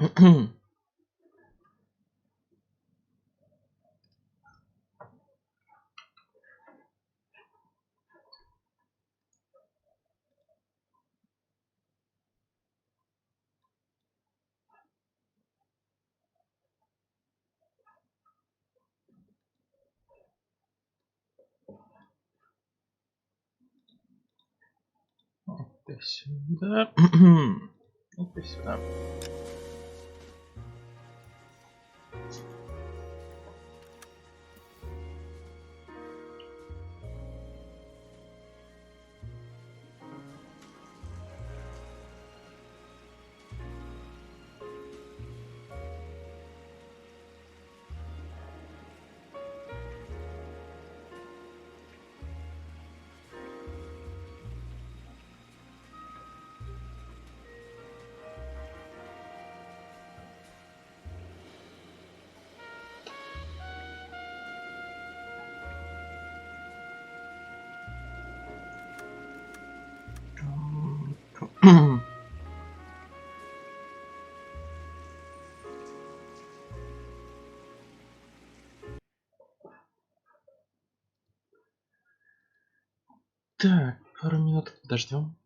Это сюда. Это сюда. Так, пару минут подождем.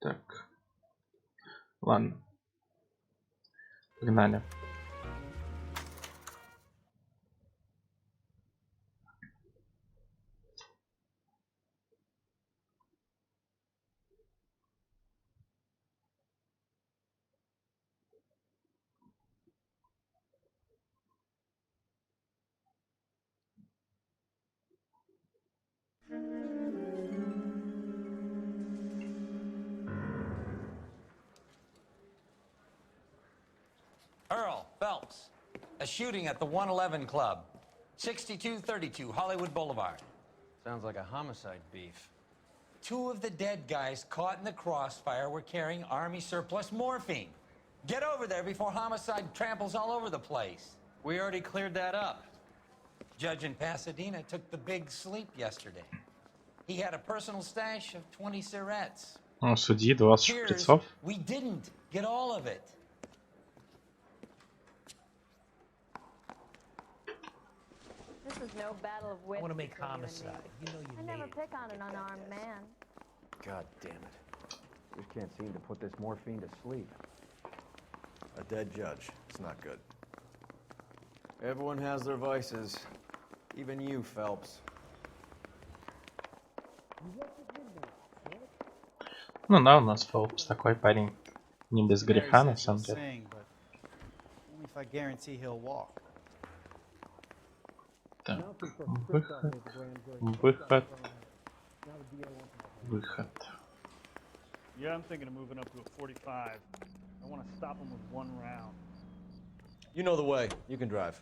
Так, ладно, погнали. Earl Phelps, a shooting at the 111 Club, 6232 Hollywood Boulevard. Sounds like a homicide beef. Two of the dead guys caught in the crossfire were carrying Army surplus morphine. Get over there before homicide tramples all over the place. We already cleared that up. Judge in Pasadena took the big sleep yesterday. He had a personal stash of 20 cigarettes. У судьи 20 шприцов. We didn't get all of it. This is no battle of wits. I want to make homicide. You know you I made never it. pick on an unarmed man. God damn it. Just can't seem to put this morphine to sleep. A dead judge. It's not good. Everyone has their vices. Even you, Phelps. Ну да, у нас Фелпс такой парень. Не без греха, на самом деле. Only if I guarantee he'll walk. Так, выход, выход, выход. Yeah, I'm thinking of moving up to a 45. I want to stop him with one round. You know the way. You can drive.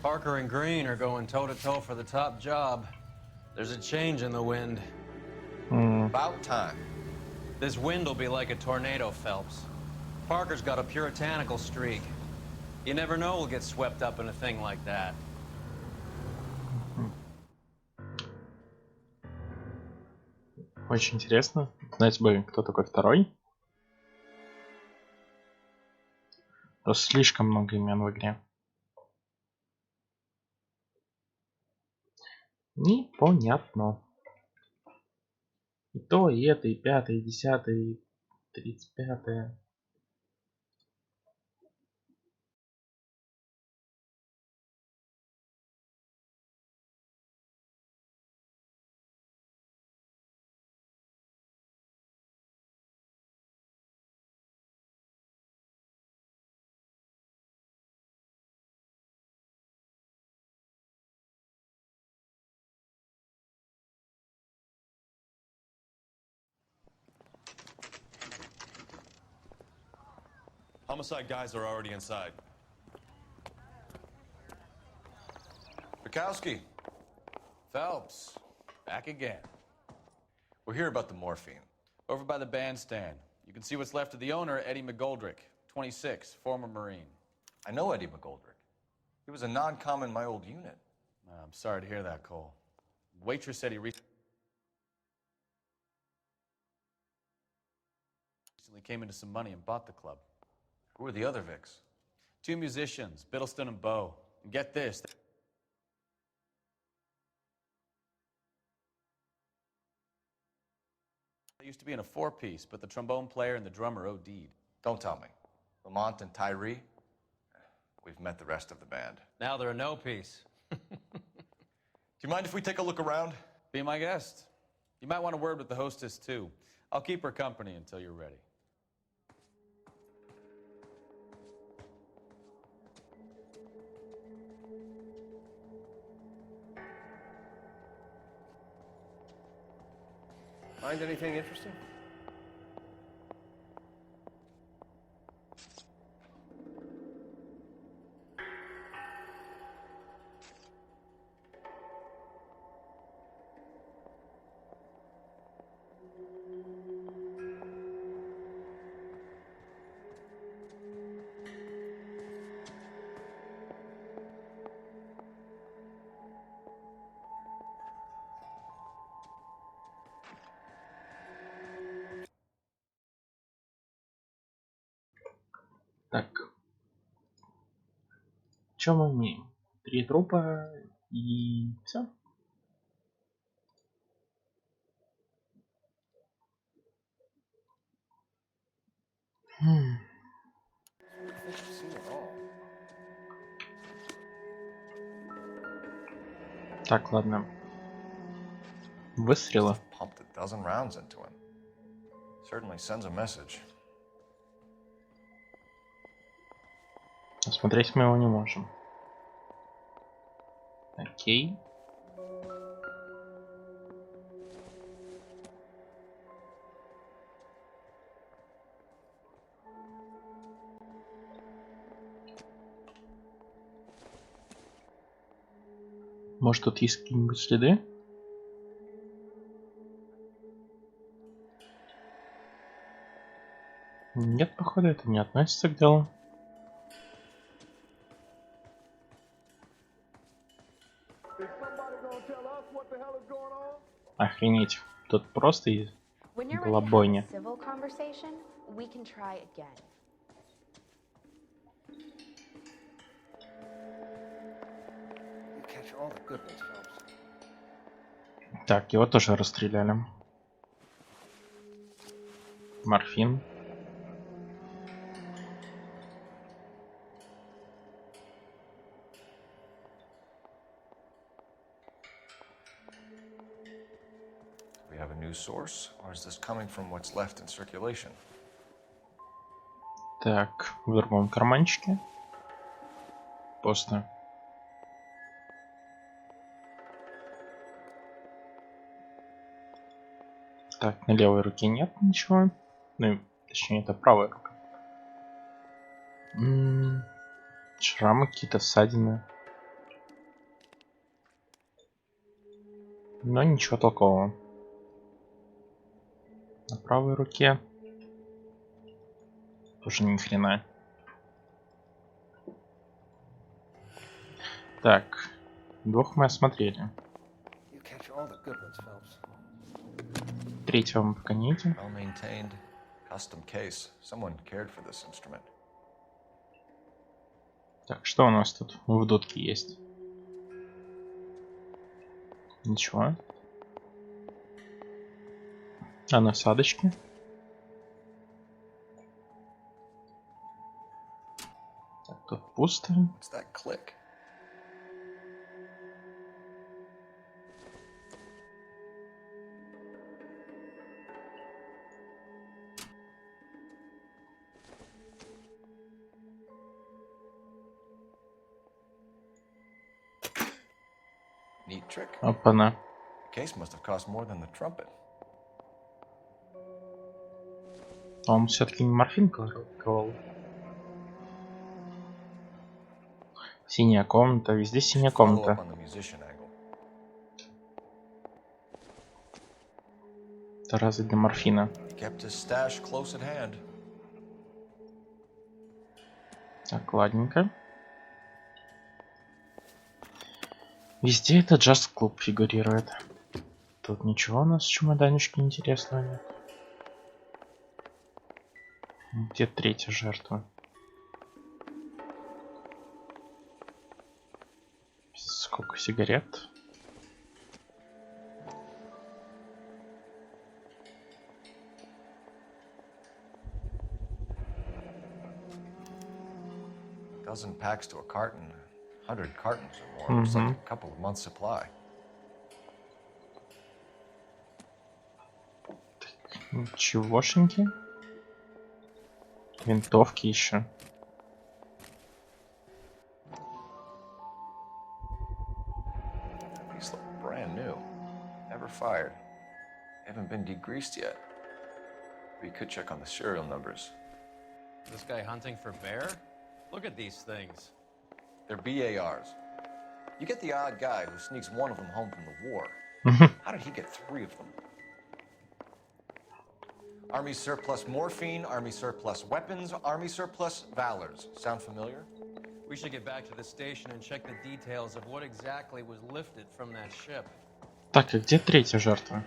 Parker and Green are going toe-to-toe for the top job. There's a change in the wind. About time. This wind will be like a tornado, Phelps. Parker's got a puritanical streak. You never know we'll get swept up in a thing like that. Очень интересно. Знать бы, кто такой второй. Просто слишком много имен в игре. Непонятно. И то, и это, и пятое, и десятое, и 35-е. Homicide guys are already inside. Bukowski. Phelps, back again. We're here about the morphine. Over by the bandstand. You can see what's left of the owner, Eddie McGoldrick, 26, former Marine. I know Eddie McGoldrick. He was a non-com in my old unit. I'm sorry to hear that, Cole. Waitress said he recently came into some money and bought the club. Who are the other Vics? 2 musicians, Biddleston and Bow. And get this. They used to be in a 4-piece, but the trombone player and the drummer OD'd. Don't tell me. Lamont and Tyree? We've met the rest of the band. Now they're a no-piece. Do you mind if we take a look around? Be my guest. You might want a word with the hostess, too. I'll keep her company until you're ready. Find anything interesting? Так. Что мы имеем? 3 трупа и все. Так, ладно. Выстрела. Pumped a dozen rounds into him. Certainly sends a message. Осмотреть мы его не можем. Окей. Может, тут есть какие-нибудь следы? Нет, походу, это не относится к делу. Охренеть. Тут просто When you're была ready to have бойня. a civil conversation, we can try again. You catch all the good ones, Phelps. Так, его тоже расстреляли. Морфин. Do we have a new source, or is this coming from what's left in circulation? Так, в другом карманчике. Пусто. Так, на левой руке нет ничего. Ну, точнее, это правая рука. Шрамы какие-то, ссадины. Но ничего толкового. На правой руке тоже ни хрена. Так, двух мы осмотрели. You catch all the good ones, Phelps. Третьего мы пока не видим. Well maintained, custom case. Someone cared for this instrument. Так, что у нас тут в дудке есть? Ничего. А насадочки? Так, тут пусто. What's that click? Neat trick. Опа-на. The case must have cost more than the trumpet. Он все-таки не морфин колол. Синяя комната. Везде синяя Follow up комната. on the musician angle. Это разве для морфина? He kept his stash close at hand. Так, ладненько. Везде этот джаз-клуб фигурирует. Тут ничего у нас в чемоданчике интересного нет. Где третья жертва? Сколько сигарет? Dozen packs to a carton. 100 cartons or more. It's like a couple of months' supply. Ничегошеньки. Винтовки еще. These look brand new. Never fired. Haven't been degreased yet. We could check on the serial numbers. This guy hunting for bear? Look at these things. They're BARs. You get the odd guy who sneaks one of them home from the war. How did he get 3 of them? Army surplus morphine, Army surplus weapons, Army surplus valors. Sound familiar? We should get back to the station and check the details of what exactly was lifted from that ship. Так, и где третья жертва?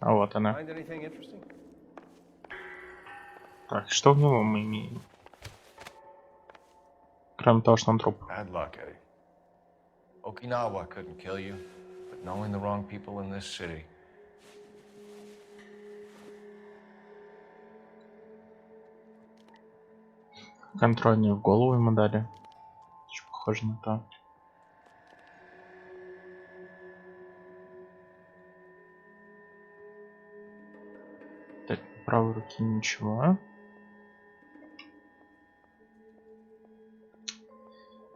А вот она. Find anything interesting? Так, что в него мы имеем? Кроме того, что он труп. Bad luck, Eddie. Okinawa couldn't kill you, but knowing the wrong people in this city. Контрольную в голову ему дали. Очень похоже на то. Так, в правой руке ничего.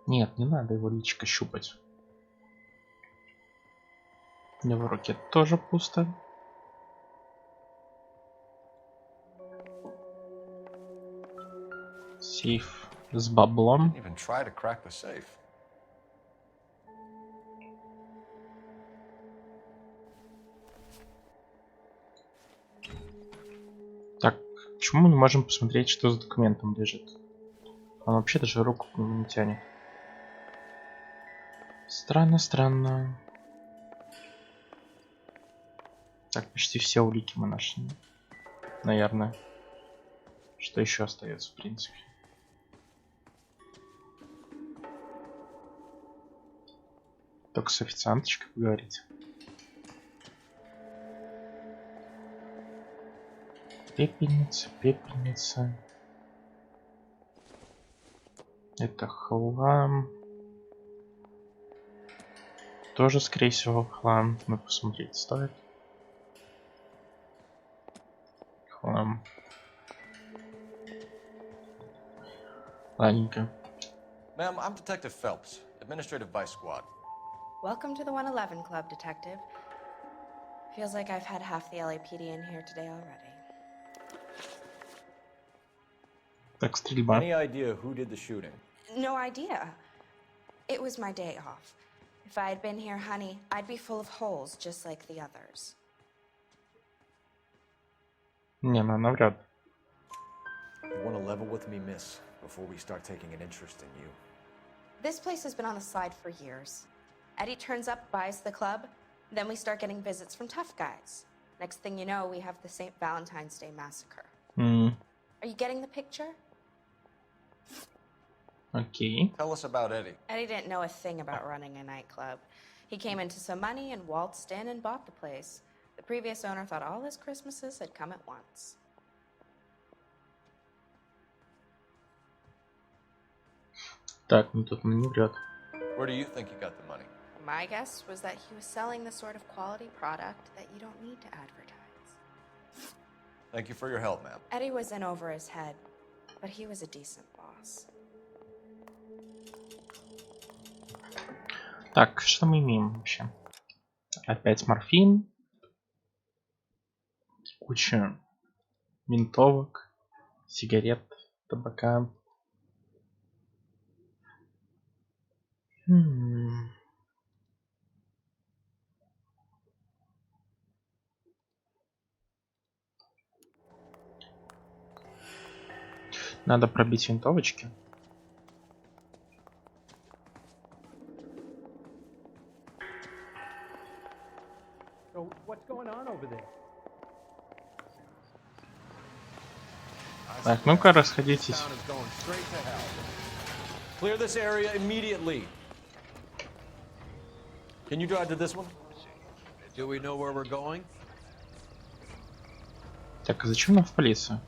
Нет, не надо его личико щупать. В левой руке тоже пусто. Сейф с баблом. Didn't even try to crack the safe. Так, почему мы не можем посмотреть, что за документом лежит? Он вообще даже руку не тянет. Странно, странно. Так, почти все улики мы нашли. Наверное. Что еще остается, в принципе? Только с официанточкой поговорить. Пепельница, пепельница. Это хлам. Тоже, скорее всего, хлам. Но посмотреть стоит. Хлам. Ладненько. Ma'am, I'm Detective Phelps, Administrative Vice Squad. Welcome to the 111 Club, Detective. Feels like I've had half the LAPD in here today already. Так, стрельба. Any idea who did the shooting? No idea. It was my day off. If I had been here, honey, I'd be full of holes just like the others. Не, ну навряд. You want to level with me, miss? before we start taking an interest in you. This place has been on the slide for years. Eddie turns up, buys the club, then we start getting visits from tough guys. Next thing you know, we have the St. Valentine's Day massacre. Are you getting the picture? Окей. Tell us about Eddie. Eddie didn't know a thing about running a nightclub. He came into some money and waltzed in and bought the place. The previous owner thought all his Christmases had come at once. Так, ну тут не врет. Where do you think he got the money? My guess was that he was selling the sort of quality product that you don't need to advertise. Thank you for your help, ma'am. Eddie was in over his head, but he was a decent boss. Так, что мы имеем вообще? Опять морфин. Куча винтовок, сигарет, табака. Надо пробить винтовочки. So what's going on over there? Так, ну-ка, расходитесь. Town is going straight to hell. Clear this area immediately. Can you drive to this one? Do we know where we're going? Так, а зачем нам в полицию?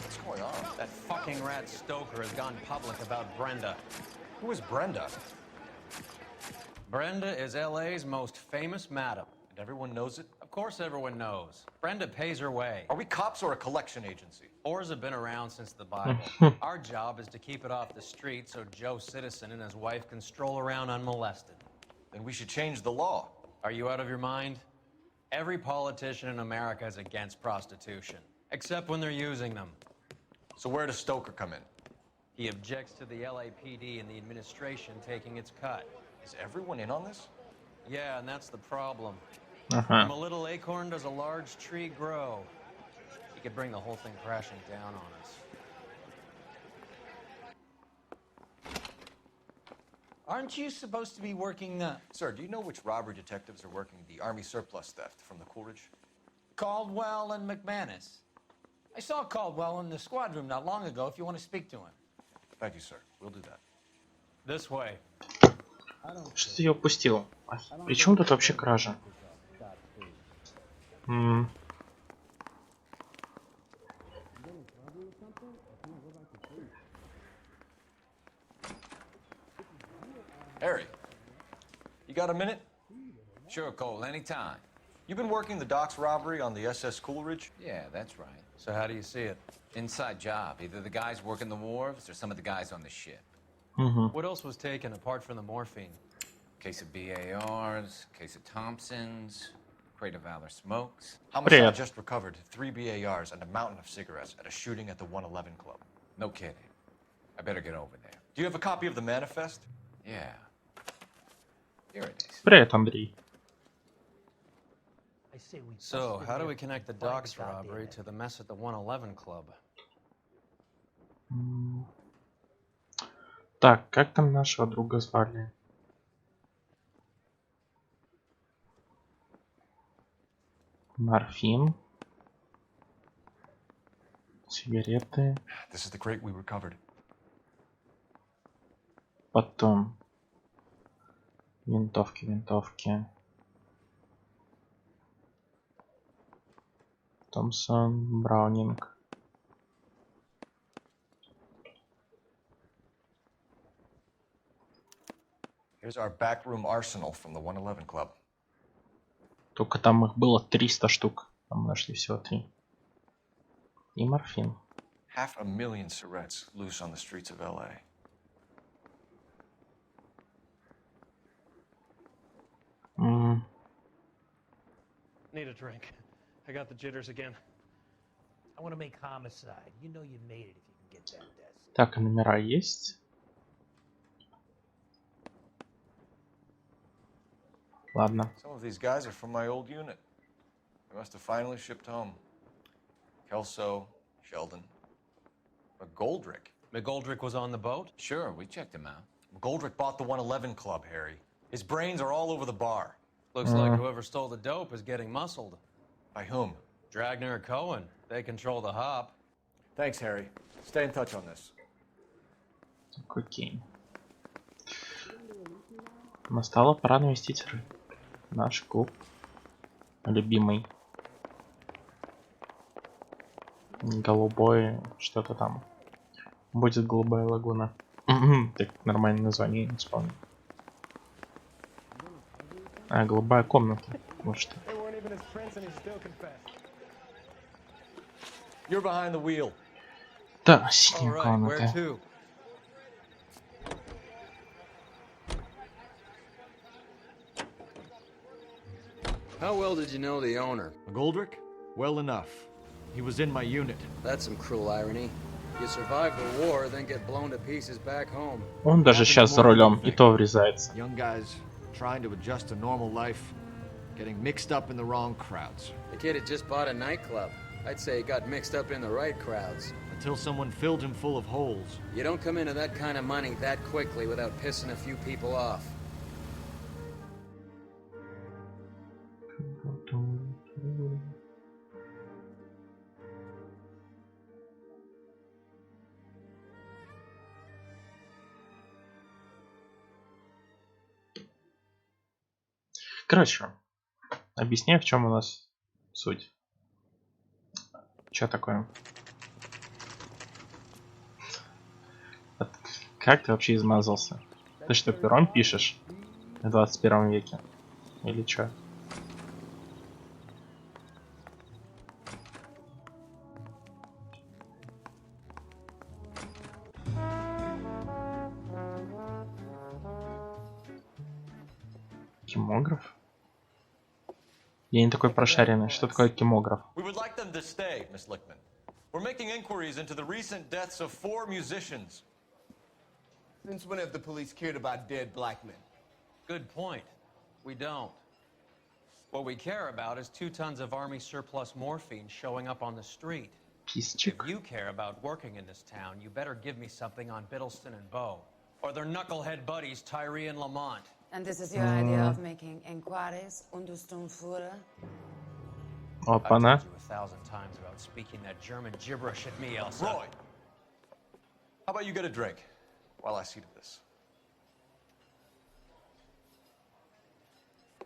What's going on? That fucking rat Stoker has gone public about Brenda. Who is Brenda? Brenda is LA's most famous madam. And everyone knows it? Of course everyone knows. Brenda pays her way. Are we cops or a collection agency? Whores have been around since the Bible. Our job is to keep it off the street so Joe Citizen and his wife can stroll around unmolested. Then we should change the law. Are you out of your mind? Every politician in America is against prostitution, except when they're using them. So where does Stoker come in? He objects to the LAPD and the administration taking its cut. Is everyone in on this? Yeah, and that's the problem. Ага. From a little acorn does a large tree grow. He could bring the whole thing crashing down on us. Aren't you supposed to be working the Sir, do you know which robbery detectives are working the Army surplus theft from the Coolidge? Caldwell and McManus? I saw Caldwell in the squad room not long ago if you want to speak to him. Thank you, sir. We'll do that. This way. Что ты ее упустил? При чем тут вообще кража? Harry, you got a minute? Sure, Cole, anytime. You've been working the docks robbery on the SS Coolidge? Yeah, that's right. So how do you see it? Inside job. Either the guys working the wharves or some of the guys on the ship. What else was taken apart from the morphine? Case of BARs, case of Thompsons, crate of Valor smokes. Homicide Привет. just recovered 3 BARs and a mountain of cigarettes at a shooting at the 111 Club. No kidding. I better get over there. Do you have a copy of the manifest? Yeah. Here it is. Привет, Андрей. I say we So, bust how in do there, we connect the find docks goddamn robbery it. to the mess at the 111 Club? Так, как там нашего друга звали? Морфин. Сигареты. This is the crate we recovered. Потом. Винтовки. Томпсон, Браунинг. Here's our backroom arsenal from the 111 Club. Только там их было 300 штук. А мы нашли всего 3. И морфин. 500,000 cigarettes loose on the streets of LA. Need a drink. I got the jitters again. I want to make homicide. You know you made it if you can get that desk. Так, номера есть. Ладно. Some of these guys are from my old unit. They must have finally shipped home. Kelso, Sheldon. McGoldrick. McGoldrick was on the boat? Sure, we checked him out. McGoldrick bought the 111 Club, Harry. His brains are all over the bar. Looks like whoever stole the dope is getting muscled. By whom? Dragner or Cohen. They control the hop. Thanks, Harry. Stay in touch on this. Окей. Настала пора навестить наш клуб. Любимый. Голубой, что-то там. Будет голубая лагуна. Так, нормальное название, не вспомню. А, голубая комната. Вот что. You're behind the wheel. Да, синяя комната. How well did you know the owner? McGoldrick? Well enough. He was in my unit. That's some cruel irony. You survive the war, then get blown to pieces back home. Он даже сейчас за рулем, и то врезается. Young guys trying to adjust to normal life, getting mixed up in the wrong crowds. The kid had just bought a nightclub. I'd say he got mixed up in the right crowds. Until someone filled him full of holes. You don't come into that kind of money that quickly without pissing a few people off. Короче, объясняю, в чем у нас суть. Что такое? Как ты вообще измазался? Ты что, пером пишешь в 21 веке? Или что? Кимограф? Я не такой прошаренный. Что такое кимограф? We would like them to stay, Miss Lickman. We're making inquiries into the recent deaths of 4 musicians. Since when have the police cared about dead black men? Good point. We don't. What we care about is 2 tons of Army surplus morphine showing up on the street. Писчик. If you care about working in this town, you better give me something on Biddleston and Bow. Or their knucklehead buddies, Tyree and Lamont. And this is your idea of making inquiries under Sturmführer? Опа-на. I've told you 1,000 times about speaking that German gibberish at me, Elsa. Roy, how about you get a drink while I see to this?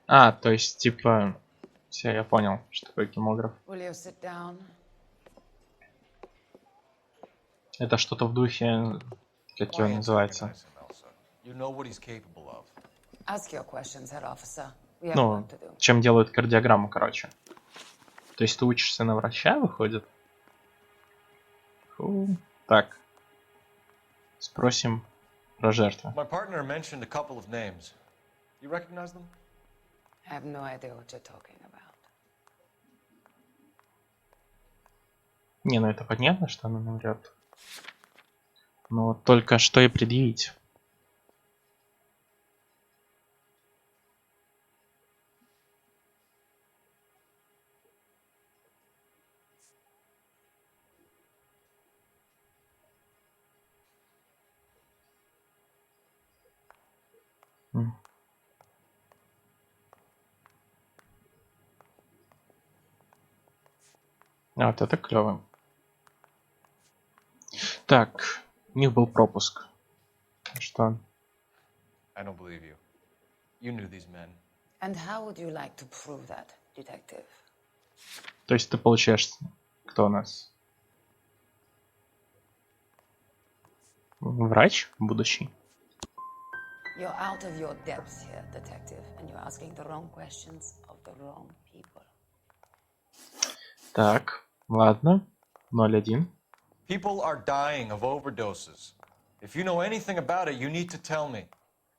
А, то есть, типа... Все, я понял, что такое кимограф. Will you sit down? Это что-то в духе... Как его называется? You know what he's capable of. Ask your questions, head officer. We have Ну, work to do. чем делают кардиограмму, короче. То есть ты учишься на врача, выходит? Фу. Так. Спросим про жертву. My partner mentioned a couple of names. You recognize them? I have no idea what you're talking about. Не, ну это понятно, что она наврет. Но вот только что и предъявить. А, вот это клево. Так, у них был пропуск. Что? I don't believe you. You knew these men. And how would you like to prove that, detective? То есть ты получаешь... Кто у нас? Врач будущий? You're out of your depth here, detective, and you're asking the wrong questions of the wrong people. Так, ладно. 0-1. People are dying of overdoses. If you know anything about it, you need to tell me.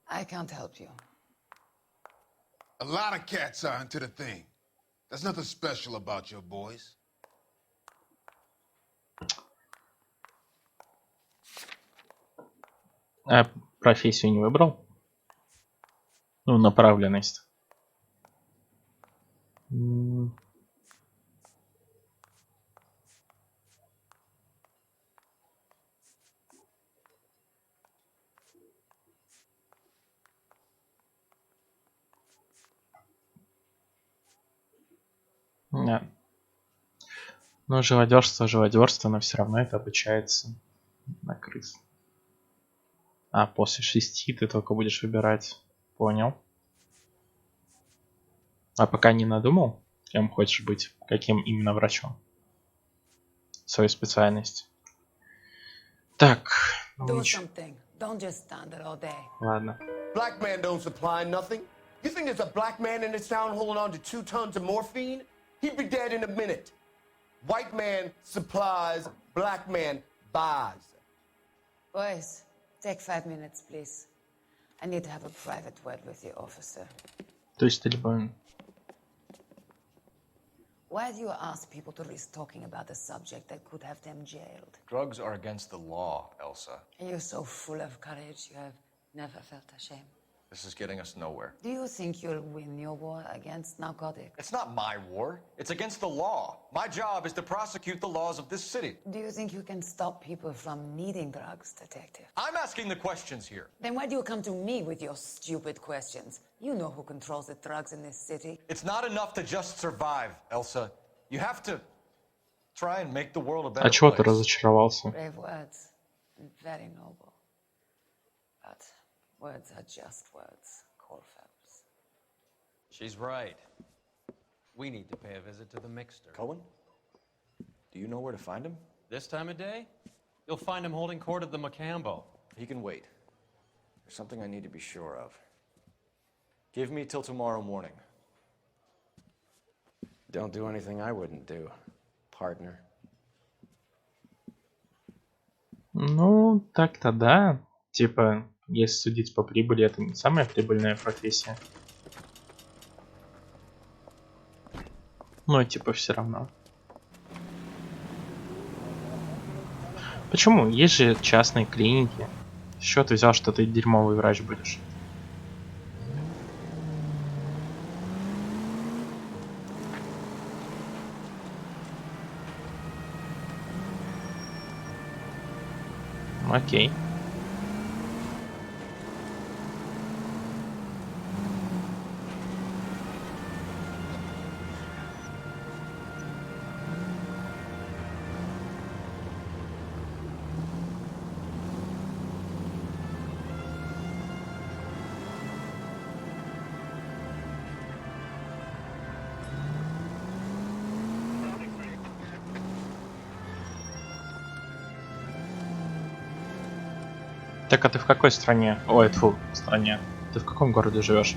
I can't help you. A lot of cats are into the thing. There's nothing special about your boys. А профессию не выбрал? Ну, направленность. Да. Ну, живодерство, но все равно это обучается на крыс. А после 6 ты только будешь выбирать. Понял. А пока не надумал, кем хочешь быть, каким именно врачом? Свою специальность. Так. Do something. Don't just stand there all day. Ладно. Black man don't supply nothing. You think there's a black man in this town holding on to 2 tons of morphine? He'd be dead in a minute. White man supplies, black man buys. Boys, take 5 minutes, please. I need to have a private word with the officer. То есть ты либо... Why do you ask people to risk talking about a subject that could have them jailed? Drugs are against the law, Elsa. And you're so full of courage, you have never felt ashamed. This is getting us nowhere. Do you think you'll win your war against narcotics? It's not my war. It's against the law. My job is to prosecute the laws of this city. Do you think you can stop people from needing drugs, detective? I'm asking the questions here. Then why do you come to me with your stupid questions? You know who controls the drugs in this city. It's not enough to just survive, Elsa. You have to try and make the world a better А чего ты place. разочаровался? Brave words and very noble. But words are just words, Colfax. She's right. We need to pay a visit to the mixer. Cohen? Do you know where to find him? This time of day, you'll find him holding court at the Macambo. He can wait. There's something I need to be sure of. Give me till tomorrow morning. Don't do anything I wouldn't do, partner. Ну, так-то да. Типа, если судить по прибыли, это не самая прибыльная профессия. Но типа все равно. Почему? Есть же частные клиники. С чего ты взял, что ты дерьмовый врач будешь? Окей. Так, а ты в какой стране? Ой, тьфу, стране. Ты в каком городе живешь?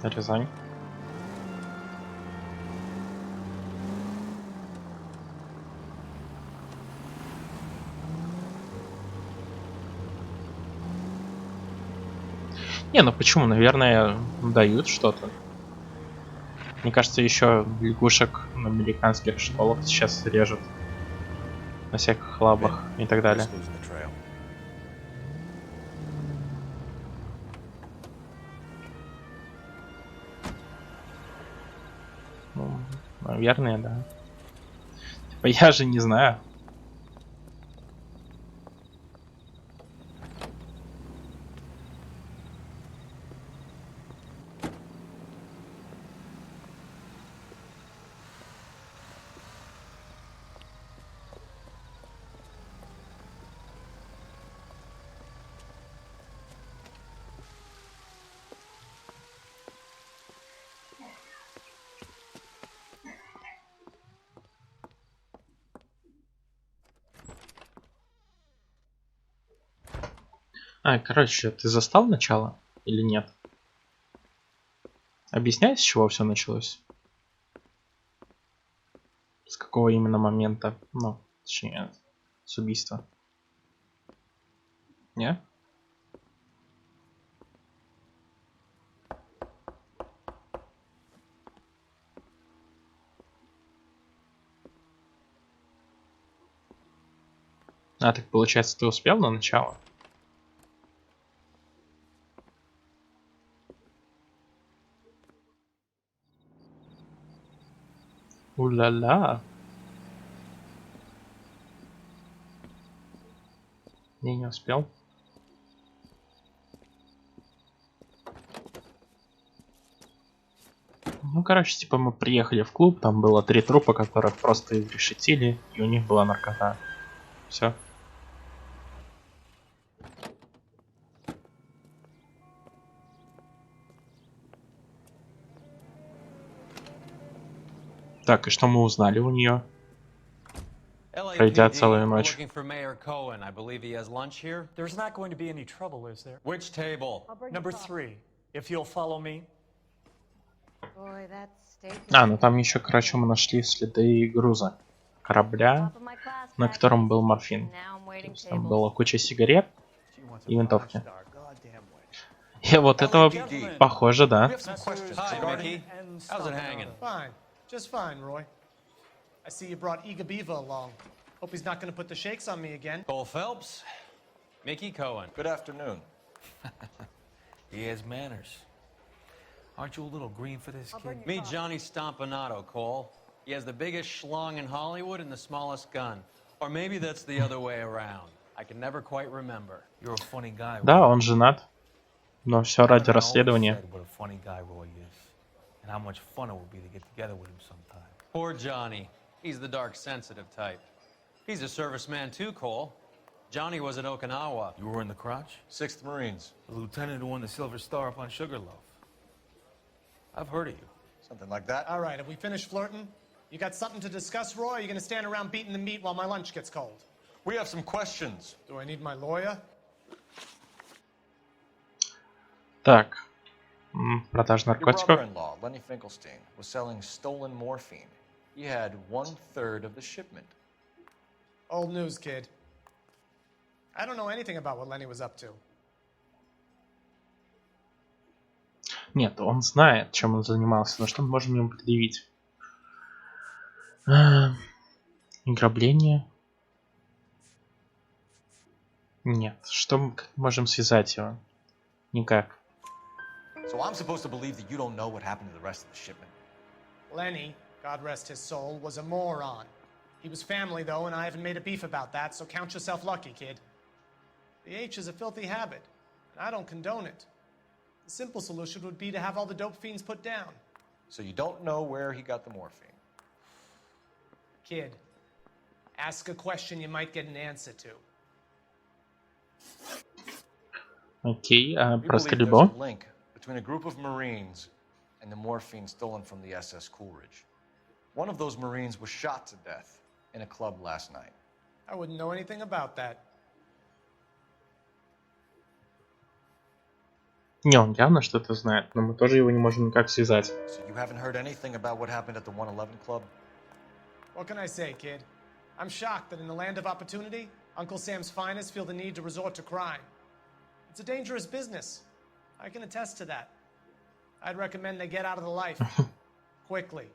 Рязань. Не, ну почему? Наверное, дают что-то. Мне кажется, еще лягушек на американских школах сейчас режут. На всяких лабах и так далее. Ну, наверное, да. Типа, я же не знаю. Короче, ты застал начало или нет? Объясняй, с чего все началось? С какого именно момента? Ну, точнее, с убийства. Не? Так получается, ты успел на начало? У-ля-ля. Не успел. Ну, короче, типа мы приехали в клуб, там было 3 трупа, которых просто изрешетили, и у них была наркота. Все. Так, и что мы узнали у нее? Пройдя целую LAPD, we're ночь. looking for Mayor Cohen. I believe he has lunch here. There's not going to be any trouble, is there? Which table? Number 3, if you'll follow me. Boy, that steak. Ну там еще, короче, мы нашли следы груза. Корабля, на котором был морфин. То есть там была куча сигарет и винтовки. И вот этого похоже, да. Hi, Mickey. How's it hanging? Fine. Just fine, Roy. I see you brought Iga Beaver along. Hope he's not going to put the shakes on me again. Cole Phelps, Mickey Cohen. Good afternoon. He has manners. Aren't you a little green for this kid? Meet Johnny Stompanato, Cole. He has the biggest schlong in Hollywood and the smallest gun. Or maybe that's the other way around. I can never quite remember. You're a funny guy. Да, он женат. Но все ради I always расследования. said what a funny guy Roy is, and how much fun it would be to get together with him sometime. Poor Johnny. He's the dark, sensitive type. He's a serviceman too, Cole. Johnny was at Okinawa. You were in the crotch? 6th Marines. The lieutenant who won the Silver Star up on Sugarloaf. I've heard of you. Something like that. All right, have we finished flirting? You got something to discuss, Roy? Or are you going to stand around beating the meat while my lunch gets cold? We have some questions. Do I need my lawyer? Так. Продажа Your наркотиков. brother-in-law, Lenny Finkelstein, was selling stolen morphine. He had 1/3 of the shipment. Old news, kid. I don't know anything about what Lenny was up to. Нет, он знает, чем он занимался. Но что мы можем ему предъявить? Ограбление? Нет. Что мы можем связать его? Никак. So I'm supposed to believe that you don't know what happened to the rest of the shipment? Lenny, God rest his soul, was a moron. He was family, though, and I haven't made a beef about that, so count yourself lucky, kid. The H is a filthy habit, and I don't condone it. The simple solution would be to have all the dope fiends put down. So you don't know where he got the morphine? Kid, ask a question you might get an answer to. Окей, We про believe стрельбу. there's a link between a group of Marines and the morphine stolen from the SS Coolidge. One of those Marines was shot to death in a club last night. I wouldn't know anything about that. Не, он явно что-то знает, но мы тоже его не можем никак связать. So you haven't heard anything about what happened at the 111 Club? What can I say, kid? I'm shocked that in the land of opportunity, Uncle Sam's finest feel the need to resort to crime. It's a dangerous business. I can attest to that. I'd recommend they get out of the life. Quickly.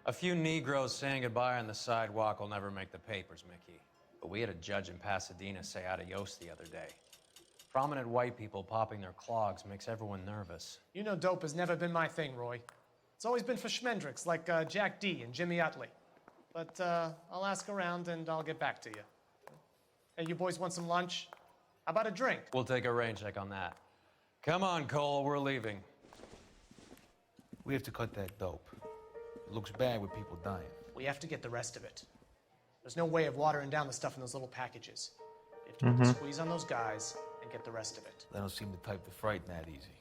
A few Negroes saying goodbye on the sidewalk will never make the papers, Mickey. But we had a judge in Pasadena say adios the other day. Prominent white people popping their clogs makes everyone nervous. You know dope has never been my thing, Roy. It's always been for schmendricks like Jack D and Jimmy Utley. But I'll ask around and I'll get back to you. Hey, you boys want some lunch? How about a drink? We'll take a rain check on that. Come on, Cole, we're leaving. We have to cut that dope. It looks bad with people dying. We have to get the rest of it. There's no way of watering down the stuff in those little packages. You have to put the squeeze on those guys and get the rest of it. They don't seem the type to frighten that easy.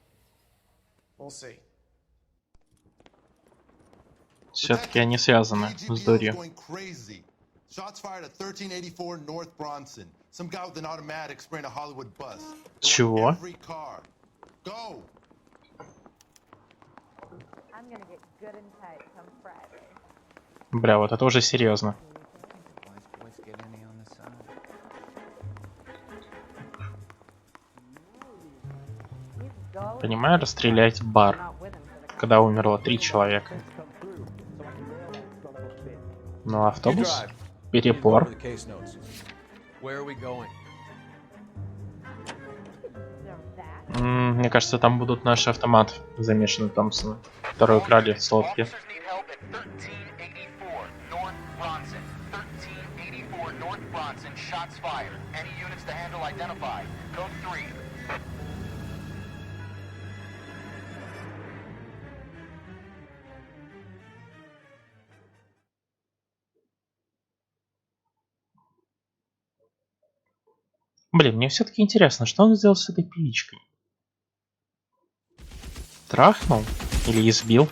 We'll see. Все-таки они связаны с дурью. Shots fired at 1384 North Bronson. Some guy with an automatic spraying a Hollywood bus. Чего? Every car. Go. I'm gonna get good and tight come Friday. Бля, вот это уже серьезно. Понимаю, расстрелять бар, когда умерло 3 человека. Но автобус? Перепор. Мне кажется, там будут наши автоматы замешаны Томпсона. Второй украли с лодки. Блин, мне все-таки интересно, что он сделал с этой певичкой? Трахнул? Или избил?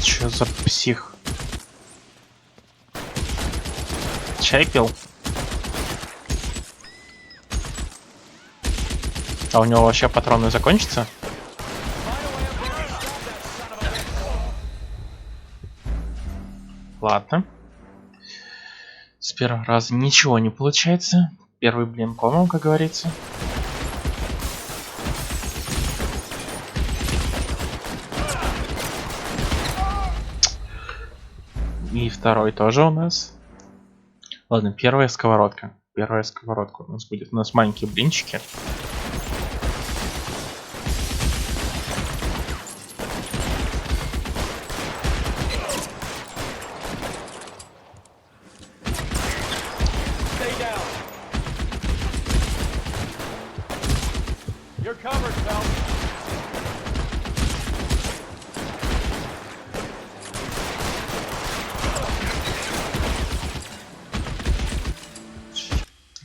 Чё за псих? Чай пил? А у него вообще патроны закончатся? Ладно. С первого раза ничего не получается. Первый блин комом, как говорится. И второй тоже у нас. Ладно, первая сковородка. Первая сковородка у нас будет. У нас маленькие блинчики.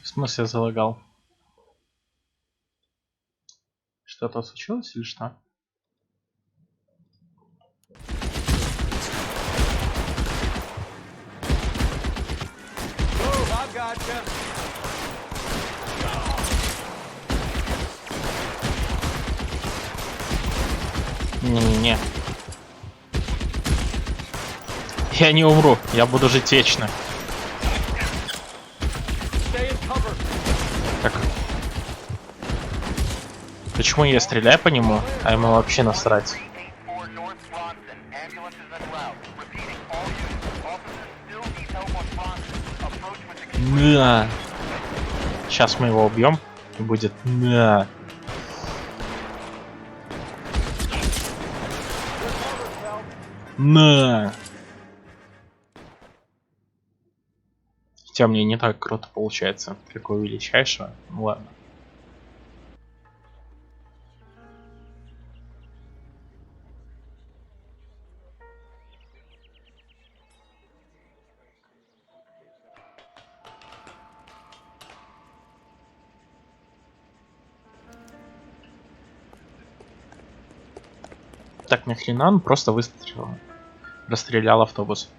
В смысле залагал? Что-то случилось или что? Не-не-не. Я не умру, я буду жить вечно. Так. Почему я стреляю по нему, а ему вообще насрать? На. Сейчас мы его убьем и будет на. На. Хотя мне не так круто получается, как у величайшего. Ну ладно. Так, нахрена он просто выстрелил. Расстрелял автобус.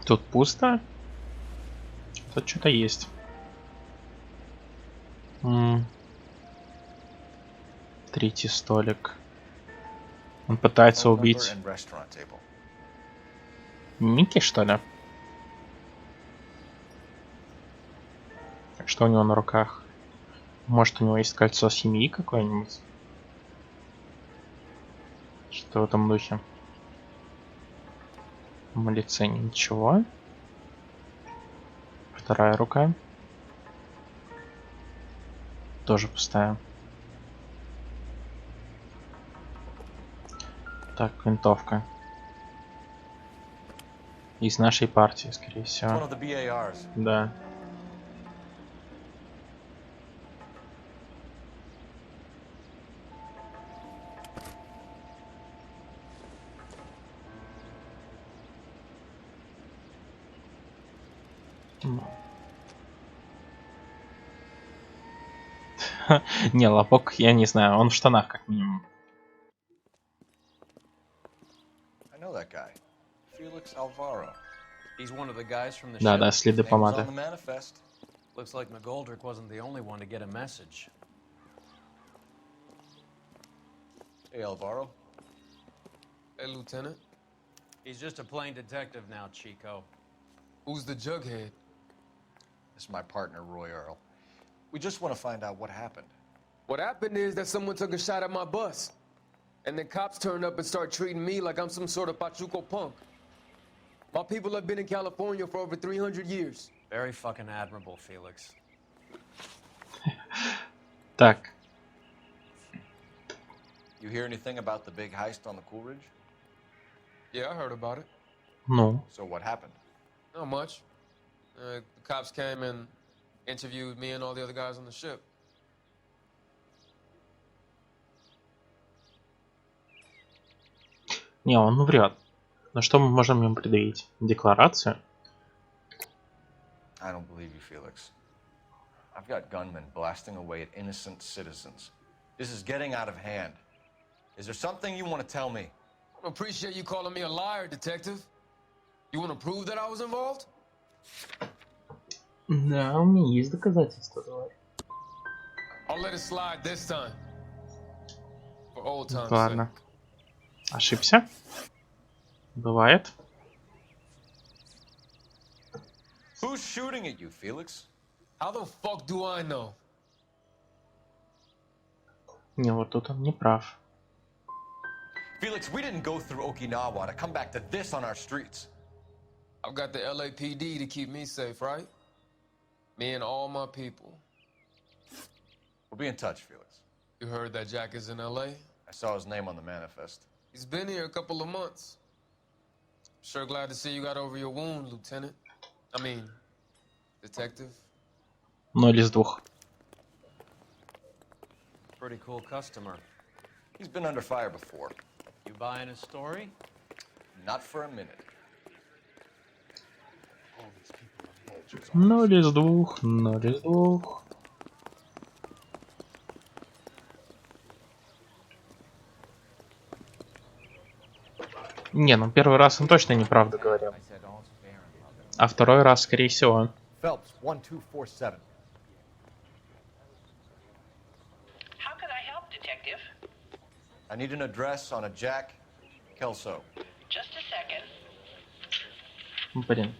Тут пусто. Тут что-то есть. Третий столик. Он пытается убить Ники, что ли? Что у него на руках? Может, у него есть кольцо семьи какое-нибудь? Что в этом духе? В лице ничего. Вторая рука. Тоже пустая. Так, винтовка. Из нашей партии, скорее всего. Да. Не, лобок, я не знаю, он в штанах как минимум. I know that guy. Felix Alvaro. He's one of the guys from the Да, ship. да, следы Name was on помады. the manifest. Looks like McGoldrick wasn't the only one to get a message. Hey, Alvaro. Hey, Lieutenant. He's just a plain detective now, Chico. Who's the jughead? This is my partner, Roy Earl. We just want to find out what happened. What happened is that someone took a shot at my bus. And then cops turned up and start treating me like I'm some sort of pachuco punk. My people have been in California for over 300 years. Very fucking admirable, Felix. Так. You hear anything about the big heist on the Coolidge? Yeah, I heard about it. Ну. So what happened? Not much. The cops came and interviewed me and all the other guys on the ship. Не, он врет. Но что мы можем им предъявить? Декларацию? I don't believe you, Felix. I've got gunmen blasting away at innocent citizens. This is getting out of hand. Is there something you want to tell me? I appreciate you calling me a liar, detective. You want to prove that I was involved? Да, у меня есть доказательства, давай. I'll let it slide this time. For old time's sake. Ладно. Ошибся. Бывает. Who's shooting at you, Felix? How the fuck do I know? Не, вот тут он не прав. Felix, we didn't go through Okinawa to come back to this on our streets. I've got the LAPD to keep me safe, right? Me and all my people. We'll be in touch, Felix. You heard that Jack is in LA? I saw his name on the manifest. He's been here a couple of months. Sure glad to see you got over your wound, Lieutenant. I mean, Detective. 0 из 2. Pretty cool customer. He's been under fire before. You buying his story? Not for a minute. 0 из 2. 0 из 2. Не, ну первый раз он точно неправду говорил. А второй раз, скорее всего. Phelps, 1247. How can I help, Detective? I need an address on a Jack Kelso. Just a second. Блин.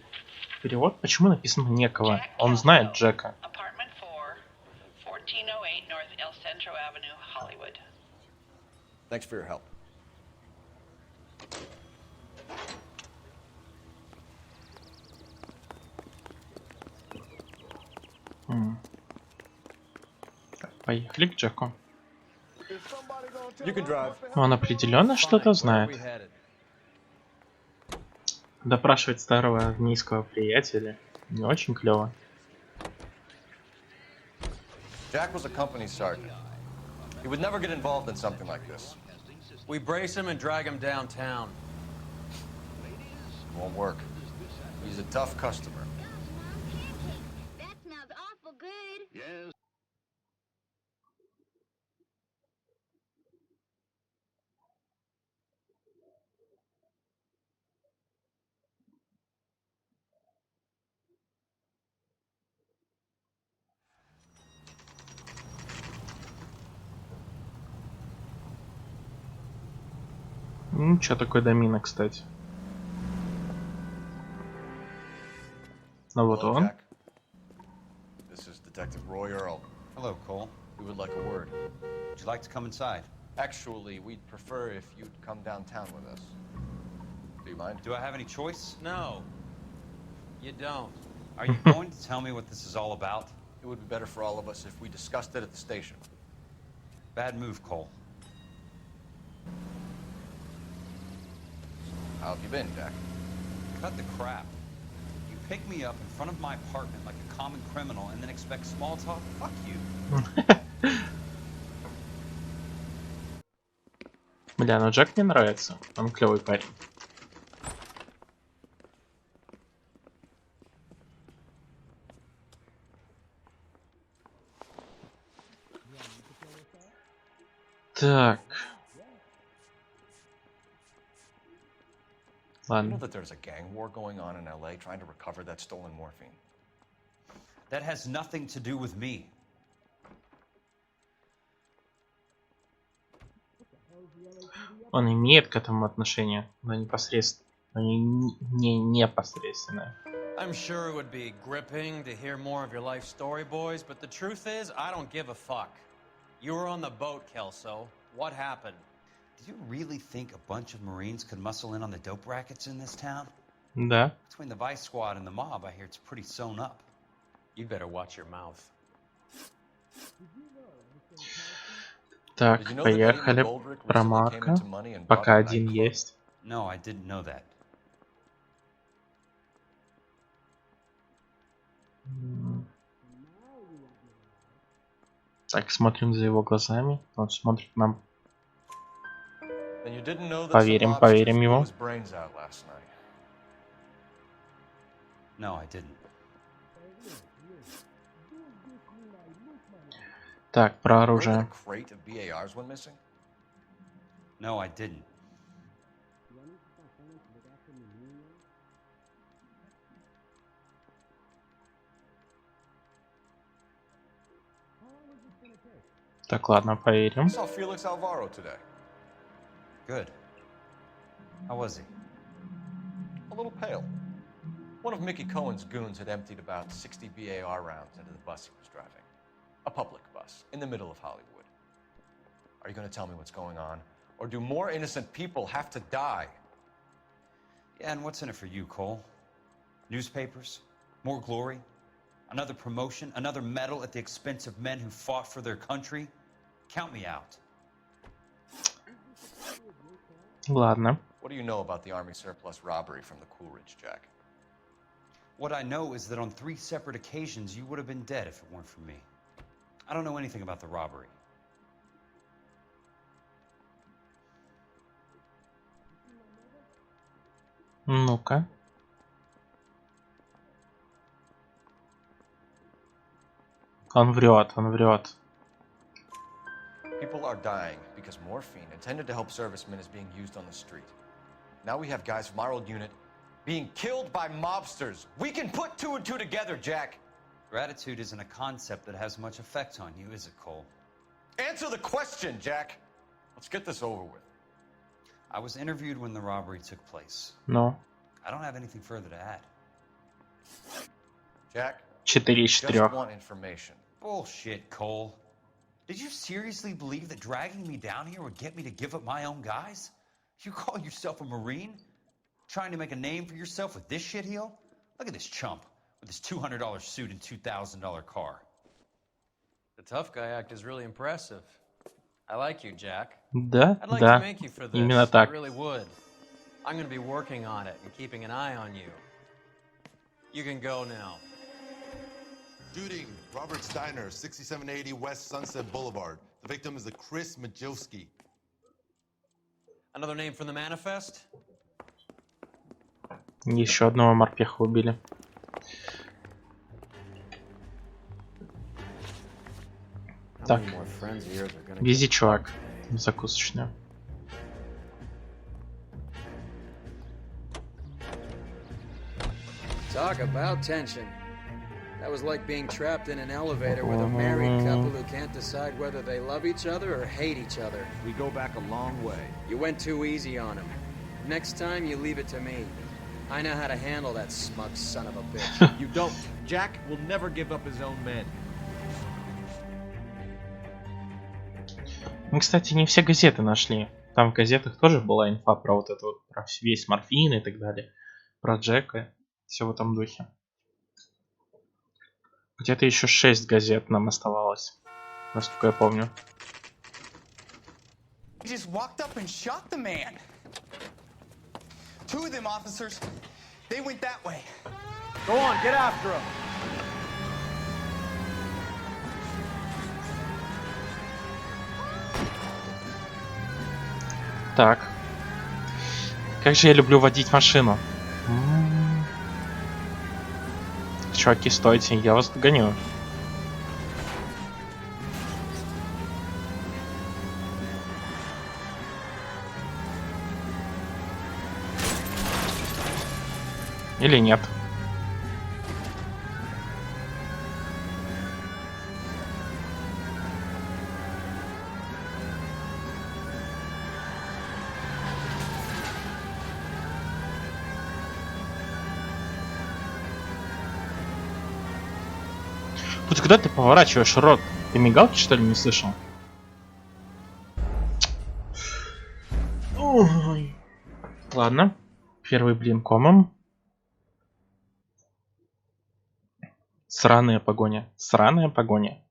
Перевод почему написано некого? Он знает Джека. Apartment 4, 1408 North El Centro Avenue, Hollywood. Thanks for your help. Поехали к Джеку. You can drive. Он определенно что-то знает. Допрашивать старого армейского приятеля не очень клево. Jack was a company sergeant. He would never get involved in something like this. We brace him and drag him downtown. Won't work. He's a tough customer. That smells awful good. Yes. Ну, что такое домина, кстати? Ну вот Hello, он. Jack. This is Detective Roy Earl. Hello, Cole. We would like a word. Would you like to come inside? Actually, we'd prefer if you'd come downtown with us. Do you mind? Do I have any choice? No, you don't. Are you going to tell me what this is all about? It would be better for all of us if we discussed it at the station. Bad move, Cole. How have you been, Jack? Cut the crap. You pick me up in front of my apartment like a common criminal and then expect small talk? Fuck you. Бля, ну Джек мне нравится. Он клевый парень. Так. You know Ладно. that there's a gang war going on in LA trying to recover that stolen morphine? That has nothing to do with me. Он имеет к этому отношение, но непосредственно. Но не непосредственное. I'm sure it would be gripping to hear more of your life story, boys, but the truth is, I don't give a fuck. You were on the boat, Kelso. What happened? Do you really think a bunch of Marines could muscle in on the dope rackets in this town? Да. Between the Vice Squad and the mob, I hear it's pretty sewn up. You'd better watch your mouth. Так, поехали. Промарка. Пока один есть. No, I didn't know that. Так, смотрим за его глазами. Он смотрит нам. Then you didn't know that Поверим, поверим ему. his brains out last night. No, I didn't. Так, про You know that оружие. a crate of BARs went missing? No, I didn't. Так, ладно, поверим. I saw Felix Alvaro today. Good. How was he? A little pale. One of Mickey Cohen's goons had emptied about 60 BAR rounds into the bus he was driving. A public bus, in the middle of Hollywood. Are you going to tell me what's going on? Or do more innocent people have to die? Yeah, and what's in it for you, Cole? Newspapers? More glory? Another promotion? Another medal at the expense of men who fought for their country? Count me out. Ладно. What do you know about the Army surplus robbery from the Coolidge, Jack? What I know is that on 3 separate occasions, you would have been dead if it weren't for me. I don't know anything about the robbery. Ну-ка. Он врет, он врет. People are dying because morphine intended to help servicemen is being used on the street. Now we have guys from our old unit being killed by mobsters. We can put 2 and 2 together, Jack. Gratitude isn't a concept that has much effect on you, is it, Cole? Answer the question, Jack. Let's get this over with. I was interviewed when the robbery took place. Ну. I don't have anything further to add. Jack, 4 из just 4. want information. Bullshit, Cole. Did you seriously believe that dragging me down here would get me to give up my own guys? You call yourself a Marine? Trying to make a name for yourself with this shitheel? Look at this chump with his $200 suit and $2,000 car. The tough guy act is really impressive. I like you, Jack. Да, I'd like да. to make you for this. Именно I так. really would. I'm going to be working on it and keeping an eye on you. You can go now. Shooting, Robert Steiner, 6780 West Sunset Boulevard. The victim is a Chris Majowski. Another name from the manifest? Еще одного морпеха убили. Так. Вези, чувак. В закусочную. Talk about tension. That was like being trapped in an elevator with a married couple who can't decide whether they love each other or hate each other. We go back a long way. You went too easy on him. Next time, you leave it to me. I know how to handle that smug son of a bitch. You don't. Jack will never give up his own men. Мы, кстати, не все газеты нашли. Там в газетах тоже была инфа про вот это вот, про весь морфин и так далее. Про Джека. Все в этом духе. Где-то еще 6 газет нам оставалось, насколько я помню. He just walked up and shot the man. 2 of them officers, they went that way. Go on, get after him. Так. Как же я люблю водить машину. Чуваки, стойте, я вас догоню. Или нет? Пусть куда ты поворачиваешь рот? Ты мигалки, что ли, не слышал? Ой. Ладно. Первый блин комом. Сраная погоня. Сраная погоня.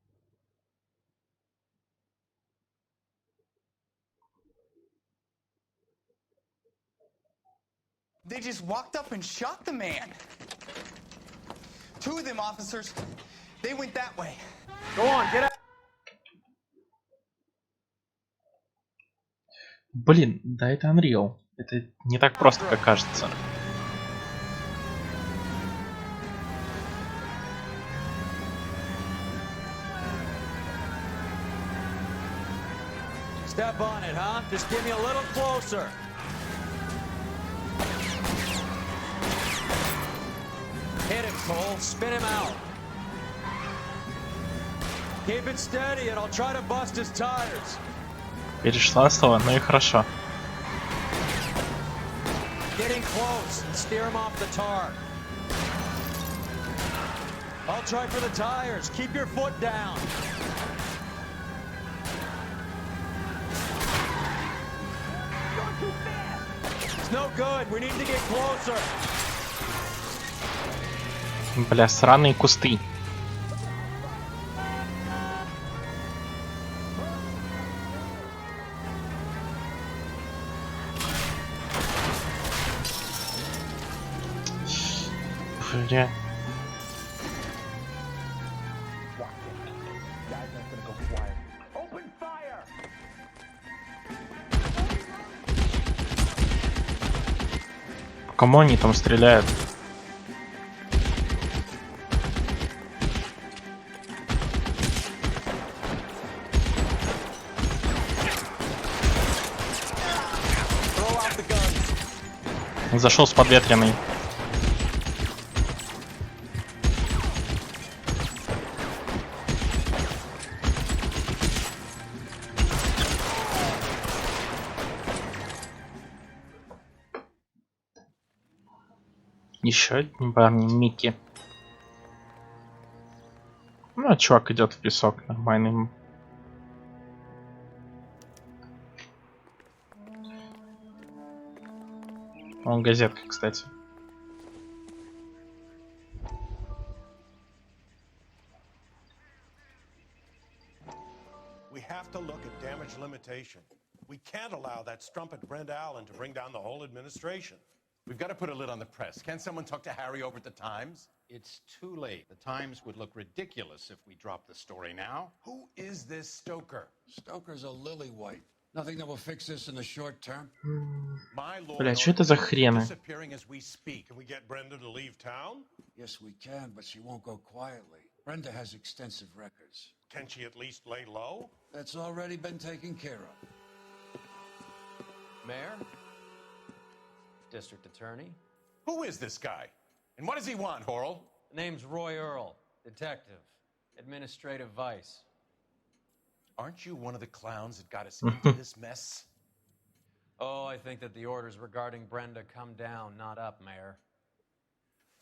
They just walked up and shot the man. Two of them officers, they went that way. Go on, get out. Блин, да это Unreal. Это не так просто, как кажется. Step on it, huh? Just give me a little closer. Hit him, Cole. Spin him out. Keep it steady and I'll try to bust his tires. Перешла слово, ну и хорошо. Getting close and steer him off the tar. I'll try for the tires. Keep your foot down. It's no good. We need to get closer. Бля, сраные кусты. Бля. По кому они там стреляют? Зашел с подветренной. Еще один парень, Микки. Ну, а чувак идет в песок, нормальный. Он газетка, кстати. We have to look at damage limitation. We can't allow that strumpet Brent Allen to bring down the whole administration. We've got to put a lid on the press. Can't someone talk to Harry over at the Times? It's too late. The Times would look ridiculous if we dropped the story now. Who is this Stoker? Stoker's a lily-white. Nothing that will fix this in the short term. Бля, что это за хрены? Disappearing as we speak. Can we get Brenda to leave town? Yes, we can, but she won't go quietly. Brenda has extensive records. Can she at least lay low? That's already been taken care of. Mayor? District Attorney? Who is this guy? And what does he want, Horrell? The name's Roy Earl, Detective, Administrative Vice. Aren't you one of the clowns that got us into this mess? Oh, I think that the orders regarding Brenda come down, not up, Mayor.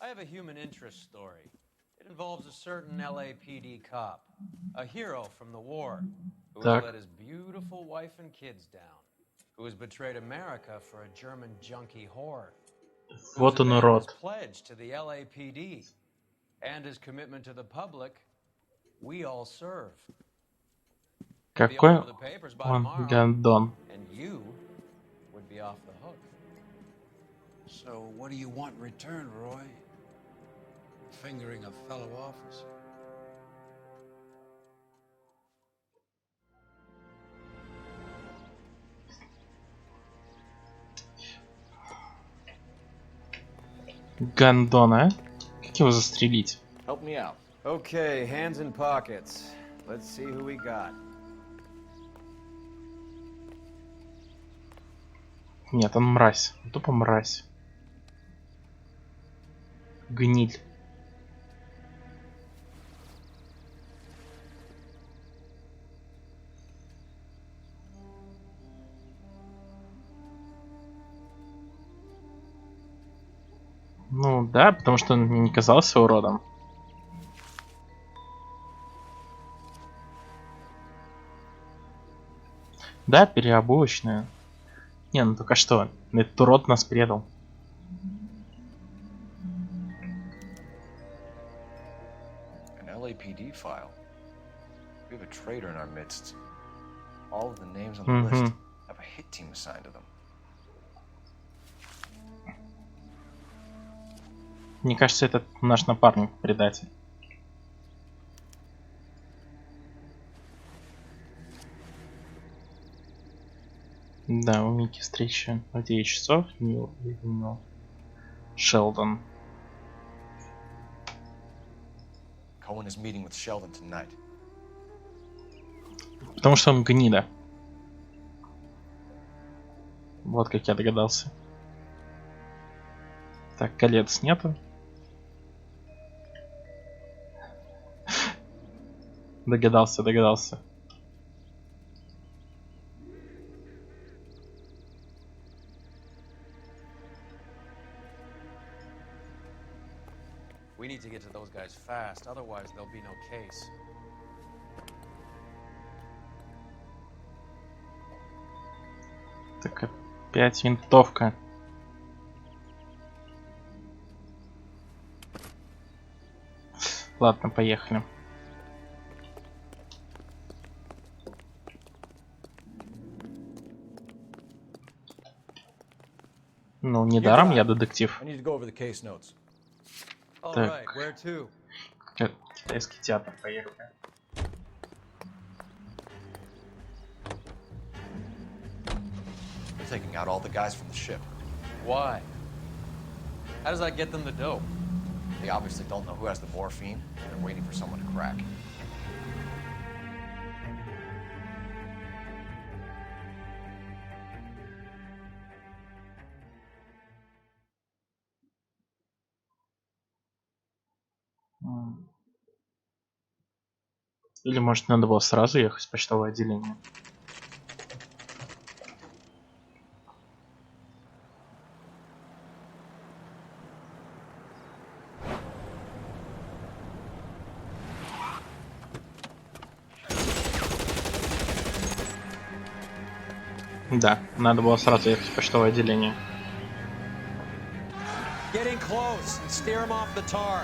I have a human interest story. It involves a certain LAPD cop, a hero from the war, who has let his beautiful wife and kids down, who has betrayed America for a German junkie whore. Вот он урод. His pledge to the LAPD and his commitment to the public, we all serve. Какой он гандон. And you would be off the hook. So what do you want in return, Roy? Fingering a fellow officer. Гандон, а? Как его застрелить? Help me out. Okay, hands in pockets. Let's see who we got. Нет, он мразь. Тупо мразь. Гниль. Ну да, потому что он мне не казался уродом. Да, переобувочная. Не, ну только что, этот урод нас предал. An LAPD file. We have a traitor in our midst. All of the names on the list have a hit team assigned to them. Мне кажется, этот наш напарник предатель. Да, у Микки встреча в 9 часов. Шелдон. Cohen is meeting with Sheldon tonight. Потому что он гнида. Вот как я догадался. Так, колец нету. Догадался. We need to get to those guys fast, otherwise there'll be no case. Так, опять винтовка. Ладно, поехали. Ну, недаром я детектив. Так. Китайский театр, поехали. Taking out all the guys from the ship. Why? How does that get them the dope? They obviously don't know who has the morphine. They're waiting for someone to crack. Или, может, надо было сразу ехать в почтовое отделение. Да, надо было сразу ехать в почтовое отделение. Getting close and steer him off the tar.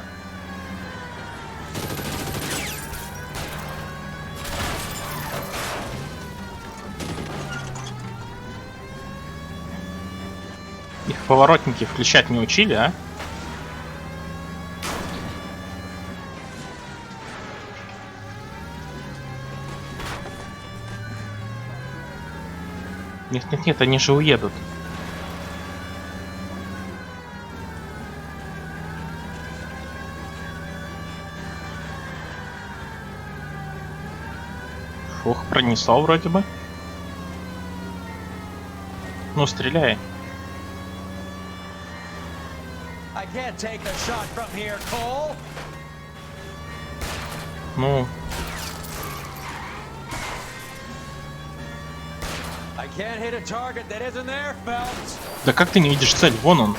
Их поворотники включать не учили, а? Нет, они же уедут. Фух, пронесло вроде бы. Ну, стреляй. I can't take a shot from here, Cole. Ну. I can't hit a target that isn't there, Phelps. Да как ты не видишь цель? Вон он.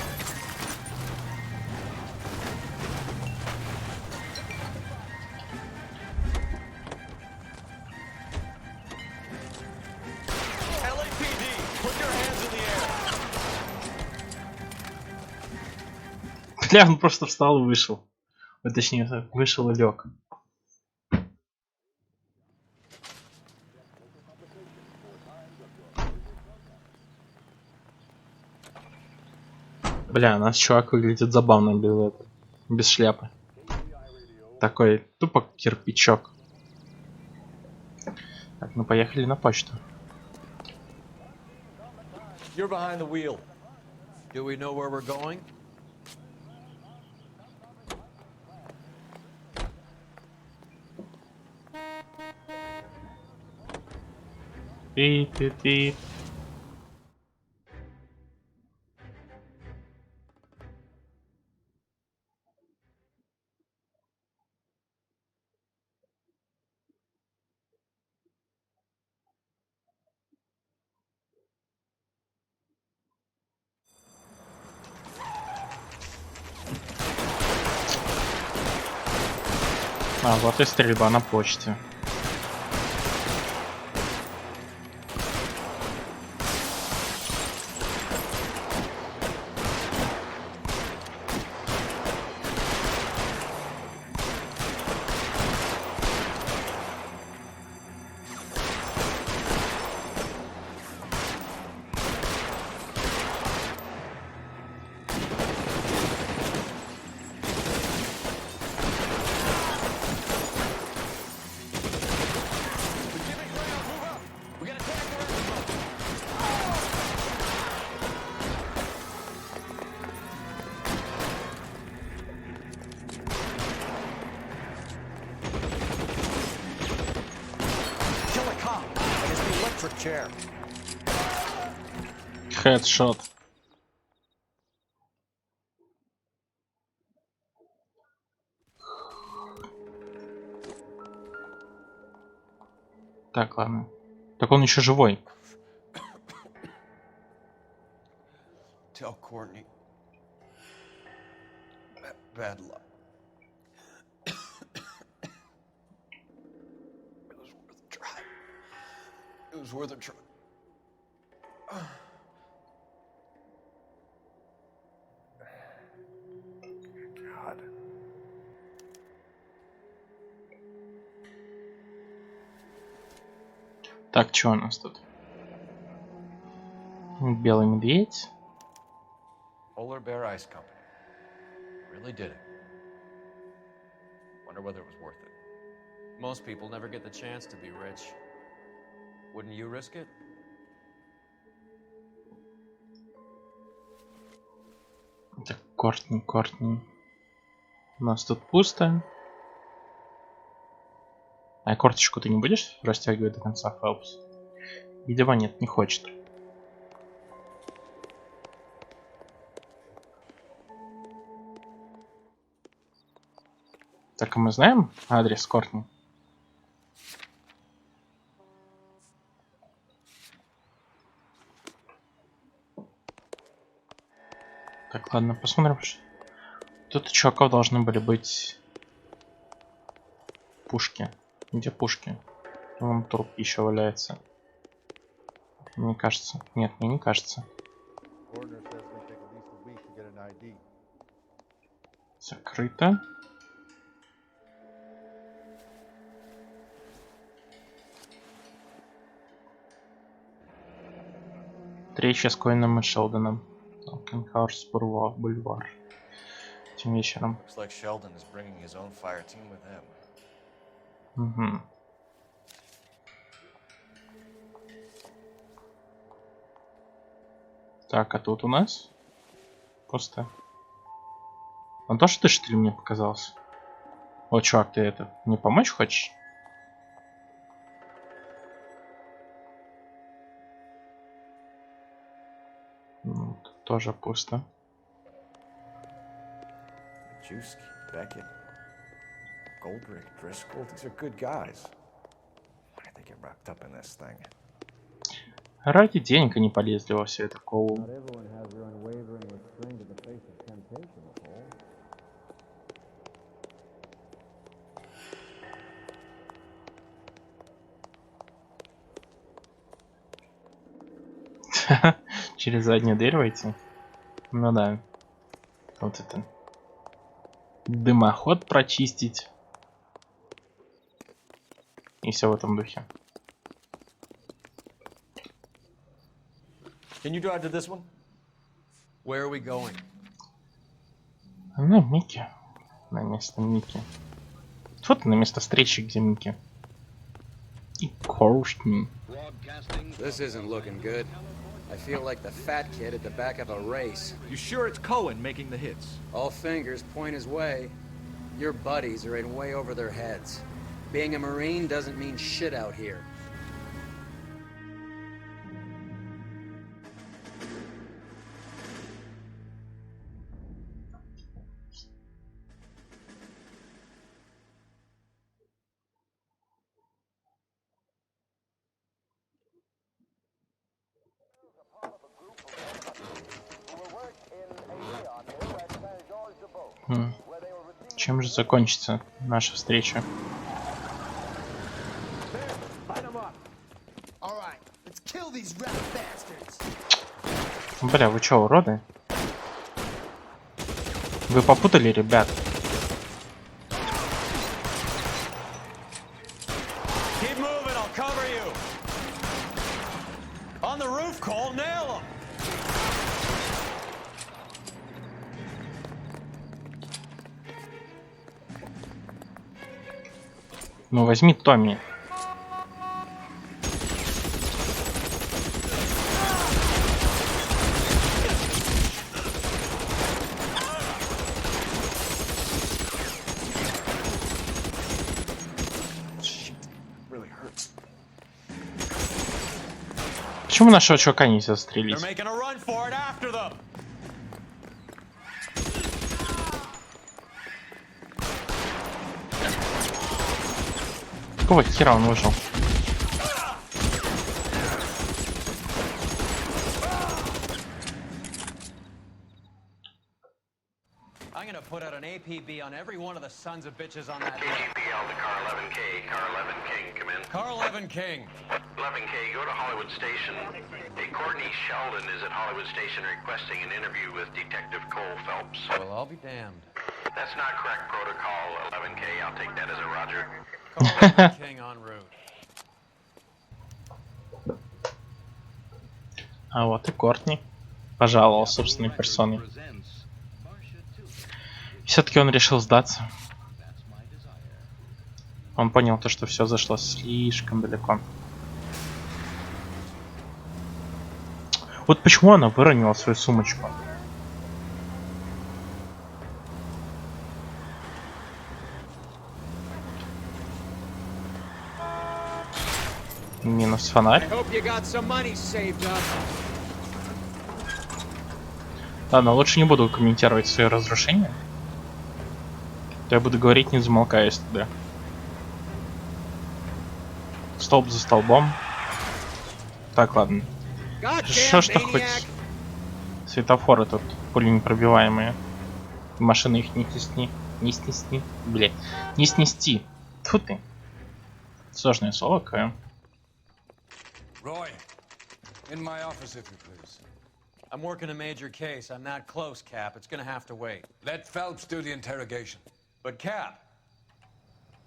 Бля, он просто встал и вышел. Ой, точнее, вышел и лег. Бля, наш чувак выглядит забавно без шляпы. Такой тупо кирпичок. Так, ну поехали на почту. You're behind the wheel. Do we know where we're going? Пи-пи-пи. А, вот и стрельба на почте. Хедшот. Так, ладно. Так он еще живой. Tell Courtney. Bad luck. It was worth a try. It was worth a try. God. Так, что у нас тут? Белый медведь. Polar Bear Ice Company. Really did it. Wonder whether it was worth it. Most people never get the chance to be rich. Wouldn't you risk it? Так, Кортни. У нас тут пусто. А корточку ты не будешь растягивать до конца, Фелпс? Видимо, нет, не хочет. Так, а мы знаем адрес Кортни? Так, ладно, посмотрим. Тут у чуваков должны были быть пушки. Где пушки? Вон труп еще валяется. Мне кажется. Нет, мне не кажется. Закрыто. Встреча с Коэном и Шелдоном. Кенхаурс бульвар. Этим вечером. Looks like Sheldon is bringing his own fire team with him. Угу. Так, а тут у нас пусто. Он тоже ты, что ли, мне показался? О, чувак, ты это, мне помочь хочешь? Тут тоже пусто. Juski, Beckett, Goldrick, Driscoll, these are good guys. Why did they get wrapped up in this thing? Ради денег они полезли во все это коу. Через заднюю дверь войти? Ну да. Вот это. Дымоход прочистить. И все в этом духе. Can you drive to this one? Where are we going? Ну, Микки. На место Микки. Вот на место встречи, где Микки. И Кортни. This isn't looking good. I feel like the fat kid at the back of a race. You sure it's Cohen making the hits? All fingers point his way. Your buddies are in way over their heads. Being a Marine doesn't mean shit out here. Чем же закончится наша встреча? Бля, вы чё, уроды? Вы попутали, ребят? Keep moving, I'll cover you. On the roof, Cole, nail him. Ну возьми Томми. Почему нашего чувака нельзя застрелить? They're making a run for it after them. Какого хера он выжил? I'm gonna put out an APB on every one of the sons of bitches on that. APL to car 11K. Car 11 King, come in. Car 11 King. 11K, go to Hollywood Station. Hey, Courtney Sheldon is at Hollywood Station requesting an interview with Detective Cole Phelps. Well, I'll be damned. That's not correct protocol, 11K. I'll take that as a roger. Car 11 King en route. А вот и Кортни пожаловал собственной персоной. Все-таки он решил сдаться. Он понял то, что все зашло слишком далеко. Вот почему она выронила свою сумочку? Минус фонарь. Ладно, лучше не буду комментировать свои разрушения. То я буду говорить, не замолкаясь тогда. Столб за столбом. Так, ладно. Хорошо, что хоть светофоры тут пуленепробиваемые. Машины их не снести. Не снести. Блять. Не снести. Тьфу ты. Сложное слово какое. Roy, in my office, if you please. I'm working a major case. I'm not close, Cap. It's gonna have to wait. Let Phelps do the interrogation. But Cap.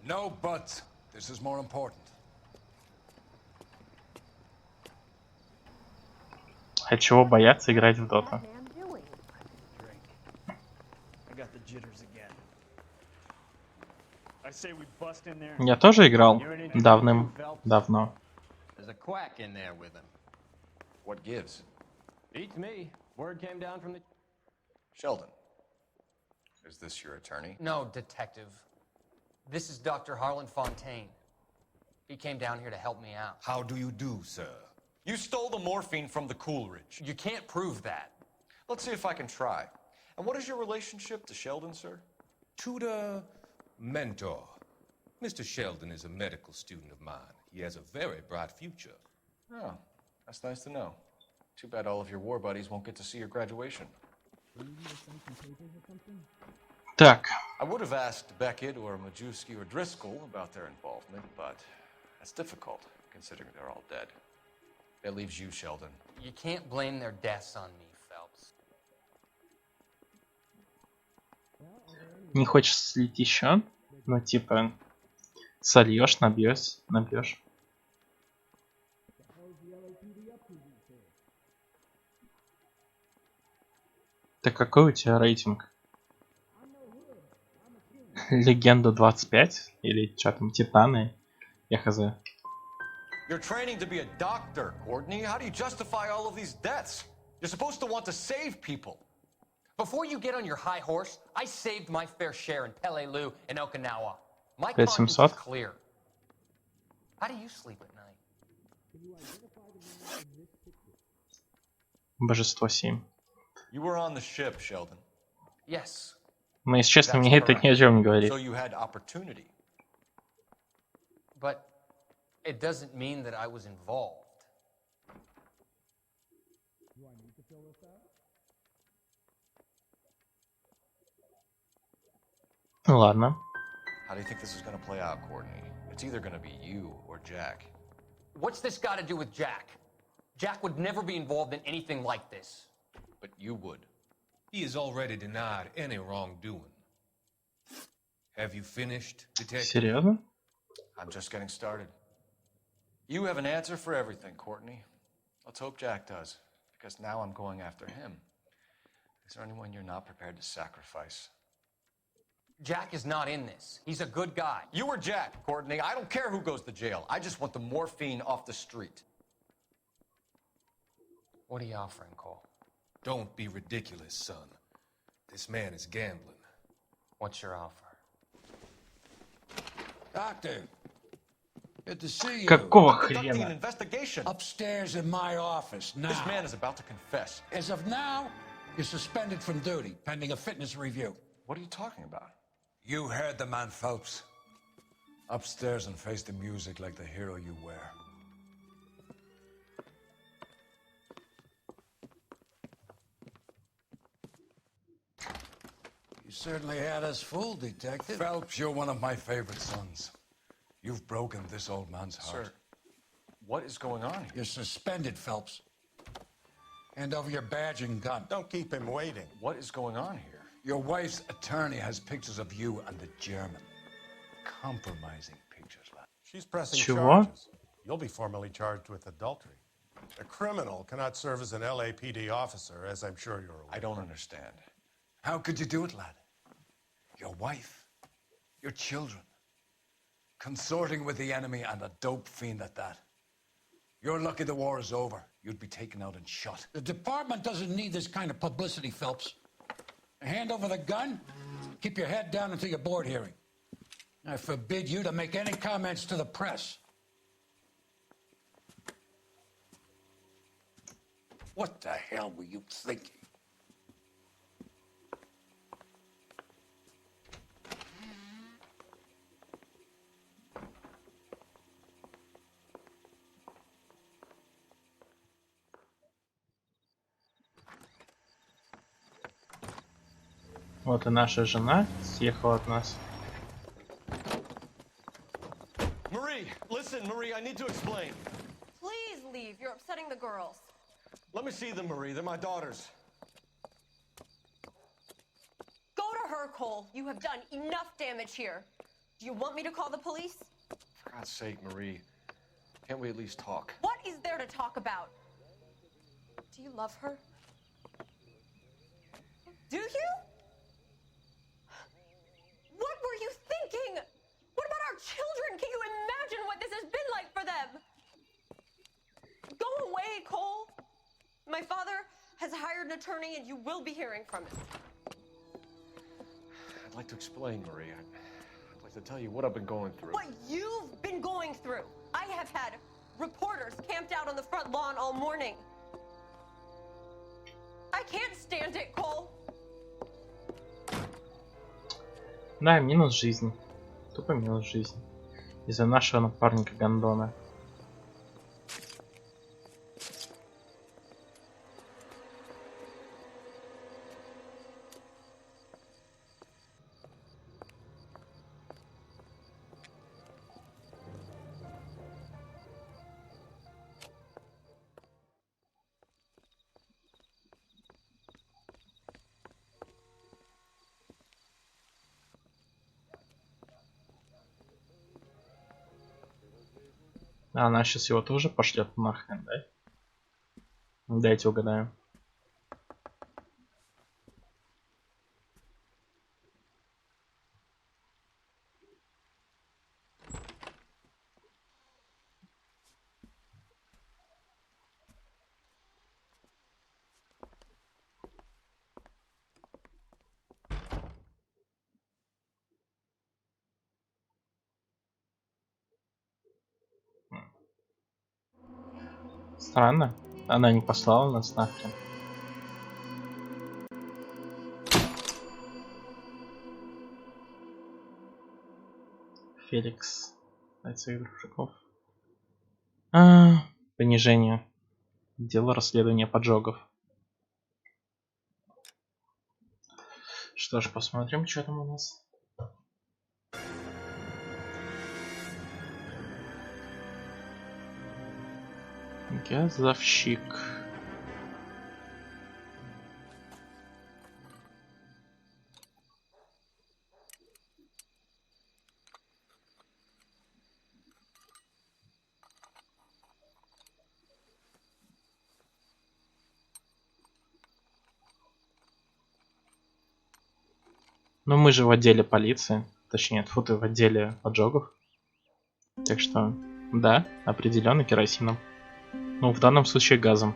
No buts. This is more important. А чего бояться играть в доту? Я тоже играл давным-давно. There's a quack in there with him. What gives? Beats me. Word came down from the... Sheldon, is this your attorney? No, Detective. This is Dr. Harlan Fontaine. He came down here to help me out. How do you do, sir? You stole the morphine from the Coolidge. You can't prove that. Let's see if I can try. And what is your relationship to Sheldon, sir? Tutor, mentor. Mr. Sheldon is a medical student of mine. He has a very bright future. Oh, that's nice to know. Too bad all of your war buddies won't get to see your graduation. Так. I would have asked Beckett or Majewski or Driscoll about their involvement, but that's difficult, considering they're all dead. That leaves you, Sheldon. You can't blame their deaths on me, Phelps. Не хочешь слить еще? Ну типа сольешь, набьешь. Так какой у тебя рейтинг? Легенда 25? Или что там, Титаны? Я хз. You're training to be a doctor, Courtney. How do you justify all of these deaths? You're supposed to want to save people. Before you get on your high horse, I saved my fair share in Peleliu and Okinawa. My 5700. conscience is clear. How do you sleep at night? Божество 7. You were on the ship, Sheldon. Yes. Но если честно, мне это ни о чем не говорит. So you had opportunity. But it doesn't mean that I was involved. Ладно. How do you think this is gonna play out, Courtney? It's either gonna be you or Jack. What's this got to do with Jack? Jack would never be involved in anything like this. But you would. He has already denied any wrongdoing. Have you finished, Detective? Серьезно? I'm just getting started. You have an answer for everything, Courtney. Let's hope Jack does, because now I'm going after him. Is there anyone you're not prepared to sacrifice? Jack is not in this. He's a good guy. You or Jack, Courtney. I don't care who goes to jail. I just want the morphine off the street. What are you offering, Cole? Don't be ridiculous, son. This man is gambling. What's your offer? Doctor, good to see you. Какого Conducting an хрена? investigation. Upstairs in my office now. This man is about to confess. As of now, you're suspended from duty, pending a fitness review. What are you talking about? You heard the man, Phelps. Upstairs and face the music like the hero you were. You certainly had us fooled, Detective. Phelps, you're one of my favorite sons. You've broken this old man's heart. Sir, what is going on here? You're suspended, Phelps. Hand over your badge and gun. Don't keep him waiting. What is going on here? Your wife's attorney has pictures of you and the German. Compromising pictures, lad. She's pressing Чего? charges. You'll be formally charged with adultery. A criminal cannot serve as an LAPD officer, as I'm sure you're aware. I don't understand. How could you do it, lad? Your wife, your children, consorting with the enemy and a dope fiend at that. You're lucky the war is over. You'd be taken out and shot. The department doesn't need this kind of publicity, Phelps. Hand over the gun, keep your head down until your board hearing. I forbid you to make any comments to the press. What the hell were you thinking? Вот и наша жена съехала от нас. Marie, listen, Marie, I need to explain. Please leave. You're upsetting the girls. Let me see them, Marie. They're my daughters. Go to her, Cole. You have done enough damage here. Do you want me to call the police? For God's sake, Marie, can't we at least talk? What is there to talk about? Do you love her? Do you? What were you thinking? What about our children? Can you imagine what this has been like for them? Go away, Cole. My father has hired an attorney and you will be hearing from him. I'd like to explain, Marie. I'd like to tell you what I've been going through. What you've been going through. I have had reporters camped out on the front lawn all morning. I can't stand it, Cole. Да, минус жизнь. Тупо минус жизнь. Из-за нашего напарника Гондона. А она сейчас его тоже пошлет нахрен, да? Дайте угадаю. Странно. Она не послала нас нахрен. Феликс. От своих дружков. Понижение. Дело расследования поджогов. Что ж, посмотрим, что там у нас. Газовщик. Ну мы же в отделе полиции. Точнее, тьфу ты, в отделе поджогов. Так что, да, определенно керосином. Ну, в данном случае газом.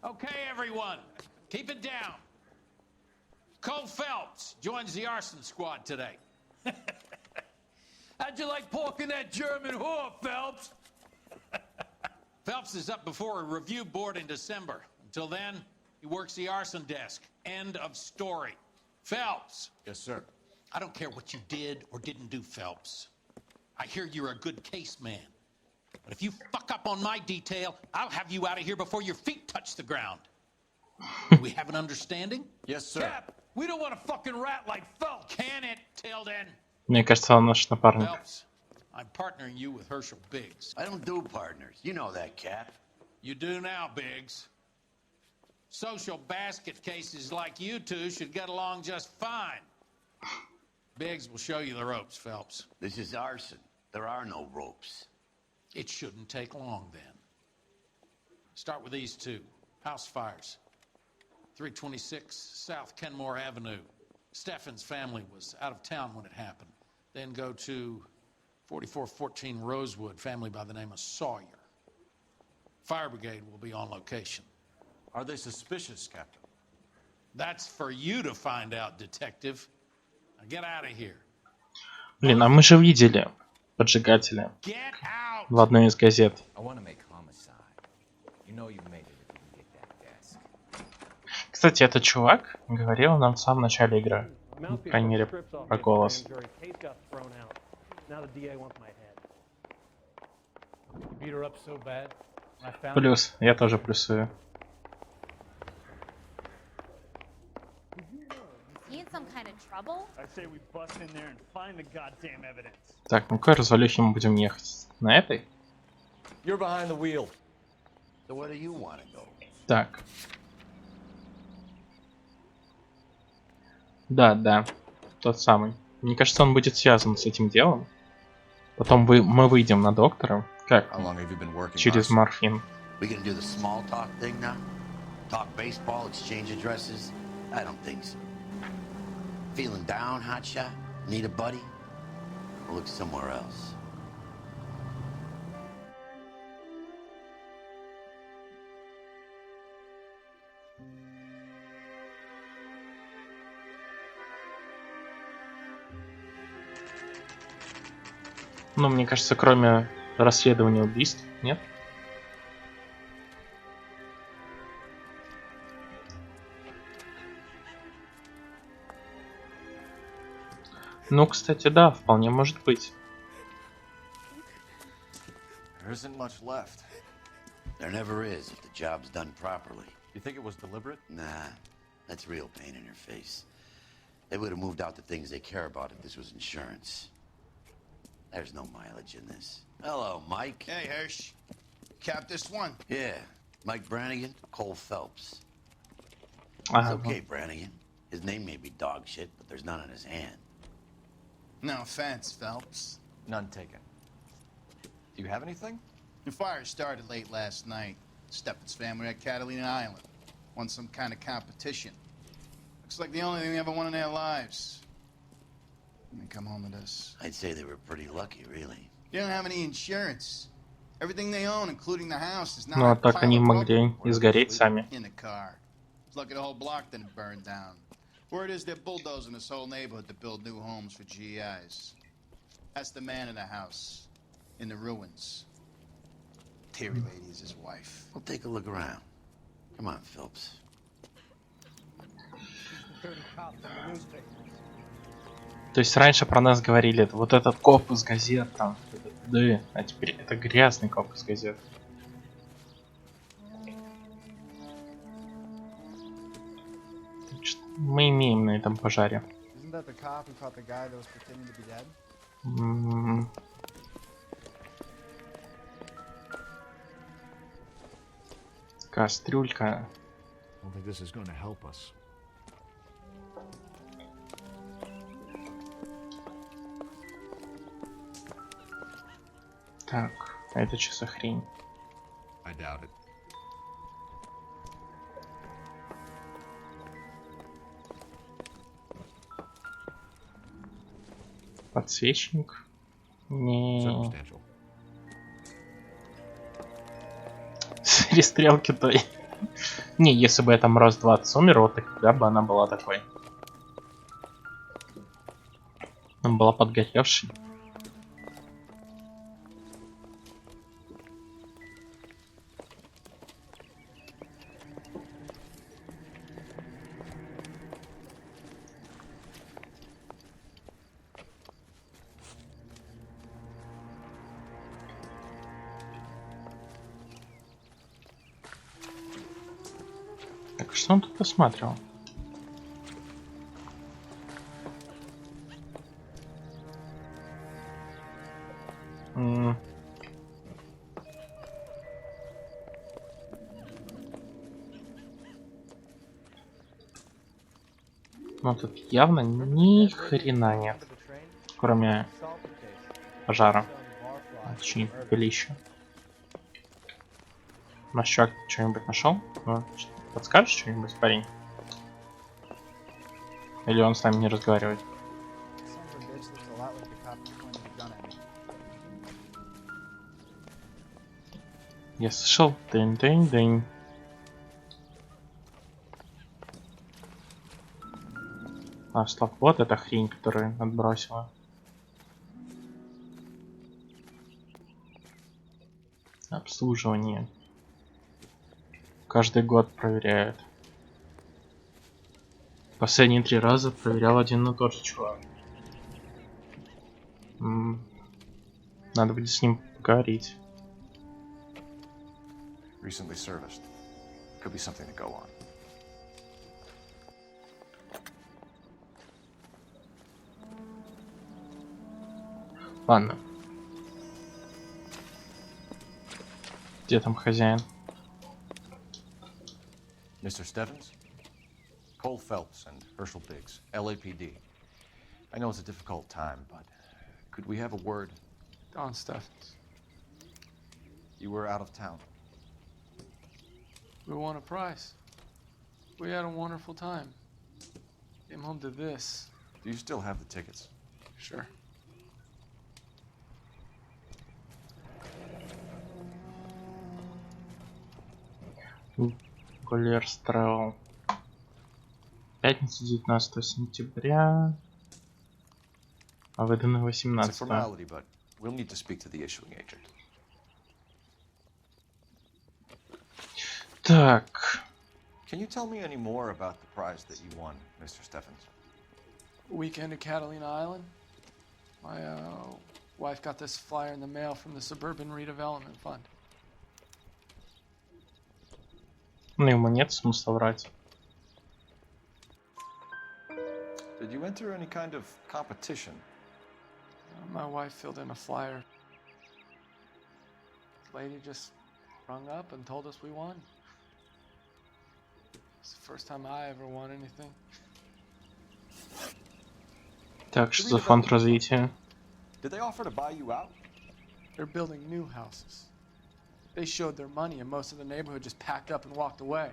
Okay, everyone, keep it down. Cole Phelps joins the arson squad today. How'd you like porking that German whore, Phelps? Phelps is up before a review board in December. Until then, he works the arson desk. End of story. Phelps. Yes, sir. I don't care what you did or didn't do, Phelps. I hear you're a good case man. But if you fuck up on my detail, I'll have you out of here before your feet touch the ground. Do we have an understanding? Yes, sir. Cap, we don't want a fucking rat like Phelps. Can it, Tilden? Мне кажется, он наш напарник. Phelps, I'm partnering you with Herschel Biggs. I don't do partners. You know that, Cap. You do now, Biggs. Social basket cases like you two should get along just fine. Biggs will show you the ropes, Phelps. This is arson. There are no ropes. It shouldn't take long, then. Start with these two. House fires. 326 South Kenmore Avenue. Steffen's family was out of town when it happened. Then go to 4414 Rosewood, family by the name of Sawyer. Fire brigade will be on location. Are they suspicious, Captain? That's for you to find out, detective. Now get out of here. Блин, а мы же видели поджигателя в одной из газет. Кстати, этот чувак говорил нам в самом начале игры. По крайней мере, про голос. Плюс, я тоже плюсую. Так, ну какой развалюхи мы будем ехать? На этой? Так. Да, тот самый. Мне кажется, он будет связан с этим делом. Потом мы выйдем на доктора. Как? Через морфин. Feeling down, hotshot? Need a buddy? We'll look somewhere else. Ну, мне кажется, кроме расследования убийств, нет? Ну, кстати, да, вполне может быть. There isn't much left. There never is if the job's done properly. You think it was deliberate? Nah, that's real pain in your face. They would have moved out the things they care about if this was insurance. There's no mileage in this. Hello, Mike. Hey, Hirsch. Cap this one? Yeah, Mike Brannigan, Cole Phelps. It's Uh-huh. okay, Brannigan. His name may be dog shit, but there's none on his hand. No offense, Phelps. None taken. Do you have anything? The fire started late last night. Steffen's family at Catalina Island. Won some kind of competition. Looks like the only thing they ever won in their lives. And they come home to this. I'd say they were pretty lucky, really. They don't have any insurance. Everything they own, including the house, is not Ну, а так они могли изгореть сами. in the car. It's lucky the whole block didn't burn down. Word is they're bulldozing this whole neighborhood to build new homes for GIs. That's the man in the house, in the ruins. Terry lady is his wife. We'll take a look around. Come on, Phelps. То есть раньше про нас говорили, вот этот коп из газет там, да, а теперь это грязный коп из газет. Что мы имеем на этом пожаре? Кастрюлька. I don't think this is going to help us. Так, а это что за хрень? I doubt it. Подсвечник. Не. Circumstantial. Перестрелки-то. Не, если бы я там раз 20 умер, вот тогда бы она была такой. Она была подгоревшей. Так, что он тут посмотрел? Ну тут явно ни хрена нет, кроме пожара, точнее пепелища. Наш чувак что-нибудь нашел? Ну, подскажешь что-нибудь, парень? Или он с нами не разговаривает? Я слышал дынь-дынь-дынь. А, стоп, вот эта хрень, которую отбросила. Обслуживание. Каждый год проверяют. Последние 3 раза проверял один и тот же чувак. Надо будет с ним поговорить. Recently serviced. Could be something to go on. Ладно. Где там хозяин? Mr. Stevens? Cole Phelps and Herschel Biggs, LAPD. I know it's a difficult time, but could we have a word? Don Steffens. You were out of town. We won a prize. We had a wonderful time. Came home to this. Do you still have the tickets? Sure. Гуллерс Travel. Пятница, 19 сентября. А выдано 18. It's a formality, but we'll need to speak to the issuing agent. Так. Can you tell me any more about the prize that you won, Mr. Steffens? Weekend at Catalina Island. My wife got this flyer in the mail from the Suburban Redevelopment Fund. Ну, ему нет смысла врать. Did you enter any kind of competition? My wife filled in a flyer. The lady just rung up and told us we won. It's the first time I ever won anything. Так, что за фонд развития? Did they offer to buy you out? They're building new houses. They showed their money and most of the neighborhood just packed up and walked away.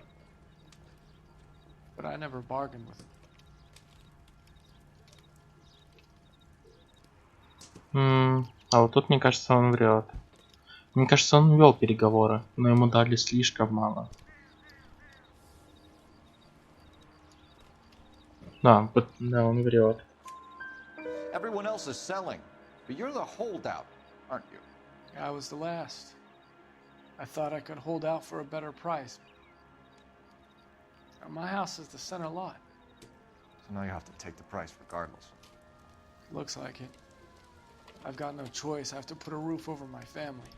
But I never bargained with them. А вот тут, мне кажется, он врет. Мне кажется, он вел переговоры, но ему дали слишком мало. Да, он врет. Everyone else is selling, but you're the holdout, aren't you? I was the last. I thought I could hold out for a better price. My house is the center lot. So now you have to take the price regardless. Looks like it. I've got no choice. I have to put a roof over my family.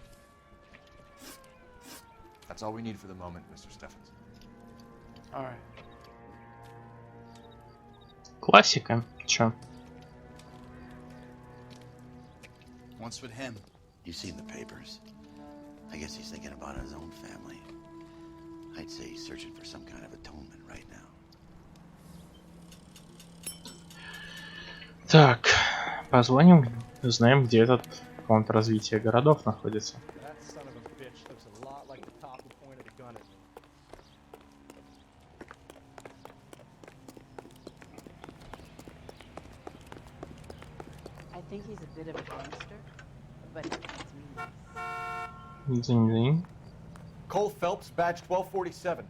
That's all we need for the moment, Mr. Steffens. All right. Классика. Чё? What's with him? You've seen the papers. I guess he's thinking about his own family. I'd say he's searching for some kind of atonement right now. Так, позвоним, узнаем, где этот фонд развития городов находится. I think he's a bit of a gangster, but he treats me nice. День-день. Cole Phelps, badge 1247.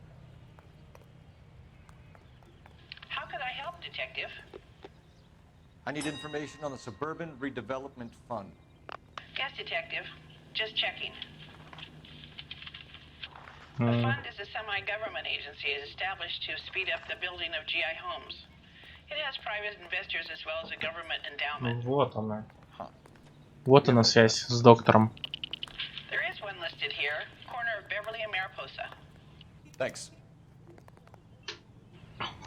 How could I help, Detective? I need information on the Suburban Redevelopment Fund. Yes, Detective. Just checking. The fund is a semi-government agency established to speed up the building of GI homes. It has private investors as well as a government endowment. Вот она. Вот она связь с доктором. There is one listed here, corner of Beverly and Mariposa. Thanks.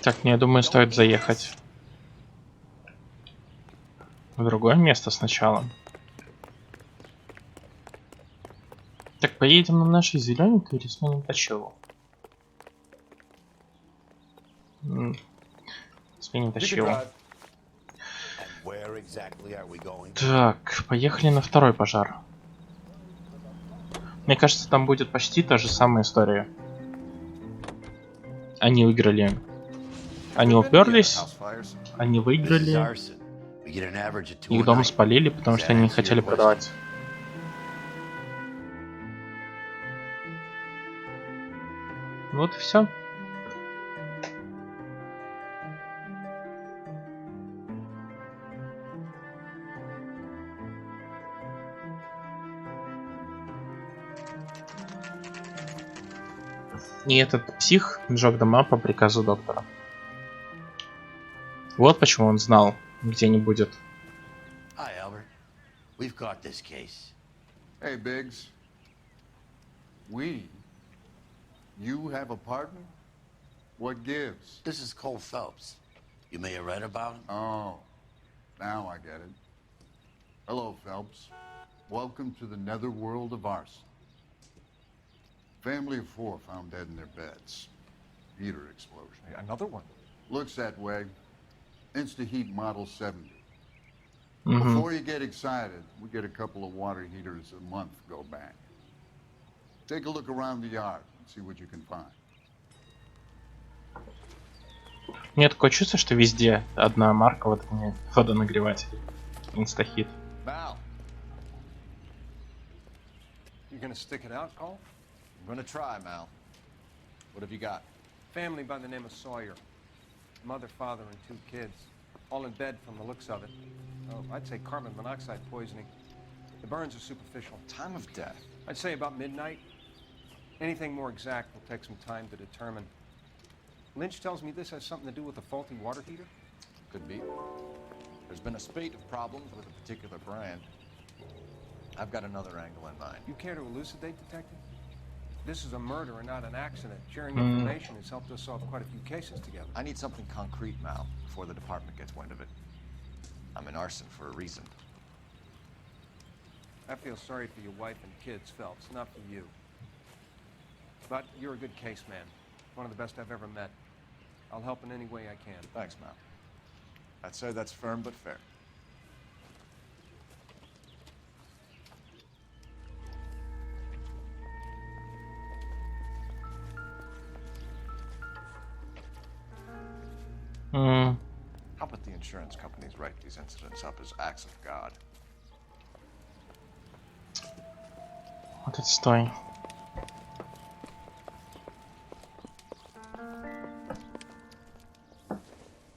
Так, мне, думаю, стоит заехать в другое место сначала. Так, поедем на нашей зелененькой или сменим точилу? Сменим точилу. Так, поехали на второй пожар. Мне кажется, там будет почти та же самая история. Они выиграли. Они уперлись, они выиграли. Их дом спалили, потому что они не хотели продавать. Вот и все. И этот псих сжег дома по приказу доктора. Вот почему он знал, где не будет. Hi, Albert. We've caught this case. Hey, Biggs. We? You have a partner? What gives? This is Cole Phelps. You may have read about him. Oh, now I get it. Hello, Phelps. Welcome to the netherworld of arson. Family of 4 found dead in their beds. Heater explosion. Hey, another one? Looks that way. Insta-Heat Model 70. Mm-hmm. Before you get excited, we get a couple of water heaters a month go back. Take a look around the yard and see what you can find. Мне такое чувство, что везде одна марка водонагревателей. Инстахит. Mal. You gonna stick it out, Cole? I'm gonna try, Mal. What have you got? Family by the name of Sawyer. Mother, father, and 2 kids. All in bed from the looks of it. Oh, I'd say carbon monoxide poisoning. The burns are superficial. Time of death? I'd say about midnight. Anything more exact will take some time to determine. Lynch tells me this has something to do with a faulty water heater? Could be. There's been a spate of problems with a particular brand. I've got another angle in mind. You care to elucidate, Detective? This is a murder and not an accident. Sharing information has helped us solve quite a few cases together. I need something concrete, Mal, before the department gets wind of it. I'm in arson for a reason. I feel sorry for your wife and kids, Phelps, not for you. But you're a good case man. One of the best I've ever met. I'll help in any way I can. Thanks, Mal. I'd say that's firm but fair. How about the insurance companies write these incidents up as acts of God? Вот это стой.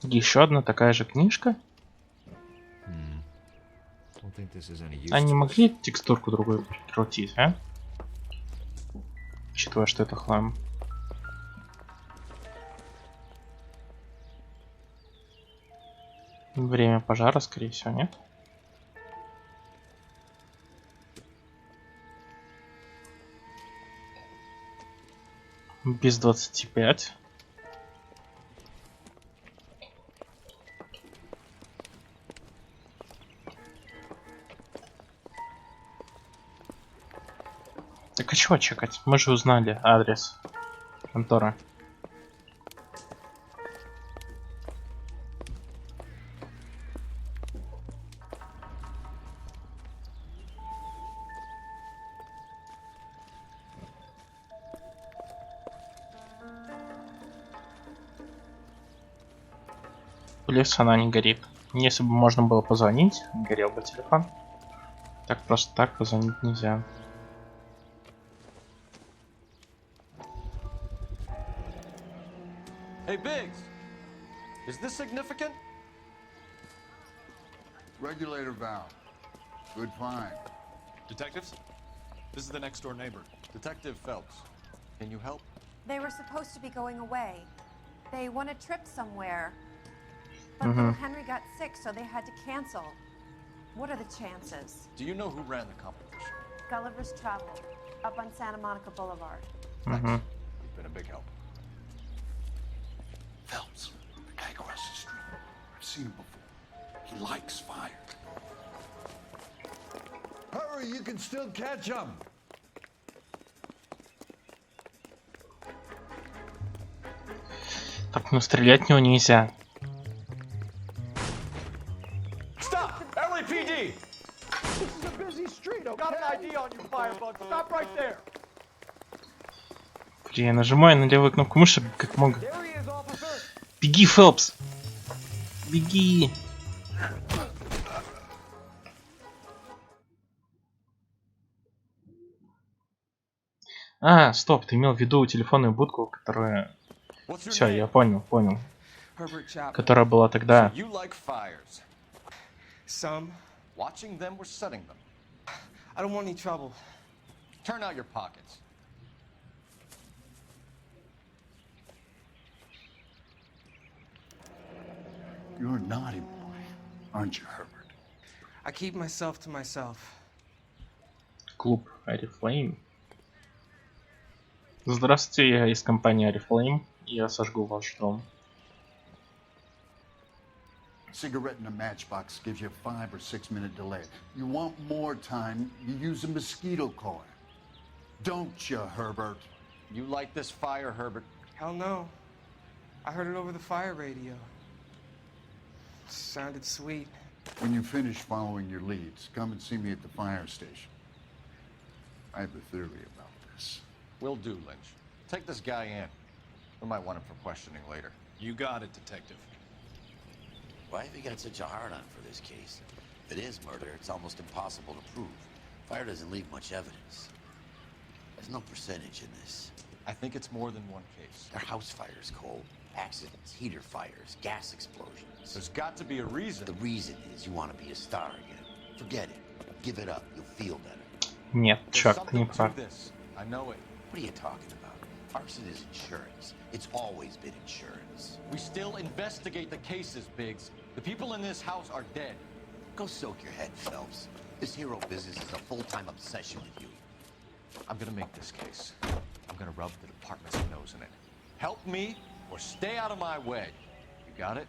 Еще одна такая же книжка. Они могли текстурку другую прикрутить, а? Учитывая, что это хлам. Время пожара, скорее всего, нет? Без 25. Так а чего чекать? Мы же узнали адрес контора. Плюс она не горит. Если бы можно было позвонить, горел бы телефон. Так просто так позвонить нельзя. Hey, Biggs! Is this significant? Regulator valve. Good find. Detectives? This is the next door neighbor. Detective Phelps. Can you help? They were supposed to be going away. They won a trip somewhere. But Mhm. little Henry got sick, so they had to cancel. What are the chances? Do you know who ran the competition? Gulliver's Travel, up on Santa Monica Boulevard. Mhm. You've been a big help. Phelps, the guy across the street. I've seen him before. He likes fire. Hurry, you can still catch him. Так, ну стрелять в него нельзя. Stop! LAPD! This is a busy street, okay? Got an ID on you, firebug. Stop right there. Блин, я нажимаю на левую кнопку мыши, как могу. Беги, Фелпс! Беги! А, стоп, ты имел в виду телефонную будку, которая... Все, я понял. Которая была тогда. You like fires. Some. Watching them or setting them? I don't want any trouble. Turn out your pockets. You're a naughty boy, aren't you, Herbert? I keep myself to myself. Клуб Oriflame. Здравствуйте, я из компании Oriflame. Я сожгу ваш дом. Cigarette in a matchbox gives you a 5 or 6 minute delay. You want more time, you use a mosquito coil. Don't you, Herbert? You like this fire, Herbert? Hell no. I heard it over the fire radio. Sounded sweet. When you finish following your leads, come and see me at the fire station. I have a theory about this. Will do, Lynch. Take this guy in. We might want him for questioning later. You got it, Detective. Why have you got such a hard-on for this case? If it is murder, it's almost impossible to prove. Fire doesn't leave much evidence. There's no percentage in this. I think it's more than one case. They're house fires, Cole. Accidents, heater fires, gas explosions. There's got to be a reason. The reason is you want to be a star again. Forget it. Give it up. You'll feel better. Нет, чувак, ты не прав. I know it. What are you talking about? Arson is insurance. It's always been insurance. We still investigate the cases, Biggs. The people in this house are dead. Go soak your head, Phelps. This hero business is a full-time obsession with you. I'm gonna make this case. I'm gonna rub the department's nose in it. Help me or stay out of my way. You got it?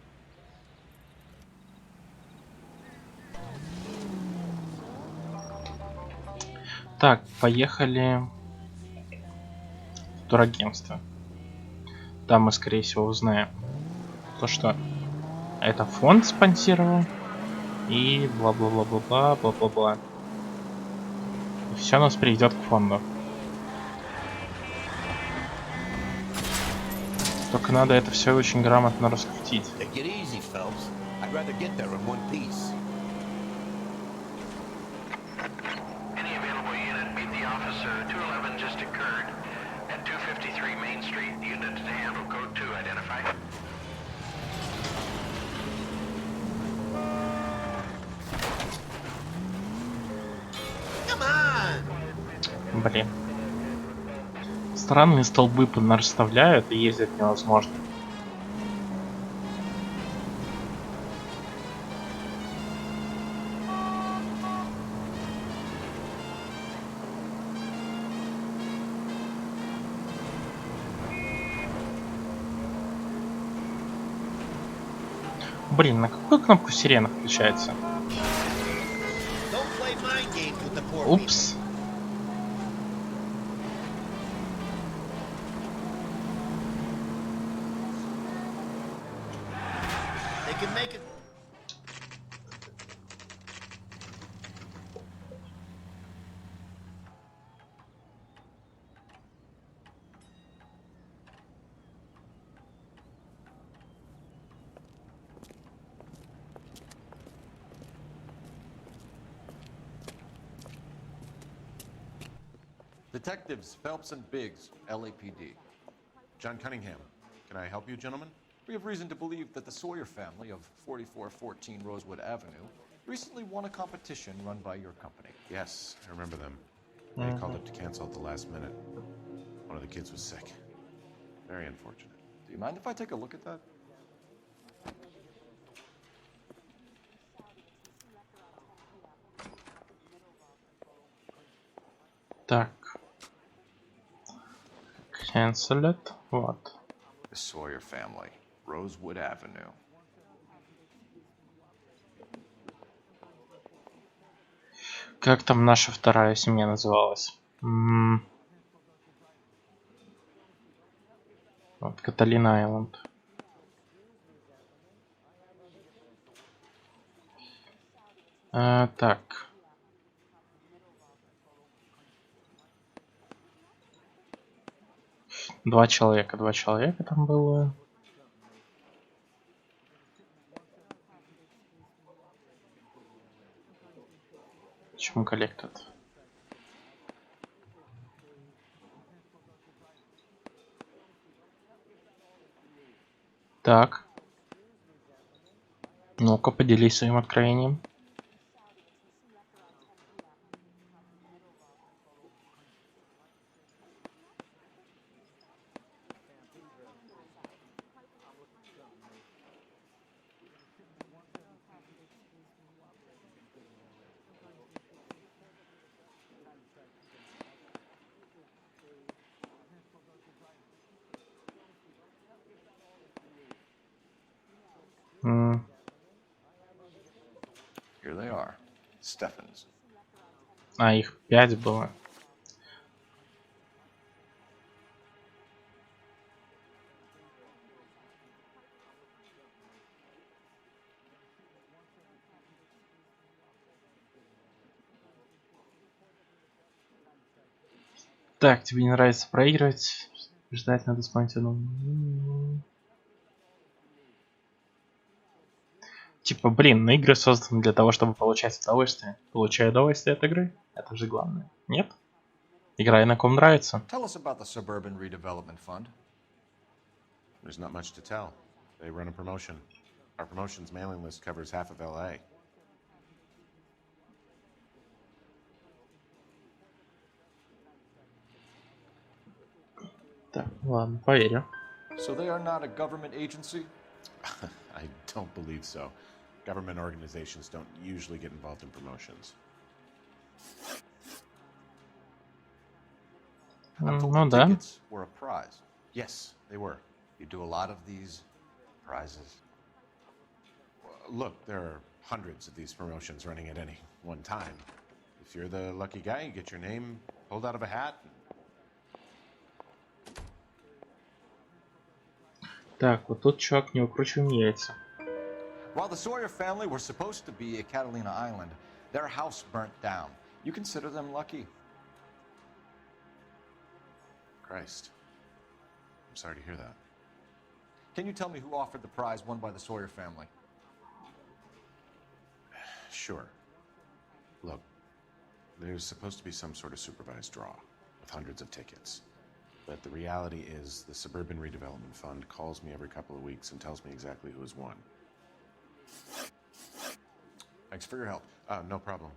Так, поехали в турагентство. Там мы, скорее всего, узнаем то, что это фонд спонсировал. И бла-бла-бла-бла-бла, бла-бла-бла. И все нас приведет к фонду. Только надо это все очень грамотно раскрутить. Take it easy, Phelps. I'd rather get there in one piece. Any available unit, meet the officer. 211 just occurred at 253 Main Street. Unit to handle code 2 identified. Come on! Блин. Странные столбы расставляют и ездить невозможно. Блин, на какую кнопку сирена включается? Упс. can make it. Detectives Phelps and Biggs, LAPD. John Cunningham. Can I help you, gentlemen? We have reason to believe that the Sawyer family of 4414 Rosewood Avenue recently won a competition run by your company. Yes, I remember them. They called up to cancel at the last minute. One of the kids was sick. Very unfortunate. Do you mind if I take a look at that? Так. Cancel it. Вот. The Sawyer family, Rosewood Avenue. Как там наша вторая семья называлась? Вот, Каталина Айленд. Так. Два человека там было. Почему коллектор? Так. Ну-ка, поделись своим откровением. Here they are. Steffens. А, их 5 было. Так, тебе не нравится проигрывать? Ждать надо спонтанно. Типа, блин, ну игры созданы для того, чтобы получать удовольствие. Получай удовольствие от игры. Это же главное. Нет? Играй на ком нравится. Tell us about the Suburban Redevelopment Fund. There's not much to tell. They run a promotion. Our promotion's mailing list covers half of LA. Так, ладно, поверю. So they are not a government agency? I don't believe so. Government organizations don't usually get involved in promotions. Ну да. Tickets were a prize. Yes, they were. You do a lot of these prizes. Look, there are hundreds of these promotions running at any one time. If you're the lucky guy, you get your name pulled out of a hat. Так, вот тут чувак не выкручиваем яйца. While the Sawyer family were supposed to be at Catalina Island, their house burnt down. You consider them lucky? Christ. I'm sorry to hear that. Can you tell me who offered the prize won by the Sawyer family? Sure. Look, there's supposed to be some sort of supervised draw with hundreds of tickets. But the reality is the Suburban Redevelopment Fund calls me every couple of weeks and tells me exactly who has won. Thanks for your help. No problem.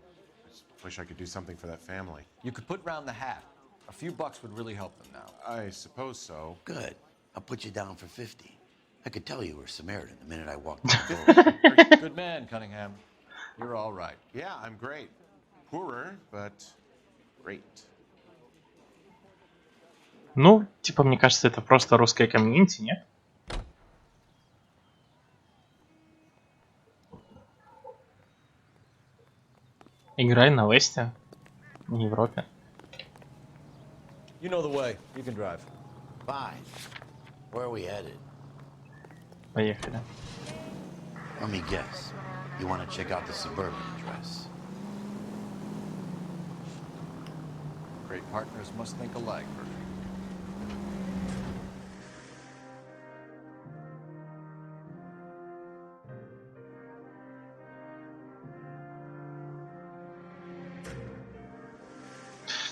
I just wish I could do something for that family. You could put round the hat. A few bucks would really help them now. I suppose so. Good. I'll put you down for 50. I could tell you were Samaritan the minute I walked in the door. Good man, Cunningham. You're all right. Yeah, I'm great. Poorer, but great. Ну, типа, мне кажется, это просто русская комьюнити, нет? Играй на Весте, в Европе. You know the way. You can drive. Fine. Where are we headed? Поехали. Let me guess. You want to check out the suburban address? Great partners must think alike, Murder.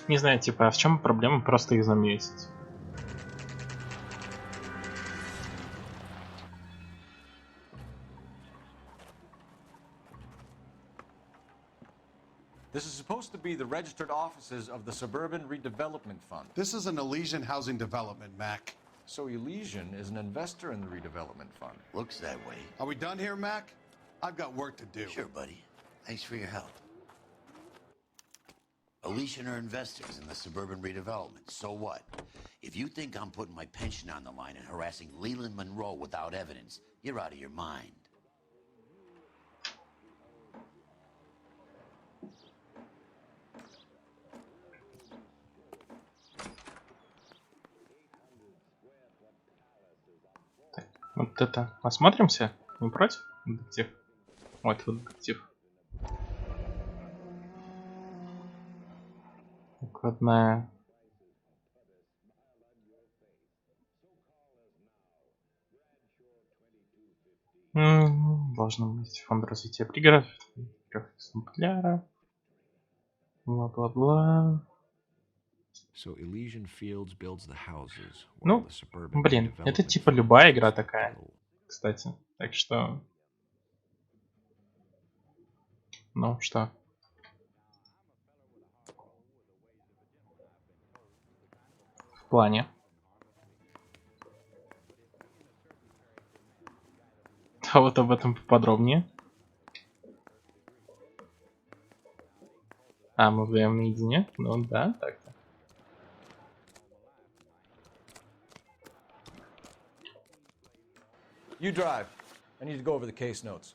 Не знаю, типа, а в чем проблема просто их заметить? This is supposed to be the registered offices of the Suburban Redevelopment Fund. This is an Elysian housing development, Mac. So Elysian is an investor in the redevelopment fund. Looks that way. Are we done here, Mac? I've got work to do. Sure, buddy. Thanks for your help. Elysian are investors in the suburban redevelopment. So what? If you think I'm putting my pension on the line and harassing Leland Monroe without evidence, you're out of your mind. Вот это. Осмотримся? Не против? Детектив. Вот вот детектив. Накладная. Должно быть фонд развития пригородов. Экземпляра. Бла-бла-бла. Ну, блин, это типа любая игра такая, кстати. Так что... Ну, что? В плане. А вот об этом поподробнее. А, мы вдвоем наедине? Ну да, так-то. You drive. I need to go over the case notes.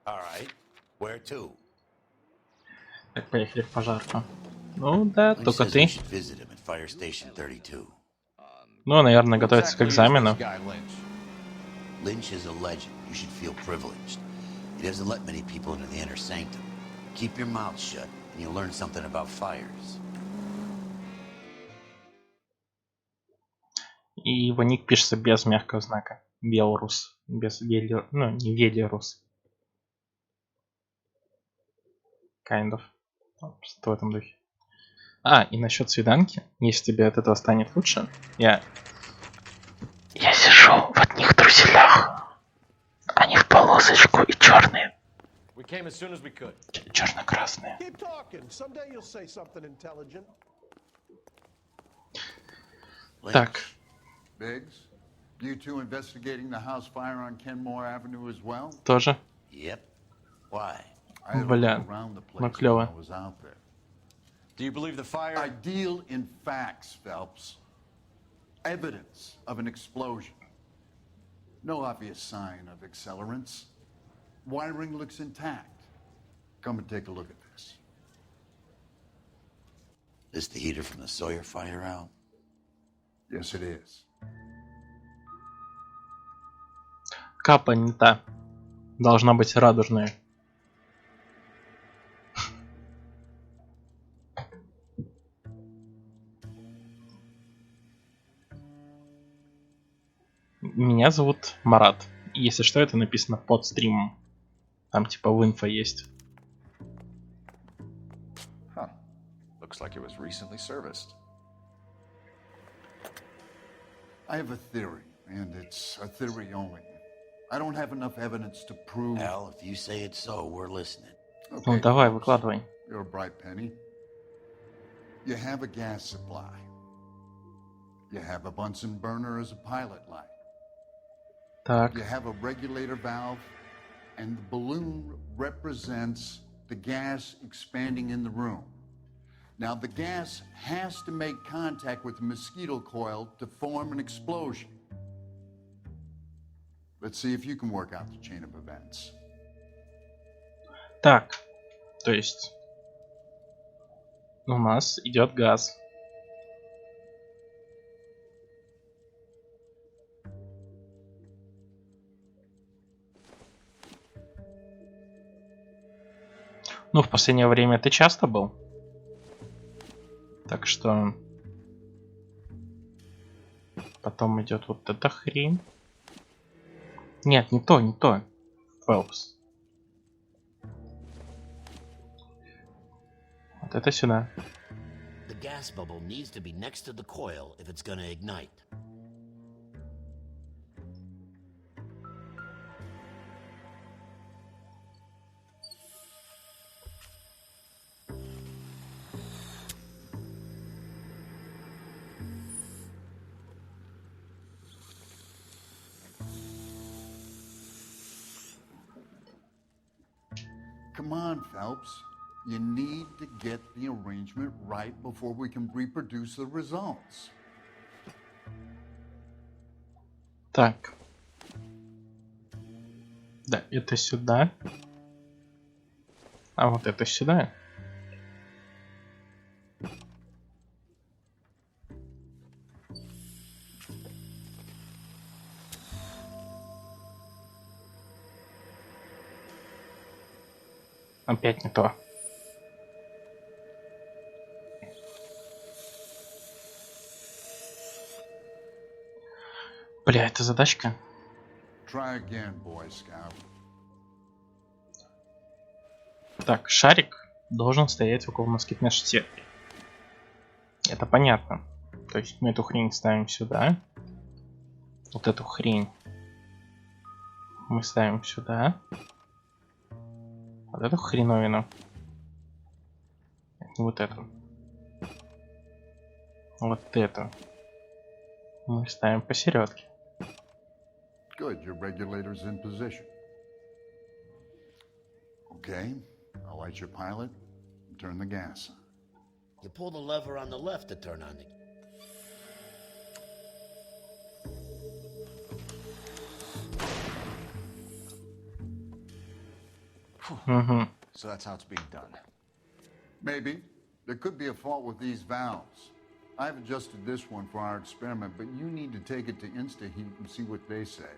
All right. Where to? Так, поехали в пожарку. Ну да, Lynch только says ты. we should visit him at Fire Station 32. Ну, наверное, готовится к экзамену. Lynch is a legend. You should feel privileged. He doesn't let many people into the inner sanctum. Keep your mouth shut, and you'll learn something about fires. И его ник пишется без мягкого знака. Белорус. Без Велиорус. Ну, не Велиорус. Kind of. Что в этом духе. А, и насчет свиданки. Если тебе от этого станет лучше, я сижу в одних труселях. Они в полосочку и черные. Черно-красные. Так. Biggs, you two investigating the house fire on Kenmore Avenue as well? Тоже. Yep. Why? Бля, ну клево. Do you believe the fire? I deal in facts, Phelps. Evidence of an explosion. No obvious sign of accelerants. Wiring looks intact. Come and take a look at this. This the heater from the Sawyer fire, Al? Yes, it is. Капа не та. Должна быть радужная. Меня зовут Марат. Если что, это написано под стримом. Там типа в инфо есть. Huh. Looks like it was recently serviced. I have a theory, and it's a theory only. I don't have enough evidence to prove... Al, if you say it's so, we're listening. Okay, Ну давай, выкладывай. You're a bright penny. You have a gas supply. You have a Bunsen burner as a pilot light. Так. You have a regulator valve, and the balloon represents the gas expanding in the room. Now, the gas has to make contact with the mosquito coil to form an explosion. Let's see if you can work out the chain of events. Так. То есть у нас идет газ. Ну, в последнее время ты часто был. Так что... Потом идет вот эта хрень. Нет, не то. Фелпс. Вот это сюда. The gas bubble needs to be next to the coil if it's gonna ignite. Come on, Phelps. You need to get the arrangement right before we can reproduce the results. Так. Да, это сюда. А вот это сюда. Опять не то. Бля, это задачка. Try again, Boy Scout. Так, шарик должен стоять около москитной сетки. Это понятно. То есть мы эту хрень ставим сюда. Вот эту хрень мы ставим сюда. Вот эту хреновину. Вот эту. Вот эту. Мы ставим посередке. Good, your regulator's in position. Okay, I'll light your pilot and turn the gas on. You pull the lever on the left to turn on the... So that's how it's being done. Maybe. There could be a fault with these valves. I've adjusted this one for our experiment, but you need to take it to InstaHeat and see what they say.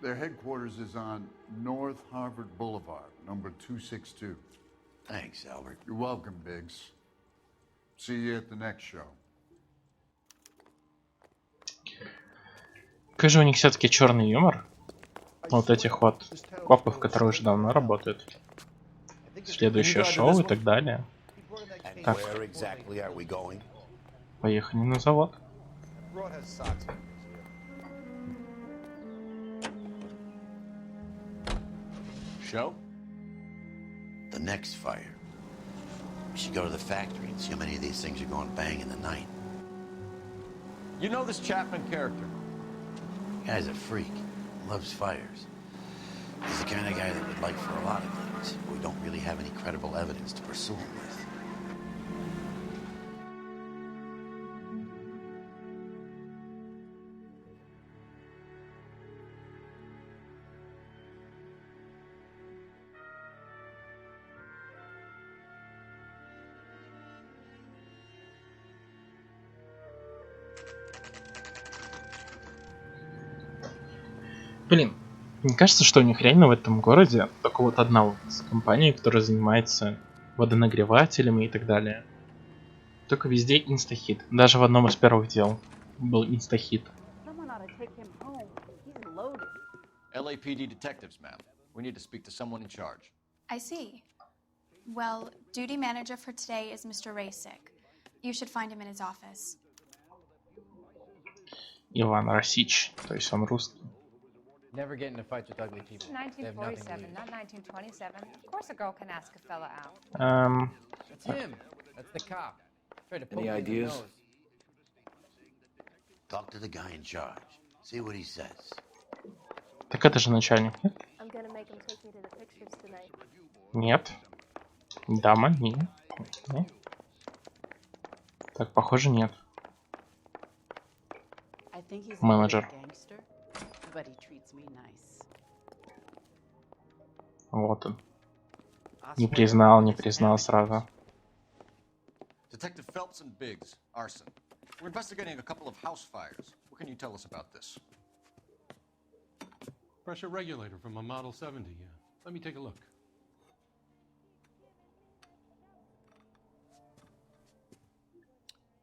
Their headquarters is on North Harvard Boulevard, number 262. Thanks, Albert. You're welcome, Biggs. See you at the next show. Какой же у них все-таки черный юмор? Вот этих вот копов, которые уже давно работают. Следующее шоу и так далее. Так. Поехали на завод. Show? The next fire. We should go to the factory and see how many of these things are going bang in the night. You know this Chapman character? The guy's a freak. Loves fires. He's the kind of guy that would like for a lot of things, but we don't really have any credible evidence to pursue him with. Блин, мне кажется, что у них реально в этом городе только вот одна вот компания, которая занимается водонагревателями и так далее. Только везде инстахит. Даже в одном из первых дел был инстахит. LAPD detectives, ma'am. We need to speak to someone in charge. I see. Well, duty manager for today is Mr. Rasik. You should find him in his office. Иван Росич, то есть он русский. Never get into fights with ugly people. 1947, not 1927. Of course a girl can ask a fella out. That's him. That's the cop. Tried to poke Any me in the ideas? nose. Talk to the guy in charge. See what he says. Так это же начальник, нет? I'm gonna make him take me to the pictures tonight. Нет. Дама, нет. Нет. Так, похоже, нет. I think he's Менеджер. a gangster, but he treats me nice. Вот он. Не признал сразу. Detective Phelps and Biggs, arson. We're investigating a couple of house fires. What can you tell us about this? Pressure regulator from a Model 70, yeah. Let me take a look.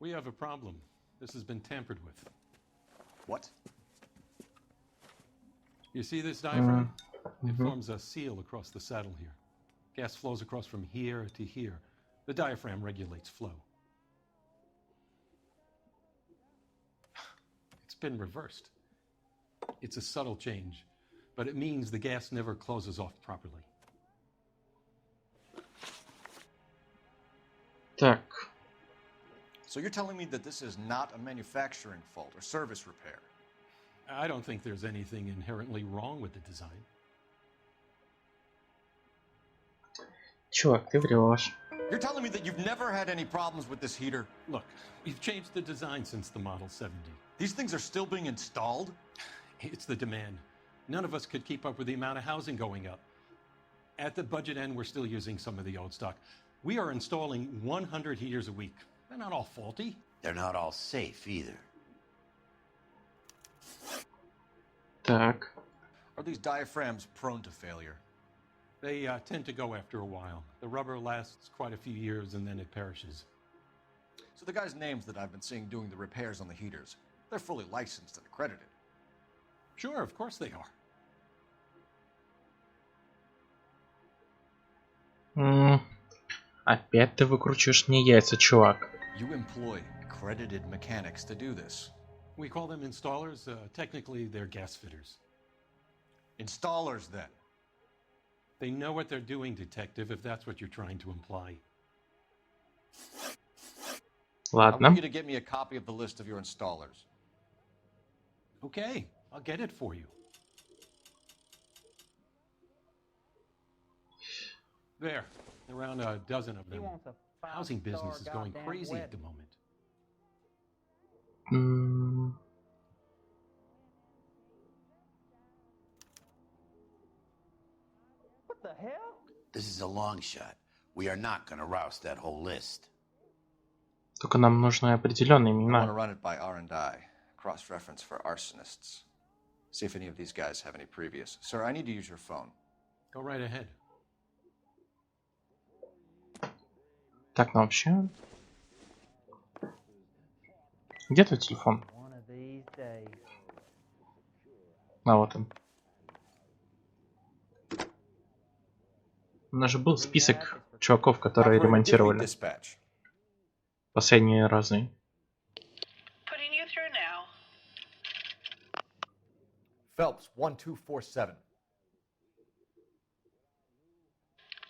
We have a problem. This has been tampered with. What? You see this diaphragm? It forms a seal across the saddle here. Gas flows across from here to here. The diaphragm regulates flow. It's been reversed. It's a subtle change, but it means the gas never closes off properly. Так. So you're telling me that this is not a manufacturing fault or service repair? I don't think there's anything inherently wrong with the design. Чувак, ты врешь. You're telling me that you've never had any problems with this heater? Look, we've changed the design since the Model 70. These things are still being installed? It's the demand. None of us could keep up with the amount of housing going up. At the budget end, we're still using some of the old stock. We are installing 100 heaters a week. They're not all faulty. They're not all safe either. Так. Are these diaphragms prone to failure? They tend to go after a while. The rubber lasts quite a few years and then it perishes. So the guys' names that I've been seeing doing the repairs on the heaters, they're fully licensed and accredited. Sure, of course they are. Опять ты выкручиваешь мне яйца, чувак. You employ accredited mechanics to do this. We call them installers. Technically, they're gas fitters. Installers, then? They know what they're doing, Detective, if that's what you're trying to imply. I Ладно. want you to get me a copy of the list of your installers. Okay, I'll get it for you. There, around a dozen of them. Housing business is going crazy at the moment. What the hell? This is a long shot. We are not going to rouse that whole list. Только нам нужны определенные I want to имена. run it by R&I, cross-reference for arsonists. See if any of these guys have any previous. Sir, I need to use your phone. Go right ahead. Так, ну вообще... Где твой телефон? А, вот он. У нас же был список чуваков, которые ремонтировали последние разы. Putting you through now. Phelps, 1247.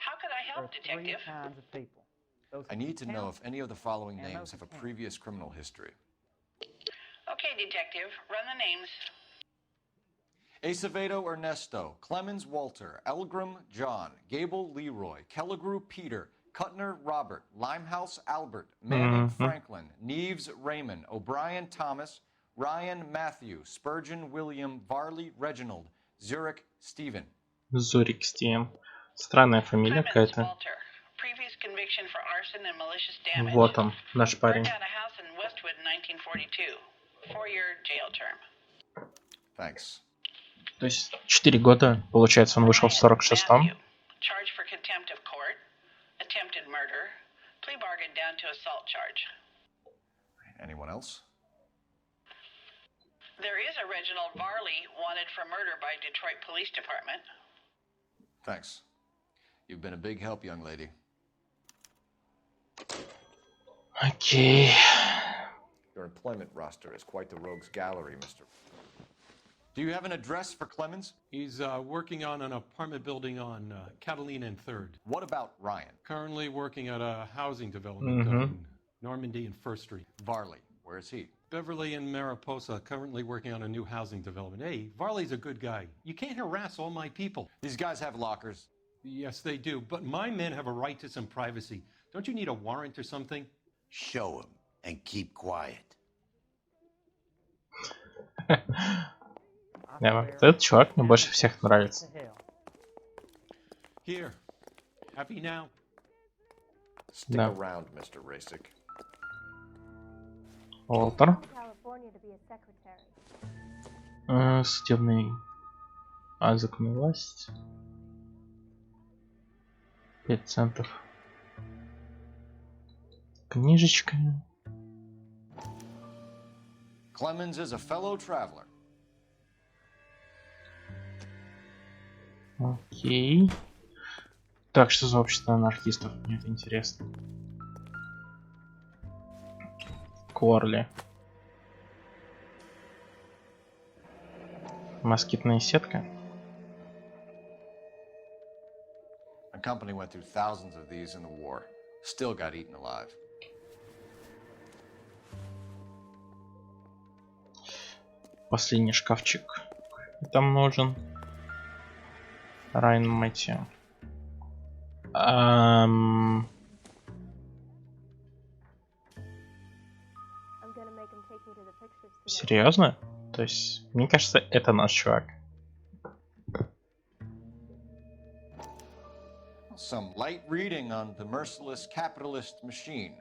How could I help, Detective? I need to know if any of the following names have a previous criminal history. Okay, Detective. Run the names. Acevedo Ernesto, Clemens Walter, Elgram John, Gable Leroy, Kelligrew Peter, Kuttner Robert, Limehouse Albert, Manning Franklin, Neves Raymond, O'Brien Thomas, Ryan Matthew, Spurgeon William, Varley Reginald, Zurich Stephen. Зурик Стивен. Странная фамилия какая-то. Walter. Previous conviction for arson and malicious damage. Вот он, наш Burned парень. down a house in Westwood in 1942. 4-year jail term. Thanks. То есть 4 года, получается, он вышел в 46-м. Charged for contempt of court, attempted murder, plea bargain down to assault charge. Anyone else? There is a Reginald Varley wanted for murder by Detroit Police Department. Thanks. You've been a big help, young lady. Окей. Your employment roster is quite the rogues gallery, Mr. Do you have an address for Clemens? He's working on an apartment building on Catalina and 3rd. What about Ryan? Currently working at a housing development on Normandy and 1st Street. Varley, where is he? Beverly and Mariposa, currently working on a new housing development. Hey, Varley's a good guy. You can't harass all my people. These guys have lockers. Yes, they do, but my men have a right to some privacy. Don't you need a warrant or something? Show him and keep quiet. Этот чувак мне больше всех нравится. Here. Happy now? Stick Да. around, Mr. Rasick. Уолтер. California to be a secretary. Судебный... законная власть. 5 центов. Книжечка. Clemens is a fellow traveler. Окей. Так, что за общество анархистов? Мне это интересно. Корли. Москитная сетка. A company went through thousands of these in the war. Still got eaten alive. Последний шкафчик. Там нужен. Райан Мэтью. Серьезно? То есть, мне кажется, это наш чувак. Some light reading on the merciless capitalist machine.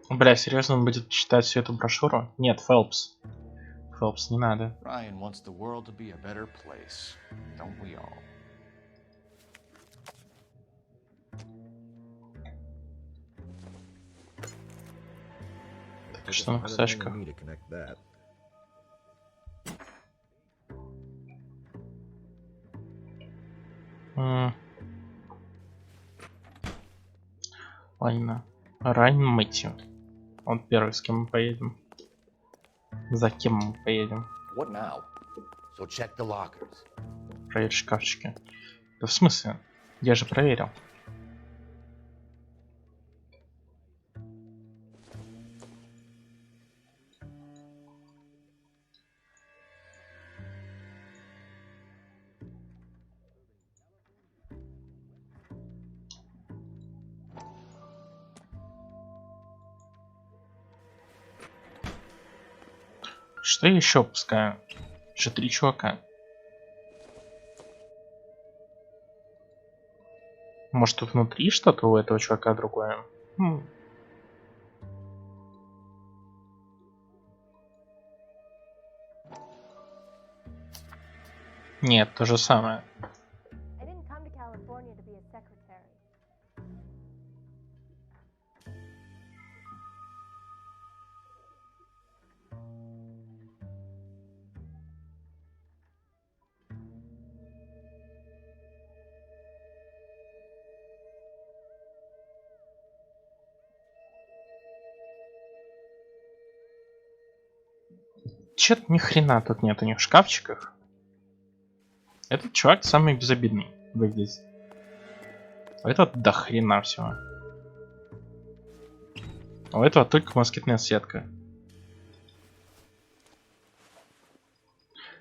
Бля, серьезно, он будет читать всю эту брошюру? Нет, Фелпс. Фелпс, не надо. Ryan wants the world to be a better place, don't we all? Так что на кусачках. Ладно. Райан Мэтью. Он первый, с кем мы поедем. За кем мы поедем? What now? So check the lockers. Проверь шкафчики. Да в смысле? Я же проверил. Что я еще пускаю? Еще 3 чувака. Может, тут внутри что-то у этого чувака другое? Нет, то же самое. Чё-то ни хрена тут нет у них в шкафчиках. Этот чувак самый безобидный выглядит. А этот до хрена всего. А у этого только москитная сетка.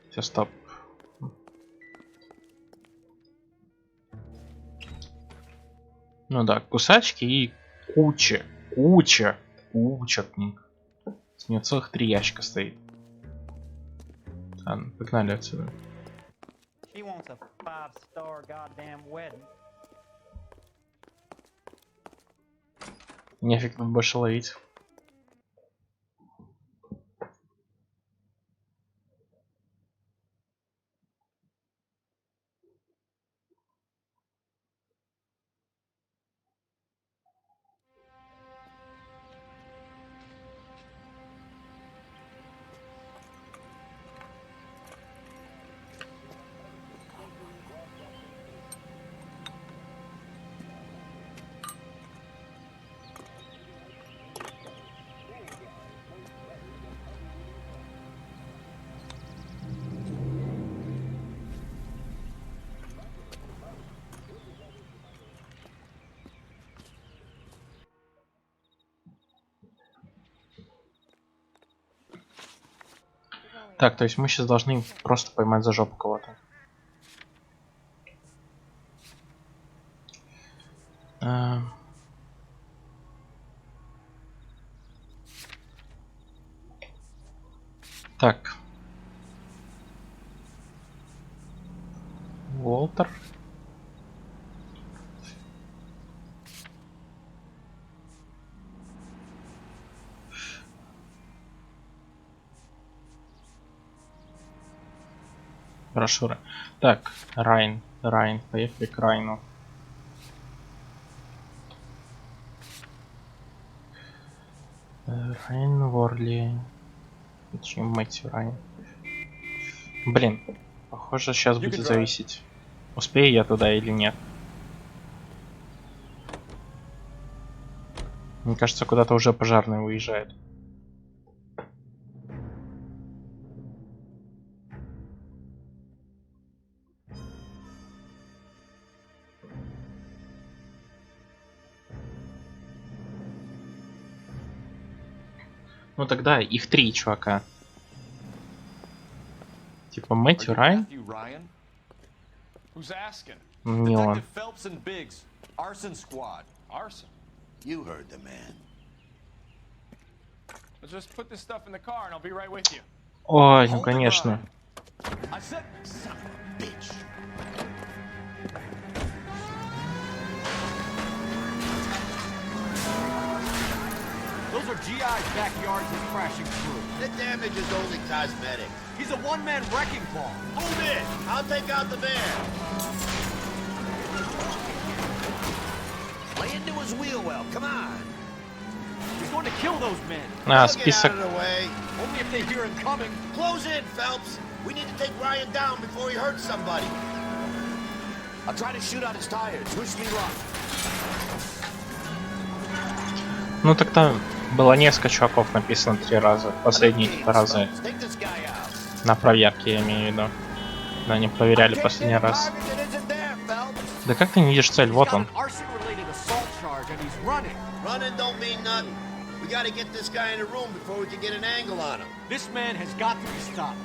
Все, стоп. Ну да, кусачки и куча книг. С нее целых 3 ящика стоит. Ладно, погнали отсюда. Нефиг тут больше ловить. Так, то есть мы сейчас должны просто поймать за жопу кого-то. Так. брошюры. Так, Райн, поехали к Райну. Райн Ворли. Чем Мэтью Райн? Блин, похоже, сейчас будет зависеть, успею я туда или нет. Мне кажется, куда-то уже пожарный уезжает. Ну тогда их 3 чувака. Типа Мэтью Райн. Не он. You heard the man. Let's just put this stuff in the car and I'll be right with you. Ой, ну конечно. I said, son of a bitch. Those are GI's backyards he's crashing through. The damage is only cosmetic. He's a one-man wrecking ball. Move in. I'll take out the van. Lay into his wheel well. Come on. He's going to kill those men. Список. Get out of the way. Only if they hear him coming. Close in, Phelps. We need to take Ryan down before he hurts somebody. I'll try to shoot out his tires. Wish me luck. Ну так-то было несколько чуваков написано 3 раза. Последние 2 раза. На проверке, я имею в виду. Да, они проверяли последний раз. Да как ты не видишь цель? Вот он. Running don't mean nothing. We gotta get this guy in a room before we can get an angle on him. This man has got to be stopped.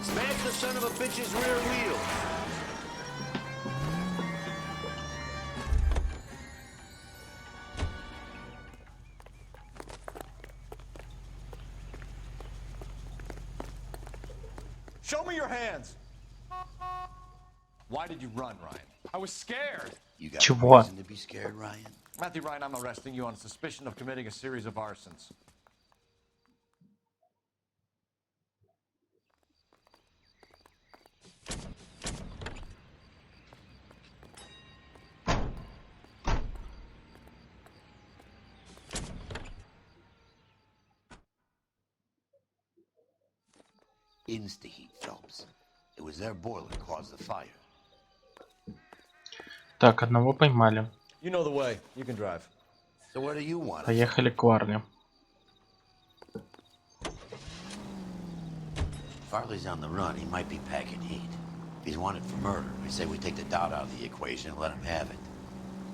Smash the son of a bitch's rear wheel. Show me your hands. Why did you run, Ryan? I was scared. You got Чего? reason to be scared, Ryan? Matthew Ryan, I'm arresting you on suspicion of committing a series of arsons. Insta-heat, Phelps. It was their boiler caused the fire. Так, одного поймали. You know the way. You can drive. So where do you want us? Поехали к Варне. Farley's on the run. He might be packing heat. If he's wanted for murder, I say we take the doubt out of the equation and let him have it.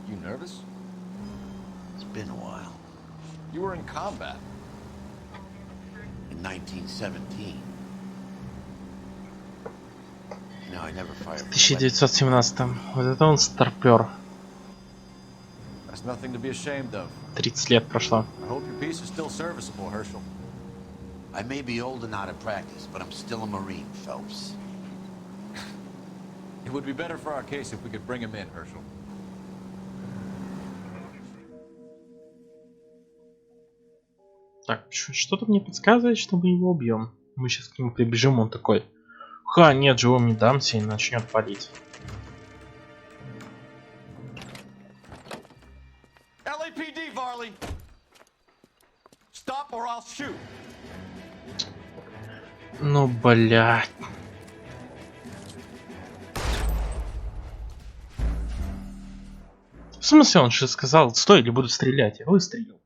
You nervous? It's been a while. You were in combat. In 1917. You know, I never fired. В 1917. Вот это он старпер. That's nothing to be ashamed of. 30 лет прошло. I hope your piece is still serviceable, Herschel. I may be old and out of practice, but I'm still a Marine, Phelps. It would be better for our case if we could bring him in, Herschel. Так, что-то мне подсказывает, что мы его убьем. Мы сейчас к нему прибежим, он такой: ха, нет, живым не дамся, и начнет палить. LAPD, Varley! Stop or I'll shoot! Ну, блядь. В смысле, он же сказал: стой, или буду стрелять. Я выстрелил.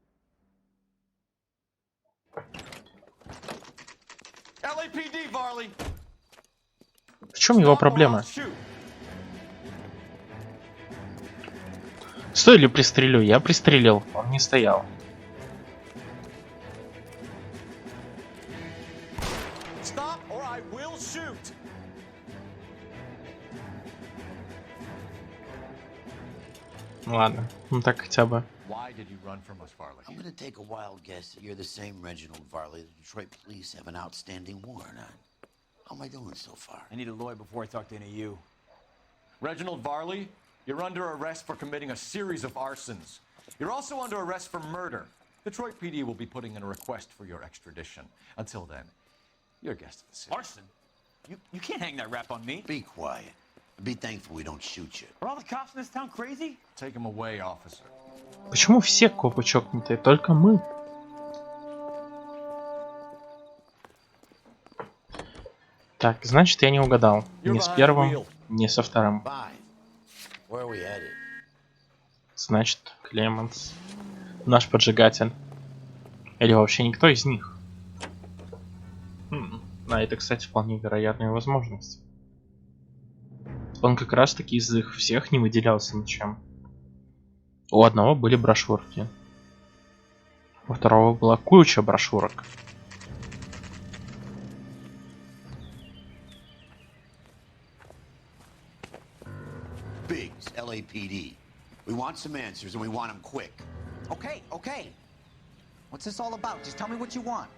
LAPD, Varley! В чем его проблема? Стой или пристрелю? Я пристрелил, он не стоял. Stop or I will shoot! Ладно, ну так хотя бы. Why did you run from us, Varley? I'm gonna take a wild guess that you're the same Reginald Varley the Detroit police have an outstanding warrant on. How am I doing so far? I need a lawyer before I talk to any of you. Reginald Varley, you're under arrest for committing a series of arsons. You're also under arrest for murder. Detroit PD will be putting in a request for your extradition. Until then, you're a guest of the city. Arson? You can't hang that rap on me. Be quiet. Be thankful we don't shoot you. Are all the cops in this town crazy? Take him away, officer. Почему все копы чокнутые, только мы? Так, значит, я не угадал. Ни с первым, ни со вторым. Where are we headed? Значит, Клеменс. Наш поджигатель. Или вообще никто из них. А это, кстати, вполне вероятная возможность. Он как раз таки из их всех не выделялся ничем. У одного были брошюрки. У второго была куча брошюрок. Biggs, LAPD. We want some answers and we want them quick. Okay, okay. What's this all about? Just tell me what you want.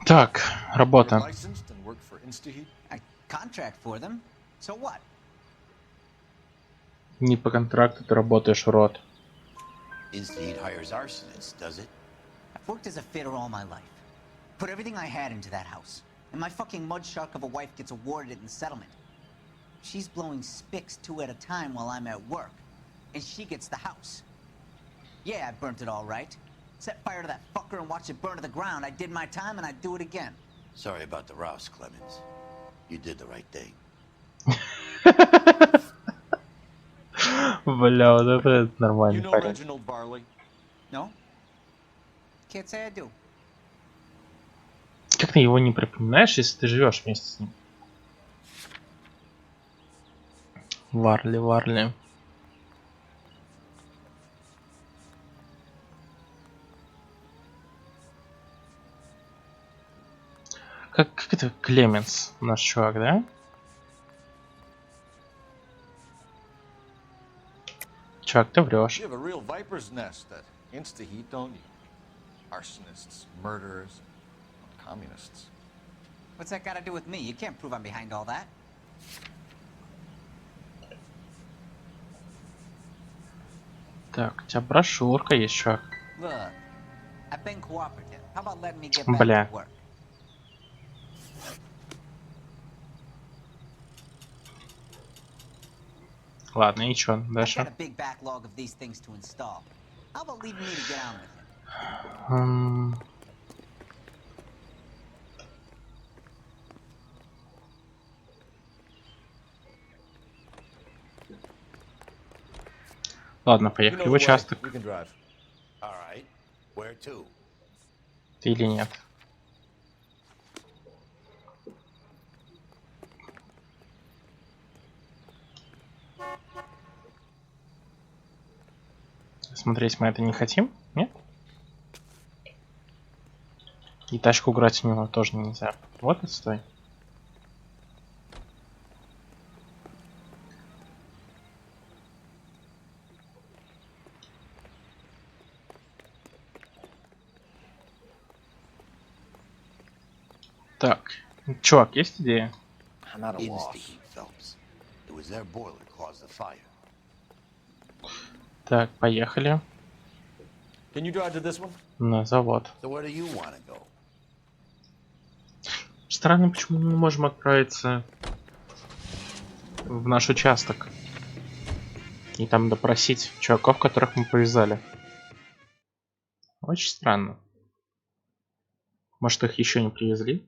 Так, работа. Licensed and work for Insta-Heat? I contract for them. So what? Не по контракту ты работаешь, урод. Insta-Heat hires arsonists, does it? I've worked as a fitter all my life. Put everything I had into that house. And my fucking mud shark of a wife gets awarded it in settlement. She's blowing spics 2 at a time while I'm at work. And she gets the house. Yeah, I burnt it all right. Set fire to that fucker and watch it burn to the ground. I did my time and I'd do it again. Sorry about the rouse, Clemens. You did the right thing. Бля, вот это You нормальный know парень. Reginald Barley? No? Can't say I do. Как ты его не припоминаешь, если ты живешь вместе с ним? Варли, Варли. Как это Клеменс, наш чувак, да? Чувак, ты врешь. You have a real viper's nest at Insta-Heat, don't you? Arsonists, murderers, communists. What's that got to do with me? You can't prove I'm behind all that. Так, у тебя брошюрка есть, чувак. Look, I've been cooperative. How about letting me get back Бля. to work? Ладно, и чё I've got дальше? a big backlog of these things to install. How about leaving me to get on with it? Ладно, поехали в участок. You can drive. All right. Where to? Ты или нет? Смотреть мы это не хотим? Нет? И тачку убрать у него тоже нельзя. Вот и стой. Так, чувак, есть идея? I'm at a loss. Insta-Heat, Phelps. It was their boiler caused the fire. Так, поехали Can you drive to this one? на завод. So where do you want to go? Странно, почему мы не можем отправиться в наш участок и там допросить чуваков, которых мы повязали. Очень странно. Может, их еще не привезли?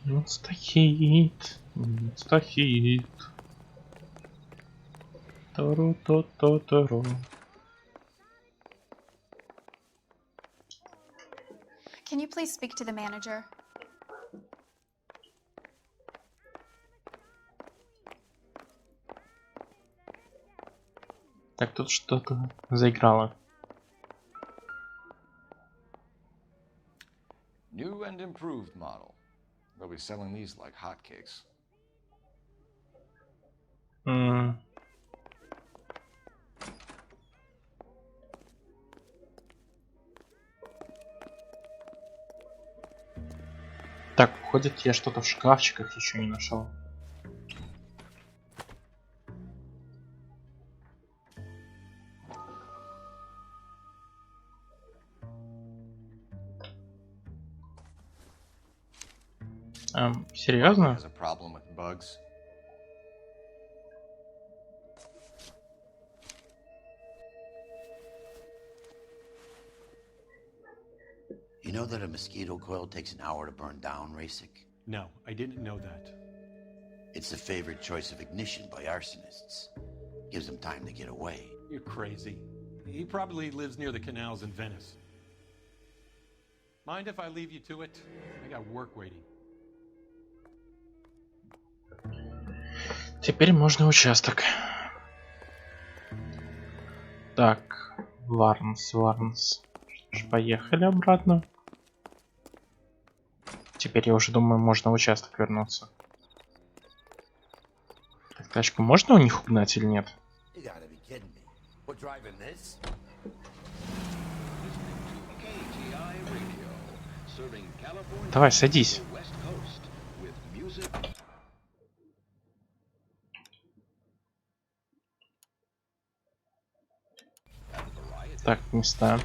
Инстахит. Инстахит. Тару-то-то-тару. Can you please speak to the manager? Так, тут что-то заиграло. New and improved model. They'll be selling these like hotcakes. М. Так, уходит, я что-то в шкафчиках еще не нашел. Серьезно? Has a problem with bugs. You know that a mosquito coil takes an hour to burn down, Rasik? No, I didn't know that. It's the favorite choice of ignition by arsonists. Gives them time to get away. You're crazy. He probably lives near the canals in Venice. Mind if I leave you to it? I got work waiting. Теперь можно участок. Так, Варнс. Что ж, поехали обратно. Теперь я уже думаю, можно в участок вернуться. Так, тачку можно у них угнать или нет? Давай, садись. Так, места.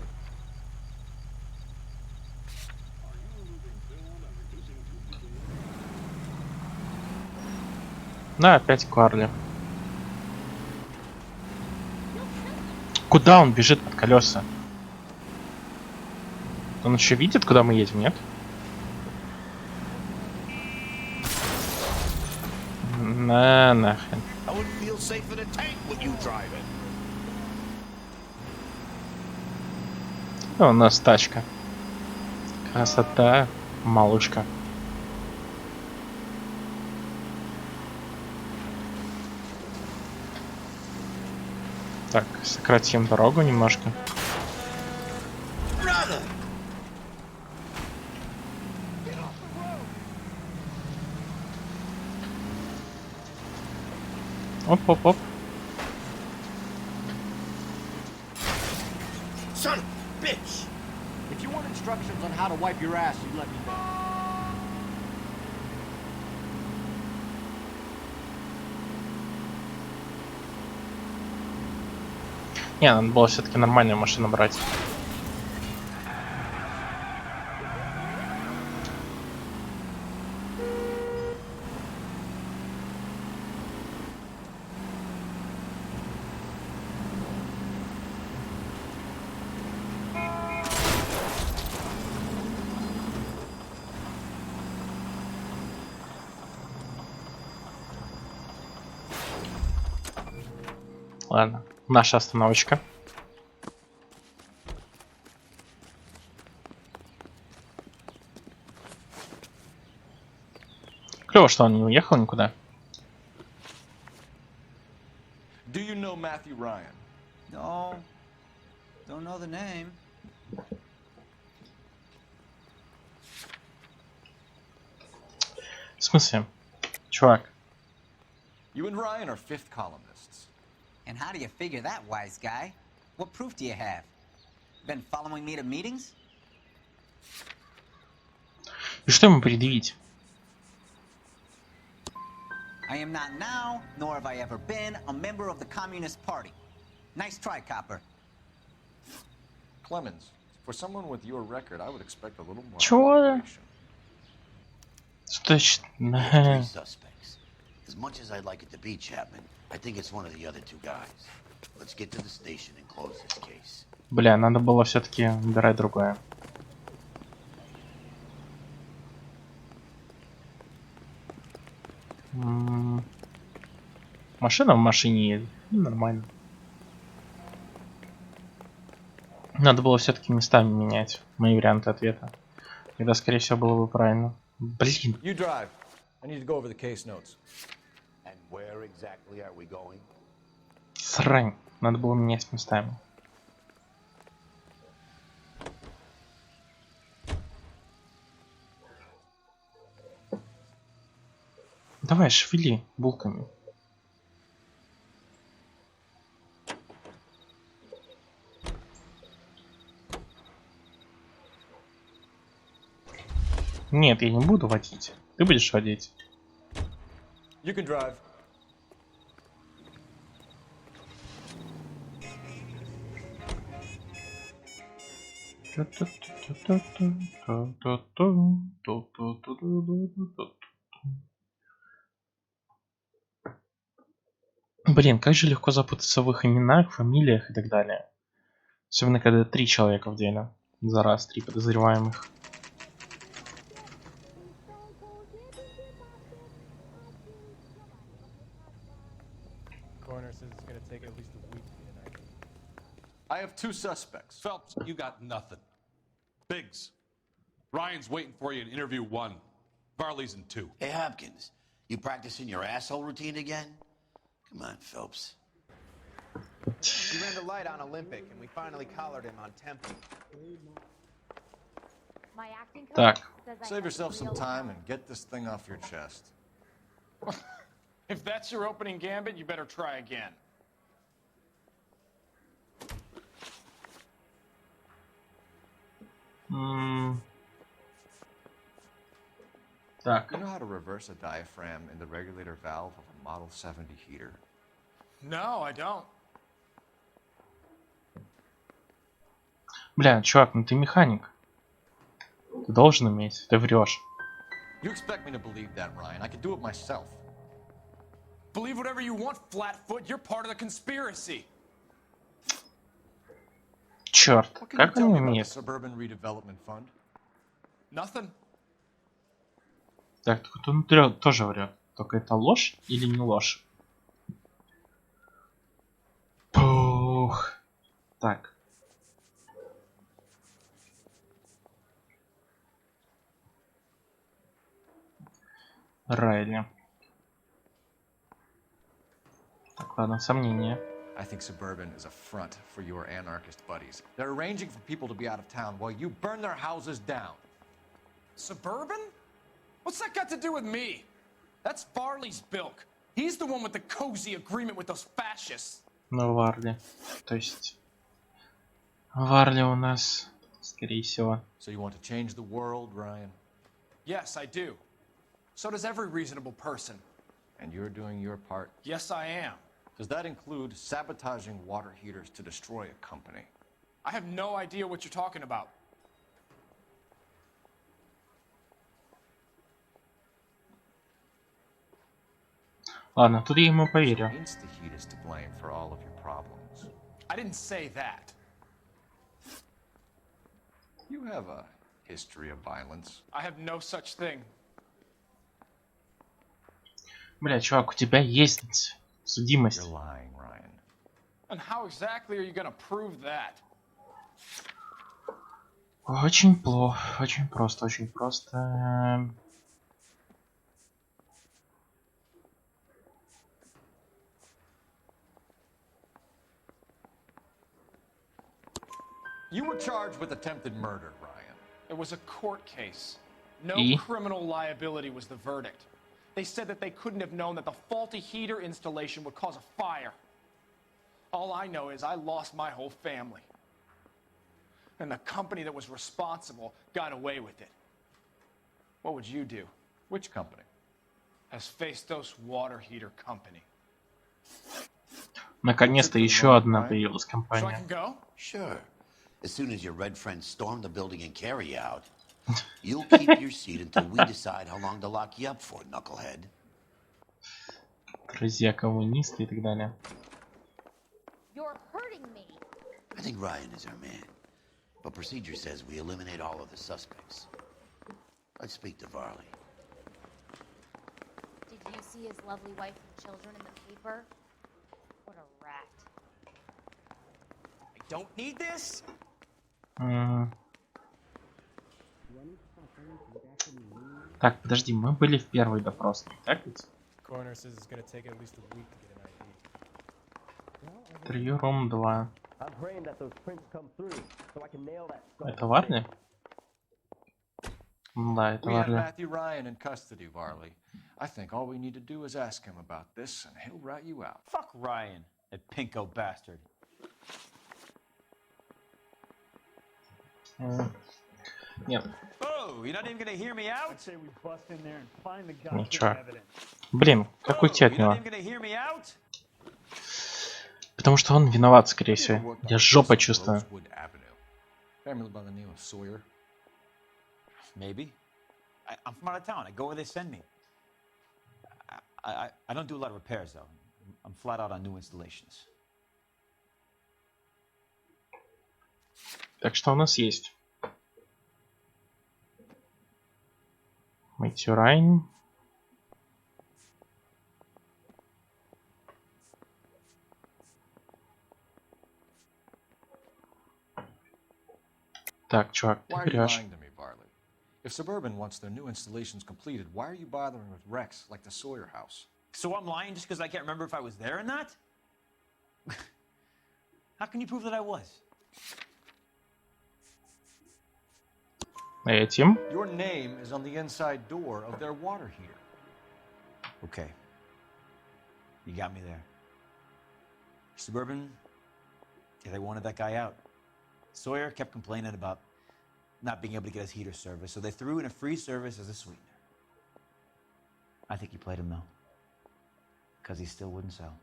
Да, опять Карли. Куда он бежит под колеса? Он еще видит, куда мы едем, нет? На нахрен. У нас тачка. Красота, малышка. Так, сократим дорогу немножко. Оп-оп-оп. Son of a bitch! If you want instructions on how to wipe your ass, you let me know. Не, надо было все-таки нормальную машину брать. Ладно, наша остановочка. Клево, что он не уехал никуда. Do you know Matthew Ryan? No, don't know the name. В смысле? Чувак. You and Ryan are fifth columnists. And how do you figure that, wise guy? What proof do you have? Been following me to meetings? И что ему предъявить? I am not now, nor have I ever been, a member of the Communist Party. Nice try, copper. Clemens, for someone with your record, I would expect a little more. Чего? Three suspects. As much as I'd like it to be Chapman, I think it's one of the other two guys. Let's get to the station and close this case. Бля, надо было все-таки выбирать другое. Машина в машине едет. Нормально. Надо было все-таки местами менять мои варианты ответа. Тогда, скорее всего, было бы правильно. Блин. You drive. I need to go over the case notes. And where exactly are we going? Срань. Надо было менять местами. Давай, шевели булками. Нет, я не буду водить. Ты будешь водить. You can drive. Блин, как же легко запутаться в их именах, фамилиях и так далее. Особенно, когда 3 человека в деле. За раз 3 подозреваемых. Coroner says it's gonna take at least a week to get an ID. I have 2 suspects. Phelps, you got nothing. Biggs, Ryan's waiting for you in interview 1. Varley's in 2. Hey, Hopkins, you practicing your asshole routine again? Come on, Phelps. He ran the light on Olympic, and we finally collared him on Temple. My acting coach Так. says I Save have yourself some real time talent. and get this thing off your chest. If that's your opening gambit, you better try again. Так. You know how to reverse a diaphragm in the regulator valve of a Model 70 heater? No, I don't. Бля, чувак, ну ты механик. Ты должен уметь, ты врешь. You expect me to believe that, Ryan? I could do it myself. Believe whatever you want, Flatfoot. You're part of the conspiracy. Черт, What can you как tell он me about the умеет? Suburban Redevelopment Fund? Nothing. Так, тут он тоже врет. Только это ложь или не ложь? Пух. Так. Райли. Так, ладно, сомнения. I think Suburban is a front for your anarchist buddies. They're arranging for people to be out of town while you burn their houses down. Suburban? What's that got to do with me? That's Varley's bilk. He's the one with the cozy agreement with those fascists. Ну, Варли. То есть... Варли у нас, скорее всего. So you want to change the world, Ryan? Yes, I do. So does every reasonable person. And you're doing your part? Yes, I am. Does that include sabotaging water heaters to destroy a company? I have no idea what you're talking about. Ладно, тут я ему поверю. Insta-heat is to blame for all of your problems. I didn't say that. You have a history of violence. I have no such thing. Бля, чувак, у тебя есть судимость. You're lying, Ryan. And how exactly are you gonna prove that? Очень плохо, очень просто, очень просто. You were charged with attempted murder, Ryan. It was a court case. No E? criminal liability was the verdict. They said that they couldn't have known that the faulty heater installation would cause a fire. All I know is I lost my whole family. And the company that was responsible got away with it. What would you do? Which company? Hephaestus Water Heater Company. Наконец-то еще одна появилась So I компания. can go? Sure. As soon as your red friends storm the building and carry out, you'll keep your seat until we decide how long to lock you up for, knucklehead. Друзья коммунисты и так далее. You're hurting me. I think Ryan is our man. But procedure says we eliminate all of the suspects. Let's speak to Varley. Did you see his lovely wife and children in the paper? What a rat. I don't need this. Так, подожди, мы были в первой допросной, так ведь? Coroner says it's gonna take at least a week to get an ID. Прием 2. I'm praying that those prints come through so I can nail that stuff. Это Варли? Да, это We have Варли. Matthew Ryan in custody, Varley. I think all we need to do is ask him about this, and he'll rat you out. Fuck Ryan, that pinko bastard. Нет. Oh, you're not even gonna hear me out? I'd say we bust in there and find the Ничего. goddamn evidence. Блин, как уйти от You're not него? even gonna hear me out? Потому что он виноват, скорее всего. Я жопой чувствую. Rosewood Avenue. Family by the name of Sawyer. Maybe. I'm from out of town. I go where they send me. I don't do a lot of repairs, though. I'm flat out on new installations. Так что у нас есть. Мэтьюрайн. Так, чувак, ты Why are you врешь. lying to me, Varley? If Suburban wants their new installations completed, why are you bothering with wrecks like the Sawyer house? So I'm lying just because I can't remember if I was there or not? How can you prove that I was? Этим. Your name is on the inside door of their water heater. Okay. You got me there. Suburban, yeah, they wanted that guy out. Sawyer kept complaining about not being able to get his heater service, so they threw in a free service as a sweetener. I think he played him, though. Because he still wouldn't sell.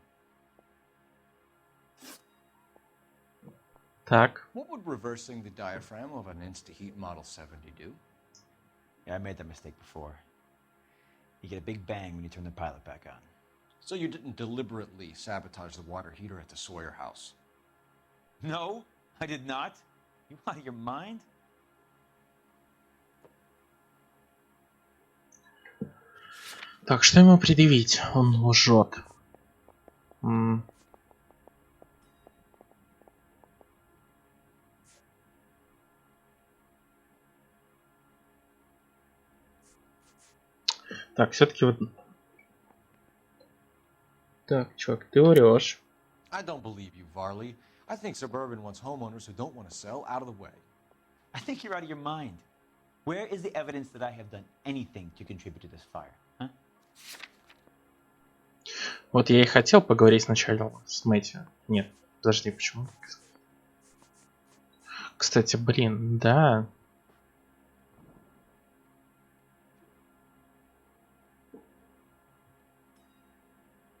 Так. What would reversing the diaphragm of an Insta-Heat Model 70 do? Yeah, I made that mistake before. You get a big bang when you turn the pilot back on. So you didn't deliberately sabotage the water heater at the Sawyer house? No, I did not. You out of your mind? Так, что ему предъявить? Он лжет. Так, все-таки вот... Так, чувак, ты врешь. I don't believe you, Varley. I think Suburban wants homeowners who don't want to sell out of the way. I think you're out of your mind. Where is the evidence that I have done anything to contribute to this fire? Huh? Вот я и хотел поговорить сначала с Мэтью. Нет, подожди, почему? Кстати, блин, да.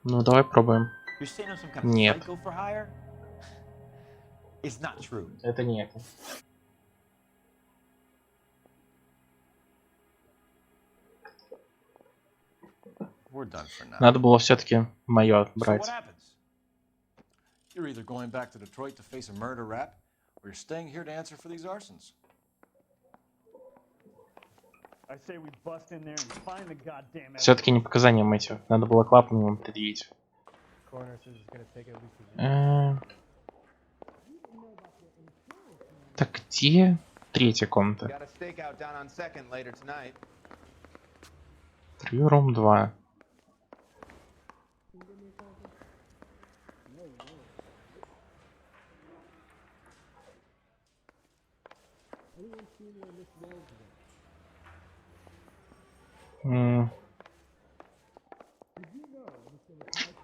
Ну, давай пробуем. Нет. Это не это. Надо было все-таки мое брать. You're either going back to Detroit to face a murder rap, or you're staying here to answer for these arsons. Все-таки не показания Мэтью. Надо было клапан ему предъявить. Так, где третья комната? Рум 2.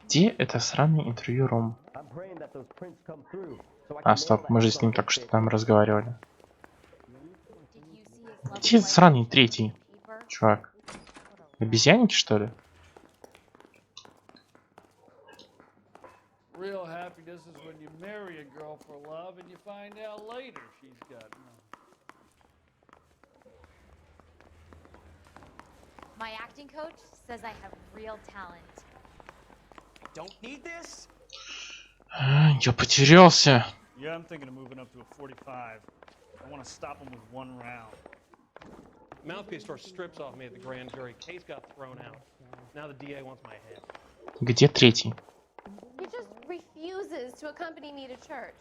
Где это сраный интервью Рум? А, стоп, мы же с ним только что там разговаривали. Где сраный третий? Чувак. Обезьянники, что ли? Real happiness is when you marry a girl for love and you find out later she's got My acting coach says I have real talent. Don't need this? Я потерялся. Yeah, I'm thinking of moving up to a 45. I want to stop him with one round. Mouthpiece store strips off me at the grand jury. Case got thrown out. Now the DA wants my head. Где третий? He just refuses to accompany me to church.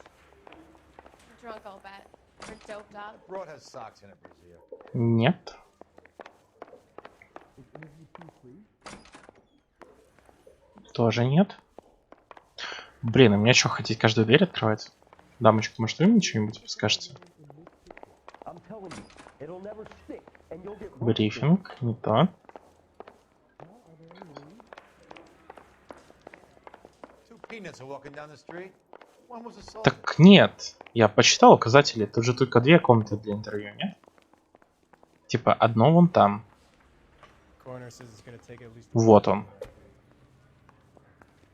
Drunk, I'll bet. Or doped up. Broad has socks in it, Brazil. Нет. Тоже нет. Блин, а мне что, хотеть каждую дверь открывать? Дамочка, может, вы мне что-нибудь подскажете? Брифинг, не то. Так нет, я почитал указатели, тут же только две комнаты для интервью, нет? Типа, одно вон там. Coroner says it's gonna take at least. Вот он.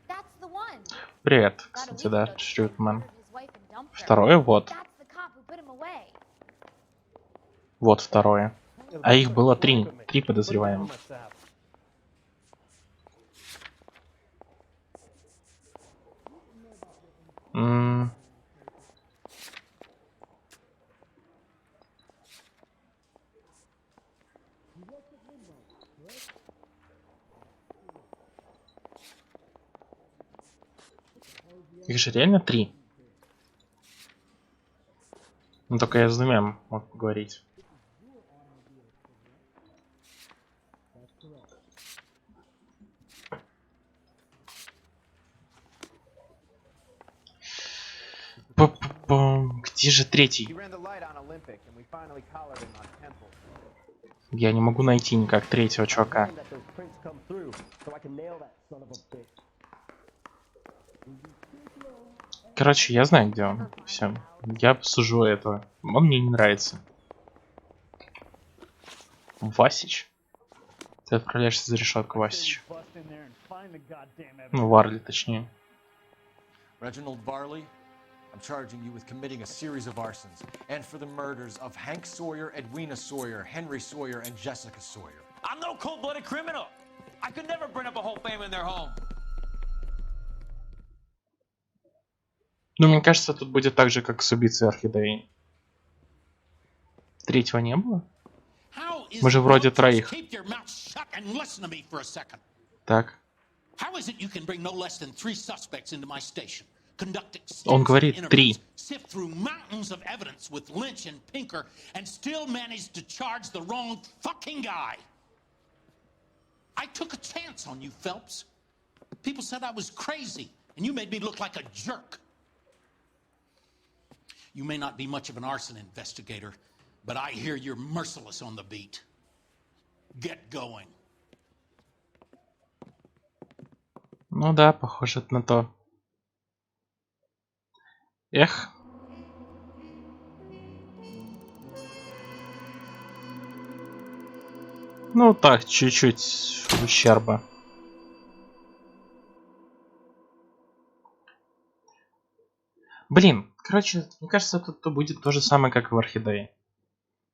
That's the one. Привет, About a кстати, week да, ago, this guy Шрютман. murdered his wife and dumped her. Второе вот. That's the cop who put him away. Вот второе. А их было три. Три подозреваемых. Их же реально три. Ну только я с двумя мог поговорить. Где же третий? He ran the light on Olympic, and we finally collared him on Temple. Я не могу найти никак третьего чувака. Короче, я знаю, где он. Все. Я сужу этого. Он мне не нравится. Васич? Ты отправляешься за решетку, Васич. Ну, Варли, точнее. Reginald Varley, I'm charging you with committing a series of arsons and for the murders of Hank Sawyer, Edwina Sawyer, Henry Sawyer, and Jessica Sawyer. I'm no cold-blooded criminal. I could never burn up a whole family in their home. Ну, мне кажется, тут будет так же, как с убийцей Орхидеи. Третьего не было? Мы же вроде троих. Так. Он говорит три. I took a chance on you, Phelps. People said I was crazy, and you made me look like a jerk. You may not be much of an arson investigator, but I hear you're merciless on the beat. Get going. Ну да, похоже на то. Эх. Ну так, чуть-чуть ущерба. Блин, короче, мне кажется, тут будет то же самое, как и в Орхидее.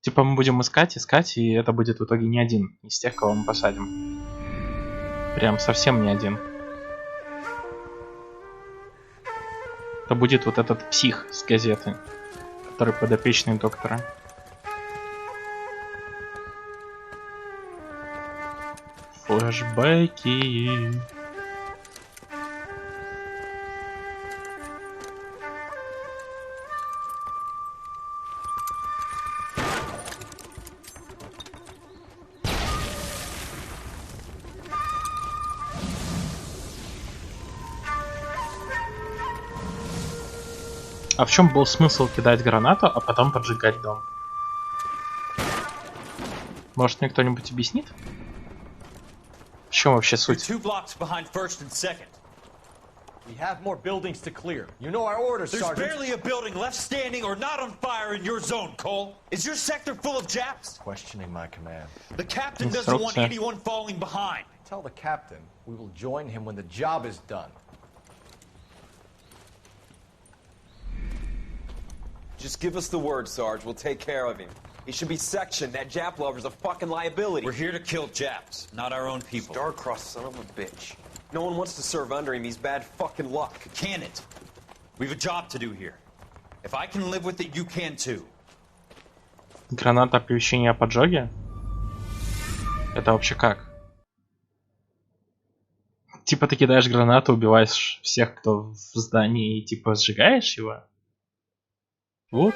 Типа мы будем искать, и это будет в итоге не один из тех, кого мы посадим. Прям совсем не один. Это будет вот этот псих с газеты, который подопечный доктора. Флэшбэки. А в чем был смысл кидать гранату, а потом поджигать дом? Может, мне кто-нибудь объяснит? В чем вообще суть? We have more buildings to clear. You know our orders, Sergeant. There's barely a building left standing or not on fire in your zone, Cole. Is your sector full of Japs? Questioning my command. The captain doesn't want anyone falling behind. Tell the captain we will join him when the job is done. Just give us the word, Sarge. We'll take care of him. He should be sectioned. That Jap lover's a fucking liability. We're here to kill Japs, not our own people. Star-crossed son of a bitch. No one wants to serve under him. He's bad fucking luck. Can it? We've a job to do here. If I can live with it, you can too. Граната оповещения о поджоге? Это вообще как? Типа ты кидаешь гранату, убиваешь всех, кто в здании, и типа сжигаешь его? Вот.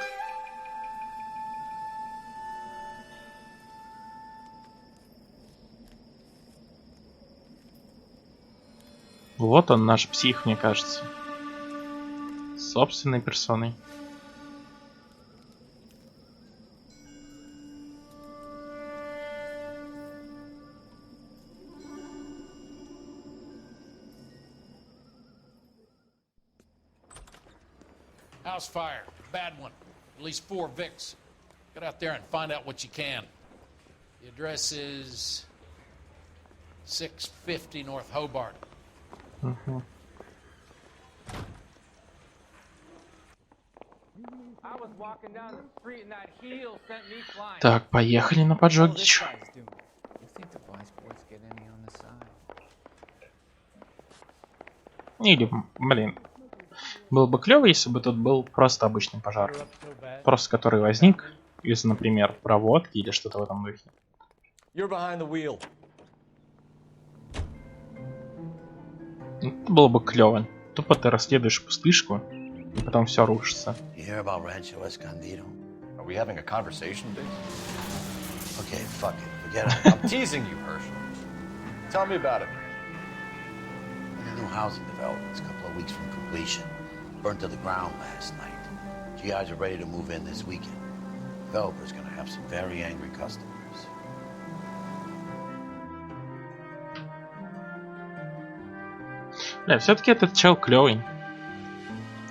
Вот он, наш псих, мне кажется. Собственной персоной. House fire. Bad one. At least 4 Vicks. Get out there and find out what you can. The address is 650 North Hobart. Угу. I was walking down the street and that heel sent me flying. Так, поехали на поджоги. Чё? Или, блин, было бы клево, если бы тут был просто обычный пожар. Просто который возник из, например, проводки или что-то в этом духе. You're behind the wheel. Это было бы клево. Тупо ты расследуешь пустышку, и потом все рушится. You hear about Rancho Escondido? Are we having a conversation, Biggs? Okay, fuck it. Forget it. I'm teasing you, Herschel. Tell me about it. The new housing development's a couple of weeks from completion. Burnt to the ground last night. GIs are ready to move in this weekend. Developer's gonna have some very angry customers. Бля, все-таки этот чел клевый.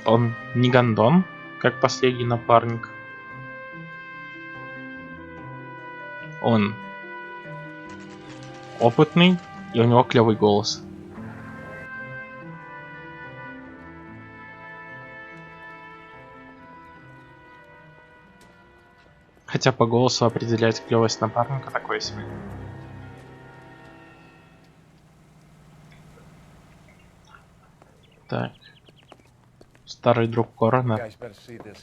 Он не гондон, как последний напарник. Он опытный, и у него клевый голос. Хотя по голосу определять клевость напарника такое себе. Так. Старый друг Корона. You guys better see this.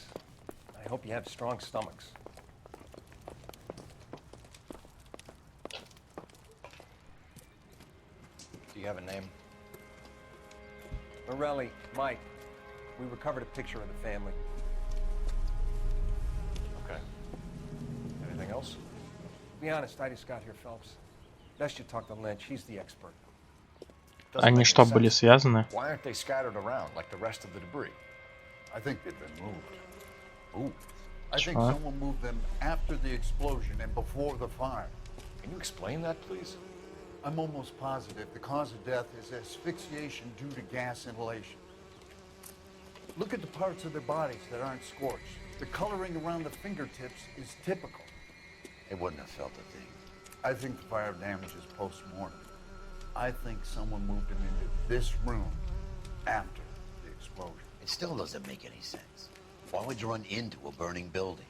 I hope you have strong stomachs. Do you have a name? Morelli, Mike. We recovered a picture of the family. Okay. Anything else? Be honest, I just got here, Phelps. Best you talk to Lynch. He's the expert. Они что, были связаны? Why aren't they scattered around like the rest of the debris? I think they've been moved. Ooh. I think Sure. someone moved them after the explosion and before the fire. Can you explain that, please? I'm almost positive the cause of death is asphyxiation due to gas inhalation. Look at the parts of their bodies that aren't scorched. The coloring around the fingertips is typical. They wouldn't have felt a thing. I think the fire damage is post-mortem. I think someone moved them into this room after the explosion. It still doesn't make any sense. Why would you run into a burning building?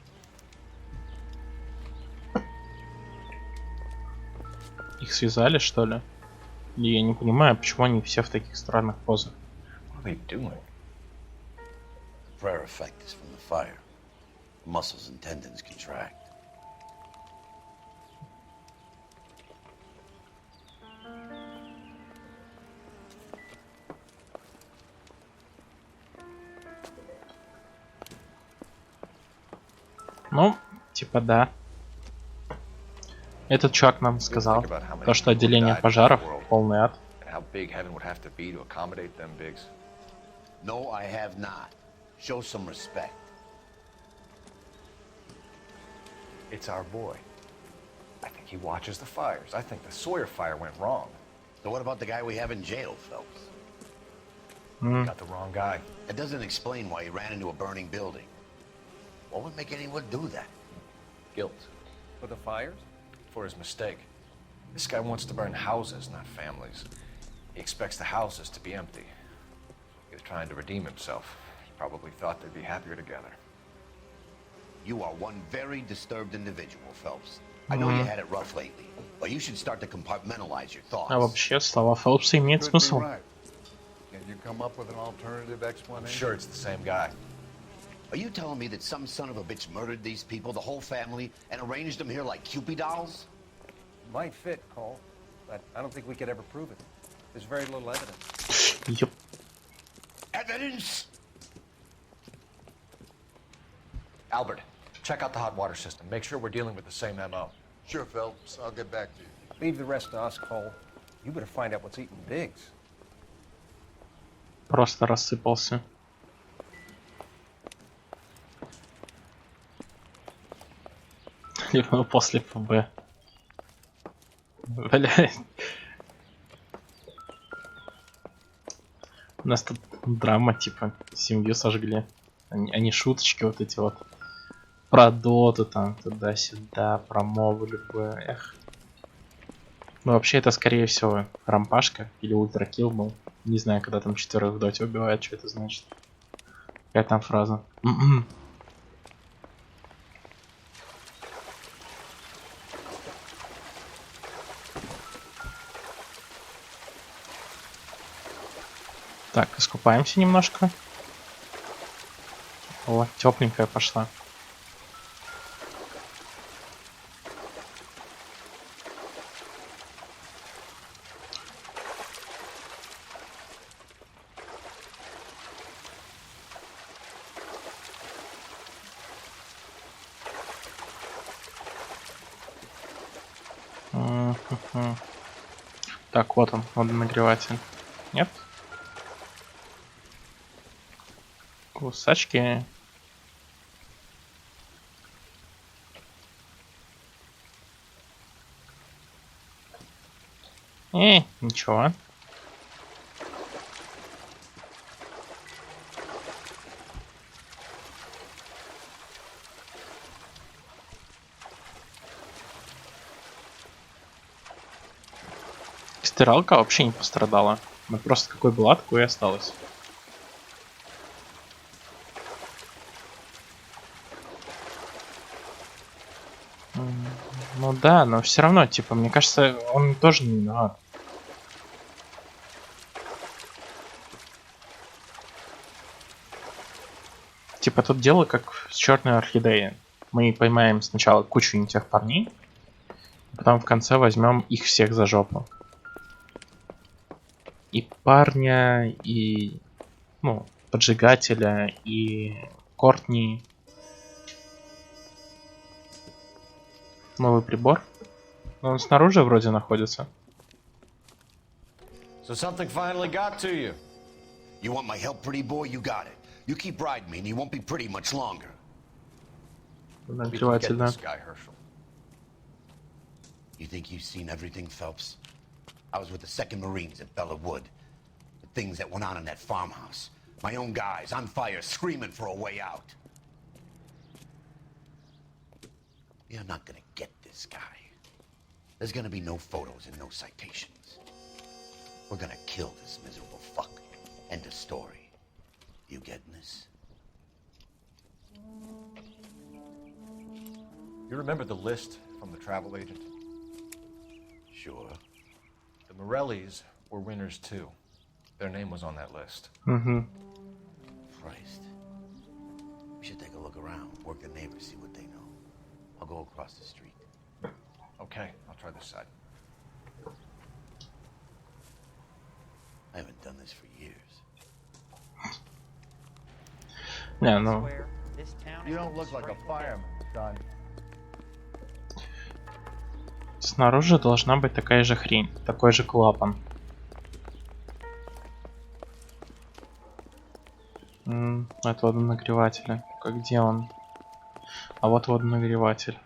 Их связали, что ли? И я не понимаю, почему они все в таких странных позах. What are they doing? The prayer effect is from the fire. The muscles and tendons contract. Ну, типа да. Этот чувак нам сказал, то, что отделение пожаров полный ад. And how big heaven would have to be to accommodate them, Biggs? No, I have not. Show some respect. It's our boy. I think he watches the fires. I think the Sawyer fire went wrong. So what about the guy we have in jail, Phelps? Got the wrong guy. It doesn't explain why he ran into a burning building. What would make anyone do that? Guilt. For the fires? For his mistake. This guy wants to burn houses, not families. He expects the houses to be empty. He was trying to redeem himself. He probably thought they'd be happier together. You are one very disturbed individual, Phelps. I know you had it rough lately, but you should start to compartmentalize your thoughts. А вообще, слова Фелпса имеют смысл. Can you come up with an alternative explanation? I'm sure it's the same guy. Are you telling me that some son of a bitch murdered these people, the whole family, and arranged them here like Cupid dolls? Might fit, Cole, but I don't think we could ever prove it. There's very little evidence. Yep. Evidence? Albert, check out the hot water system. Make sure we're dealing with the same MO. Sure, Phelps. I'll get back to you. Leave the rest to us, Cole. You better find out what's eating Biggs. Просто рассыпался. Либо после ФБ. Блядь. У нас тут драма, типа, семью сожгли. Они шуточки вот эти вот Про доту там туда-сюда, про мову любую. Эх. Ну вообще это скорее всего рампашка или ультракилл был. Не знаю, когда там 4 в доте убивают, что это значит. Какая там фраза. Так, искупаемся немножко. О, тепленькая пошла. Так, вот он, водонагреватель. Нет? Кусачки. Ничего. Стиралка вообще не пострадала. Она просто какой была, такой и осталась. Ну да, но все равно, типа, мне кажется, он тоже не виноват. Типа тут дело как с черной орхидеей. Мы поймаем сначала кучу не тех парней, а потом в конце возьмем их всех за жопу. И парня, и ну, поджигателя, и Кортни. Новый прибор. Но он снаружи вроде находится. So something finally got to you. You want my help, pretty boy? You got it. You keep riding me, and you won't be pretty much longer. Нагреватель, да. You think you've seen everything, Phelps? I was with the 2nd Marines at Bella Wood. The things that went on in that farmhouse. My own guys on fire, screaming for a way out. You're not gonna get this guy. There's gonna be no photos and no citations. We're gonna kill this miserable fuck. End of story. You getting this? You remember the list from the travel agent? Sure. The Morellis were winners too. Their name was on that list. Christ. We should take a look around, work the neighbors, see what they know. I'll go across the street. Okay, I'll try this side. I haven't done this for years. Не, ну... You don't look like a fireman, son. Снаружи должна быть такая же хрень, такой же клапан. Это водонагреватель. Где он? А вот водонагреватель.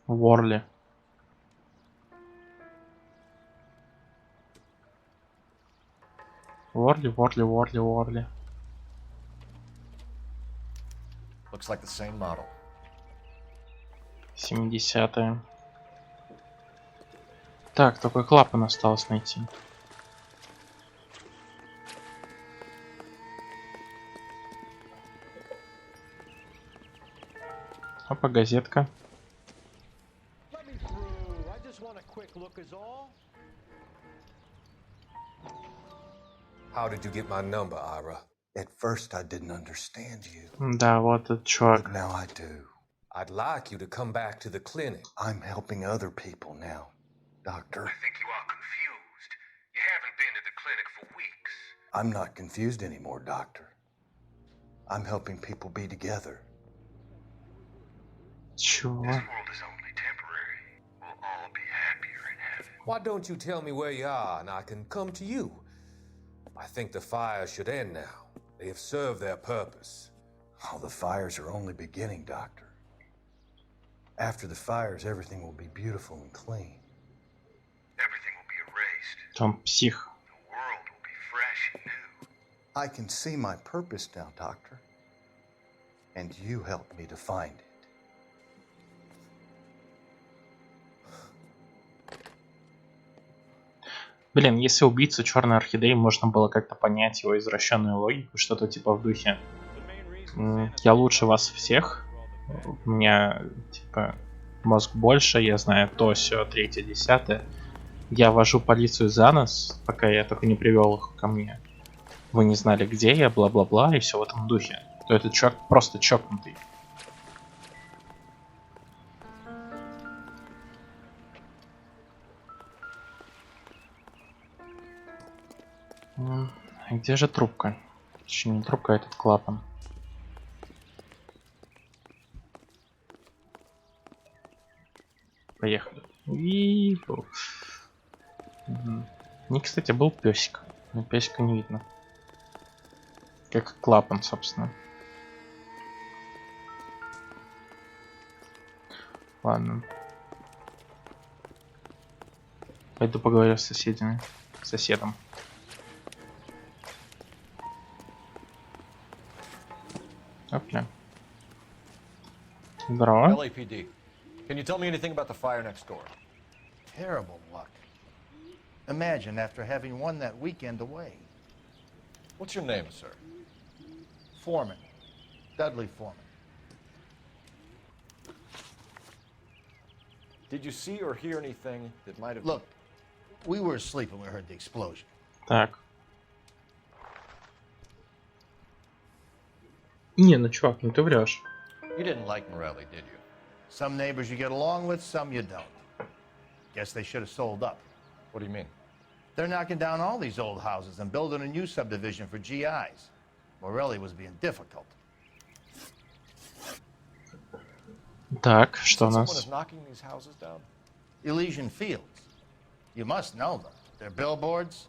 Ворли. Ворли. Looks like the same model. 70-е. Так, такой клапан осталось найти. Опа, газетка. How did you get my number, Ira? At first I didn't understand you. Да, вот этот чувак. But now I do. I'd like you to come back to the clinic. I'm helping other people now, Doctor. I think you are confused. You haven't been to the clinic for weeks. I'm not confused anymore, Doctor. I'm helping people be together. Чего? This world is only temporary. We'll all be happier in heaven. Why don't you tell me where you are and I can come to you? I think the fires should end now. They have served their purpose. Oh, the fires are only beginning, Doctor. After the fires, everything will be beautiful and clean. Everything will be erased. Там псих. The world will be fresh and new. I can see my purpose now, Doctor. And you helped me to find it. Блин, если убийцу черной орхидеи можно было как-то понять его извращенную логику, что-то типа в духе: я лучше вас всех, у меня типа мозг больше, я знаю то, сё, третье, десятое. Я вожу полицию за нос, пока я только не привел их ко мне. Вы не знали, где я, бла-бла-бла, и все в этом духе. То этот чувак просто чокнутый. А где же трубка? Точнее, не трубка, а этот клапан. Поехали. Не, кстати, был песик. Но песика не видно. Как клапан, собственно. Ладно. Пойду поговорю с соседями. Соседом. Опля. Здорово. LAPD. Can you tell me anything about the fire next door? Terrible luck. Imagine after having won that weekend away. What's your name, sir? Foreman. Dudley Foreman. Did you see or hear anything that might have... Look, we were asleep when we heard the explosion. Так. Не, ну чувак, ну ты врешь. You didn't like Morelli, did you? Some neighbors you get along with, some you don't. Guess they should have sold up. What do you mean? They're knocking down all these old houses and building a new subdivision for GIs. Morelli was being difficult. Так, что у Someone нас? is knocking these houses down? Elysian Fields. You must know them. They're billboards.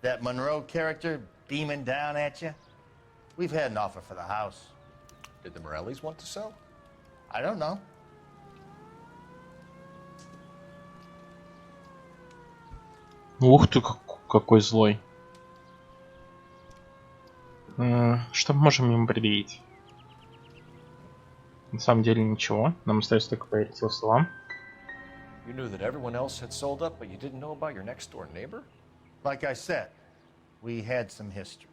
That Monroe character beaming down at you. We've had an offer for the house. Did the Morellis want to sell? I don't know. Ух ты, какой злой. Что мы можем ему предъявить? На самом деле ничего. Нам остается только поверить его словам. You knew that everyone else had sold up, but you didn't know about your next-door neighbor? Like I said, we had some history.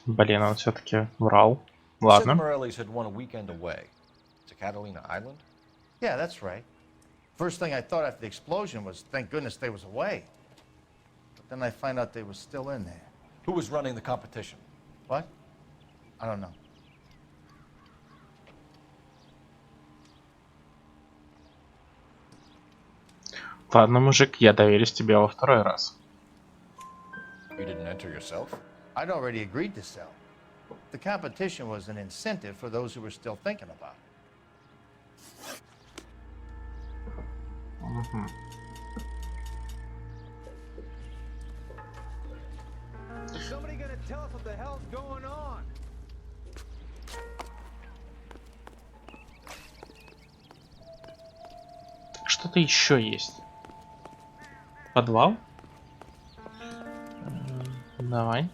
Блин, он все-таки врал. You said the Ладно. Morellis had won a weekend away to Catalina Island? Yeah, that's right. First thing I thought after the explosion was, thank goodness they was away. But then I find out they were still in there. Who was running the competition? What? I don't know. Ладно, мужик, я доверюсь тебе во второй раз. You didn't enter yourself? I'd already agreed to sell. The competition was an incentive for those who were still thinking about it. Is somebody gonna tell us what the hell's going on? Что-то еще есть. Подвал? Давай.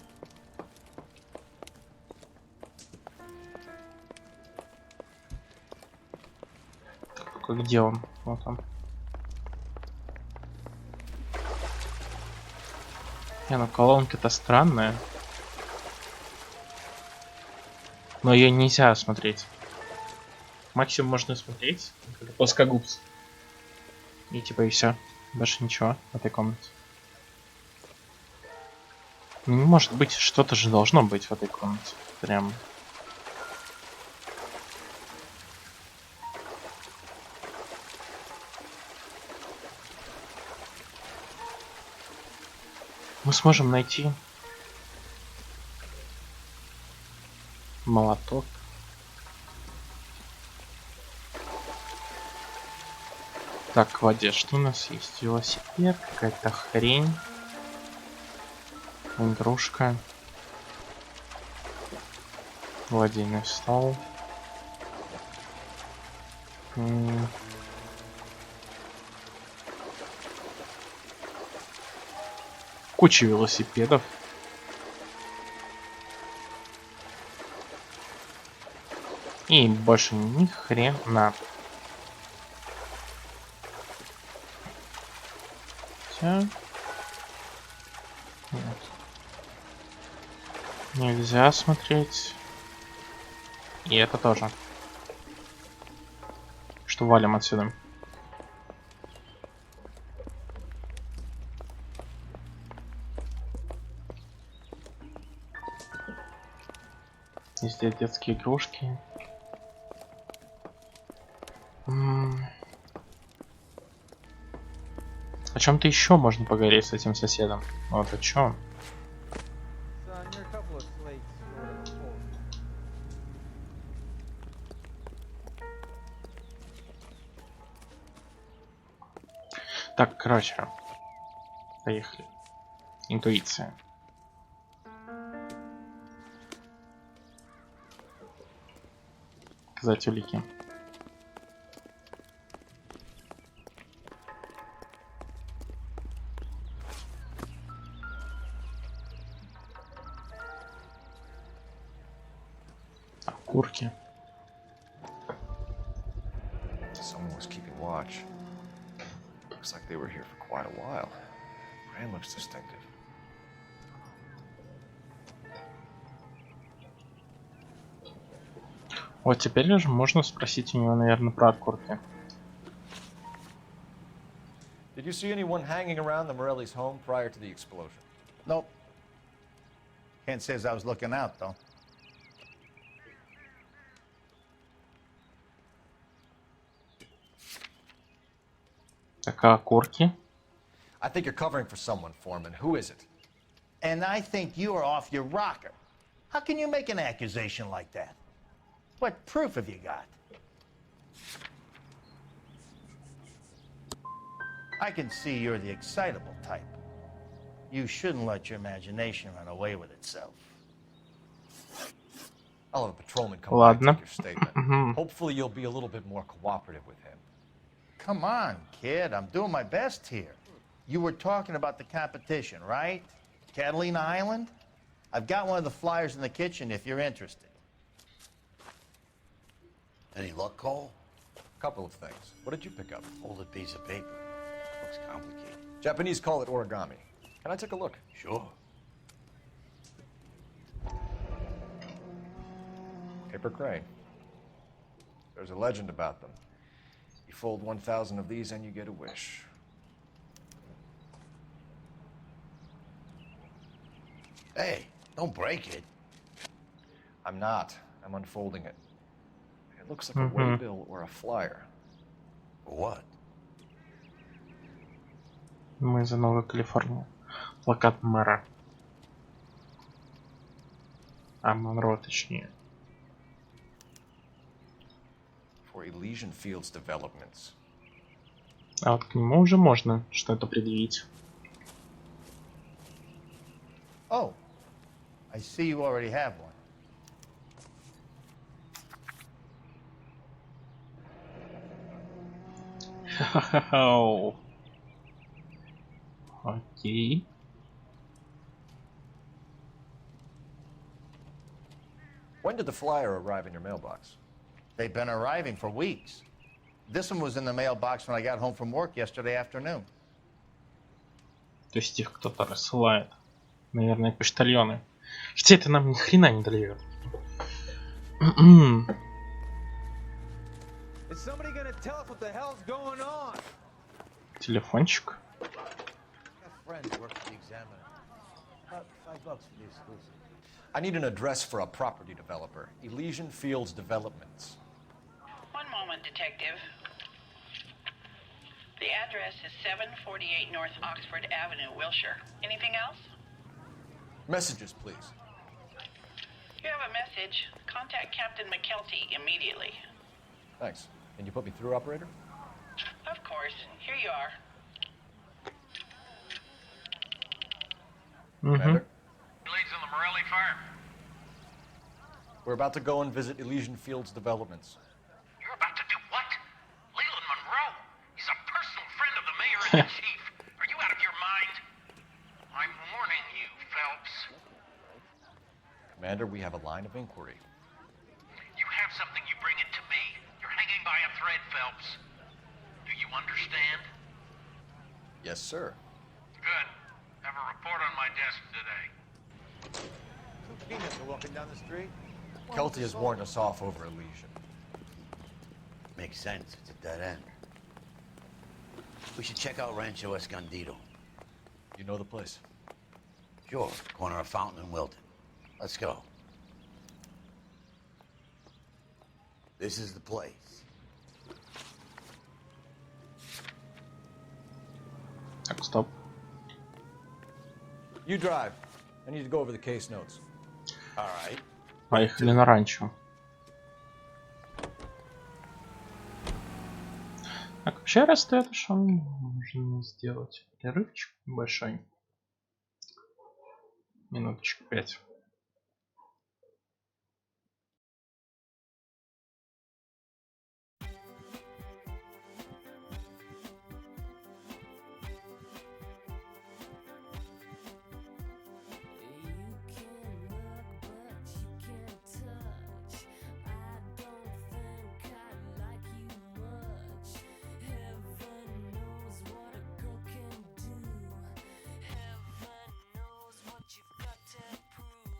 Так, где он? Вот он. Не, ну колонка-то странная. Но ее нельзя смотреть. Максимум можно смотреть, это плоскогубцы. И типа и все. Больше ничего в этой комнате. Ну, не может быть, что-то же должно быть в этой комнате. Прям. Мы сможем найти молоток. Так, в воде что у нас есть? Велосипед, какая-то хрень. Игрушка. Гладильный стол. Куча велосипедов. И больше ни хрена. Всё. Нет. Нельзя смотреть. И это тоже. Что валим отсюда. Здесь детские игрушки. О чем-то еще можно поговорить с этим соседом. Вот о чем. Так, короче. Поехали. Интуиция. Показать улики. Окурки. Someone was keeping watch. Looks like they were here for quite a while. Brand looks distinctive. Вот теперь же можно спросить у него, наверное, про окурки. Did you see anyone hanging around the Morelli's home prior to the explosion? Nope. Can't say as I was looking out, though. Так, а окурки? I think you're covering for someone, Foreman. Who is it? And I think you are off your rocker. How can you make an accusation like that? What proof have you got? I can see you're the excitable type. You shouldn't let your imagination run away with itself. I'll have a patrolman come by and Ладно. take your statement. Hopefully you'll be a little bit more cooperative with him. Come on, kid. I'm doing my best here. You were talking about the competition, right? Catalina Island? I've got one of the flyers in the kitchen if you're interested. Any luck, Cole? A couple of things. What did you pick up? Folded piece of paper. Looks complicated. Japanese call it origami. Can I take a look? Sure. Paper crane. There's a legend about them. You fold 1,000 of these and you get a wish. Hey, don't break it. I'm not. I'm unfolding it. It looks like a waybill or a flyer. What? Мы за Новую Калифорнию. Плакат мэра. А Монро, точнее. For Elysian Fields Developments. А вот к нему уже можно что-то предъявить. Oh, I see you already have one. Ха-ха-ха. Окей. When did the flyer arrive in your mailbox? They've been arriving for weeks. This one was in the mailbox when I got home from work yesterday afternoon. То есть их кто-то рассылает. Наверное, почтальоны. Хотя это нам ни хрена не дает. Телефончик. I need an address for a property developer. Elysian Fields Developments. One moment, Detective. The address is 748 North Oxford Avenue, Wilshire. Anything else? Messages, please. You have a message. Contact Captain McKelty immediately. Thanks. Can you put me through, operator? Of course. Here you are. Commander? Leads on the Morelli farm. We're about to go and visit Elysian Fields Developments. You're about to do what? Leland Monroe. He's a personal friend of the mayor and the chief. Are you out of your mind? I'm warning you, Phelps. Commander, we have a line of inquiry. You have something you bring understand? Yes, sir. Good. Have a report on my desk today. Two peanuts are walking down the street. Kelty has warned us off over a lesion. Makes sense. It's a dead end. We should check out Rancho Escondido. You know the place? Sure. Corner of Fountain and Wilton. Let's go. This is the place. Так, стоп. You drive. I need to go over the case notes. All right. Поехали на ранчо. Так, вообще раз ты это что можно сделать? Перерывчик небольшой. Минуточку 5. What you've got to prove.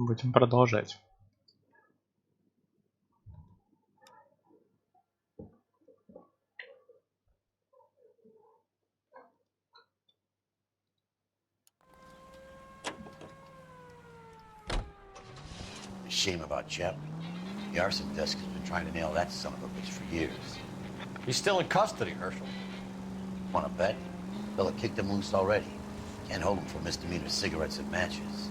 Будем продолжать. Shame about Chapman. The arson desk has been trying to nail that son of a bitch for years. He's still in custody, Herschel. Wanna bet? Fella kicked him loose already. Can't hold him for misdemeanor cigarettes and matches.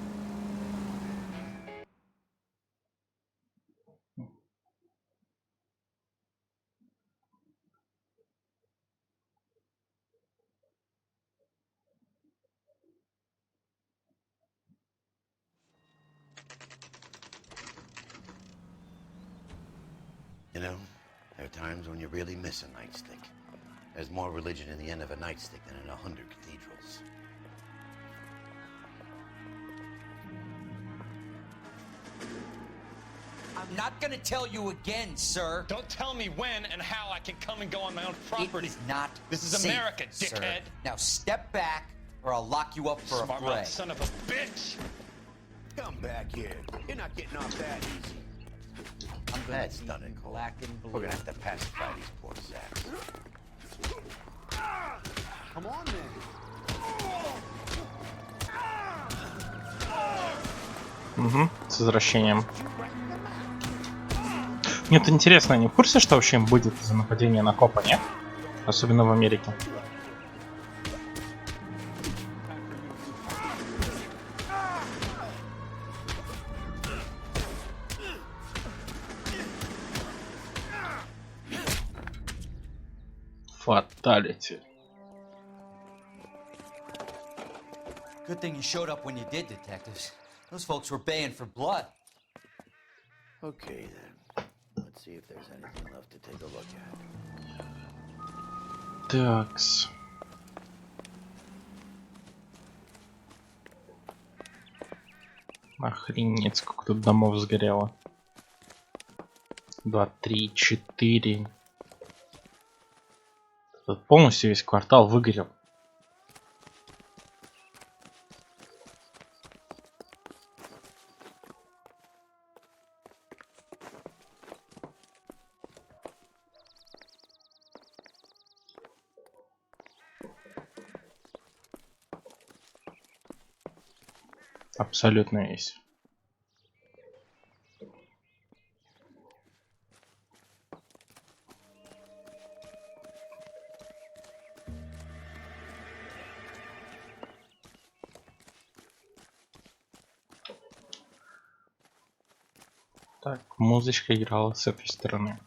You know, there are times when you really miss a nightstick. There's more religion in the end of a nightstick than in 100 cathedrals. I'm not gonna tell you again, sir. Don't tell me when and how I can come and go on my own property. It is not This is safe, America, sir. dickhead. Now step back, or I'll lock you up for a Smart fray. mouth son of a bitch. Come back here. You're not getting off that easy. I'm gonna That's be done it, Cole. black and blue. We're gonna have to pacify these poor sacks. Come on, man. Угу, с возвращением. Нет, интересно, они в курсе, что вообще им будет за нападение на копа, нет? Особенно в Америке. Фаталити. Good thing you showed up when you did, detectives. Those folks were baying for blood. Okay, then. Let's see if there's anything left to take a look at. Такс. Охренеть, сколько тут домов сгорело. 2, 3, 4. Тут полностью весь квартал выгорел. Абсолютно весь. Так, музычка играла с этой стороны.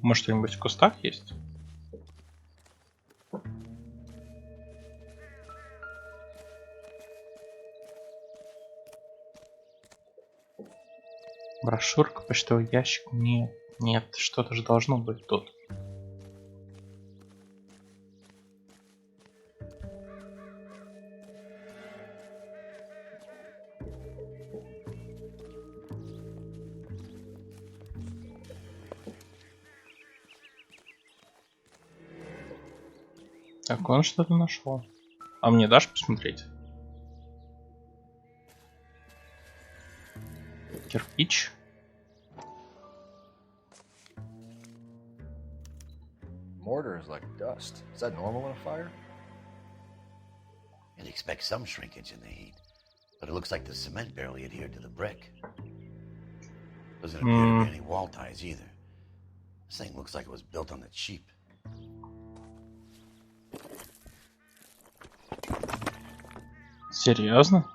Может, что-нибудь в кустах есть? Брошюрка, почтовый ящик. Нет, нет, что-то же должно быть тут. Так, он что-то нашел. А мне дашь посмотреть? Кирпич. Mortar is like dust. Is that normal in a fire? You'd expect some shrinkage in the heat, but it looks like the cement barely adhered to the brick. Doesn't appear to be any wall ties either. This thing looks like it was built on the cheap. Серьезно?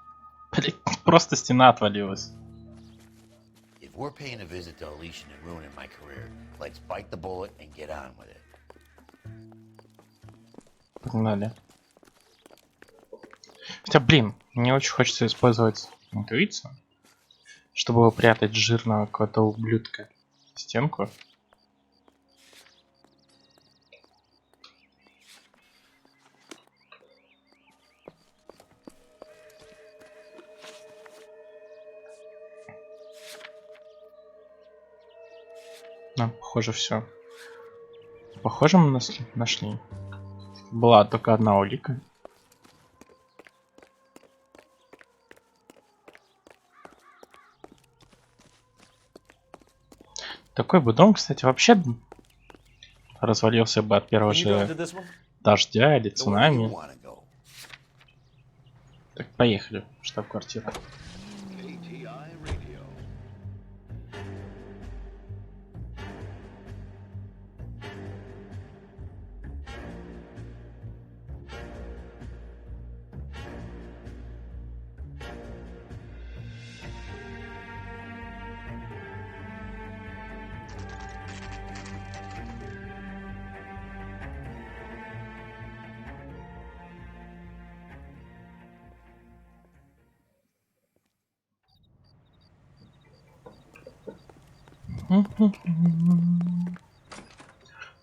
Блин, просто стена отвалилась. If we're paying a visit to Alicia and ruining my career, let's bite the bullet and get on with it. Погнали. Хотя, блин, мне очень хочется использовать интуицию, чтобы прятать жирного какого-то ублюдка в стенку. Похоже, все. Похоже, мы нашли. Была только одна улика. Такой бы дом, кстати, вообще развалился бы от первого же дождя или цунами. Так, поехали в штаб-квартиру.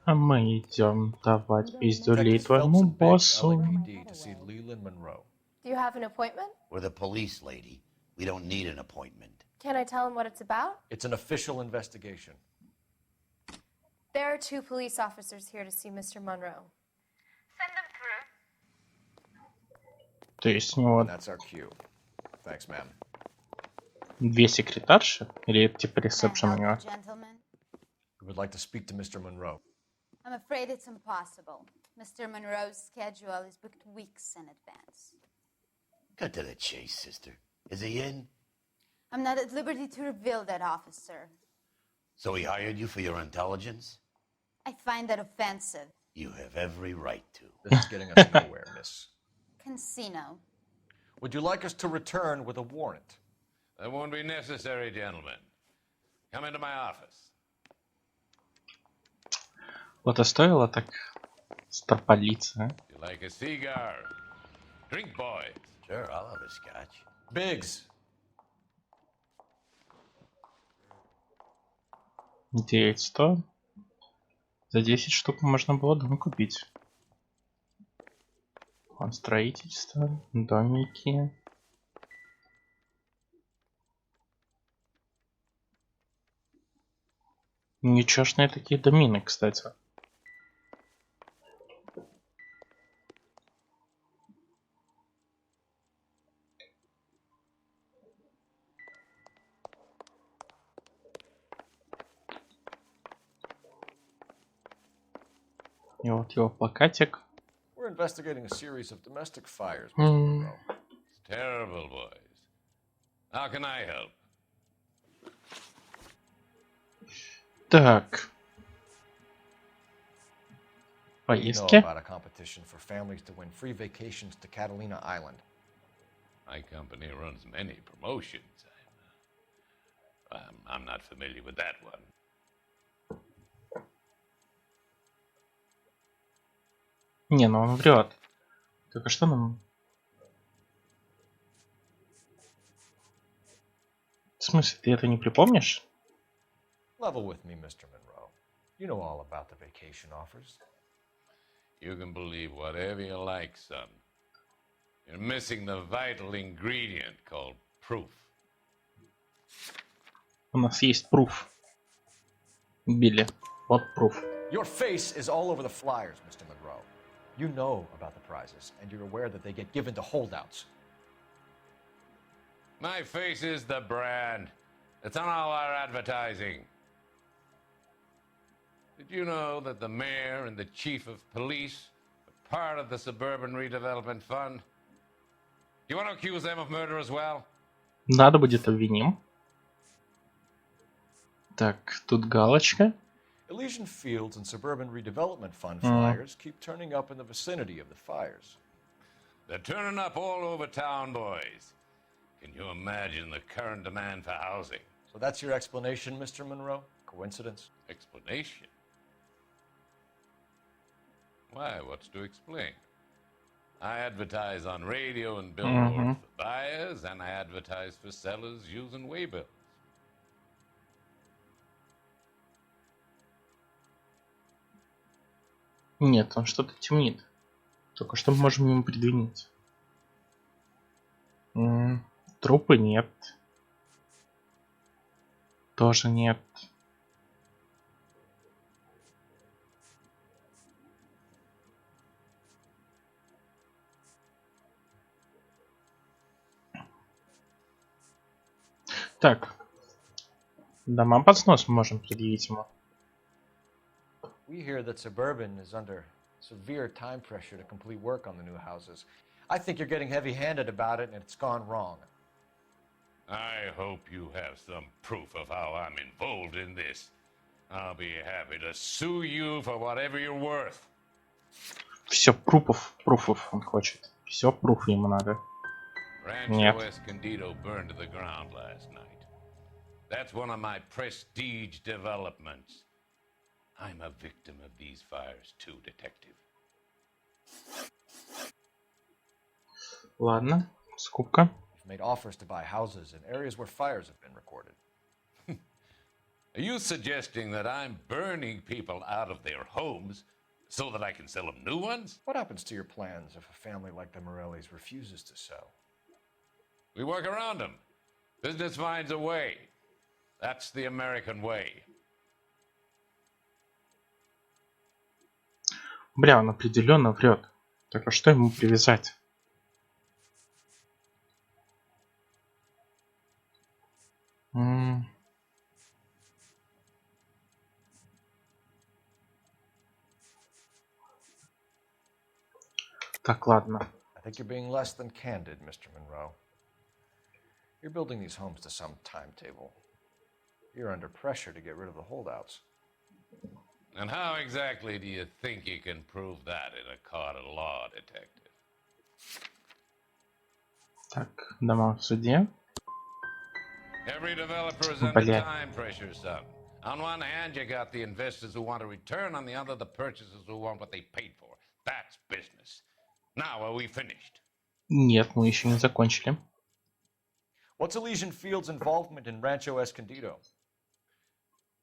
А мы идем давать пиздюлей твоему боссу. Do you have an appointment? We're the police, lady. We don't need an appointment. Can I tell him what it's about? It's an official investigation. There are 2 police officers here to see Mr. Monroe. Send them through. То есть у него That's our cue. Thanks, ma'am. 2 секретарши? Или это типа ресепшн у него? We would like to speak to Mr. Monroe. I'm afraid it's impossible. Mr. Monroe's schedule is booked weeks in advance. Cut to the chase, sister. Is he in? I'm not at liberty to reveal that, officer. So he hired you for your intelligence? I find that offensive. You have every right to. This is getting us nowhere, miss. Casino. Would you like us to return with a warrant? That won't be necessary, gentlemen. Come into my office. Вот и стоило так стропалиться, а? You like a cigar? Drink, boys. Sure, I'll have a scotch. Biggs. 900. За 10 штук можно было дом купить. План строительства, домики. Ничешные такие домины, кстати. И вот его плакатик. We're investigating a series of domestic fires, Mr. Monroe. It's terrible, boys. How can I help? Так. You know Поездки. about a competition for families to win free vacations to Catalina Island. My company runs many promotions. I'm not familiar with that one. Не, ну он врет. Только что нам... В смысле, ты это не припомнишь? Level with me, Mr. Monroe. You know all about the vacation offers. You can believe whatever you like, son. You're missing the vital ingredient called proof. У нас есть proof. Билли. Вот proof. Your face is all over the flyers, Mr. Monroe. You know about the prizes, and you're aware that they get given to holdouts. My face is the brand. It's on all our advertising. Did you know that the mayor and the chief of police are part of the Suburban Redevelopment Fund? Do you want to accuse them of murder as well? Надо будет обвиним. Так, тут галочка. Elysian Fields and Suburban Redevelopment Fund flyers keep turning up in the vicinity of the fires. They're turning up all over town, boys. Can you imagine the current demand for housing? So that's your explanation, Mr. Monroe? Coincidence? Explanation? Why, what's to explain? I advertise on radio and billboards for buyers, and I advertise for sellers using waybills. Нет, он что-то темнит. Только что мы можем ему предвинить. Трупы нет. Тоже нет. Так. Дома под снос можем предъявить ему. We hear that Suburban is under severe time pressure to complete work on the new houses. I think you're getting heavy-handed about it, and it's gone wrong. I hope you have some proof of how I'm involved in this. I'll be happy to sue you for whatever you're worth. Все, пруфов он хочет. Все, пруфы ему надо. Нет. Rancho Escondido burned to the ground last night. That's one of my prestige developments. I'm a victim of these fires too, Detective. Ладно, скупка. You've made offers to buy houses in areas where fires have been recorded. Are you suggesting that I'm burning people out of their homes so that I can sell them new ones? What happens to your plans if a family like the Morellis refuses to sell? We work around them. Business finds a way. That's the American way. Бля, он определенно врет. Так а что ему привязать? Так, ладно. I think you're being less than candid, Mr. Monroe. You're building these homes to some timetable. You're under pressure to get rid of the holdouts. And how exactly do you think you can prove that in a court of law, Detective? Так, дома в суде. Every developer is under time pressure, son. On one hand, you got the investors who want a return. On the other, the purchasers who want what they paid for. That's business. Now, are we finished? Нет, мы еще не закончили. What's Elysian Field's involvement in Rancho Escondido?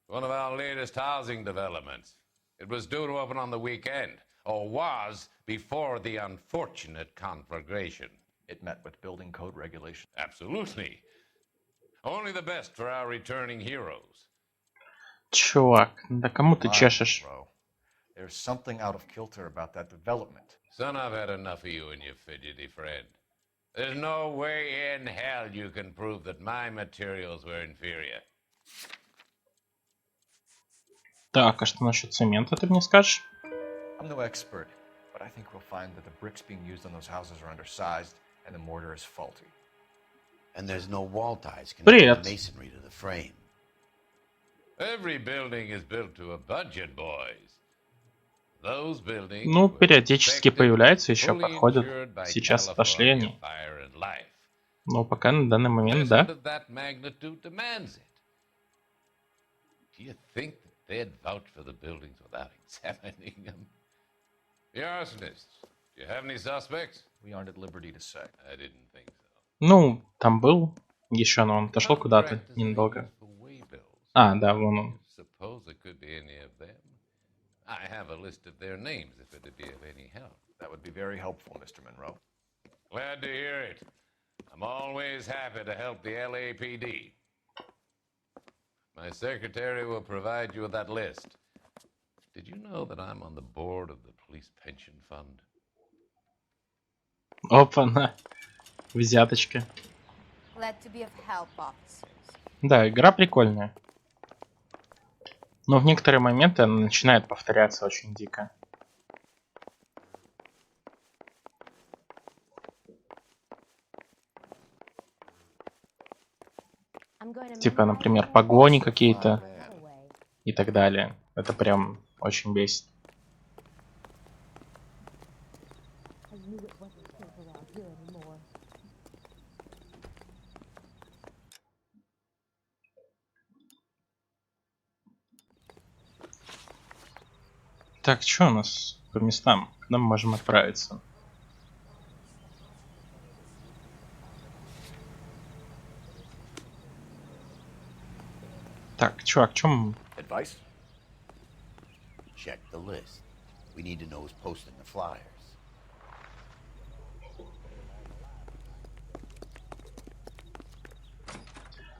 One of our latest housing developments. It was due to open on the weekend, or was before the unfortunate conflagration. It met with building code regulations. Absolutely. Only the best for our returning heroes. Чувак, да кому ты чешешь? There's something out of kilter about that development. Son, I've had enough of you and your fidgety friend. There's no way in hell you can prove that my materials were inferior. Так, а что насчет цемента, ты мне скажешь? I'm no expert, but I think we'll find that the bricks being used on those houses are undersized and the mortar is faulty. And there's no wall ties connecting Привет. the masonry to the frame. Every building is built to a budget, boys. Those buildings Ну, периодически появляются, еще подходят. Сейчас отошли они. Но пока на данный момент, да. That magnitude demands it. Do you think that they'd vouch for the buildings without examining them? The arsonists. Do you have any suspects? We aren't at liberty to say. I didn't think so. Ну, там был еще, но он отошел куда-то ненадолго. А, да, вон он. Suppose it could be any of them. I have a list of their names if it'd be of any help. That would be very helpful, Mr. Monroe. Glad to hear it. I'm always happy to help the LAPD. My secretary will provide you with that list. Did you know that I'm on the board of the police pension fund? Опа-на. Взяточка. Glad to be of help, officers. Да, игра прикольная. Но в некоторые моменты она начинает повторяться очень дико. Типа, например, погони какие-то и так далее. Это прям очень бесит. Так, что у нас по местам? Куда мы можем отправиться? Так, чувак, чем... Advice? Check the list. We need to know who's posting the flyers.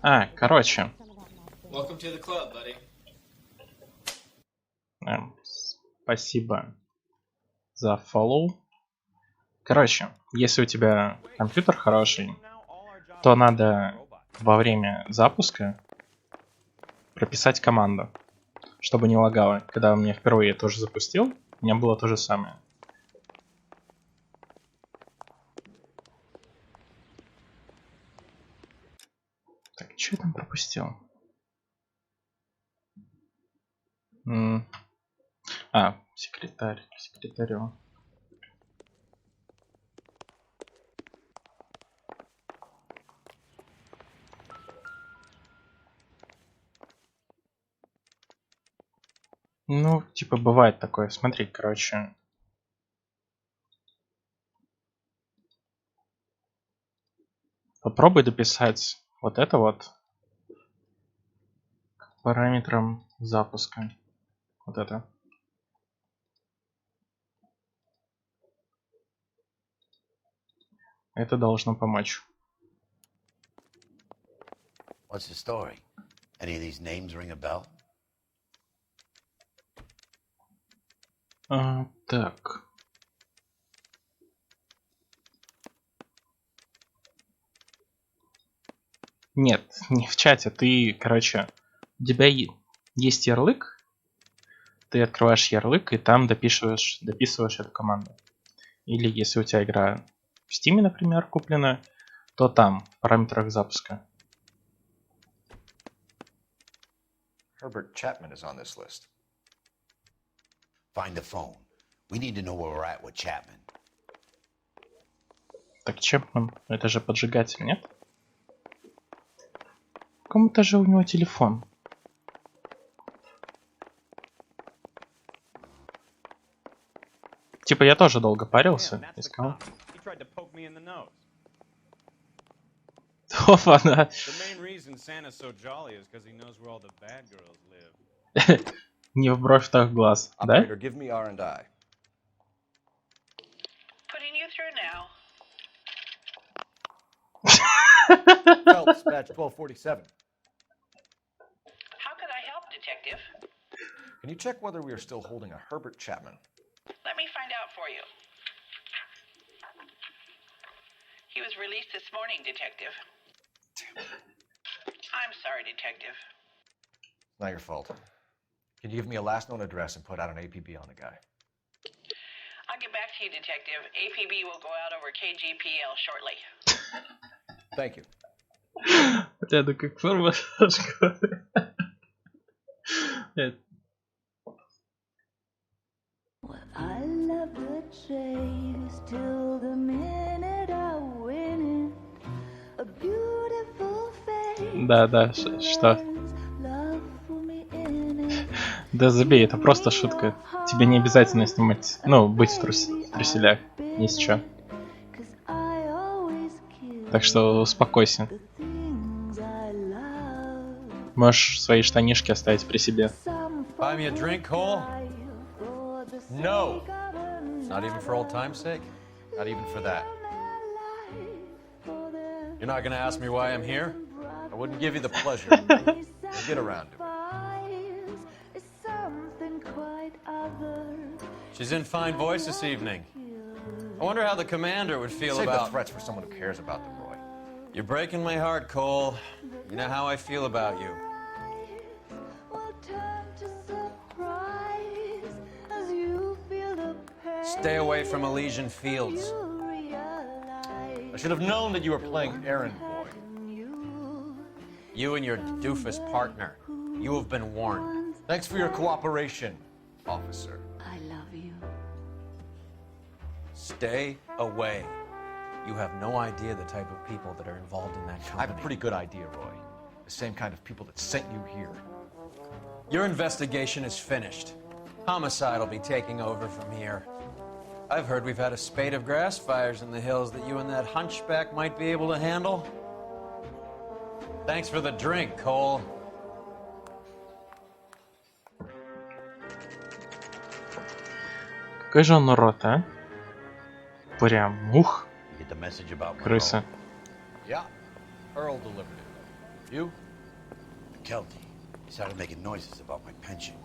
А, короче. Welcome to the club, buddy. Спасибо за follow. Короче, если у тебя компьютер хороший, то надо во время запуска прописать команду, чтобы не лагало. Когда он меня впервые тоже запустил, у меня было то же самое. Так, что я там пропустил? Секретарю. Ну, типа, бывает такое. Смотри, короче. Попробуй дописать вот это вот к параметрам запуска. Вот это. Это должно помочь. What's the story? Any of these names ring a bell? Так. Нет, не в чате. Ты, короче, у тебя есть ярлык. Ты открываешь ярлык и там дописываешь эту команду. Или если у тебя игра в Steam, например, куплена, то там, в параметрах запуска. Herbert Chapman is on this list. Find the phone. We need to know where we're at with Chapman. Так Чепман, это же поджигатель, нет? В каком этаже у него телефон? Типа я тоже долго парился, искал. Опа-на. Не в бровь, так в глаз, да? Give me R&I. Putting you through now. Phelps, badge 1247. How could I help, Detective? Can you check whether we are still holding a Herbert Chapman? Let me find out for you. He was released this morning, Detective. I'm sorry, Detective. Not your fault. Can you give me a last known address and put out an APB on the guy? I'll get back to you, Detective. APB will go out over KGPL shortly. Thank you. Это как форма школы. I love the chase till the minute I win it. A beautiful face. Да, что? Да забей, это просто шутка. Тебе не обязательно снимать, ну, быть в труселях, если чё. Так что успокойся. Можешь свои штанишки оставить при себе. Buy me a drink, Cole? No. Not even for old time's sake? Not even for that. You're not gonna ask me why I'm here? I wouldn't give you the pleasure. We'll get around to it. She's in fine voice this evening. I wonder how the commander would feel about... Save the threats for someone who cares about them, Roy. You're breaking my heart, Cole. You know how I feel about you. Stay away from Elysian Fields. I should have known that you were playing errand boy. You and your doofus partner. You have been warned. Thanks for your cooperation, officer. I love you. Stay away. You have no idea the type of people that are involved in that company. I have a pretty good idea, Roy. The same kind of people that sent you here. Your investigation is finished. Homicide will be taking over from here. I've heard we've had a spate of grass fires in the hills that you and that hunchback might be able to handle. Thanks for the drink, Cole. Какой же он урод, а? Прям, ух. Крыса. Yeah, Earl delivered it. You? McKelty. He started making noises about my pension.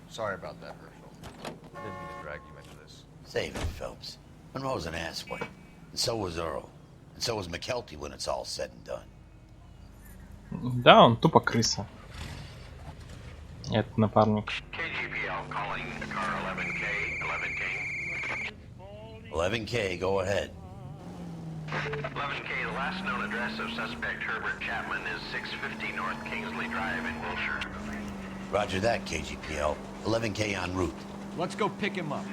Sorry about that, Herschel. I didn't mean to drag you into this. Save it, Phelps. Monroe's an asswipe. And so was Earl. And so was McKelty when it's all said and done. Да, он тупо крыса. Этот напарник. 11K, go ahead. 11K, the last known address of suspect Herbert Chapman is 650 North Kingsley Drive in Wilshire. Roger that, KGPL. 11K en route. Let's go pick him up.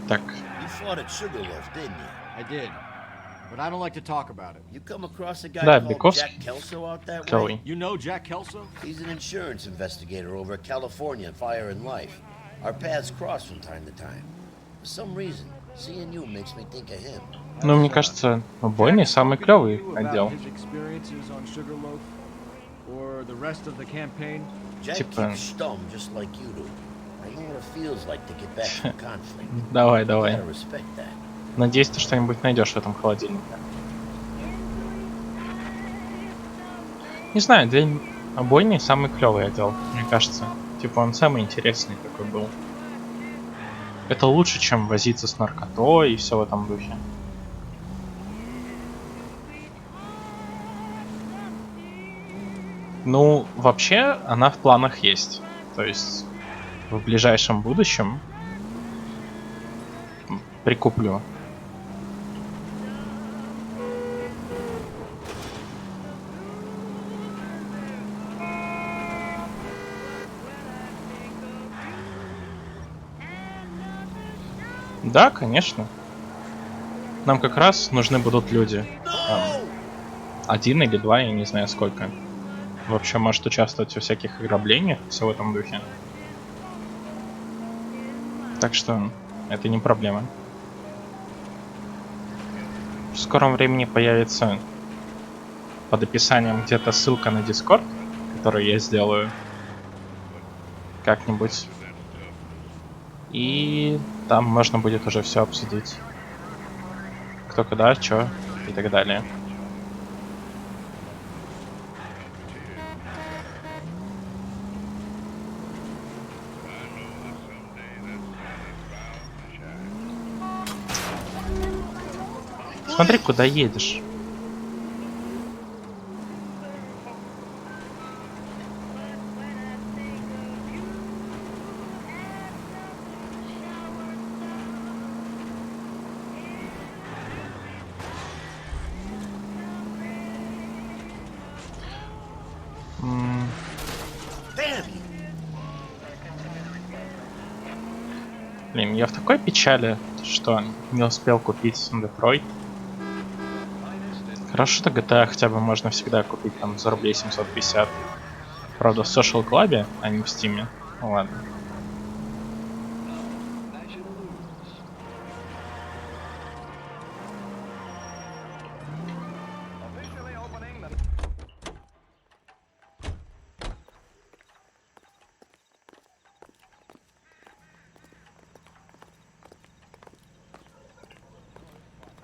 Так. You fought at Sugarloaf, didn't you? I did. But I don't like to talk about it. You come across a guy Да, called Бековский. Jack Kelso out that way? Клевый. You know Jack Kelso? He's an insurance investigator over at California Fire and Life. Our paths cross from time to time. For some reason, seeing you makes me think of him. Ну, мне кажется, убойный самый клевый отдел. His experiences on Sugarloaf or the rest of the campaign? Jack Типа... keeps stum just like you do. I know what it feels like to get back from conflict. Давай, давай. Gotta respect that. Надеюсь, ты что-нибудь найдешь в этом холодильнике. Не знаю, для обойный самый клевый отдел, мне кажется. Типа он самый интересный такой был. Это лучше, чем возиться с наркотой и все в этом духе. Ну, вообще, она в планах есть. То есть, в ближайшем будущем прикуплю. Да, конечно. Нам как раз нужны будут люди. Один или два, я не знаю сколько. Вообще может участвовать во всяких ограблениях, все в этом духе. Так что это не проблема. В скором времени появится под описанием где-то ссылка на Discord, которую я сделаю как-нибудь. И там можно будет уже все обсудить. Кто куда, что и так далее. Смотри, куда едешь. Блин, я в такой печали, что не успел купить Детройт. Хорошо, что GTA хотя бы можно всегда купить там за рублей 750. Правда, в Social Club, а не в Steam. Ну ладно.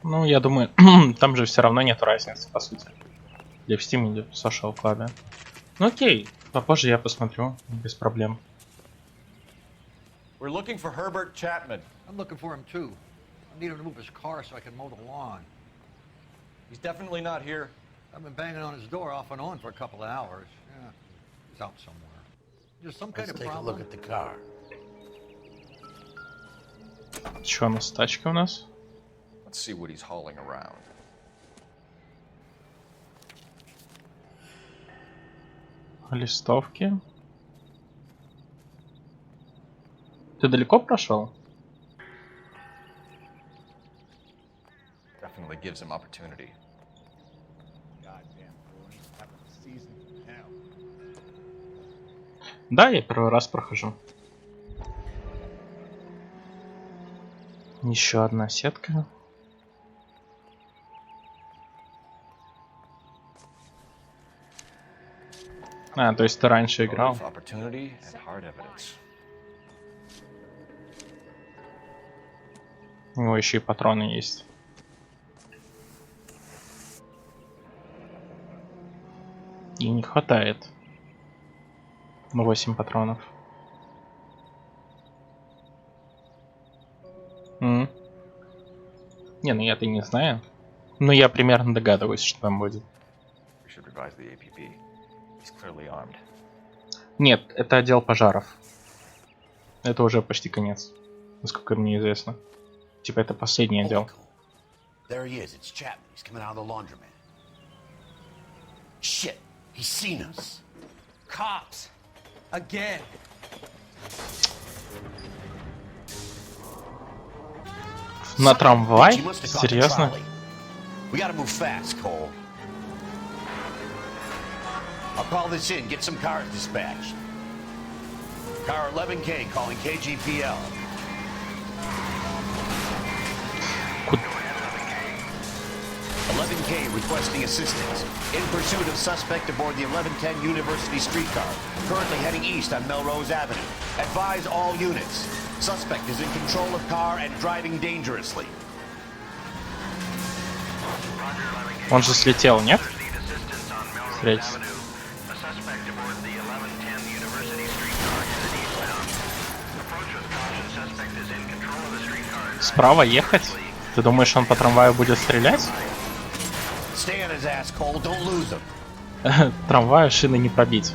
Ну, я думаю, там же все равно нет разницы, по сути. Или в Steam, или в Social Club. Ну окей, попозже я посмотрю, без проблем. We're looking for Herbert Chapman. I'm looking for him too. I need him to move his car so I can mow the lawn. He's definitely not here. I've been banging on his door off and on for a couple of hours. Yeah, he's out somewhere. There's some kind Let's of take a problem. look at the car. Чё у нас тачка у нас? Let's see what he's hauling around. Листовки. Ты далеко прошел? Definitely gives him opportunity. Да, я первый раз прохожу. Еще одна сетка. А, то есть ты раньше играл? У него еще и патроны есть. И не хватает. 8 патронов. Не, ну я-то не знаю. Но я примерно догадываюсь, что там будет. should revise the APB. He's clearly armed. Нет, это отдел пожаров. Это уже почти конец, насколько мне известно. Типа это последний отдел. There he is. It's Chapman. He's coming out of the laundromat. Shit! He's seen us. Cops! Again! На трамвай? Серьезно? We gotta move fast, Cole. I'll call this in. Get some cars dispatched. Car 11K calling KGPL. 11K requesting assistance. In pursuit of suspect aboard the 1110 University streetcar. Currently heading east on Melrose Avenue. Advise all units. Suspect is in control of car and driving dangerously. Он же слетел, нет? Встретиться. Справа ехать? Ты думаешь, он по трамваю будет стрелять? Трамваю шины не пробить.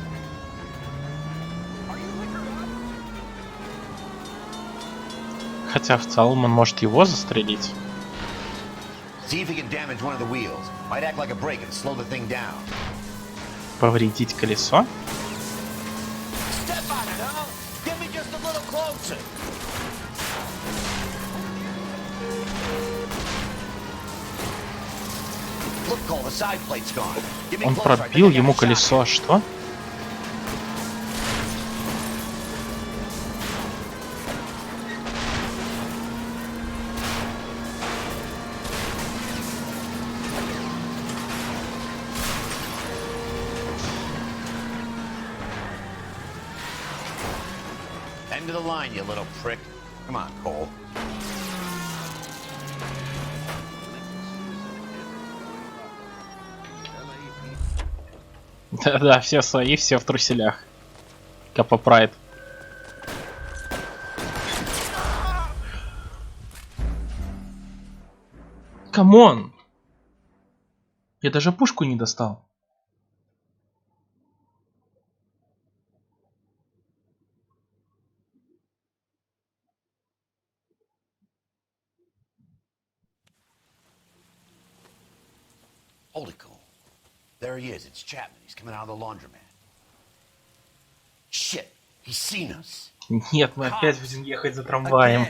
Хотя в целом он может его застрелить. Повредить колесо? Он пробил ему колесо, что? End of the line, you little prick. Come on, Cole. Да, все свои, все в труселях. Капа Прайд. Камон! Я даже пушку не достал. Hold it, Cole. There he is. It's Chapman. He's coming out of the laundromat. Shit! He's seen us. Нет, мы опять будем ехать за трамваем.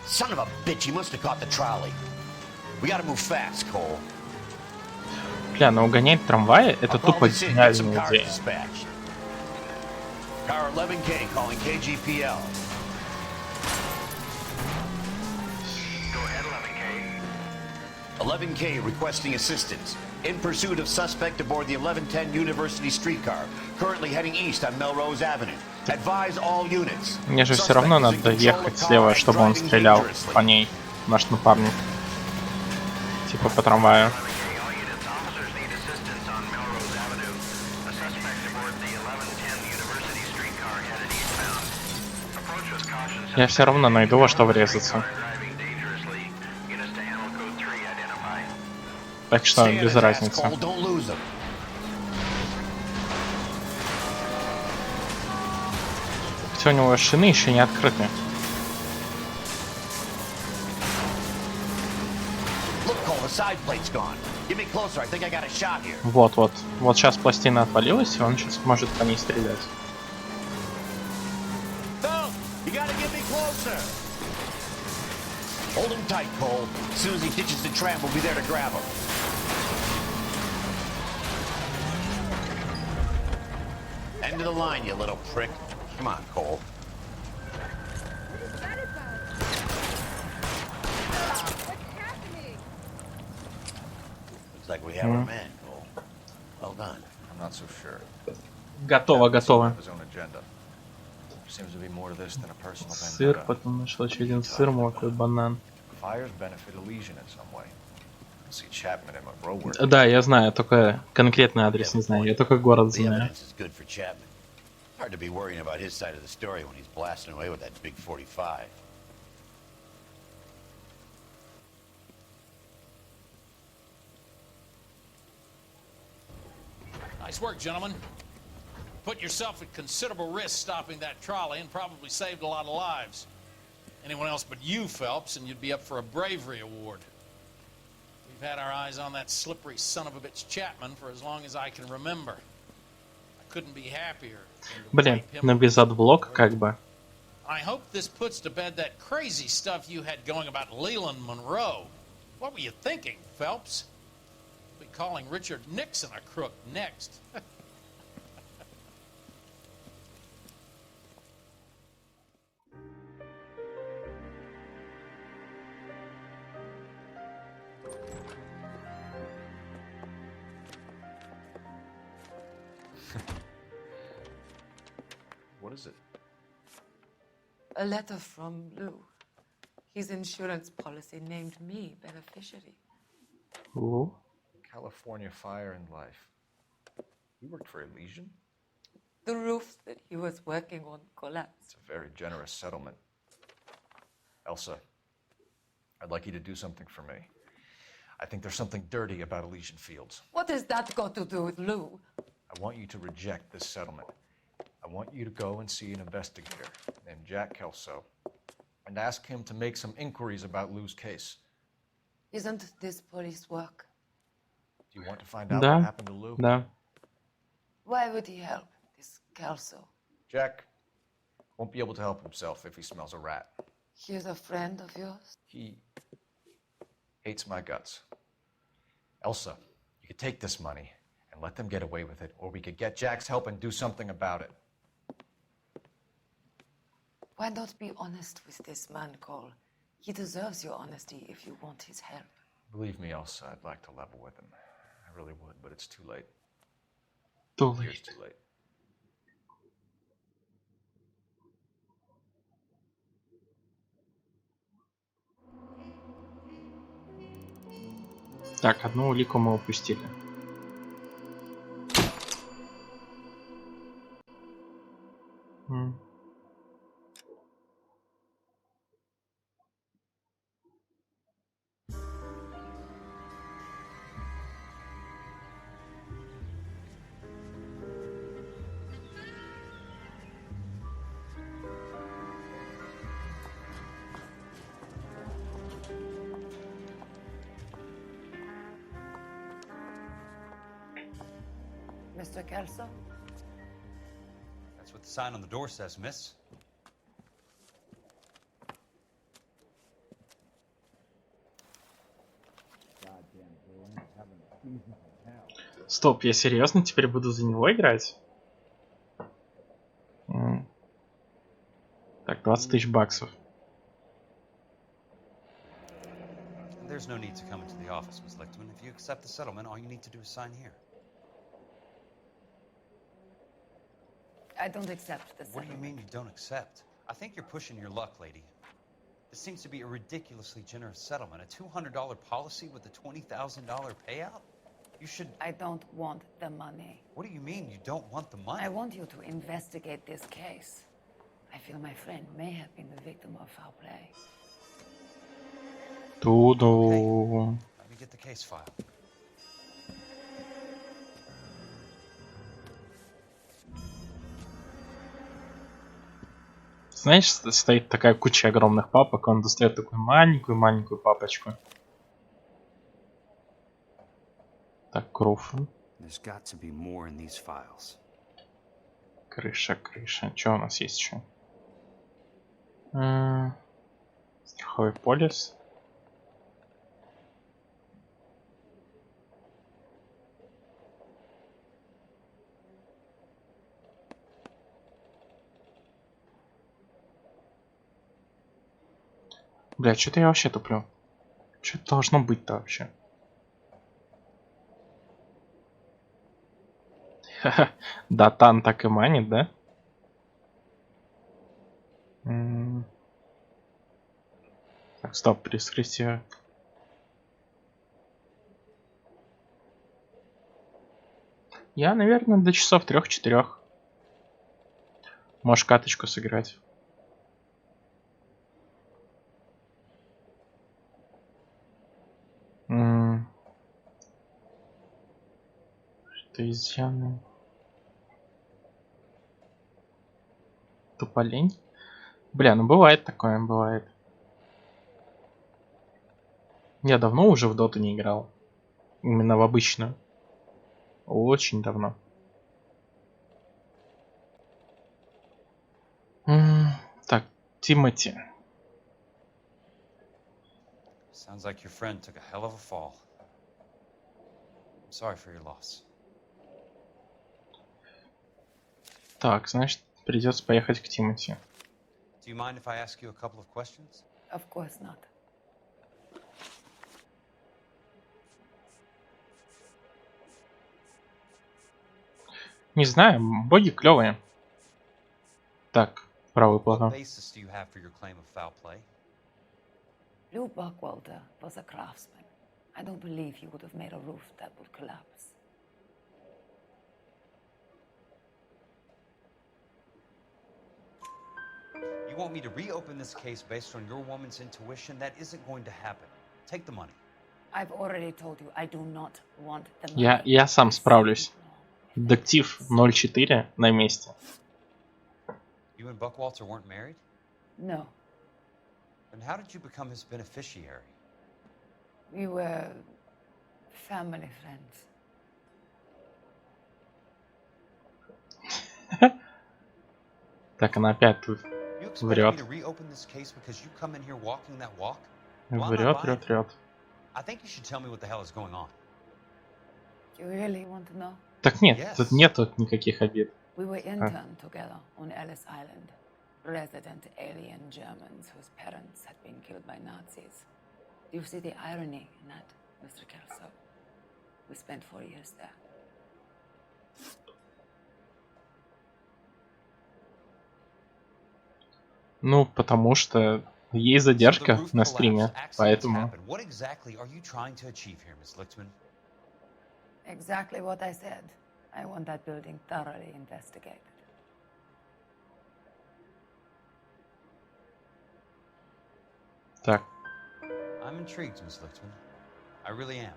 Son of a bitch! He must have caught the trolley. We gotta move fast, Cole. Бля, но угонять трамваи — это тупо гениальная идея. Car 11K calling KGPL. 11K requesting assistance. In pursuit of suspect aboard the 1110 University streetcar. Currently heading east on Melrose Avenue. Advise all units. Мне же все равно надо ехать слева, чтобы он стрелял по ней, наш напарник. Типа по трамваю. Я все равно найду во что врезаться. Так что без разницы. Хотя у него шины еще не открыты. Вот. Вот сейчас пластина отвалилась, и он сейчас может по ней стрелять. Hold him tight, Cole. As soon as he ditches the tram, we'll be there to grab him. End of the line, you little prick. Come on, Cole. Looks like we have our man, Cole. Well done. I'm not so sure. Готово. Сыр, потом нашел еще один сыр, молоко и банан. Да, я знаю, только конкретный адрес не знаю, я только город знаю. Hard to be worrying about his side of the story when he's blasting away with that big 45. Nice work, gentlemen. Put yourself at considerable risk stopping that trolley and probably saved a lot of lives. Anyone else but you, Phelps, and you'd be up for a bravery award. We've had our eyes on that slippery son of a bitch Chapman for as long as I can remember. I couldn't be happier. Блин, но без отблока как бы. I hope this puts to bed that crazy stuff you had going about Leland Monroe. What were you thinking, Phelps? We'll be calling Richard Nixon a crook next. What is it? A letter from Lou. His insurance policy named me beneficiary. Ooh. California Fire and Life. You worked for Elysian? The roof that he was working on collapsed. It's a very generous settlement. Elsa, I'd like you to do something for me. I think there's something dirty about Elysian Fields. What has that got to do with Lou? I want you to reject this settlement. I want you to go and see an investigator named Jack Kelso and ask him to make some inquiries about Lou's case. Isn't this police work? Do you want to find out what happened to Lou? Да. Why would he help, this Kelso? Jack won't be able to help himself if he smells a rat. He's a friend of yours? He hates my guts. Elsa, you could take this money and let them get away with it, or we could get Jack's help and do something about it. Why not be honest with this man, Cole? He deserves your honesty if you want his help. Believe me, Elsa, I'd like to level with him. I really would, but it's too late. Too It's late. too late. Так, одну улику мы упустили. Mr. Kelso? That's what the sign on the door says, miss. Стоп, я серьезно теперь буду за него играть? Так, 20 тысяч баксов. There's no need to come into the office, Miss Lichtman. If you accept the settlement, all you need to do is sign here. I don't accept the What do you mean you don't accept? I think you're pushing your luck, lady. This seems to be a ridiculously generous settlement. A $200 policy with a $20,000 payout? You should... I don't want the money. What do you mean you don't want the money? I want you to investigate this case. I feel my friend may have been the victim of foul play. Туду. Let me get the case file. Знаешь, стоит такая куча огромных папок, он достает такую маленькую папочку. Так, Круфен. Крыша. Что у нас есть еще? Страховой полис. Бля, что-то я вообще туплю. Что это должно быть-то вообще? Ха-ха. Датан так и манит, да? Так, стоп, при вскрытии. Я, наверное, до часов 3-4. Можешь каточку сыграть. Ты изъяны. Туполень? Бля, ну бывает такое, бывает. Я давно уже в доту не играл. Именно в обычную. Очень давно. Так, Тимати. Sounds like your friend took a hell of a fall. I'm sorry for your loss. Так, значит, придется поехать к Тимати. Do you mind if I ask you a couple of questions? Of course not. Не знаю, боги клевые. Так, правый What платон. basis do you have for your claim of foul play? Lou Buckwalter was a craftsman. I don't believe he would have made a roof that would collapse. You want me to reopen this case based on your woman's intuition? That isn't going to happen. Take the money. I've already told you I do not want the money. Я сам справлюсь. Детектив 04 на месте. You and Buckwalter weren't married? No. Then how did you become his beneficiary? We were family friends. Так, она опять тут You expect me врет. to reopen this case because you come in here walking that walk? Well, I'm not Врет, buying врет, it. врет. I think you should tell me what the hell is going on. You really want to know? Так нет, тут нету никаких обид. We were interned together on Ellis Island. Resident alien Germans whose parents had been killed by Nazis. Do you see the irony in that, Mr. Kelso? We spent 4 years there. Ну, потому что есть задержка на стриме, поэтому... What exactly are you trying to achieve here, Miss Lichtman? Exactly what I said. I want that building thoroughly investigated. Так, I'm intrigued, Miss Lichtman. I really am.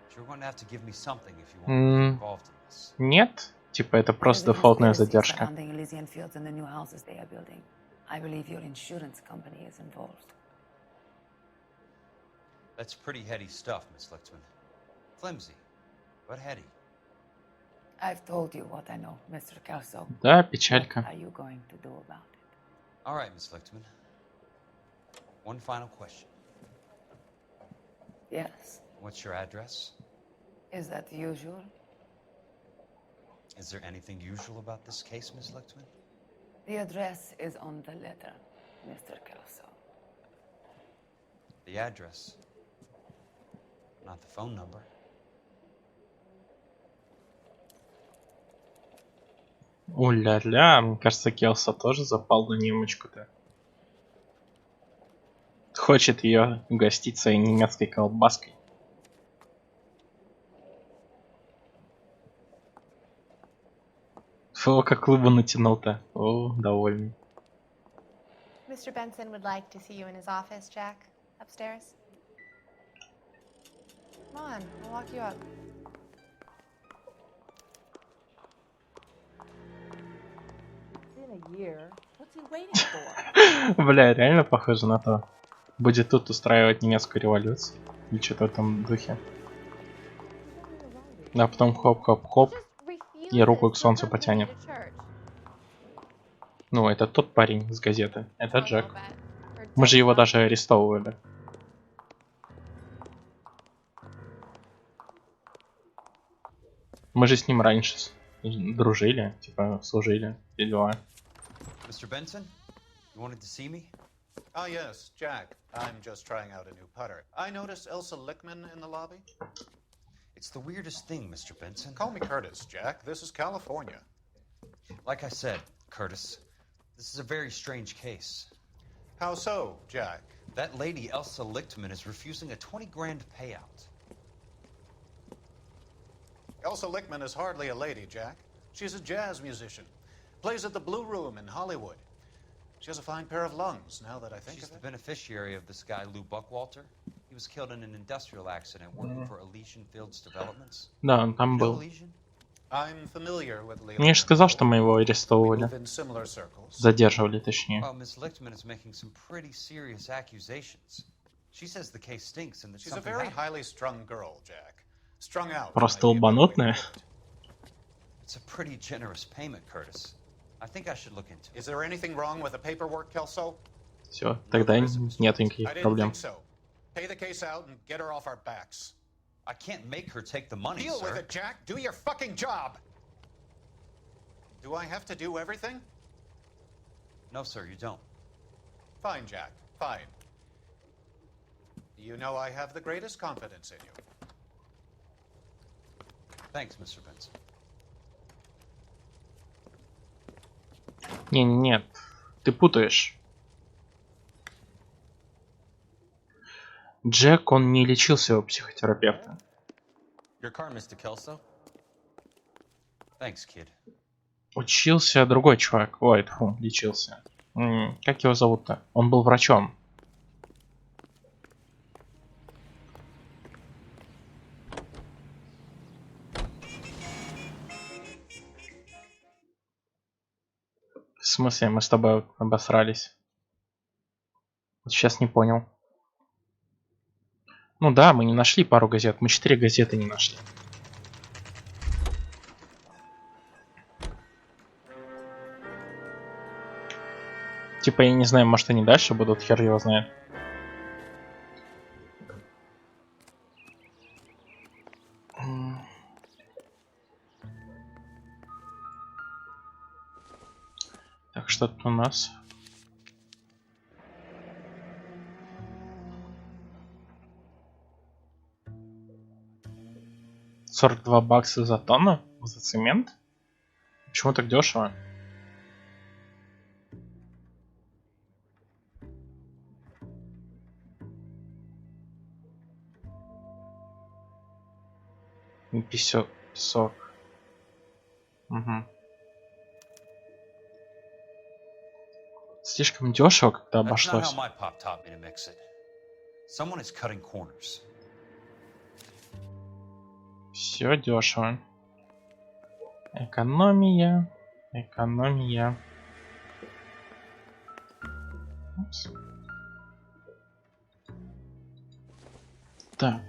But you're going to have to give me something if you want me to get involved in this. нет, типа это просто дефолтная задержка. Surrounding Elysian Fields and the new houses they are building. I believe your insurance company is involved. That's pretty heady stuff, Miss Lichtman. Flimsy, but heady. I've told you what I know, Mr. Kelso. Да, печалька. What are you going to do about it? All right, Miss Lichtman. One final question. Yes. What's your address? Is that usual? Is there anything usual about this case, Miss Lichtman? The address is on the letter, Mr. Kelso. The address, not the phone number. Уля-ля, мне кажется, Келса тоже запал на немочку-то. Хочет ее угостить своей немецкой колбаской. Фу, как клыба натянул-то. О, довольный. Mr. Benson would like to see you in his office, Jack. Upstairs. Come on, I'll walk you up. It's been a year. What's he waiting for? Бля, реально похоже на то. Будет тут устраивать немецкую революцию. Или что-то в этом духе. А потом хоп-хоп-хоп. И руку к солнцу потянет. Ну, это тот парень с газеты. Это Джек. Мы же его даже арестовывали. Мы же с ним раньше дружили, типа служили. И дела. Mr. Benson, you wanted to see me? Ah, yes, Jack. I'm just trying out a new putter. I noticed Elsa Lichtman in the lobby. It's the weirdest thing, Mr. Benson. Call me Curtis, Jack. This is California. Like I said, Curtis, this is a very strange case. How so, Jack? That lady, Elsa Lichtman, is refusing a 20 grand payout. Elsa Lichtman is hardly a lady, Jack. She's a jazz musician. Plays at the Blue Room in Hollywood. She has a fine pair of lungs, now that I think She's of the it. beneficiary of this guy, Lou Buckwalter. He was killed in an industrial accident working for Elysian Fields Developments. Да, он там You know был. Elysian? I'm familiar with Leland. Мне же сказал, что мы его We арестовывали. move in similar circles. Задерживали, точнее. Well, Miss Lichtman is making some pretty serious accusations. She says the case stinks and that She's a something very happened. highly strung girl, Jack. Strung out. Просто лбанутная. It's a pretty generous payment, Curtis. I think I should look into it. Is there anything wrong with the paperwork, Kelso? Все, тогда нет I никаких didn't проблем. think so. Pay the case out and get her off our backs. I can't make her take the money, Deal sir. with it, Jack. Do your fucking job. Do I have to do everything? No, sir, you don't. Fine, Jack. Fine. You know I have the greatest confidence in you. Thanks, Mr. Benson. Не, ты путаешь. Джек, он не лечился у психотерапевта. Your car, Mr. Kelso? Thanks, kid. Учился другой чувак. Ой, фу, лечился. Как его зовут-то? Он был врачом. В смысле, мы с тобой обосрались? Вот сейчас не понял. Ну да, мы не нашли пару газет. Мы 4 газеты не нашли. Типа, я не знаю, может они дальше будут, хер его знает. Так, что тут у нас? $42 за тонну? За цемент? Почему так дешево? Песок. Угу. Слишком дешево как-то обошлось. Все дешево. Экономия. Упс. Так.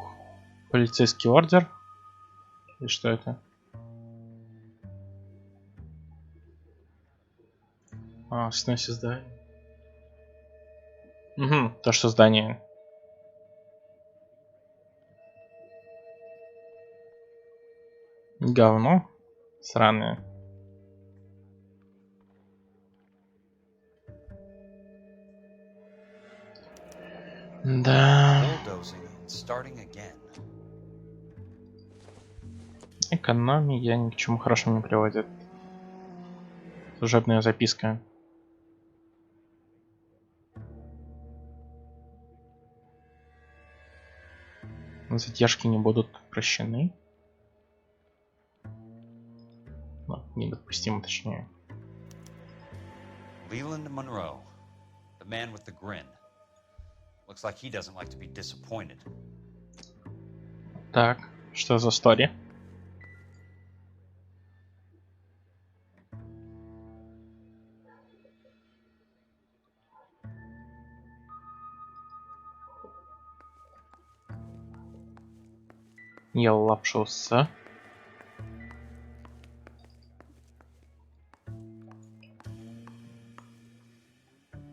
Полицейский ордер. И что это? Сносит здание. Угу, то, что здание. Говно. Сраное. Да. Экономия ни к чему хорошему не приводит. Служебная записка. Задержки не будут прощены. Ну, недопустимо, точнее. Leland Monroe, the man with the grin. Looks like he doesn't like to be disappointed. Так, что за стори? Ел лапшу с...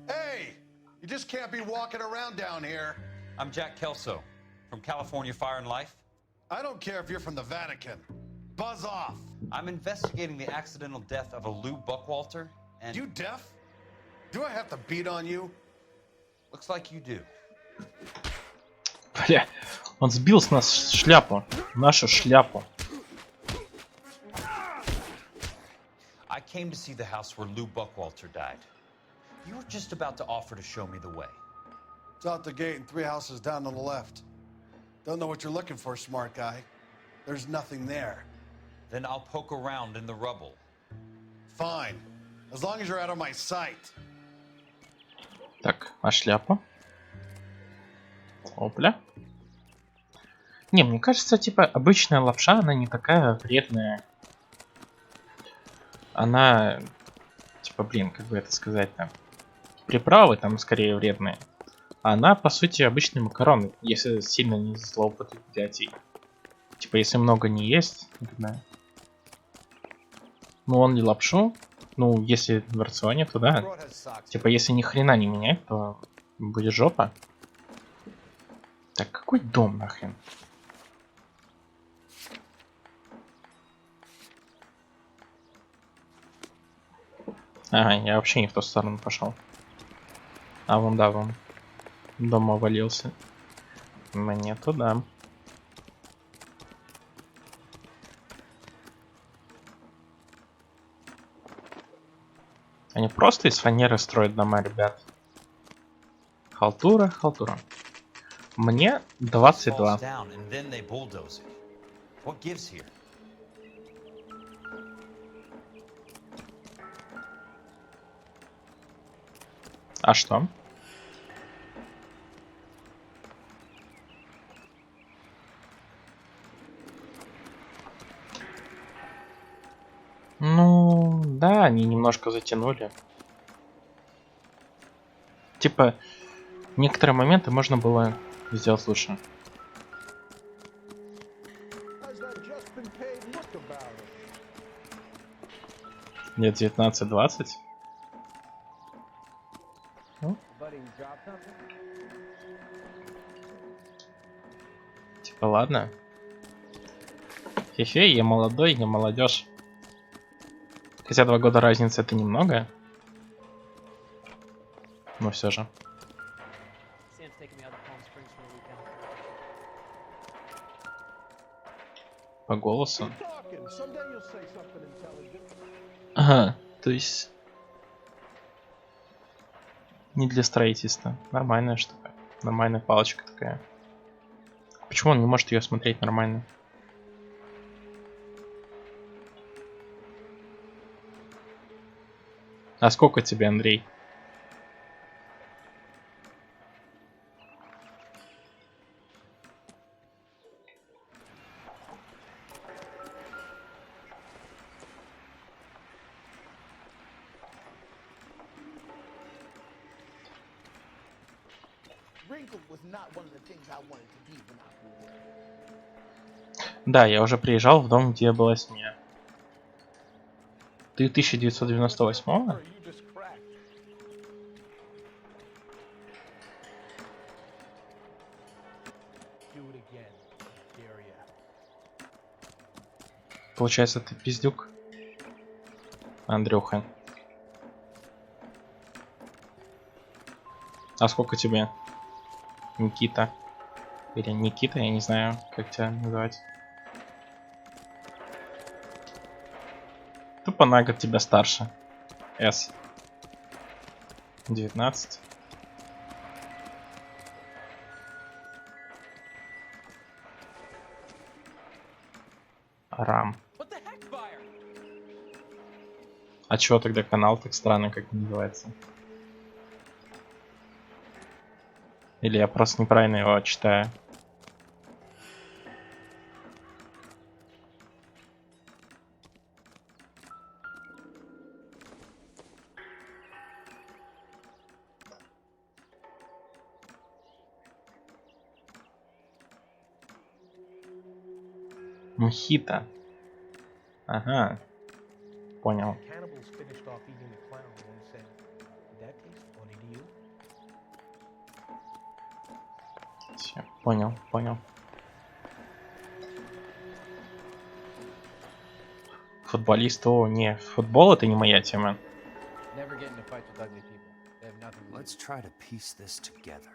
Hey! You just can't be walking around down here. I'm Jack Kelso, from California Fire and Life. I don't care if you're from the Vatican. Buzz off. I'm investigating the accidental death of a Lou Buckwalter, and... You deaf? Do I have to beat on you? Looks like you do. Бля, он сбил с нас шляпу. Нашу шляпу. I came to see the house where Lou Buckwalter died. You were just about to offer to show me the way. It's out the gate and 3 houses down on the left. Don't know what you're looking for, smart guy. There's nothing there. Then I'll poke around in the rubble. Fine. As long as you're out of my sight. Так, а шляпа? Опля. Не, мне кажется, типа, обычная лапша, она не такая вредная. Она, типа, блин, как бы это сказать-то? Приправы там скорее вредные. А она, по сути, обычный макарон, если сильно не злоупотреблять ей. Типа, если много не есть, да. Ну, он не лапшу. Ну, если в рационе, то да. Типа, если ни хрена не менять, то будет жопа. Так, какой дом нахрен? Ага, я вообще не в ту сторону пошел. А вон, да, вон. Дом овалился. Мне туда. Они просто из фанеры строят дома, ребят. Халтура, халтура. Мне 22. А что? Ну, да, они немножко затянули. Типа, некоторые моменты можно было сделать лучше. Лет 19-20? Ну? Типа, ладно. Хе-хе, я молодой, не молодежь. Хотя 2 года разницы это немного. Но все же. По голосу. Ага, то есть... Не для строительства. Нормальная штука. Нормальная палочка такая. Почему он не может ее смотреть нормально? А сколько тебе, Андрей? Да, я уже приезжал в дом, где была семья. Ты 1998-го? Получается, ты пиздюк, Андрюха. А сколько тебе? Никита. Или Никита, я не знаю, как тебя называть. Тупо на год тебя старше. С. 19. Рам. А чего тогда канал так странно, как называется? Или я просто неправильно его читаю? Мохито. Ага. Понял. Все, понял, понял. Футболист, о, не, футбол это не моя тема. Let's try to piece this together.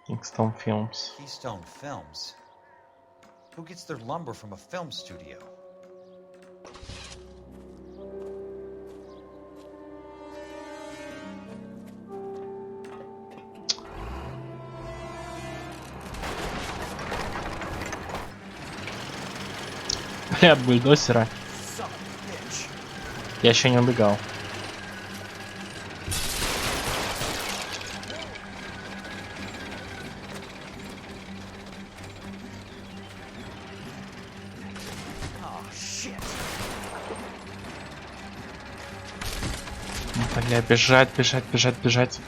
Keystone Films. Keystone Films? Who gets their lumber from a film studio? Бля, от бульдозера. Я еще не убегал. Бля, бежать, бежать, бежать, бежать.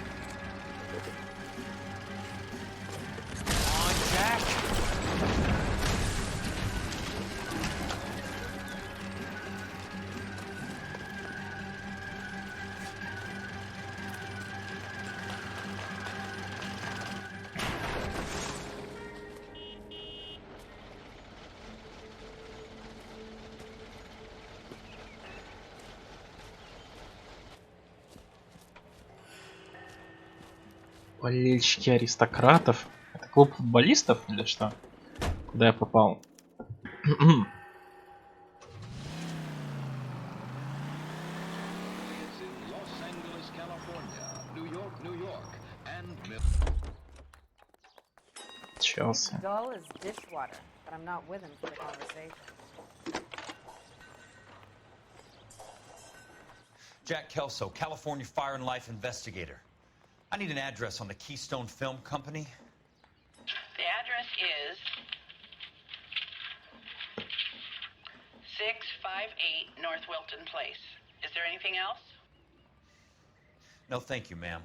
Болельщики аристократов. Это клуб футболистов или что? Куда я попал? Челси. Dull as dishwater, but I'm not with him for the conversation. Jack Kelso, California Fire and Life investigator. I need an address on the Keystone Film Company. The address is 658 North Wilton Place. Is there anything else? No, thank you, ma'am.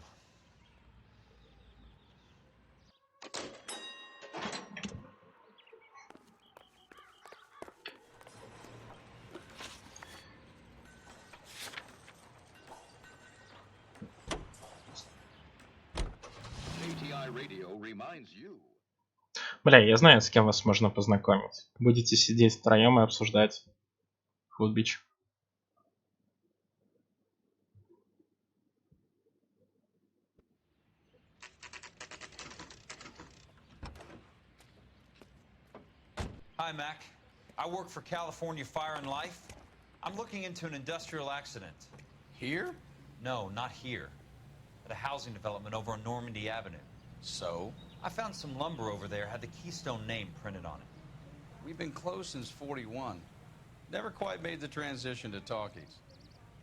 Бля, я знаю, с кем вас можно познакомить. Будете сидеть втроем и обсуждать Футбич. Hi, Mac. I work for California Fire and Life. I'm looking into an industrial accident. Here? No, not here. At a housing development over on Normandy Avenue. So? I found some lumber over there, had the Keystone name printed on it. We've been closed since 41. Never quite made the transition to talkies.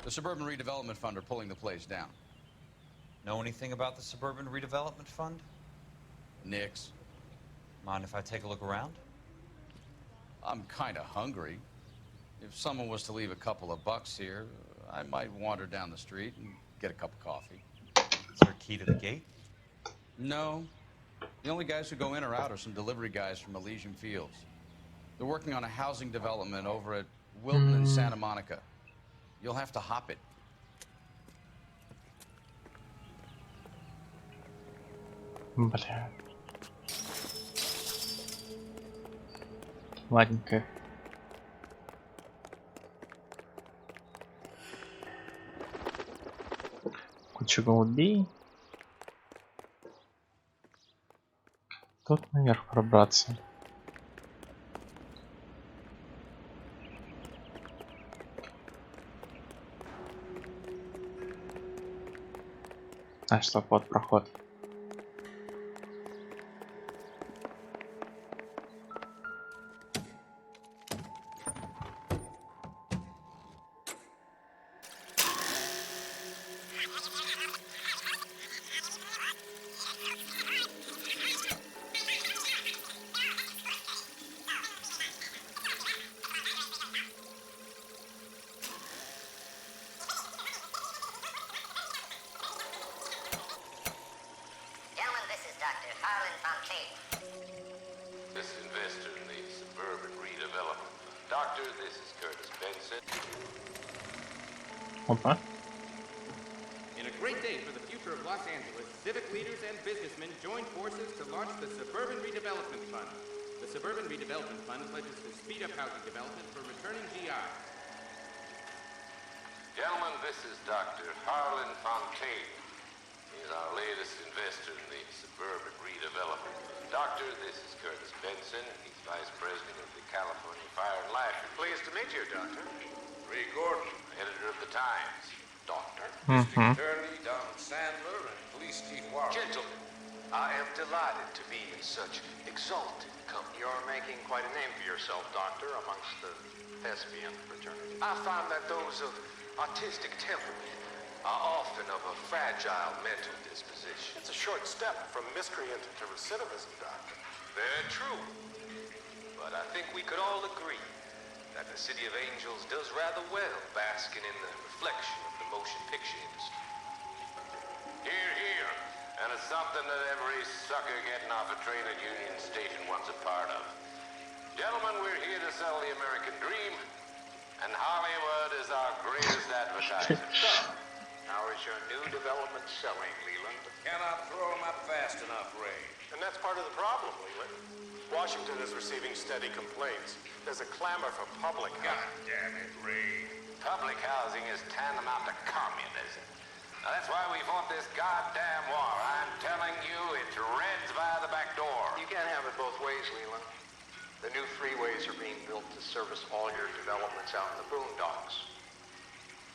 The Suburban Redevelopment Fund are pulling the place down. Know anything about the Suburban Redevelopment Fund? Nix. Mind if I take a look around? I'm kind of hungry. If someone was to leave a couple of bucks here, I might wander down the street and get a cup of coffee. Is there a key to the gate? No. The only guys who go in or out are some delivery guys from Elysian Fields. They're working on a housing development over at Wilton and Santa Monica. You'll have to hop it. Бля. Ладненько. Куча голубей. Тут наверх пробраться. А что, вот проход. Опа. In a great day for the future of Los Angeles, civic leaders and businessmen joined forces to launch the Suburban Redevelopment Fund. The Suburban Redevelopment Fund pledges to speed up housing development for returning GI. Gentlemen, this is Dr. Harlan Fontaine. He's our latest investor in the Suburban Redevelopment. Doctor, this is Curtis Benson. He's Vice President of the California Fire and Life. Pleased to meet you, Doctor. Ray Gordon, editor of the Times. Doctor, Mm-hmm. Attorney Don Sandler, and Police Chief Warren. Gentlemen, I am delighted to be in such exalted company. You're making quite a name for yourself, Doctor, amongst the thespian fraternity. I find that those of artistic temperament are often of a fragile mental disposition. It's a short step from miscreant to recidivism, Doctor. Very true. But I think we could all agree that the City of Angels does rather well basking in the reflection of the motion picture industry. something that every sucker getting off a train at Union Station wants a part of. Gentlemen, we're here to sell the American dream, and Hollywood is our greatest advertiser. So, how is your new development selling, Leland? Cannot throw them up fast enough, Ray. And that's part of the problem, Leland. Washington is receiving steady complaints. There's a clamor for public God damn it, Ray. Public housing is tantamount to communism. Now, that's why we fought this goddamn war. I'm telling you, it's Reds via the back door. You can't have it both ways, Leland. The new freeways are being built to service all your developments out in the boondocks.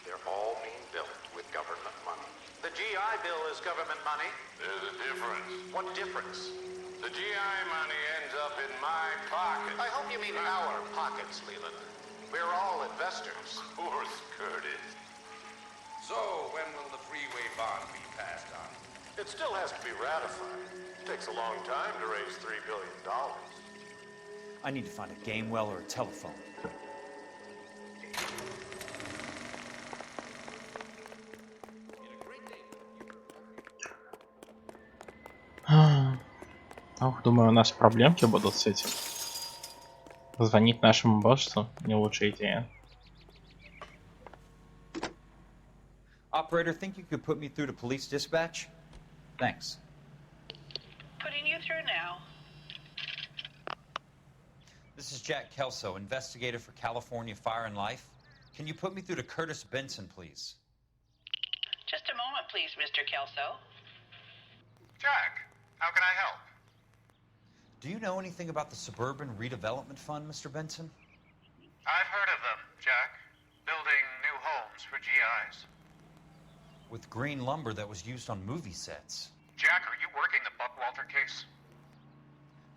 They're all being built with government money. The GI Bill is government money. There's a difference. What difference? The GI money ends up in my pocket. I hope you mean our pockets, Leland. We're all investors. Of course, Curtis. So, when will the freeway bond be passed on? It still has to be ratified. It takes a long time to raise $3 billion. I need to find a game well or a telephone. Ох, думаю, у нас проблемки будут с этим. Звонить нашему боссу — не лучшая идея. Operator, think you could put me through to police dispatch? Thanks. Putting you through now. This is Jack Kelso, investigator for California Fire and Life. Can you put me through to Curtis Benson, please? Just a moment, please, Mr. Kelso. Jack, how can I help? Do you know anything about the Suburban Redevelopment Fund, Mr. Benson? I've heard of them, Jack. Building new homes for GIs. With green lumber that was used on movie sets. Jack, are you working the Buckwalter case?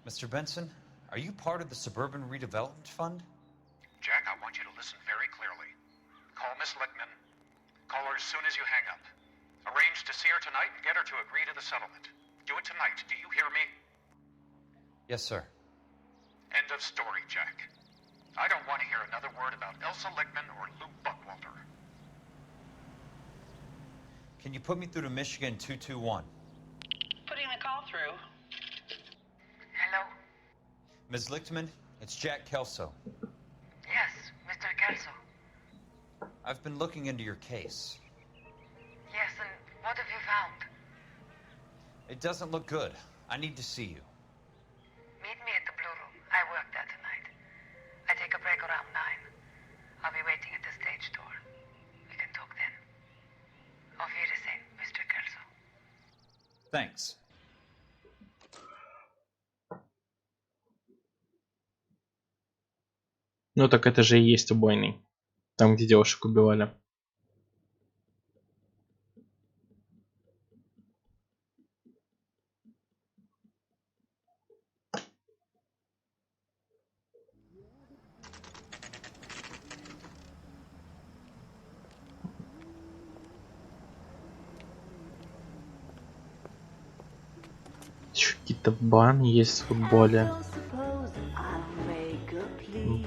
Mr. Benson, are you part of the Suburban Redevelopment Fund? Jack, I want you to listen very clearly. Call Miss Lickman. Call her as soon as you hang up. Arrange to see her tonight and get her to agree to the settlement. Do it tonight. Do you hear me? Yes, sir. End of story, Jack. I don't want to hear another word about Elsa Lickman or Lou Buckwalter. Can you put me through to Michigan 221? Putting the call through. Hello? Ms. Lichtman, it's Jack Kelso. Yes, Mr. Kelso. I've been looking into your case. Yes, and what have you found? It doesn't look good. I need to see you. Meet me at the Blue Room. I work there tonight. I take a break around 9. I'll be waiting at the stage door. We can talk then. Auf Wiedersehen, Mr. Kelso. Thanks. Ну так это же и есть убойный. Там, где девушек убивали. Еще какие-то баны есть в футболе.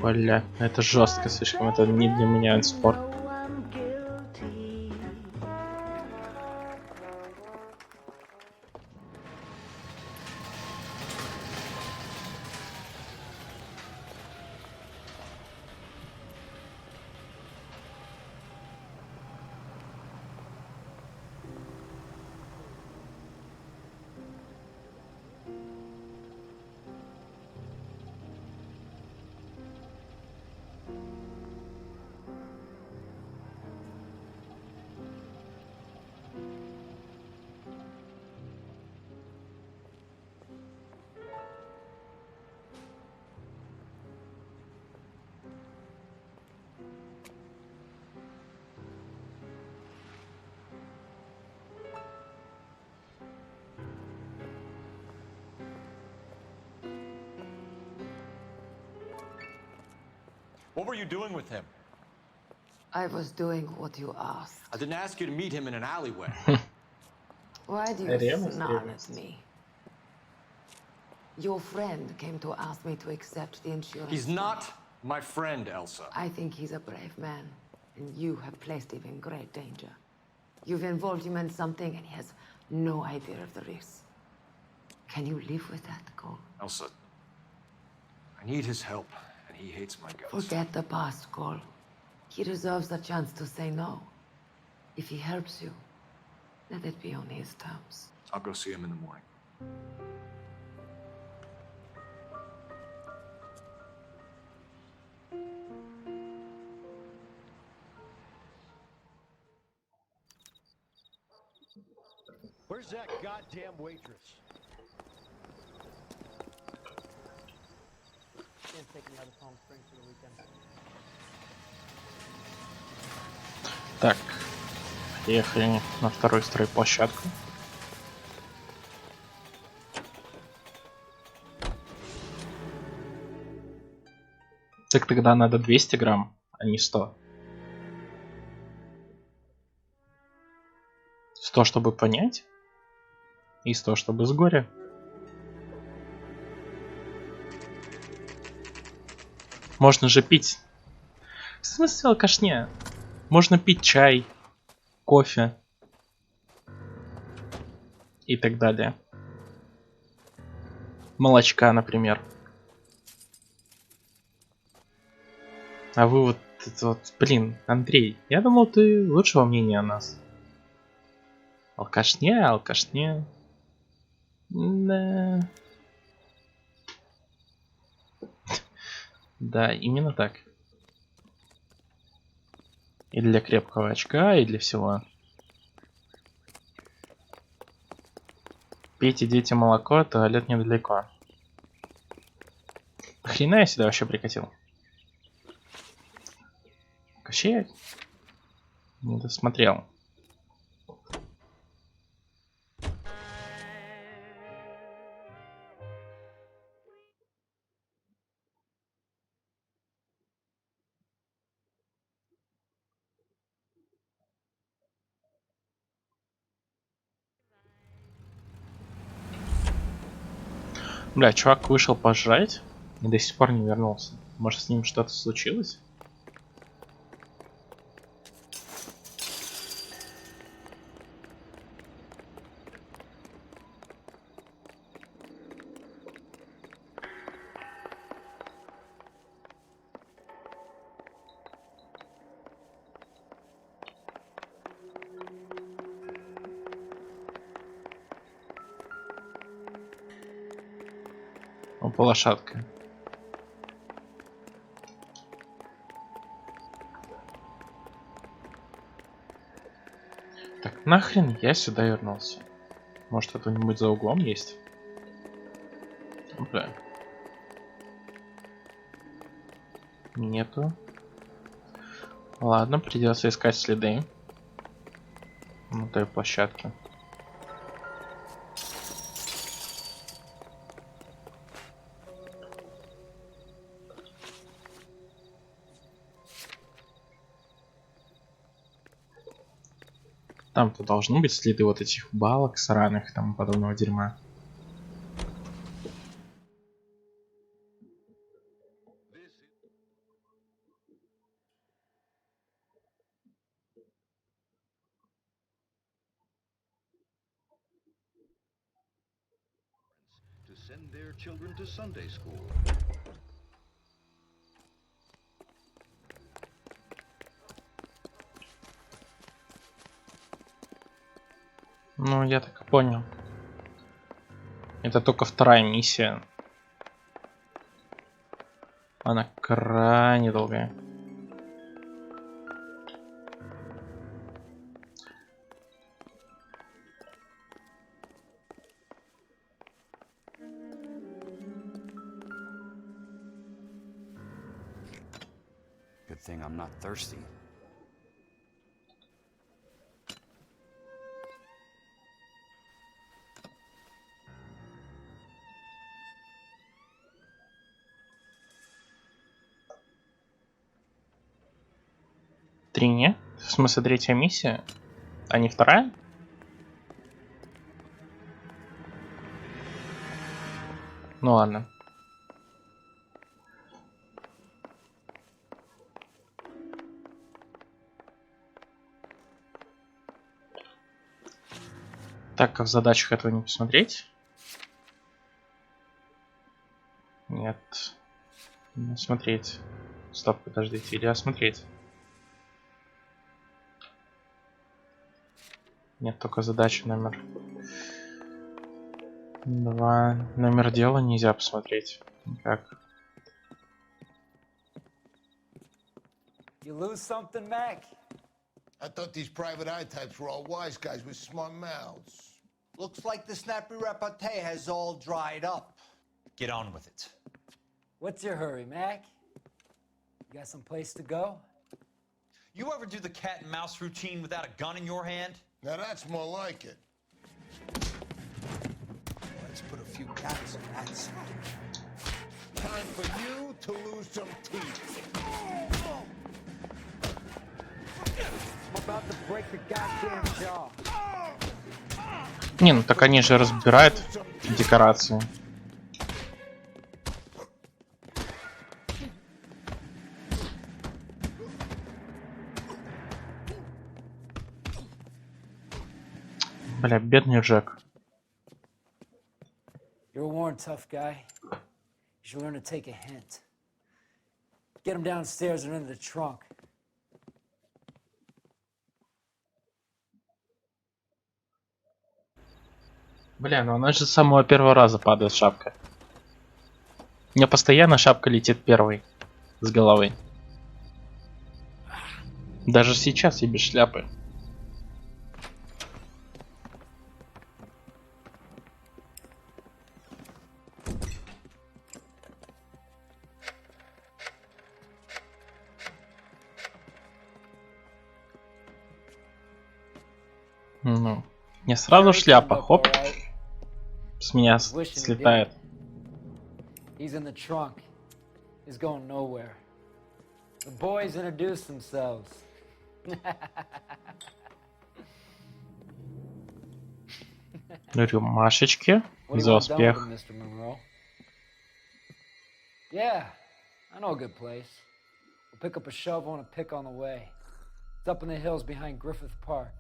Бля, это жестко слишком, это не для меня спорт. What were you doing with him? I was doing what you asked. I didn't ask you to meet him in an alleyway. Why do you snarl at me? Your friend came to ask me to accept the insurance. He's not my friend, Elsa. I think he's a brave man, and you have placed him in great danger. You've involved him in something and he has no idea of the risks. Can you live with that, Cole? Elsa, I need his help, and he hates my guts. Forget the past, Cole. He deserves the chance to say no. If he helps you, let it be on his terms. I'll go see him in the morning. Where's that goddamn waitress? Can't take me out of Palm Springs for the weekend. Так, приехали на вторую стройплощадку. Так тогда надо 200 грамм, а не 100. 100, чтобы понять, и 100, чтобы с горя. Можно же пить. В смысле алкашня? Можно пить чай, кофе и так далее. Молочка, например. А вы вот, это вот, блин, Андрей, я думал, ты лучшего мнения о нас. Алкашня, алкашня. Да. Да, именно так. И для крепкого очка, и для всего. Пейте, дети, молоко, туалет недалеко. Хрена я сюда вообще прикатил? Вообще не досмотрел. Бля, чувак вышел пожрать и до сих пор не вернулся. Может, с ним что-то случилось? Опа, лошадка. Так, нахрен я сюда вернулся? Может, кто-нибудь за углом есть? Бля. Нету. Ладно, придется искать следы на той площадке. Там-то должны быть следы вот этих балок сраных и тому подобного дерьма. To send their children to Sunday school. Ну, я так и понял. Это только вторая миссия. Она крайне долгая. Good thing I'm not thirsty. Три, не? В смысле, третья миссия? А не вторая? Ну ладно. Так, а в задачах этого не посмотреть? Нет. Не смотреть. Стоп, подождите, или осмотреть? Нет, только задача номер 2. Номер дела нельзя посмотреть. Никак. You lose something, Mac? I thought these private eye types were all wise guys with smart mouths. Looks like the snappy repartee has all dried up. Get on with it. What's your hurry, Mac? You got some place to go? You ever do the cat and mouse routine without a gun in your hand? Now that's more like it. Let's put a few cats in that sack. Time for you to lose some teeth. I'm about to break the goddamn jaw. Не, ну так они же разбирают декорации. Бля, бедный Джек. You're a worn, tough guy. You should learn to take a hint. Get him downstairs and into the trunk. Бля, ну она же с самого первого раза падает шапка. У меня постоянно шапка летит первой с головы. Даже сейчас я без шляпы. Ну, не сразу шляпа, хоп, с меня слетает. He's in the trunk. He's going nowhere. The boys introduce themselves. Рюмашечки за успех. Yeah, I know a good place. We'll pick up a shovel and a pick on the way. It's up in the hills behind Griffith Park.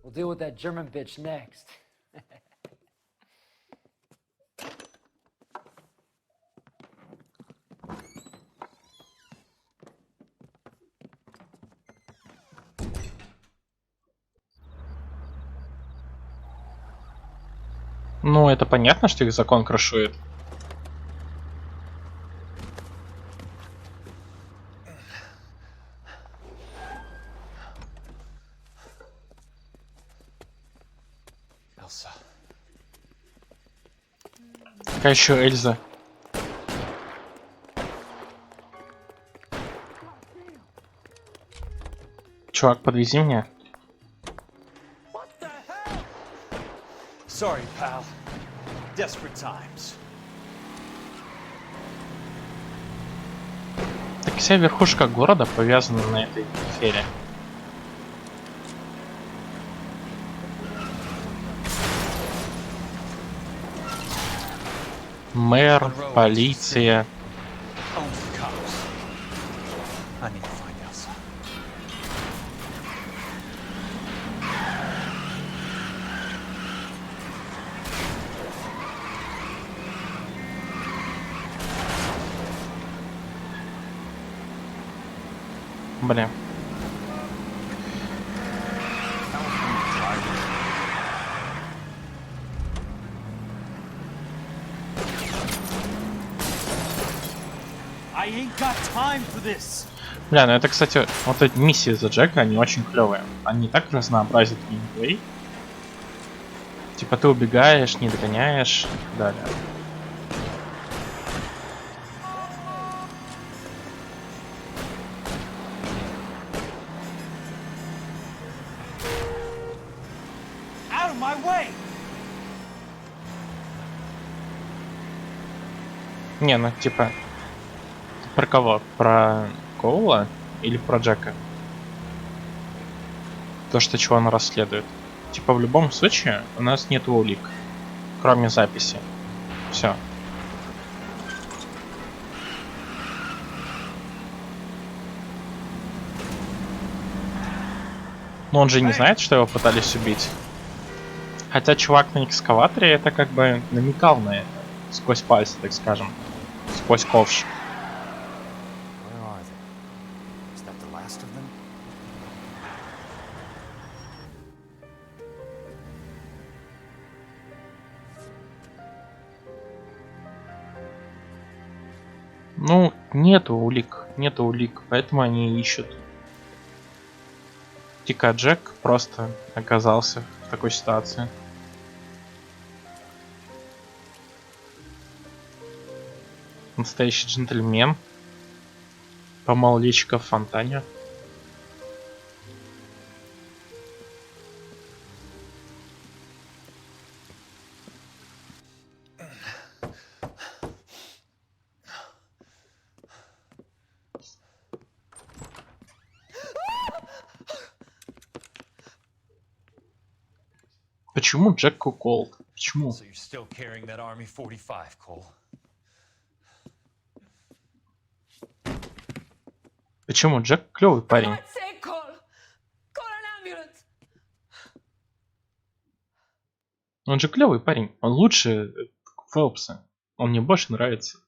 We'll deal with that German bitch next. Ну, это понятно, что их закон крышует. Какая еще Эльза? Чувак, подвези меня. Sorry, pal. Desperate times. Так вся верхушка города повязана на этой афере. Мэр, полиция. Блин. Бля, ну это, кстати, вот эти миссии за Джека, они очень клевые. Они так разнообразят геймплей. Типа ты убегаешь, не догоняешь, и так далее. Не, ну типа... Про кого? Про Коула или про Джека? То, что чего он расследует. Типа в любом случае у нас нет улик, кроме записи. Все. Но он же не знает, что его пытались убить. Хотя чувак на экскаваторе это как бы намекал на это. Сквозь пальцы, так скажем. Сквозь ковш. Where are they? Is that the last of them? Ну, нету улик, поэтому они ищут. Тика Джек просто оказался в такой ситуации. Настоящий джентльмен. Помыл личико в фонтане. Почему Джек Куколд? Почему? So you're still carrying that Army 45, Cole. Почему Джек клевый парень? Он же клевый парень. Он лучше Фелпса. Он мне больше нравится.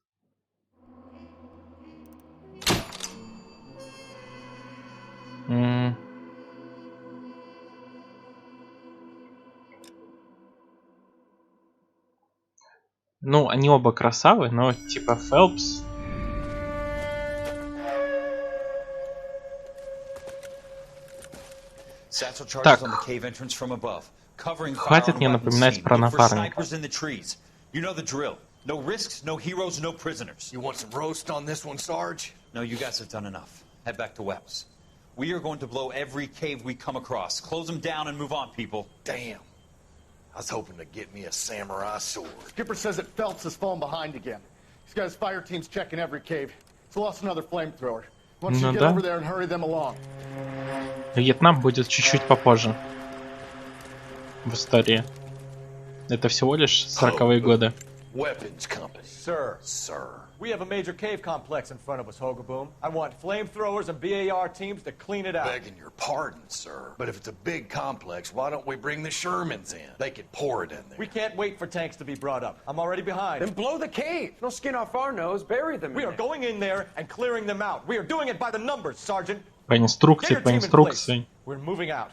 Ну, они оба красавы, но типа Фелпс. Так. Хватит мне напоминать про напарника. You know the drill. No risks, no heroes, no prisoners. You want some roast on this one, Sarge? No, you guys have done enough. Head back to Wells. We are going to blow every cave we come across. Close them down and move on, people. Damn. I was hoping to get me a samurai sword. Skipper says that Phelps has fallen behind again. He's got his fire teams checking every cave. He's lost another flamethrower. Why don't you get over there and hurry them along? Вьетнам будет чуть-чуть попозже в истории. Это всего лишь 40-е годы. Weapons company. Sir. We have a major cave complex in front of us, Hogaboom. I want flamethrowers and BAR teams to clean it out. Begging your pardon, sir. But if it's a big complex, why don't we bring the Shermans in? They could pour it in there. We can't wait for tanks to be brought up. I'm already behind. Then blow the cave. No skin off our nose. Bury them. We are going in there and clearing them out. We are doing it by the numbers, Sergeant. По инструкции, по инструкции. We're moving out.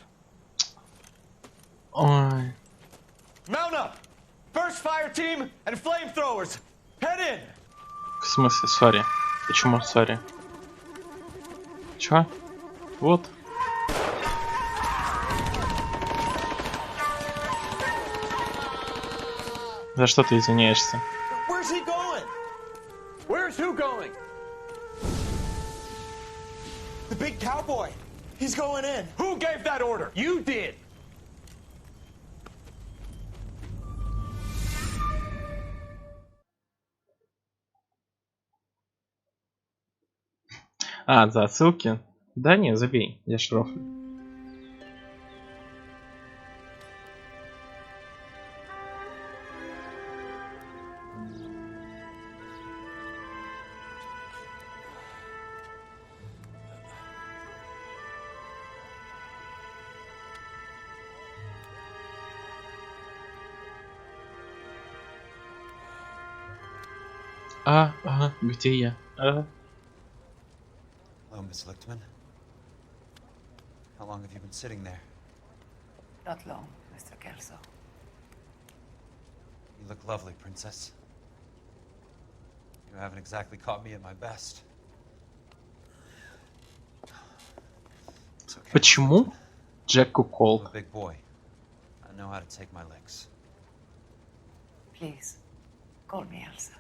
Ой. Mount up! First fire team and flamethrowers! Head in! В смысле, сори? Почему сори? Чё? Вот. За что ты извиняешься? Where's he going? Where's who going? The big cowboy. He's going in. Who gave that order? You did. А, за отсылки? Да не, забей, я шрофлю. Где я? Hello, Miss Lichtman. How long have you been sitting there? Not long, Mr. Kelso. You look lovely, Princess. You haven't exactly caught me at my best. It's okay. Почему Джек Куколд? I'm a big boy. I know how to take my licks. Please, call me Elsa.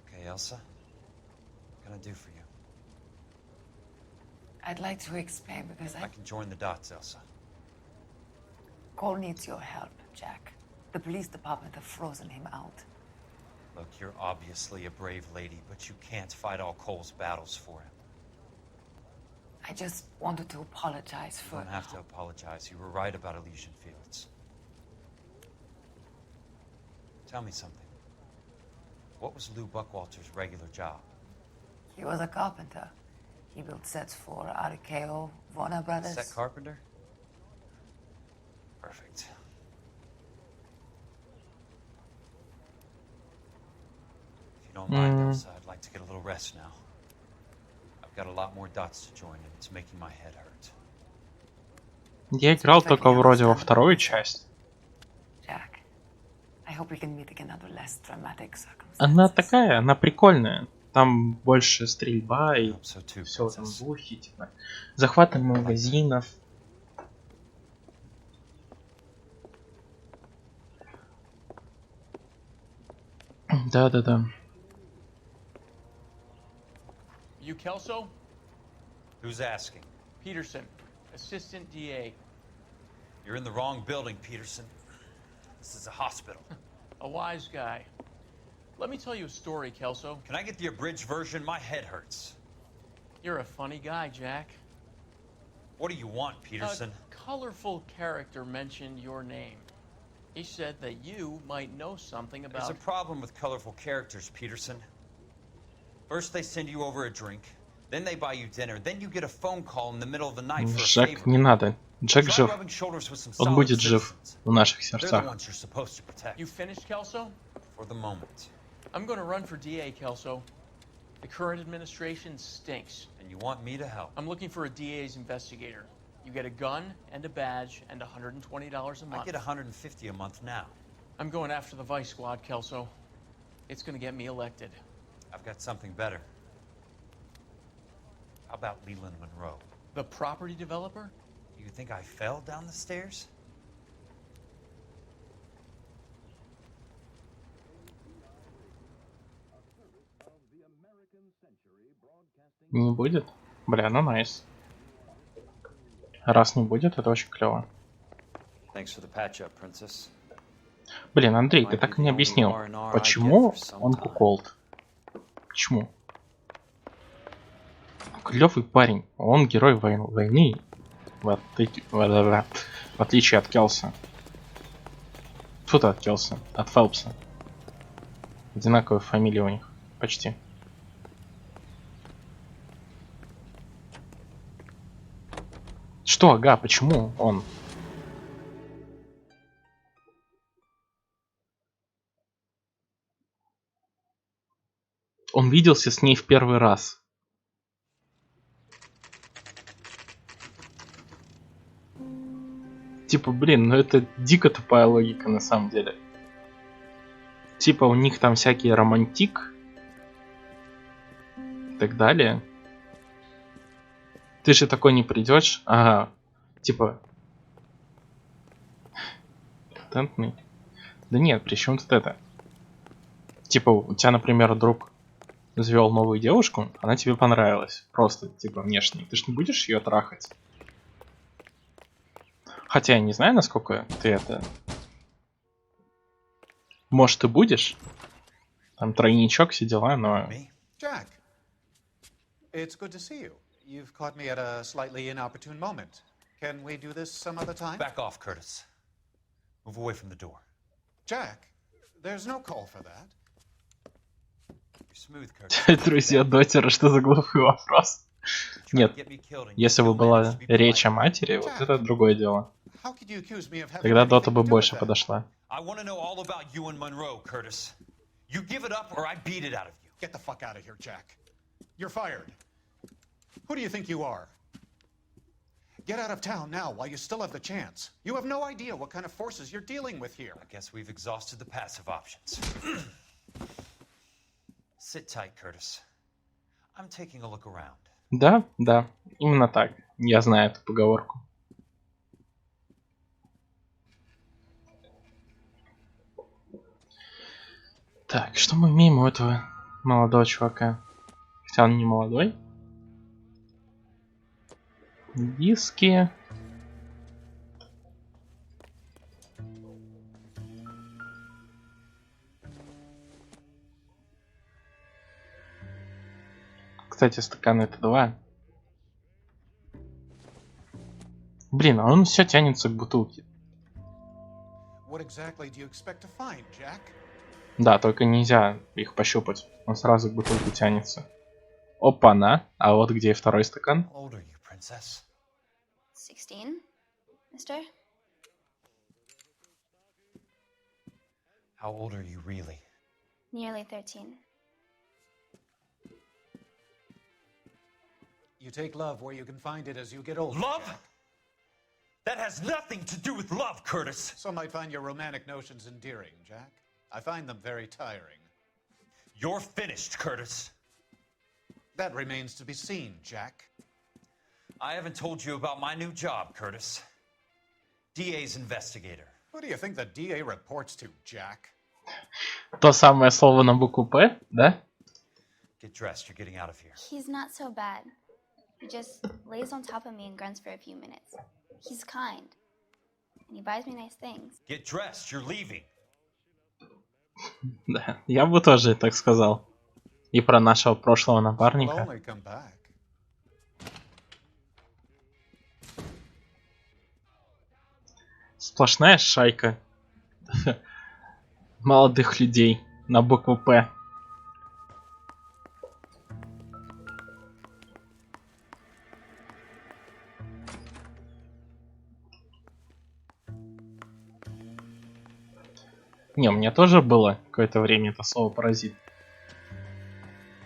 Okay, Elsa. What can I do for you? I'd like to explain because I can join the dots, Elsa. Cole needs your help, Jack. The police department have frozen him out. Look, you're obviously a brave lady, but you can't fight all Cole's battles for him. I just wanted to apologize for... You don't have to apologize. You were right about Elysian Fields. Tell me something. What was Lou Buckwalter's regular job? He was a carpenter. He built sets for RKO, Warner Brothers. Set carpenter? Perfect. don't mind, Elsa. I'd like to get a little rest now. I've got a lot more dots to join, and it's making my head hurt. Я играл только вроде во вторую часть. Jack, I hope we can meet again under less dramatic circumstances. Она такая, она прикольная. Там больше стрельба и все в этом духе, типа захваты магазинов. Да. You Kelso? Who's asking? Peterson, assistant DA. You're in the wrong building, Peterson. This is a hospital. A wise guy. Let me tell you a story, Kelso. Can I get the abridged version? My head hurts. You're a funny guy, Jack. What do you want, Peterson? A colorful character mentioned your name. He said that you might know something about... There's a problem with colorful characters, Peterson. First they send you over a drink, then they buy you dinner, then you get a phone call in the middle of the night for a favor. Джек, не надо. Джек жив. Он будет жив в наших They're the сердцах. ones you're supposed to protect. You finished, Kelso? For the moment. I'm going to run for DA, Kelso. The current administration stinks. And you want me to help? I'm looking for a DA's investigator. You get a gun and a badge and $120 a month. I get $150 a month now. I'm going after the Vice Squad, Kelso. It's going to get me elected. I've got something better. How about Leland Monroe? The property developer? You think I fell down the stairs? Не будет? Бля, ну найс. Раз не будет, это очень клево. Блин, Андрей, ты так и не объяснил, почему он куколд? Почему? Клевый парень, он герой войны, в отличие от Келса. Фу-то от Келса, от Фелпса. Одинаковые фамилии у них, почти. Что, ага, почему он? Он виделся с ней в первый раз. Типа, блин, ну это дико тупая логика на самом деле. Типа, у них там всякие романтик и так далее. Ты же такой не придешь, ага, типа, контентный. Да нет, при чем тут это? Типа, у тебя, например, друг завел новую девушку, она тебе понравилась, просто, типа, внешне. Ты ж не будешь ее трахать? Хотя я не знаю, насколько ты это... Может, ты будешь? Там тройничок, все дела, но... Jack, it's good to see you. You've caught me at a slightly inopportune moment. Can we do this some other time? Back off, Curtis. Move away from the door. Jack, there's no call for that. You're smooth, Curtis. Друзья Дотера, что за глупый вопрос? Нет, если бы была речь о матери, вот это другое дело. Тогда Дота бы больше подошла. I want to know all about you and Monroe, Curtis. You give it up or I beat it out of you. Get the fuck out of here, Jack. You're fired. Who do you think you are? Get out of town now while you still have the chance. You have no idea what kind of forces you're dealing with here. I guess we've exhausted the passive options. Sit tight, Curtis. I'm taking a look around. Да, именно так. Я знаю эту поговорку. Так, что мы имеем у этого молодого чувака? Хотя он не молодой. Виски. Кстати, стаканы это 2. Блин, а он все тянется к бутылке. What exactly do you expect to find, Jack? Да, только нельзя их пощупать. Он сразу к бутылке тянется. Опа-на. А вот где и второй стакан. How old are you, princess? 16, mister? How old are you really? Nearly 13. You take love where you can find it as you get older. Love? Jack. That has nothing to do with love, Curtis. Some might find your romantic notions endearing, Jack. I find them very tiring. You're finished, Curtis. That remains to be seen, Jack. I haven't told you about my new job, Curtis. DA's investigator. Who do you think the DA reports to, Jack? То самое слово на букву П, да? Get dressed, you're getting out of here. He's not so bad. He just lays on top of me and grunts for a few minutes. He's kind. And he buys me nice things. Get dressed, you're leaving. Да, я бы тоже так сказал. И про нашего прошлого напарника. Сплошная шайка молодых людей на букву П. Не, у меня тоже было какое-то время это слово паразит.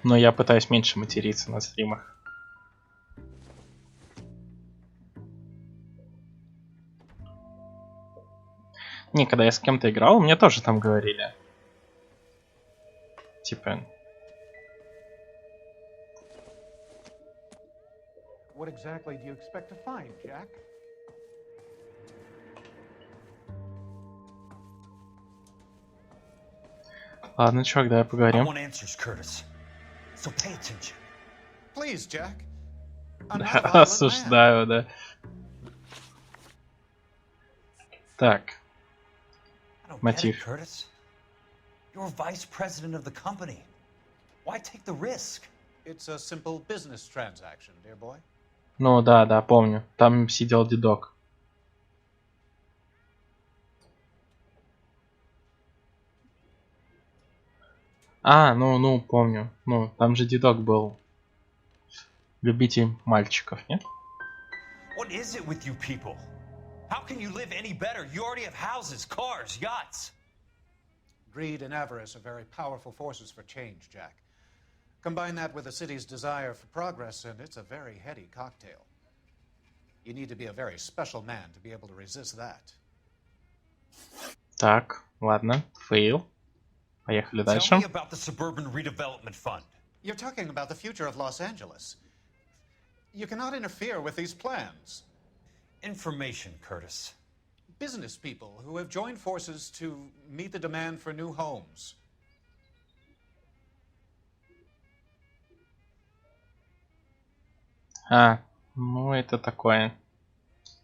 Но я пытаюсь меньше материться на стримах. Не, когда я с кем-то играл, мне тоже там говорили. Типа... What exactly do you expect to find, Jack? Ладно, чувак, давай поговорим. Please, Jack. Осуждаю, да. Так. Мотив. You're vice president of the company. Why take the risk? It's a simple business transaction, dear boy. Ну да, да, помню. Там сидел дедок. А, ну, помню. Ну, там же дедок был. Любитель мальчиков, нет? What is it with you people? How can you live any better? You already have houses, cars, yachts. Greed and avarice are very powerful forces for change, Jack. Combine that with the city's desire for progress, and it's a very heady cocktail. You need to be a very special man to be able to resist that. Так, ладно, фейл. Поехали дальше. Tell me about the Suburban Redevelopment Fund. You're talking about the future of Los Angeles. You cannot interfere with these plans. Information, Curtis. Business people who have joined forces to meet the demand for new homes. А, ну это такое.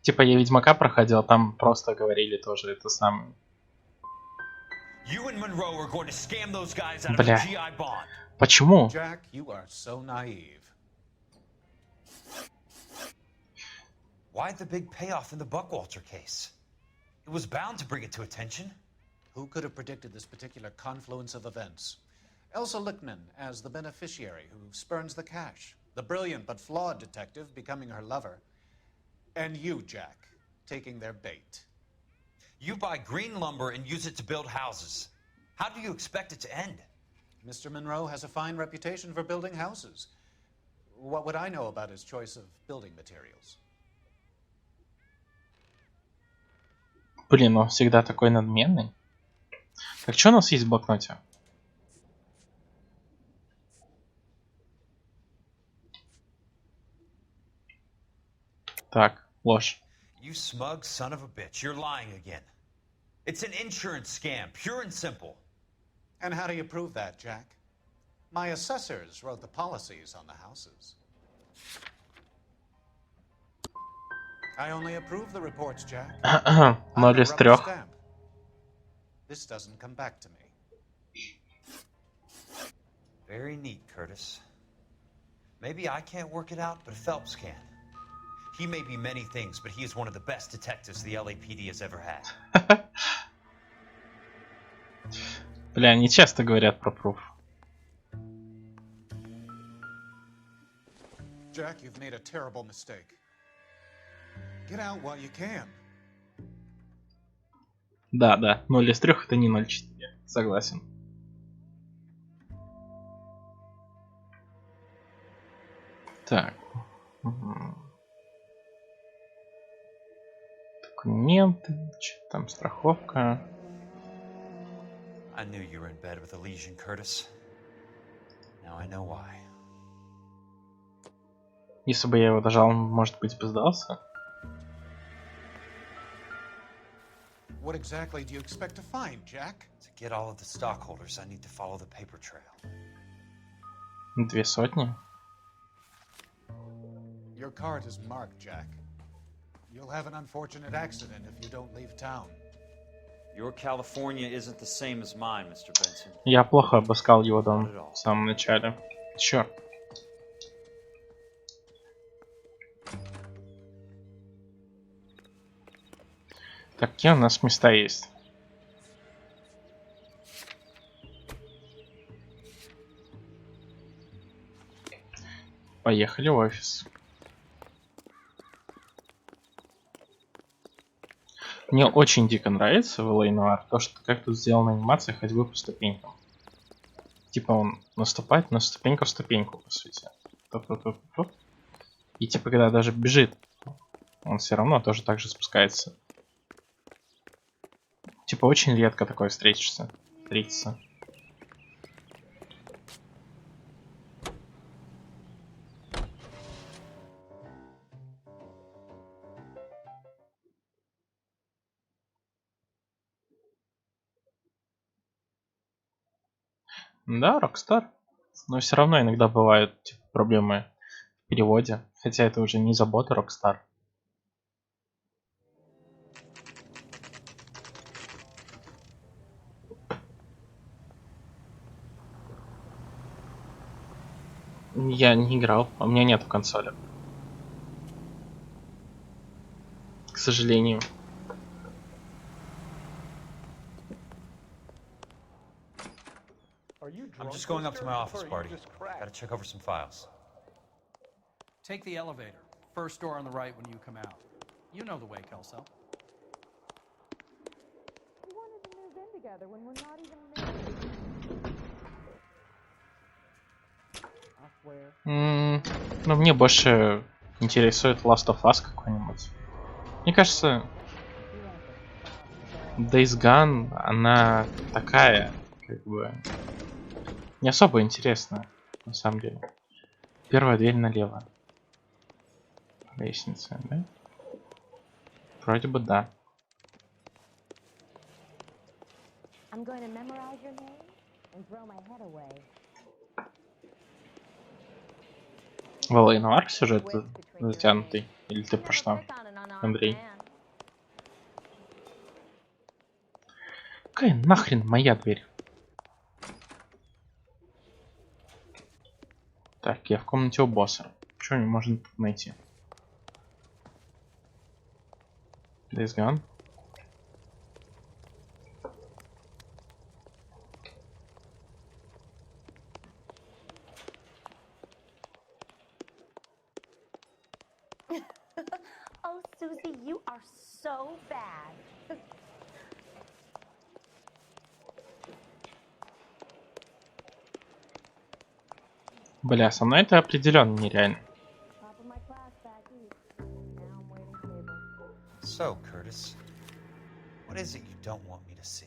Типа я Ведьмака проходил, там просто говорили тоже это самое. Бля. Почему? Jack, you are so naive. Why the big payoff in the Buckwalter case? It was bound to bring it to attention. Who could have predicted this particular confluence of events? Elsa Lichtman as the beneficiary who spurns the cash. The brilliant but flawed detective becoming her lover. And you, Jack, taking their bait. You buy green lumber and use it to build houses. How do you expect it to end? Mr. Monroe has a fine reputation for building houses. What would I know about his choice of building materials? Блин, он всегда такой надменный. Так, что у нас есть в блокноте? Так, ложь. You smug son of a bitch, you're lying again. It's an insurance scam, pure and simple. And how do you prove that, Jack? My assessors wrote the policies on the houses. I only approve the reports, Jack. 0 из 3. This doesn't come back to me. Very neat, Curtis. Maybe I can't work it out, but Phelps can. He may be many things, but he is one of the best detectives the LAPD has ever had. Бля, они часто говорят про пруф. Jack, you've made a terrible mistake. Get out while you can. Да, 0 из 3 это не 0,4. Согласен. Так, Документы, что там, страховка. I knew you were in bed with Elysian, Curtis. Now I know why. Если бы я его дожал, может быть, бы сдался. What exactly do you expect to find, Jack? To get all of the stockholders, I need to follow the paper trail. 200. Your card is marked, Jack. You'll have an unfortunate accident if you don't leave town. Your California isn't the same as mine, Mr. Benson. Я плохо обыскал его дом в самом начале. Чёрт. Так, какие у нас места есть? Поехали в офис. Мне очень дико нравится в LA Noire то, что как тут сделана анимация ходьбы по ступенькам. Типа он наступает на ступеньку в ступеньку, по сути. Топ-топ-топ-топ. И типа когда даже бежит, он все равно тоже так же спускается. Типа очень редко такое встретится. Да, Rockstar. Но все равно иногда бывают типа, проблемы в переводе. Хотя это уже не забота Rockstar. Я не играл, у меня нету консоли. К сожалению. I'm just going up to my office, Barty. Gotta check over some files. Take the elevator. First door on the right when you come out. You know the way, Kelso. We wanted to move in together when we're not even married. I swear. Ну, мне больше интересует Last of Us какой-нибудь. Мне кажется, Days Gone, она такая, как бы, не особо интересная, на самом деле. Первая дверь налево. Лестница, да? Вроде бы да. I'm going to memorize your name and throw my head away. В LA Noire сюжет затянутый? Или ты про что, Андрей? Какая нахрен моя дверь? Так, я в комнате у босса. Что можно тут найти? Days Gone. Oh, Susie, you are so bad. Бля, со мной это определенно нереально. So, Curtis, what is it you don't want me to see?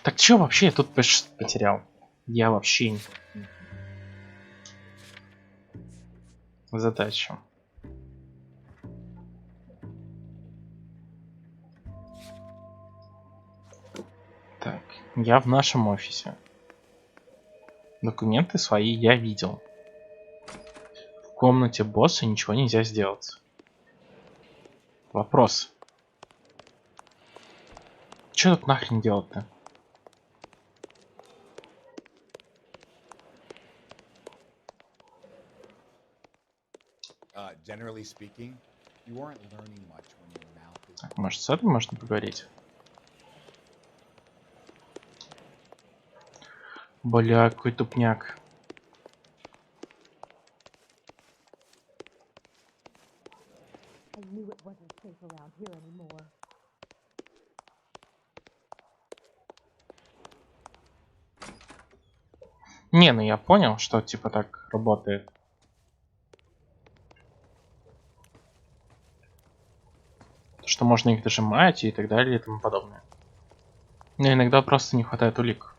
Так чё вообще я тут потерял? Я вообще задачу. Так, я в нашем офисе. Документы свои я видел. В комнате босса ничего нельзя сделать. Вопрос. Чё тут нахрен делать-то? Generally speaking, you aren't learning much when your mouth is. Так, может, с этим можно поговорить? Бля, какой тупняк. I knew it wasn't safe around here anymore. Не, ну я понял, что типа так работает. Что можно их дожимать и так далее и тому подобное. Но иногда просто не хватает улик.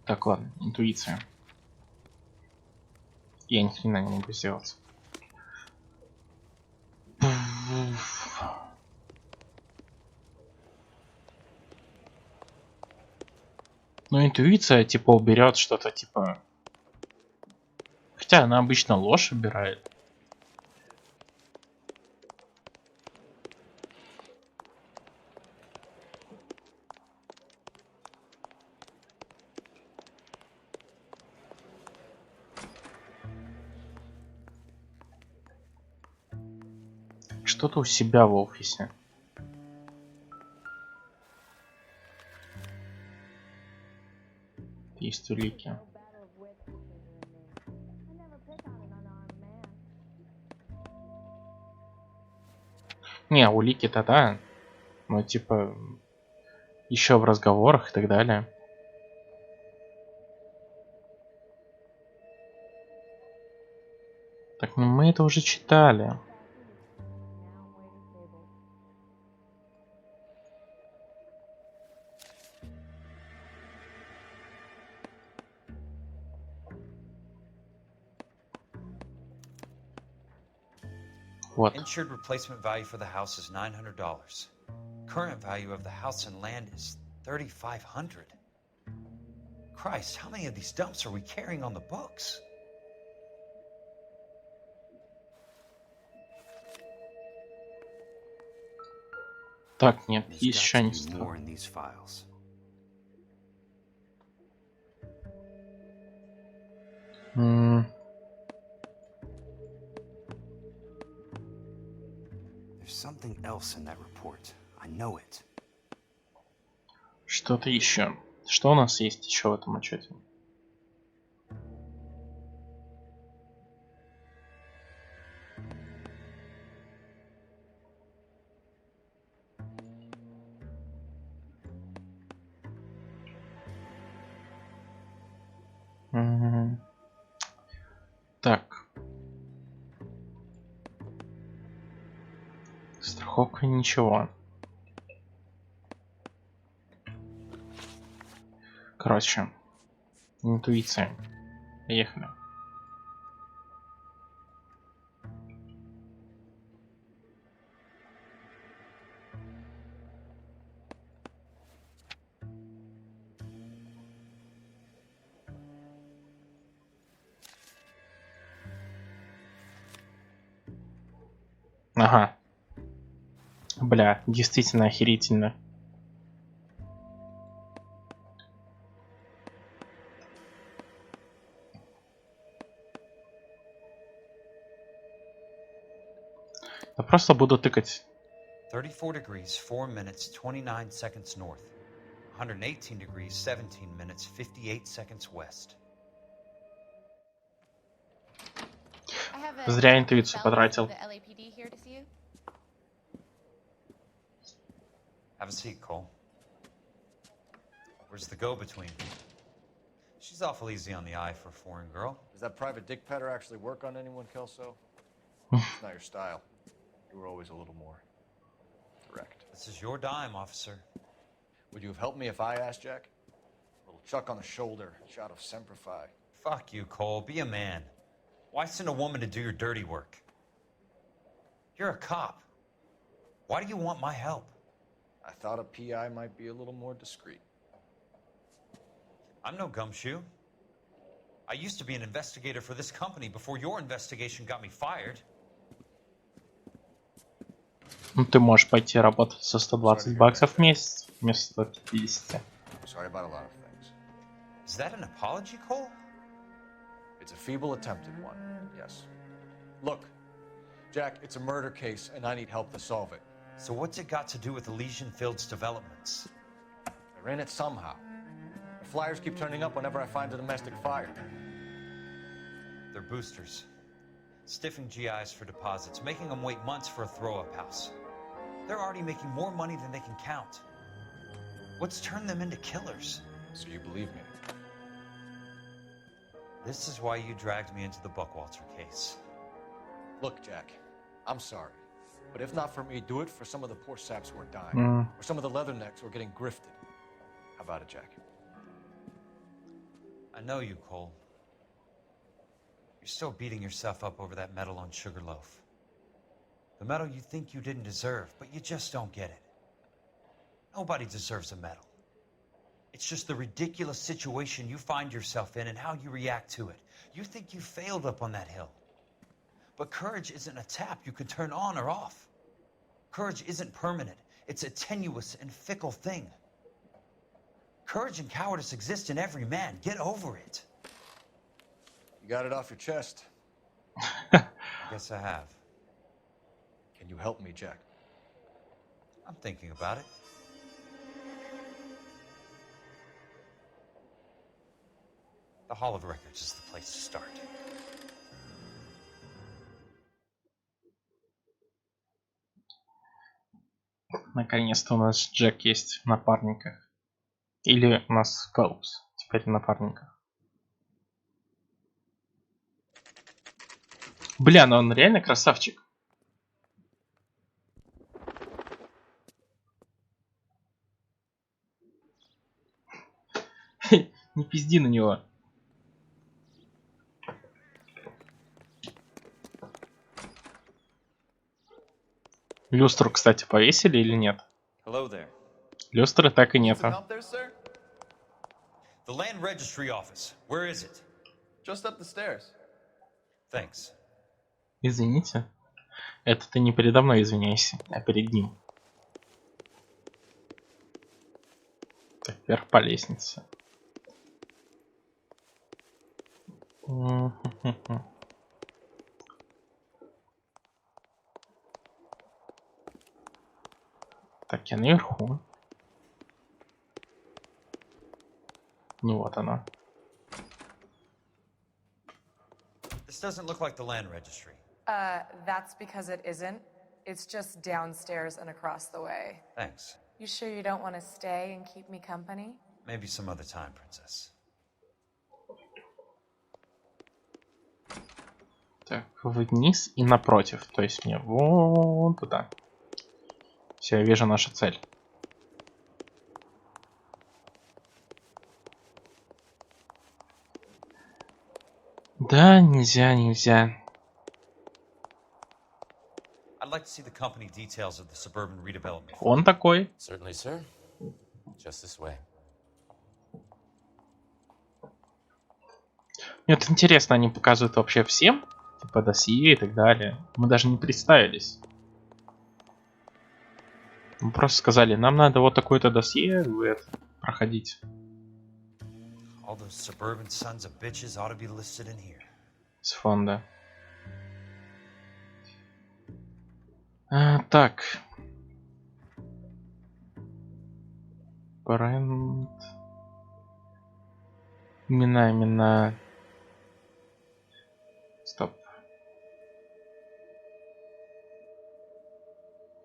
Так, ладно, интуиция. Я ни хрена не могу сделать. Но интуиция типа уберет что-то типа. Хотя она обычно ложь убирает. Что-то у себя в офисе. Есть улики. Не, улики-то да. Ну типа еще в разговорах и так далее. Так, ну мы это уже читали. Вот. Insured replacement value for the house is $900. Current value of the house and land is $3,500. Christ, how many of these dumps are we carrying on the books? Так, нет, There's еще got не to be стало. more in these files. There's something else in that report. I know it. Что-то еще. Что у нас есть еще в этом отчете? Так. Страховка ничего. Короче. Интуиция. Поехали. Ага. Бля, действительно охерительно. Я просто буду тыкать. 34 degrees, 4 minutes, 29 seconds north. 118 degrees, 17 minutes, 58 seconds west. Зря интуицию потратил. Have a seat, Cole. Where's the go-between? She's awful easy on the eye for a foreign girl. Does that private dick petter actually work on anyone, Kelso? It's not your style. You were always a little more direct. This is your dime, officer. Would you have helped me if I asked, Jack? A little chuck on the shoulder, shot of Semper Fi. Fuck you, Cole. Be a man. Why send a woman to do your dirty work? You're a cop. Why do you want my help? I thought a PI might be a little more discreet. I'm no gumshoe. I used to be an investigator for this company before your investigation got me fired. Ну, ты можешь пойти работать за 120 баксов в месяц вместо 150. Sorry about a lot of things. Is that an apology, Cole? It's a feeble attempt at one, yes. Look, Jack, it's a murder case, and I need help to solve it. So what's it got to do with Elysian Fields developments? They're in it somehow. The flyers keep turning up whenever I find a domestic fire. They're boosters. Stiffing GIs for deposits, making them wait months for a throw-up house. They're already making more money than they can count. What's turned them into killers? So you believe me? This is why you dragged me into the Buckwalter case. Look, Jack, I'm sorry. But if not for me, do it for some of the poor saps who are dying. Or some of the leathernecks who are getting grifted. How about it, Jack? I know you, Cole. You're still beating yourself up over that medal on Sugarloaf. The medal you think you didn't deserve, but you just don't get it. Nobody deserves a medal. It's just the ridiculous situation you find yourself in and how you react to it. You think you failed up on that hill. But courage isn't a tap you can turn on or off. Courage isn't permanent. It's a tenuous and fickle thing. Courage and cowardice exist in every man. Get over it. You got it off your chest. I guess I have. Can you help me, Jack? I'm thinking about it. The Hall of Records is the place to start. Наконец-то у нас Джек есть в напарниках. Или у нас Фелпс теперь в напарниках. Бля, ну он реально красавчик. Не пизди на него. Люстру, кстати, повесили или нет? Люстры так и нету. The Land Registry office. Where is it? Just up the stairs. Thanks. Извините. Это ты не передо мной извиняйся, а перед ним. Так, вверх по лестнице. Так, я наверху. Ну вот оно. This doesn't look like the Land Registry. That's because it isn't. It's just downstairs and across the way. Thanks. You sure you don't want to stay and keep me company? Maybe some other time, Princess. Так, вниз и напротив. То есть мне вон туда. Все, я вижу нашу цель. Да, нельзя, нельзя. I'd like to see the company details of the suburban redevelopment. Он такой. Certainly, sir. Just this way. Мне вот интересно, они показывают вообще всем? Типа досье и так далее. Мы даже не представились. Мы просто сказали, нам надо вот такое-то досье, вы это проходить. All those suburban sons of bitches ought to be listed in here. С фонда. Так. Бренд. Имена. Стоп.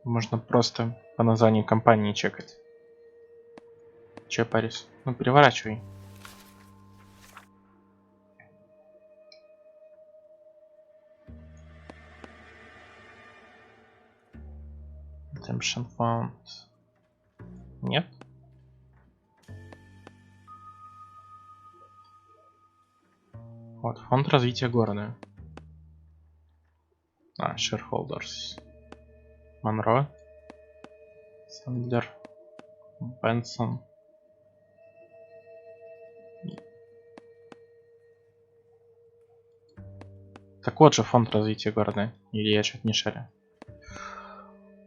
Можно просто по названию компании чекать. Че, Парис? Ну, переворачивай. Redemption Fund. Нет? Вот, фонд развития города. Shareholders. Монро. Сэндлер. Бенсон. Так вот же фонд развития города. Или я что-то не шарю.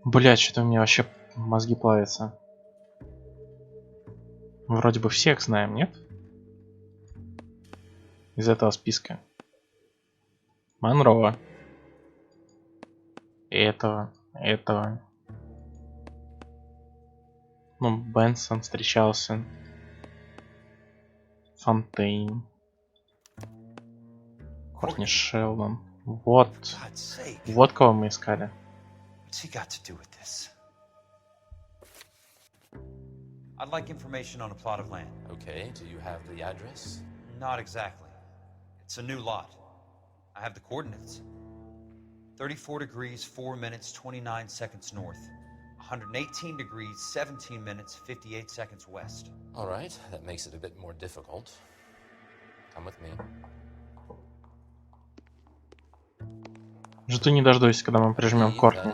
Блять, что-то у меня вообще мозги плавятся. Вроде бы всех знаем, нет? Из этого списка. Монро. этого. Ну, Бенсон встречался. Фонтейн. Кортни Шелдон. Вот. Вот кого мы искали. What's he got to do with this? I'd like information on a plot of land. Okay, do you have the address? Not exactly. It's a new lot. I have the coordinates. 34 degrees, 4 minutes, 29 seconds north. 118 degrees, 17 minutes, 58 seconds west. All right, that makes it a bit more difficult. Come with me. Жду не дождусь, когда мы прижмем Кортни.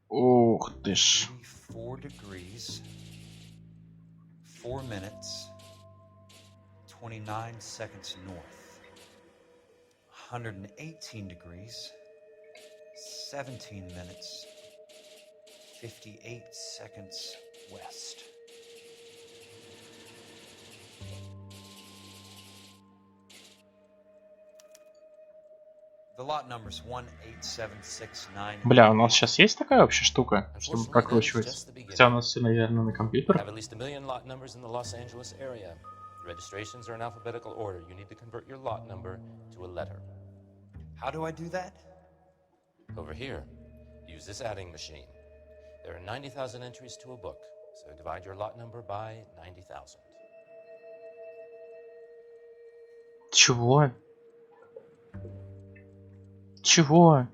Ух ты ж. 4 degrees, 4 minutes, 29 seconds north. 118 degrees, 17 minutes, 58 seconds west. The lot number's 18769. Бля, у нас сейчас есть такая вообще штука, чтобы прокручивать? Хотя у нас все, наверное, на компьютерах. Registrations are in alphabetical order. You need to convert your lot number to a letter. How do I do that? Over here. Use this adding machine. There are 90,000 entries to a book, so divide your lot number by 90,000. Чего? Чего?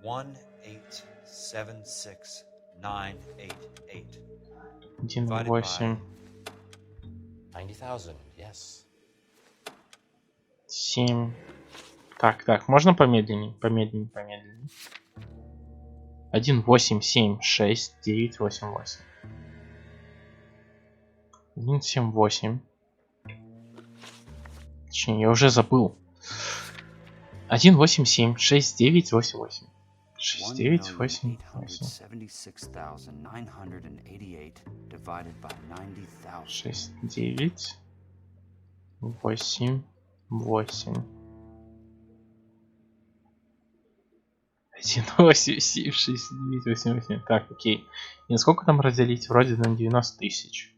1876988. 1,8. 90,000, yes. 7. Так, можно помедленнее? Помедленнее. 1, 8, 7, 6, 9, 8, 8. 1, 7, 8. Точнее, я уже забыл. 1, 8, 7, 6, 9, 8, 8. 6, 9, 8, 8. 6, 9, 8, 8. 1, 8, 7, 6, 9, 8, 8. Так, окей. И насколько там разделить? Вроде на 90 тысяч.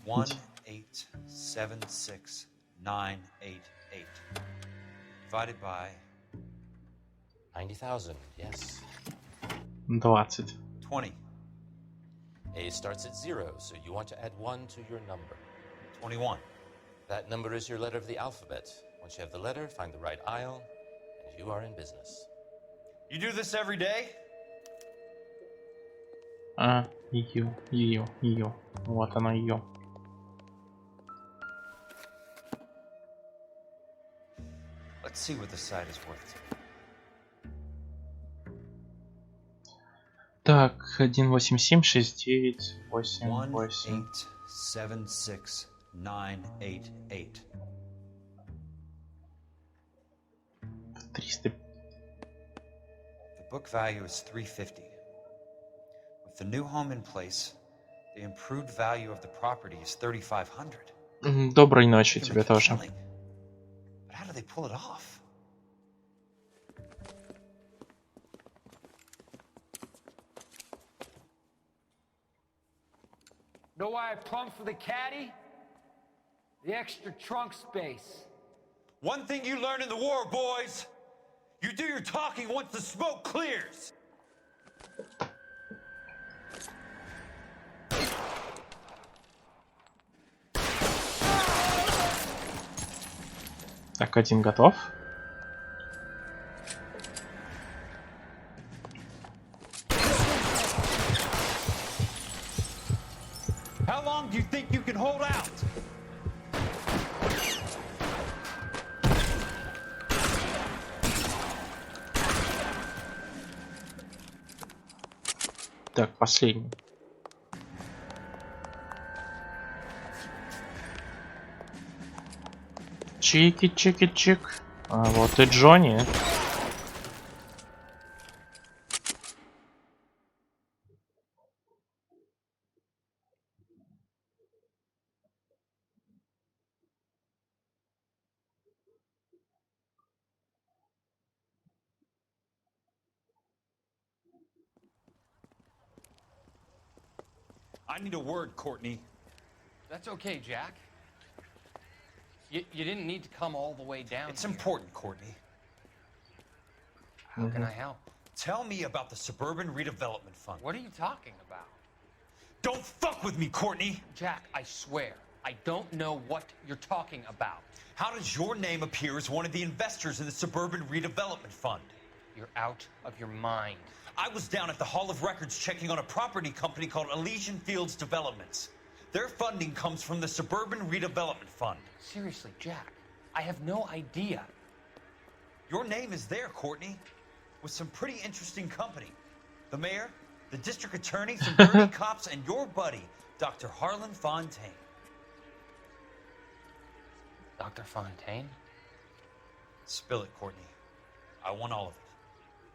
One 1876988 divided by 90,000, yes. 20. 20. A starts at 0, so you want to add 1 to your number. 21. That number is your letter of the alphabet. Once you have the letter, find the right aisle, and you are in business. You do this every day? Ее. Вот она, ее. Let's see what the site is worth. Так, 1, 8, 7, 6, 9, 8, 8. 1876988. 300. The book value is $350. With the new home in place, the improved value of the property is $3,500. Доброй ночи тебе тоже. But how do they pull it off? Know why I plumbed for the caddy? The extra trunk space. One thing you learn in the war, boys. You do your talking once the smoke clears. Так, один готов. How long do you think you can hold out? Так, последний. Чики-чики-чик. А вот и Джонни. I need a word, Courtney. That's okay, Jack. You didn't need to come all the way down. It's important, Courtney. How can I help? Tell me about the Suburban Redevelopment Fund. What are you talking about? Don't fuck with me, Courtney! Jack, I swear, I don't know what you're talking about. How does your name appear as one of the investors in the Suburban Redevelopment Fund? You're out of your mind. I was down at the Hall of Records checking on a property company called Elysian Fields Developments. Their funding comes from the Suburban Redevelopment Fund. Seriously, Jack, I have no idea. Your name is there, Courtney, with some pretty interesting company. The mayor, the district attorney, some dirty cops, and your buddy, Dr. Harlan Fontaine. Dr. Fontaine? Spill it, Courtney. I want all of it.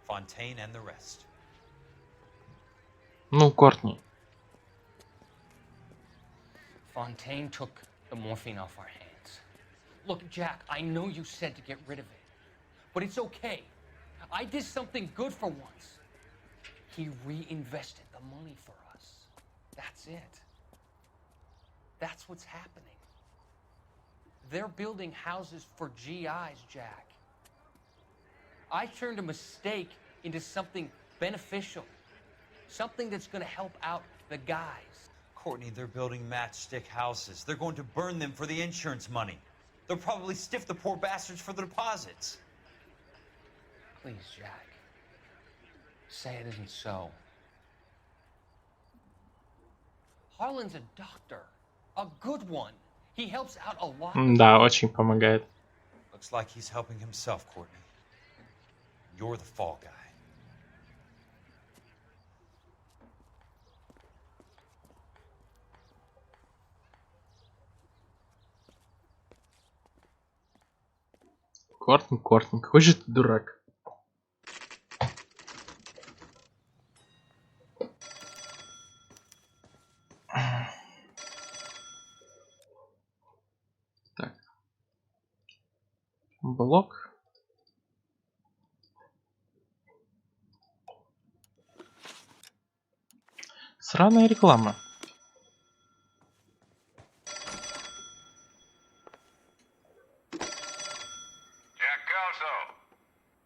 Fontaine and the rest. Ну, Кортни. Fontaine took the morphine off our hands. Look, Jack, I know you said to get rid of it, but it's okay. I did something good for once. He reinvested the money for us. That's it. That's what's happening. They're building houses for GIs, Jack. I turned a mistake into something beneficial. Something that's going to help out the guys. Courtney, they're building matchstick houses. They're going to burn them for the insurance money. They'll probably stiff the poor bastards for the deposits. Please, Jack. Say it isn't so. Harlan's a doctor. A good one. He helps out a lot. Да, очень помогает. Looks like he's helping himself, Courtney. You're the fall guy. Кортни, какой же ты дурак. Так. Блок. Сраная реклама.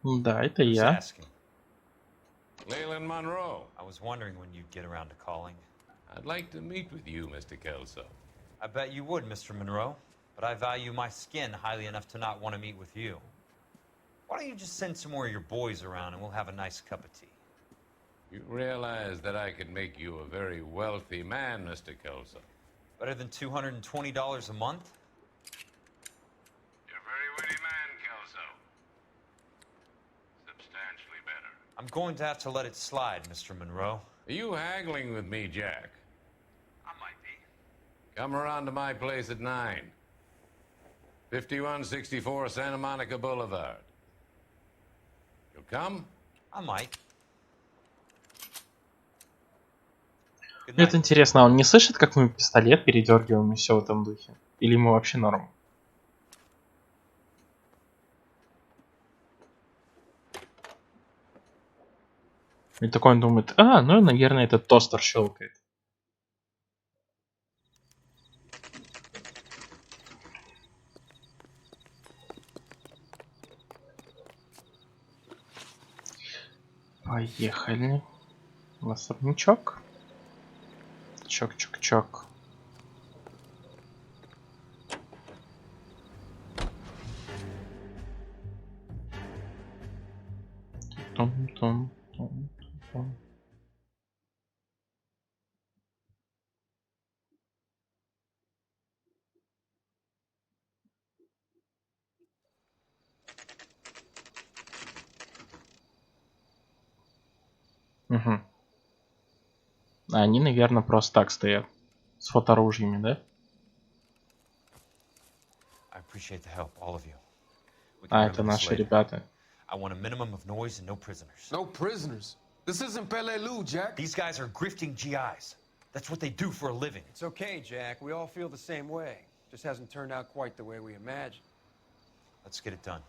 Да, это я. Leland Monroe. I was wondering when you'd get around to calling. I'd like to meet with you, Mr. Kelso. I bet you would, Mr. Monroe. But I value my skin highly enough to not want to meet with you. Why don't you just send some more of your boys around and we'll have a nice cup of tea? You realize that I could make you a very wealthy man, Mr. Kelso. Better than $220 a month? You're a very witty man, Kelso. Substantially better. I'm going to have to let it slide, Mr. Monroe. Are you haggling with me, Jack? I might be. Come around to my place at 9. 5164 Santa Monica Boulevard. You'll come? I might. Мне это интересно, он не слышит, как мы пистолет передергиваем и все в этом духе? Или ему вообще норм? И такой он думает, ну, наверное, этот тостер щелкает. Поехали. Особнячок. Чок-чок-чок. Том-том-том-том. Угу. Они, наверное, просто так стоят. С фоторужьями, да? Это наши ребята. I want a minimum of noise and no prisoners. No prisoners? This isn't Peleliu, Jack. These guys are grifting GIs. That's what they do for a living. It's okay, Jack. We all feel the same way. Just hasn't turned out quite the way we imagined. Let's get it done.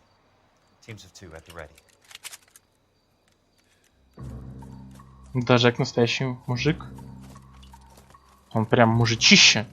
Teams of 2 at the ready. Да, Жек настоящий мужик. Он прям мужичище.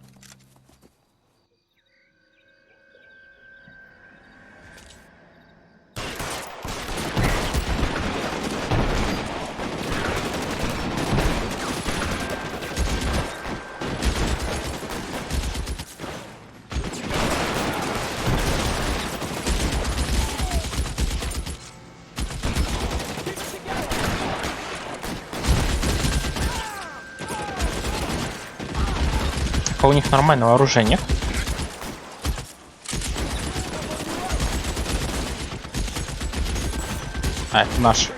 А у них нормального оружия нет? А, это наш.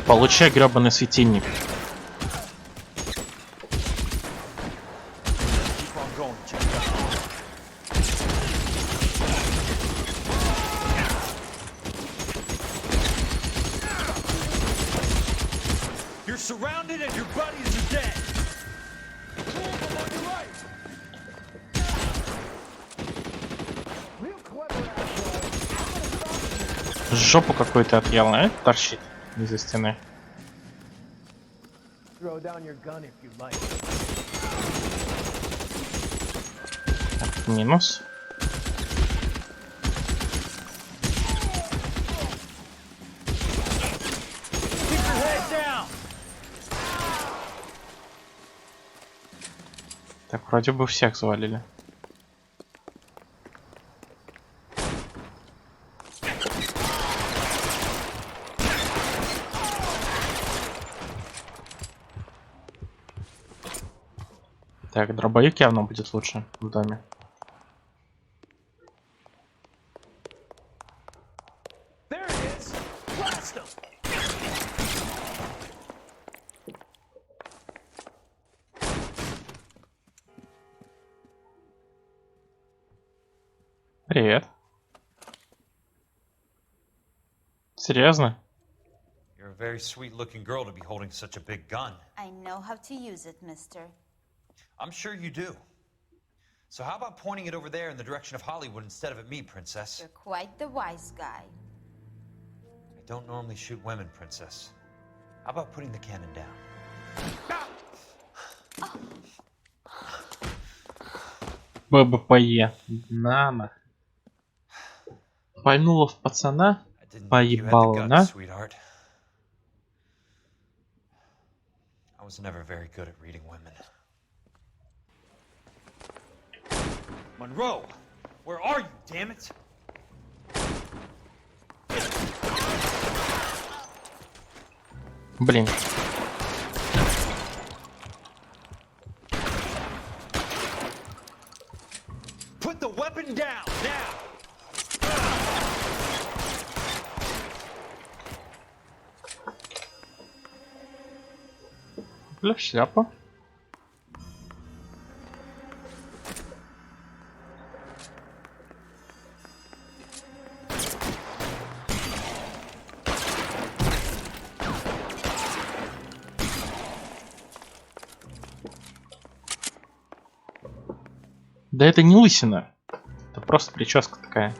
Получай гребаный светильник. You're surrounded and your buddies are dead. Жопу какую-то отъел, а? Торчит из-за стены. Так, минус. Так, вроде бы всех завалили. Так, дробовик явно будет лучше в доме. Привет. Серьезно? You're a very sweet-looking girl to be holding such a big gun. I know how to use it, mister. I'm sure you do. So how about pointing it over there in the direction of Hollywood instead of at me, Princess? You're quite the wise guy. I don't normally shoot women, Princess. How about putting the cannon down? ББПЕ. На. Пальнула в пацана, поебала, да? I was never very good at reading women. Monroe, where are you, damn it? Блин. Put the weapon down now. Бля, шляпа. Да это не лысина. Это просто прическа такая.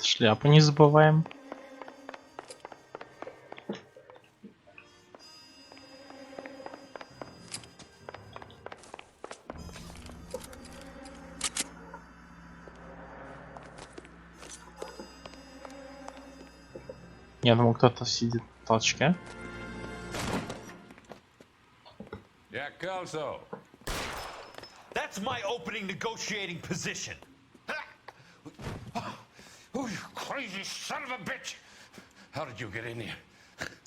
Шляпу не забываем. Я думал, кто-то сидит в толчке. Jack Kelso. That's my opening negotiating position. Oh, you crazy son of a bitch! How did you get in here?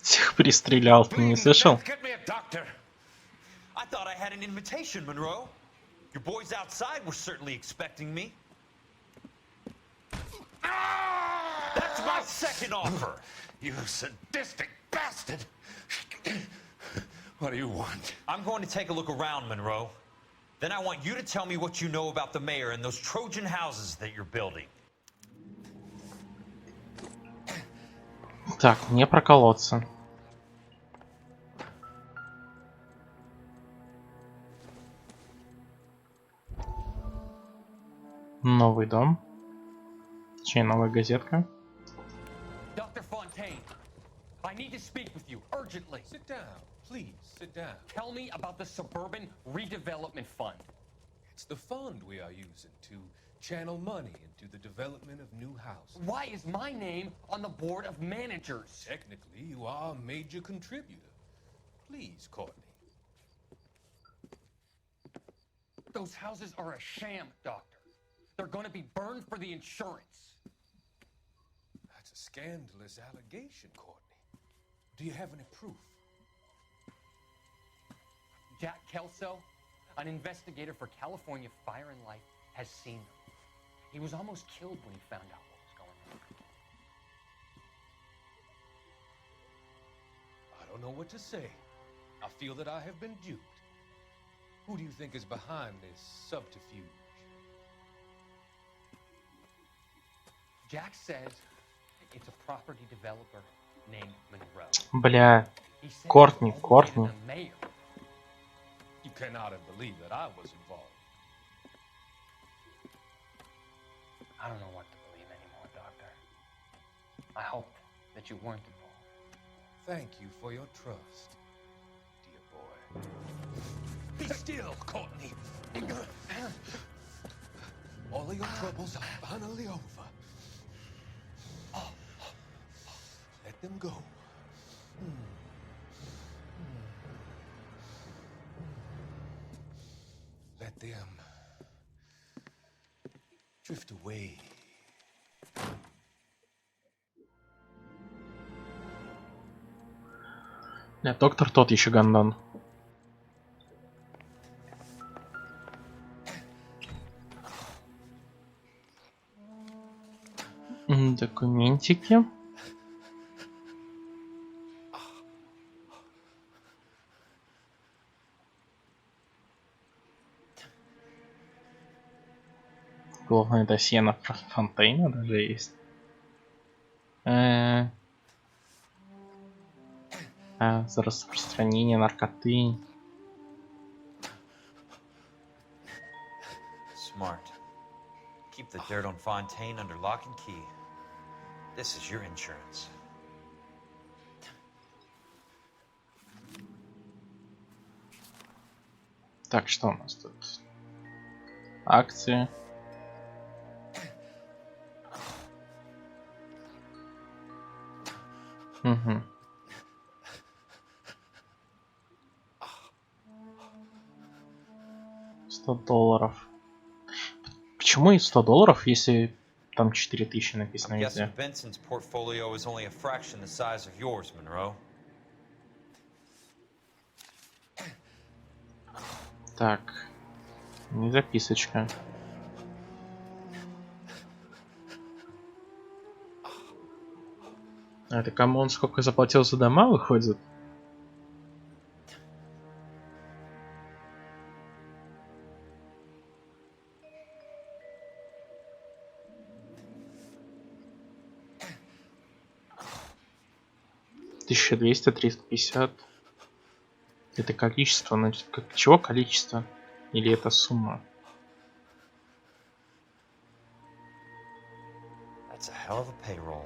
Всех перестрелял, ты не слышал? Get me a doctor. I thought I had an invitation, Monroe. Your boys outside were certainly expecting me. That's my second offer. You sadistic bastard! What do you want? I'm going to take a look around, Monroe. Then I want you to tell me what you know about the mayor and those Trojan houses that you're building. Так, не проколоться. Новый дом. Точнее, новая газетка. Dr. Fontaine, I need to speak with you urgently. Sit down. Please, sit down. Tell me about the Suburban Redevelopment Fund. It's the fund we are using to channel money into the development of new houses. Why is my name on the board of managers? Technically, you are a major contributor. Please, Courtney. Those houses are a sham, Doctor. They're going to be burned for the insurance. That's a scandalous allegation, Courtney. Do you have any proof? Jack Kelso, an investigator for California Fire and Life, has seen them. He was almost killed when he found out what was going on. I don't know what to say. I feel that I have been duped. Who do you think is behind this subterfuge? Jack says it's a property developer named Monroe. Бля, He said Кортни, it's Кортни. the mayor. You cannot believe that I was involved. I don't know what to believe anymore, Doctor. I hoped that you weren't involved. Thank you for your trust, dear boy. Be still, Courtney. All of your troubles are finally over. Let them go. Let them drift away. Нет, доктор тот еще гандон. Документики. Главное досье на Фонтейна даже есть. За распространение наркоты. Smart. Keep the dirt on Fontaine under lock and key. This is your insurance. Так, что у нас тут? Акции. Угу. $100. Почему и $100, если там 4000 написано I'm везде? guessing Benson's portfolio is only a fraction the size of yours, Monroe. Так. Не записочка. А это кому он сколько заплатил за дома, выходит? $1200, 350. Это количество, значит, чего количество? Или это сумма? That's a hell of a payroll.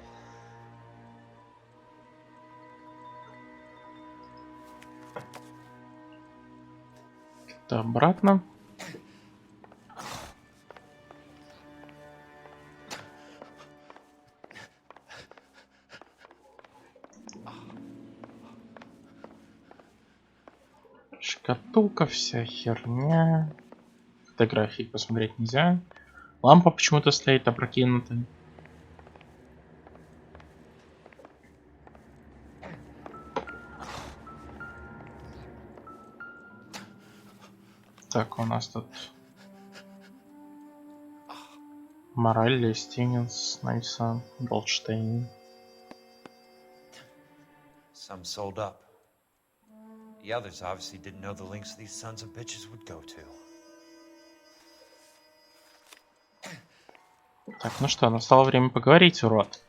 Это обратно. Шкатулка, вся херня. Фотографии посмотреть нельзя. Лампа почему-то стоит опрокинутая. Так, у нас тут Мораль, Стивенс, Найса, Голдштейн. Some sold up. The others obviously didn't know the lengths these sons of bitches would go to. Так, ну что, настало время поговорить, урод.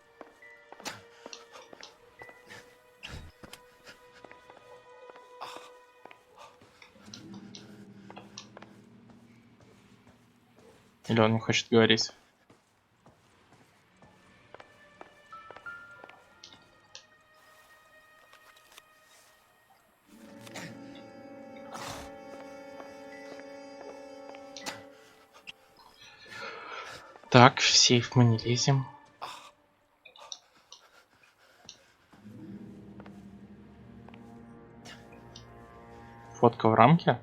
Или он не хочет говорить? Так, в сейф мы не лезем. Фотка в рамке.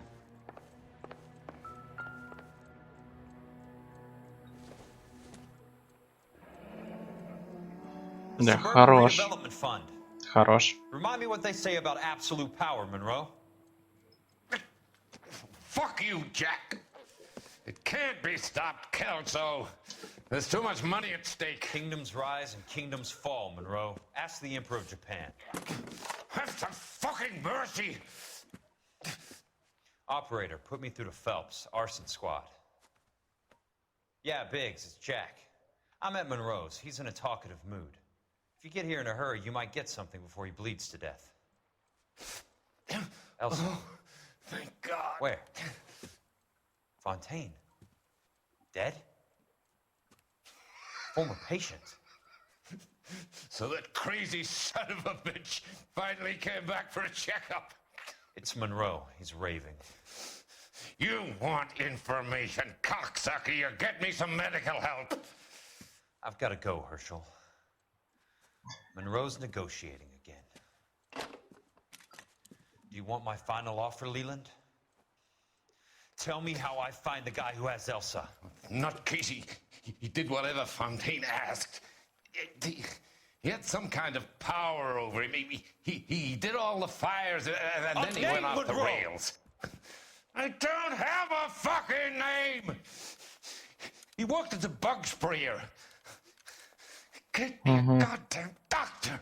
Да, хорош. Хорош. Remind me what they say about absolute power, Monroe. Fuck you, Jack. It can't be stopped, Kelso. There's too much money at stake. Kingdoms rise and kingdoms fall, Monroe. Ask the Emperor of Japan. Have some fucking mercy. Operator, put me through to Phelps, arson squad. Yeah, Biggs, it's Jack. I'm at Monroe's. He's in a talkative mood. If you get here in a hurry, you might get something before he bleeds to death. Elsa. Oh, thank God. Where? Fontaine. Dead? Former patient. So that crazy son of a bitch finally came back for a checkup. It's Monroe. He's raving. You want information, cocksucker. You get me some medical help. I've got to go, Herschel. Monroe's negotiating again. Do you want my final offer, Leland? Tell me how I find the guy who has Elsa. Not Casey. He did whatever Fontaine asked. He had some kind of power over him. He did all the fires, and then he went off the rails. I don't have a fucking name! He worked as a bug sprayer. Get me a goddamn doctor!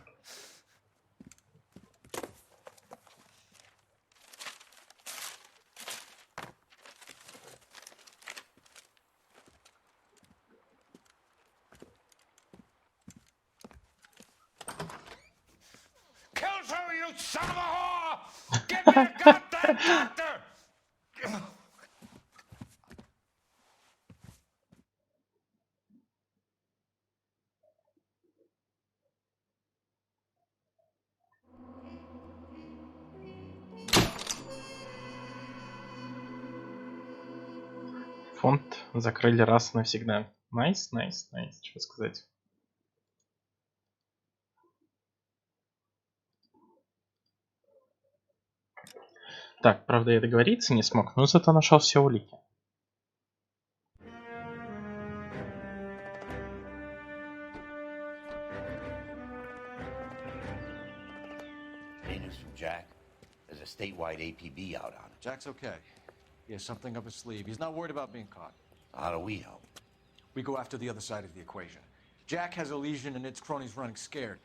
Kelso, you son of a whore! Give me a goddamn doctor! Фонд закрыли раз и навсегда. Найс, найс, найс, что сказать. Так, правда, я договориться не смог, но зато нашел все улики. Any news from Jack? There's a statewide APB out on him. Jack's okay. He has something up his sleeve. He's not worried about being caught. How do we help? We go after the other side of the equation. Jack has a legion and its cronies running scared.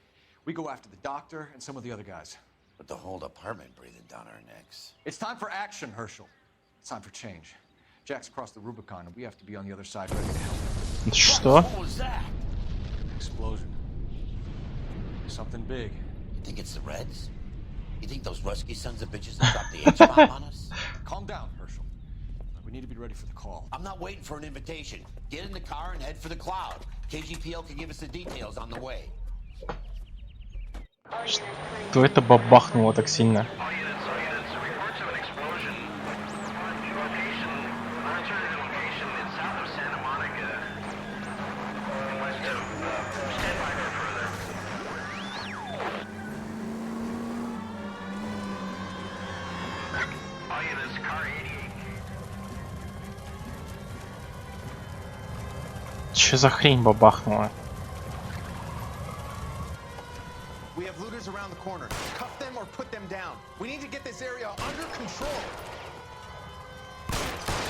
We go after the doctor and some of the other guys. But the whole department breathing down our necks. It's time for action, Herschel. It's time for change. Jack's crossed the Rubicon, and we have to be on the other side ready to help him. Что? What was that? Explosion. Something big. You think it's the Reds? You think those Rusky sons of bitches that dropped the H-bomb on us? Calm down, Herschel. We need to be ready for the call. I'm not waiting for an invitation. Get in the car and head for the cloud. KGPL can give us the details on the way. Что это бабахнуло так сильно? Что за хрень бабахнула? We have looters around the corner. Cuff them or put them down. We need to get this area under control.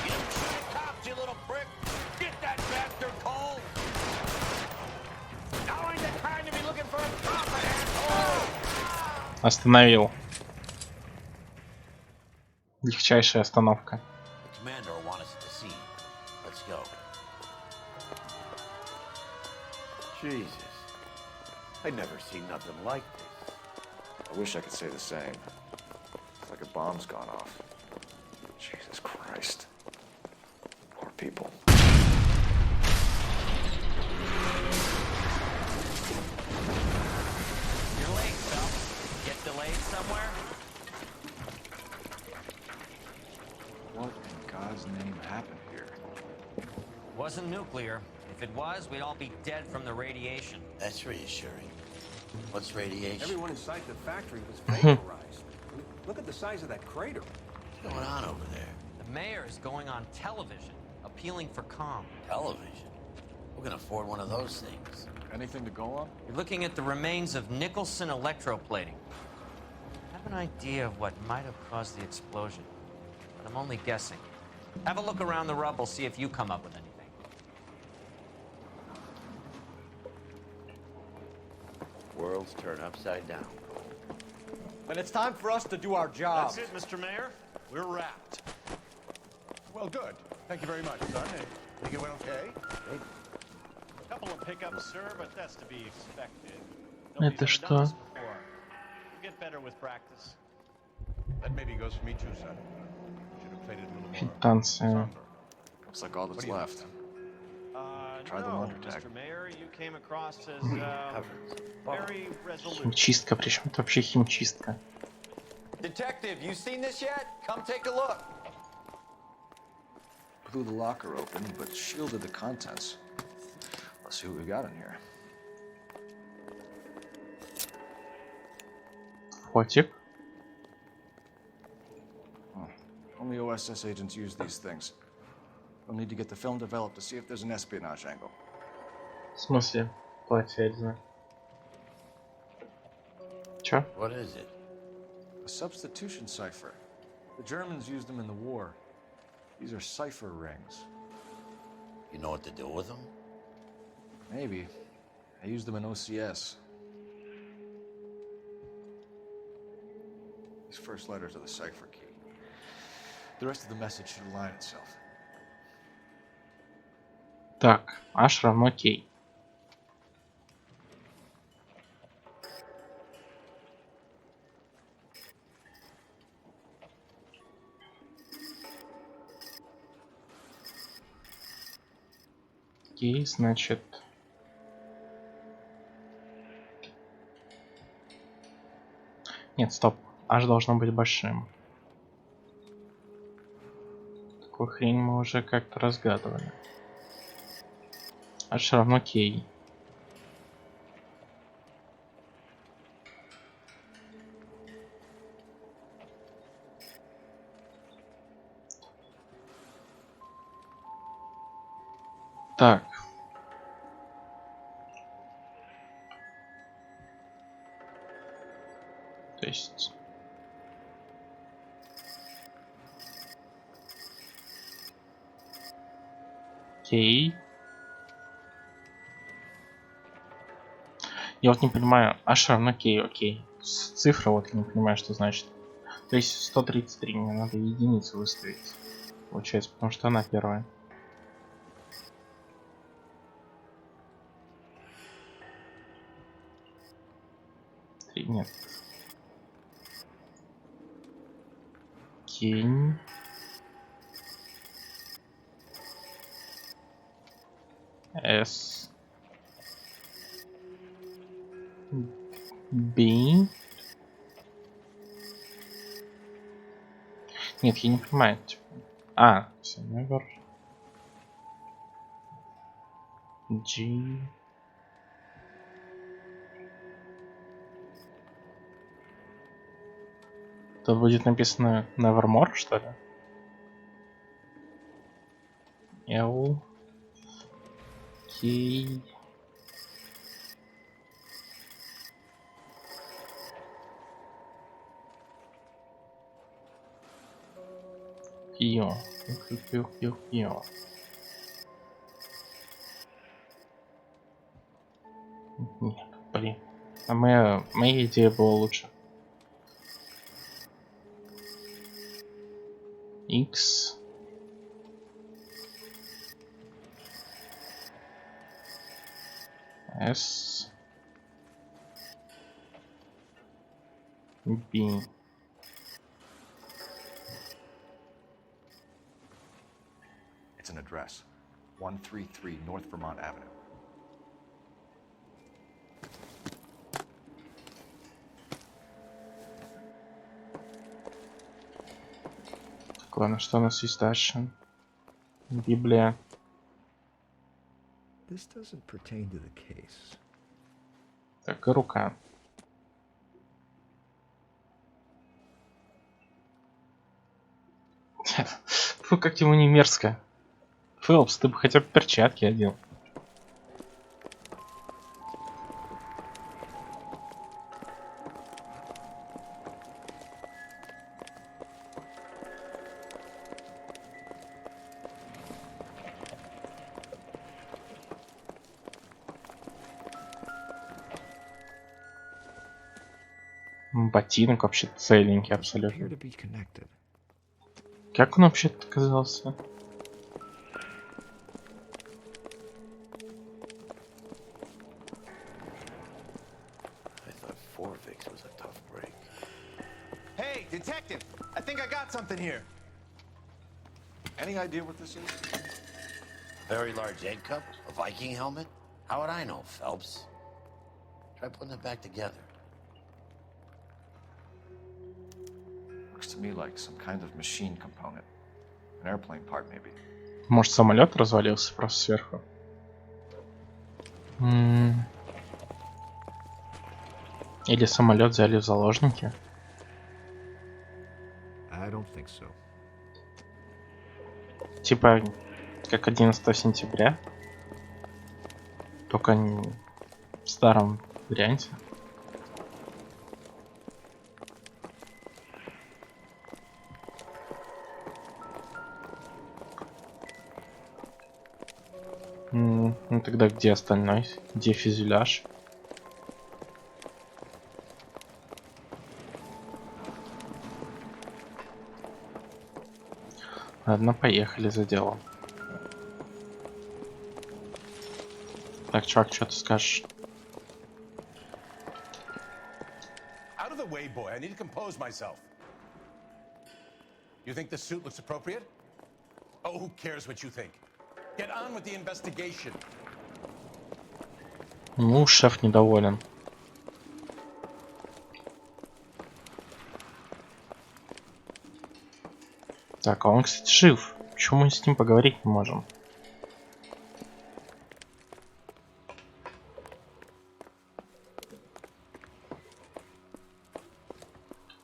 You cops, you little prick! Get that bastard cold! Now ain't the time to be looking for a cop, asshole! Остановил. Легчайшая остановка. The commander will want us at the scene. Let's go. Jesus. I'd never seen nothing like this. I wish I could say the same. It's like a bomb's gone off. Jesus Christ. Poor people. Wasn't nuclear. If it was, we'd all be dead from the radiation. That's reassuring. What's radiation? Everyone inside the factory was vaporized. Look at the size of that crater. What's going on over there? The mayor is going on television, appealing for calm. Television? Who can afford one of those things? Anything to go on? You're looking at the remains of Nicholson electroplating. I have an idea of what might have caused the explosion, but I'm only guessing. Have a look around the rubble, see if you come up with anything. Worlds turn upside down. Then it's time for us to do our job. That's it, Mr. Mayor. We're wrapped. Well, good. Thank you very much, son. Think it went okay? A couple of pickups, sir, but that's to be expected. Это что? We'll get better with practice. That maybe goes for me too, son. Should have played it a little more. Квитанция. Looks like all that's left. Try the No, laundry tag. Mr. Mayor, you came across as very resolute. Химчистка, причем это вообще химчистка. Detective, you seen this yet? Come take a look. Blew the locker open, but shielded the contents. Let's see what we got in here. Фотик. Only OSS agents use these things. We'll need to get the film developed to see if there's an espionage angle. В смысле? Платье Эльзы. Чё? What is it? A substitution cipher. The Germans used them in the war. These are cipher rings. You know what to do with them? Maybe. I used them in OCS. These first letters are the cipher key. The rest of the message should align itself. Так, H равно K. K, значит... Нет, стоп. H должно быть большим. Такую хрень мы уже как-то разгадывали. H равно K. Так. То есть... K. Я вот не понимаю, H равно K, окей. Цифра вот я не понимаю, что значит. То есть 133, мне надо единицу выставить. Получается, потому что она первая. Нет. Кинь. S. B. Нет, я не понимаю. Типа. А, все, never. G. Тут будет написано Nevermore, что ли? L. K. Q. Q. Нет, блин. А моя идея была лучше. X. S. B. It's an address. 133 North Vermont Avenue. Так, ладно, что у нас есть дальше? Библия. This doesn't pertain to the case. Так, и рука. Фу, как ему не мерзко. Фелпс, ты бы хотя бы перчатки одел. Ботинок вообще целенький абсолютно. Как он вообще оказался? Hey, detective! I think I got something here. Any idea what this is? Very large egg cup? A Viking helmet? How would I know, Phelps? Try putting it back together. Looks to me like some kind of machine component. An airplane part, maybe. Может, самолет развалился просто сверху? Или самолет взяли в заложники? I don't think so. Типа, как 11 сентября. Только в старом варианте. Ну тогда где остальной? Где фюзеляж? Ладно, поехали за делом. Так, чувак, что ты скажешь? Out of the way, boy. I need to compose myself. You think the suit looks appropriate? Oh, who cares what you think? Get on with the investigation. Ну, шеф недоволен. Так, а он, кстати, жив. Почему мы с ним поговорить не можем?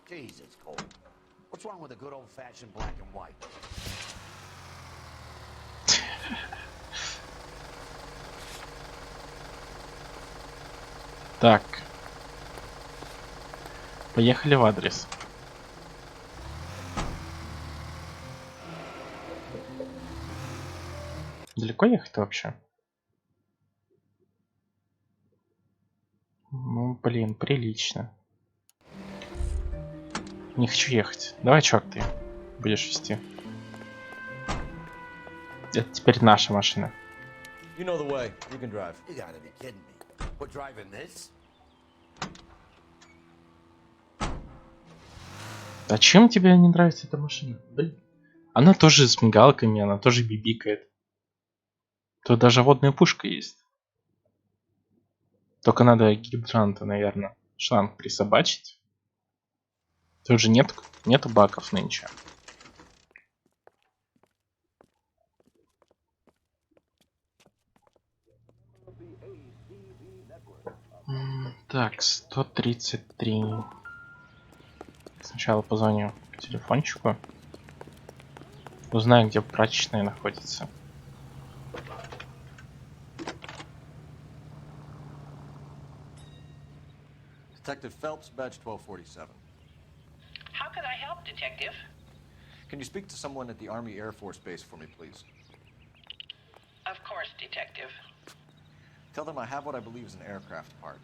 Jeez, it's cold. What's wrong with a good old-fashioned black and white? Так. Поехали в адрес. Далеко ехать-то вообще? Ну, блин, прилично. Не хочу ехать. Давай, чувак, ты будешь вести. Это теперь наша машина. You know the way. You can drive. You gotta be kidding me. We're driving this? А чем тебе не нравится эта машина? Блин. Она тоже с мигалками, она тоже бибикает. Тут даже водная пушка есть. Только надо гидранта, наверное, шланг присобачить. Тут же нету баков нынче. Так, 133. Сначала позвоню по телефончику. Узнаю, где прачечная находится. Detective Phelps, badge 1247. How can I help, Detective? Can you speak to someone at the Army Air Force Base for me, please? Of course, Detective. Tell them I have what I believe is an aircraft part.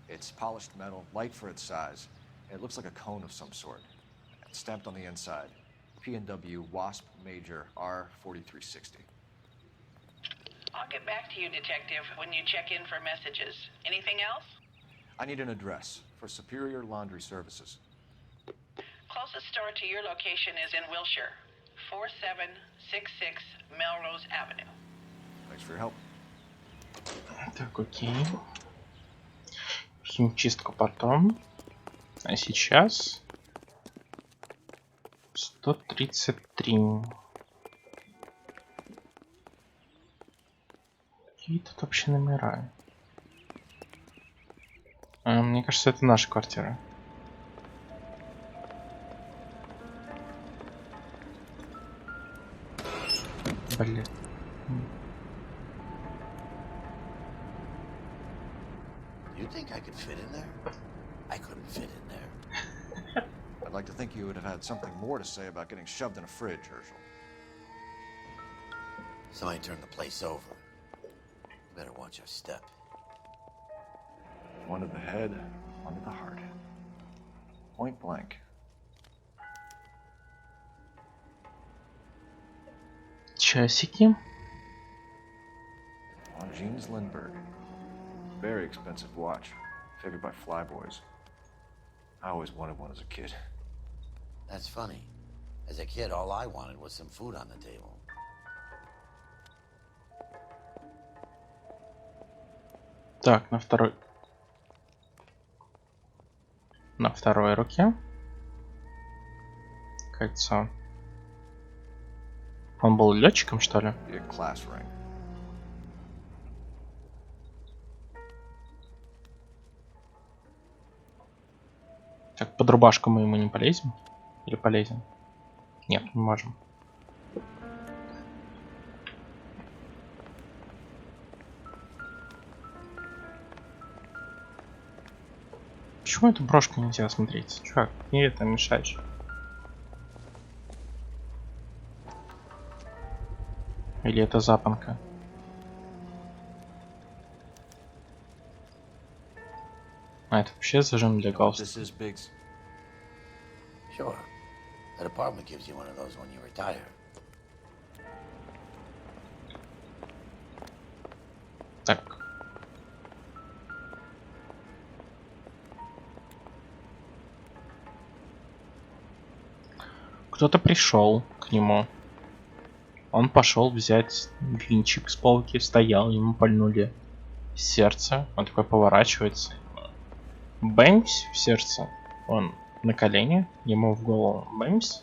It's polished metal, light for its size. It looks like a cone of some sort. It's stamped on the inside. P&W Wasp Major R4360. I'll get back to you, Detective, when you check in for messages. Anything else? I need an address for Superior Laundry Services. Closest store to your location is in Wilshire, 4766 Melrose Avenue. Thanks for your help. Так, окей. Химчистку потом. А сейчас 133. Какие тут вообще номера? Мне кажется, это наша квартира. Блин. You think I could fit in there? I couldn't fit in there. I'd like to think you would have had something more to say about getting shoved in a fridge, Herschel. Somebody turned the place over. You better watch your step. One to the head, one to the heart. Point blank. Часики. Longines Lindbergh. Very expensive watch. Favored by flyboys. I always wanted one as a kid. That's funny. As a kid, all I wanted was some food on the table. Так, на второй руке кольцо. Он был летчиком, что ли? Так, под рубашку мы ему не полезем? Или полезем? Нет, не можем. Почему эту брошку нельзя смотреть? Чувак, мне это мешаешь. Или это запонка? А, это вообще зажим для галстука. Sure. That apartment gives you one of those when you retire. Так. Кто-то пришел к нему. Он пошел взять винчик с полки, стоял, ему пальнули сердце. Он такой поворачивается. Бэмс в сердце. Он на колени, ему в голову бэмс.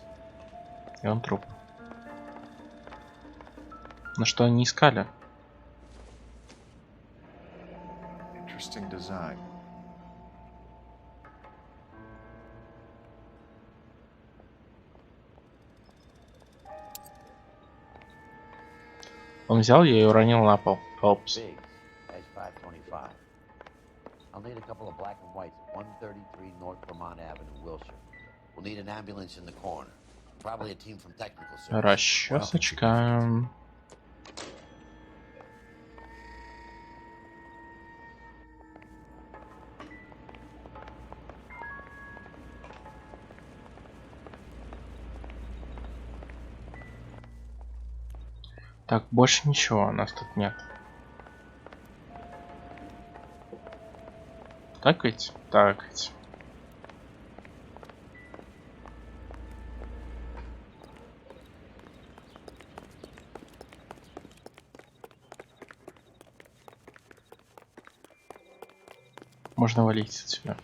И он труп. На что они искали? Interesting design. Он взял ее и уронил на пол. Фелпс. I'll need a couple of black and whites at 133 North Vermont Avenue, Wilshire. We'll need an ambulance in the corner. Probably a team from technical service. Расчесочка. Так, больше ничего у нас тут нет. Так ведь? Так ведь. Можно валить отсюда.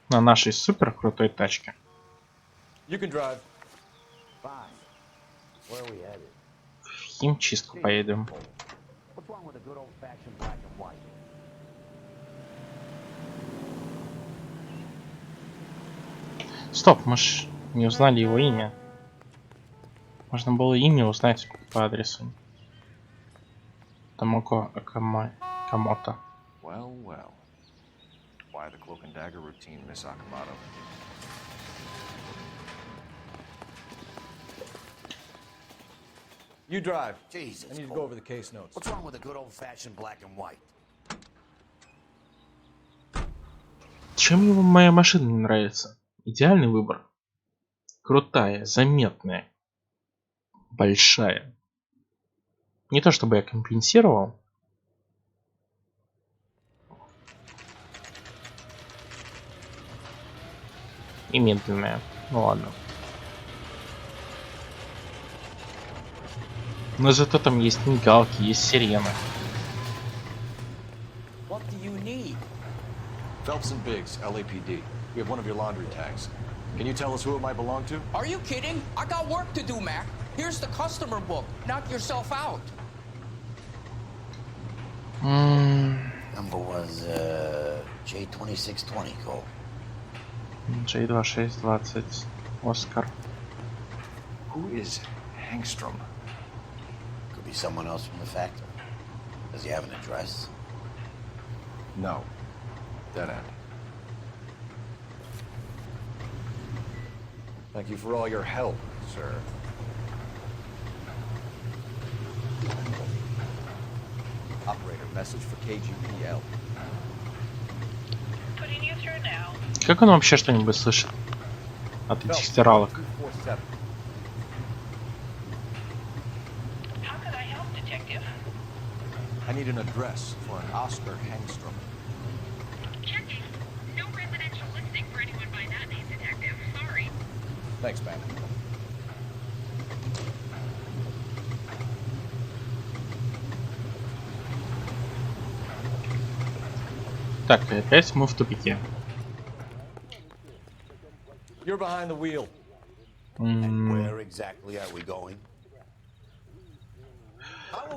На нашей супер крутой тачке. You can drive. В химчистку поедем. Стоп, мы ж не узнали его имя. Можно было имя узнать по адресу. Томоко Акамото. Well, well. Why the cloak and dagger routine, Miss Akamoto? You drive. Jesus. I need to go over the case notes. What's wrong with a good old-fashioned black and white? Чем ему моя машина не нравится? Идеальный выбор. Крутая, заметная, большая. Не то чтобы я компенсировал. И медленная. Ну ладно. Но зато там есть мигалки, есть сирены. What do you need? Phelps and Biggs, LAPD. We have one of your laundry tags. Can you tell us who it might belong to? Are you kidding? I got work to do, Mac. Here's the customer book. Knock yourself out. Number was J2620, Cole. J2620. Оскар. Who is Hangstrom? Could be someone else from the factory. Does he have an address? No. Dead end. Thank you for all your help, sir. Operator, message for KGPL. Putting you through now. Как он вообще что-нибудь слышит от этих стиралок? 247. How can I help, Detective? I need an address for an Oscar Hangstrom. Checking. No residential listing for anyone by that name, Detective. Sorry. Thanks, man. Так, опять мы в тупике. You're behind the wheel. Where exactly are we going?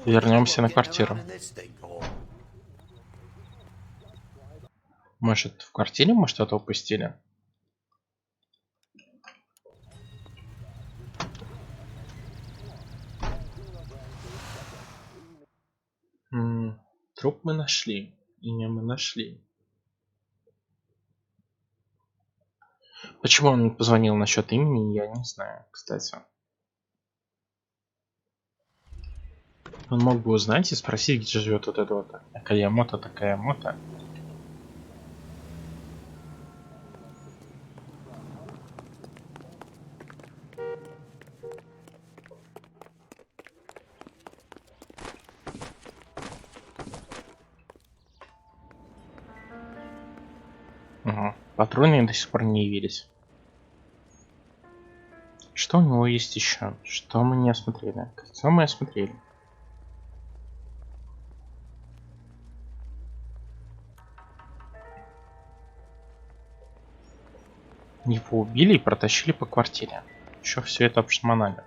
Вернемся на квартиру. Может, в квартире мы что-то упустили? Труп мы нашли. Имя мы нашли. Почему он не позвонил насчет имени, я не знаю, кстати. Он мог бы узнать и спросить, где живет вот эта вот Акаямота, Такаямота. Угу. Патрульные до сих пор не явились. Что у него есть еще? Что мы не осмотрели? Кольцо мы осмотрели. Его убили и протащили по квартире. Еще все это обшмонали.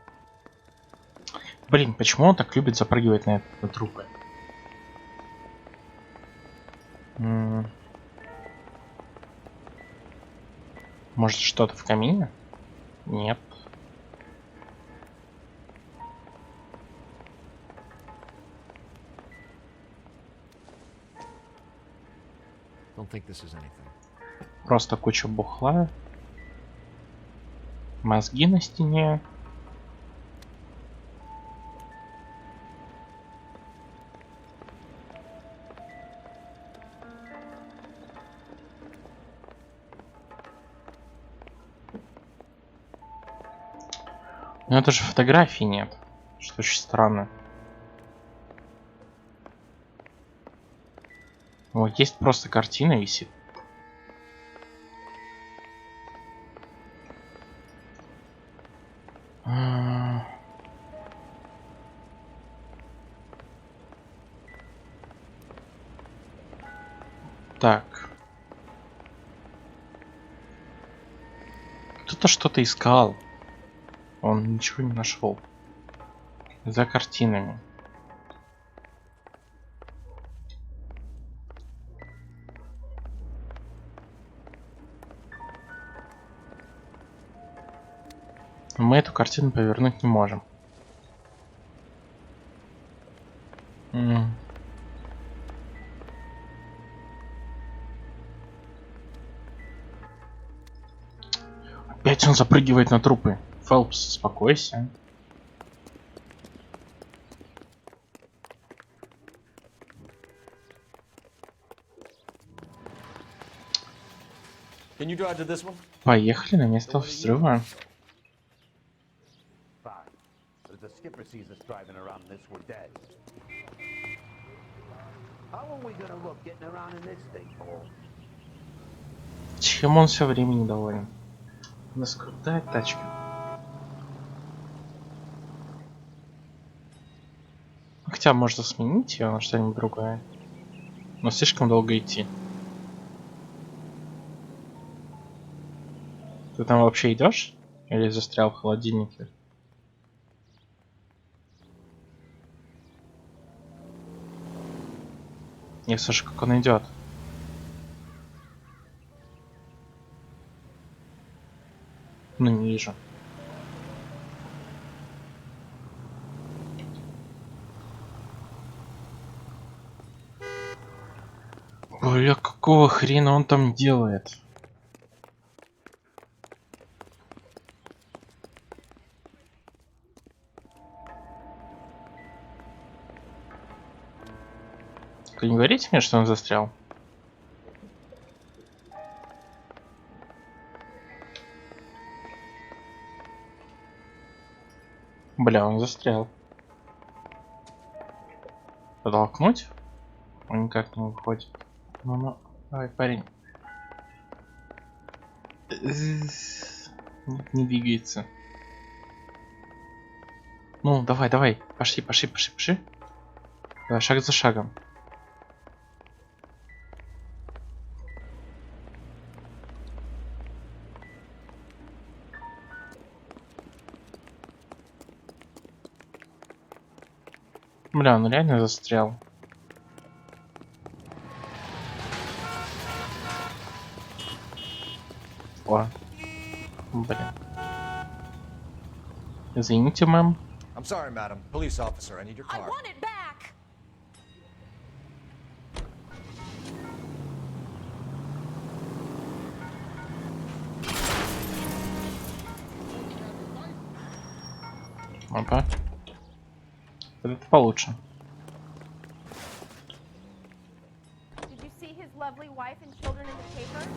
Блин, почему он так любит запрыгивать на трупы? Может, что-то в камине? Нет. Don't think this is anything. Просто куча бухла. Мозги на стене. Но это же фотографий нет. Что очень странно. Вот есть просто картина висит. Так. Кто-то что-то искал. Он ничего не нашел. За картинами. Мы эту картину повернуть не можем. Опять он запрыгивает на трупы. Фелпс, успокойся. Can you drive to this one? Поехали на место взрыва. But if the skipper sees us driving around in this, we're dead. How are we gonna look getting around in this thing, Paul? Чем он все время недоволен? У нас крутая тачка. Хотя можно сменить ее на что-нибудь другое. Но слишком долго идти. Ты там вообще идешь? Или застрял в холодильнике? Я слышу, как он идет. Ну, не вижу. Бля, какого хрена он там делает? Только не говорите мне, что он застрял. Бля, он застрял. Подтолкнуть? Он никак не выходит. Ну, давай, парень. Не двигается. Ну, давай, давай. Пошли. Давай, шаг за шагом. Бля, он реально застрял. О. Блин. Извините, мэм. I'm sorry, madam. Police officer, I need your car. I want it back. Опа. Это получше. Did you see his lovely wife and children in the paper?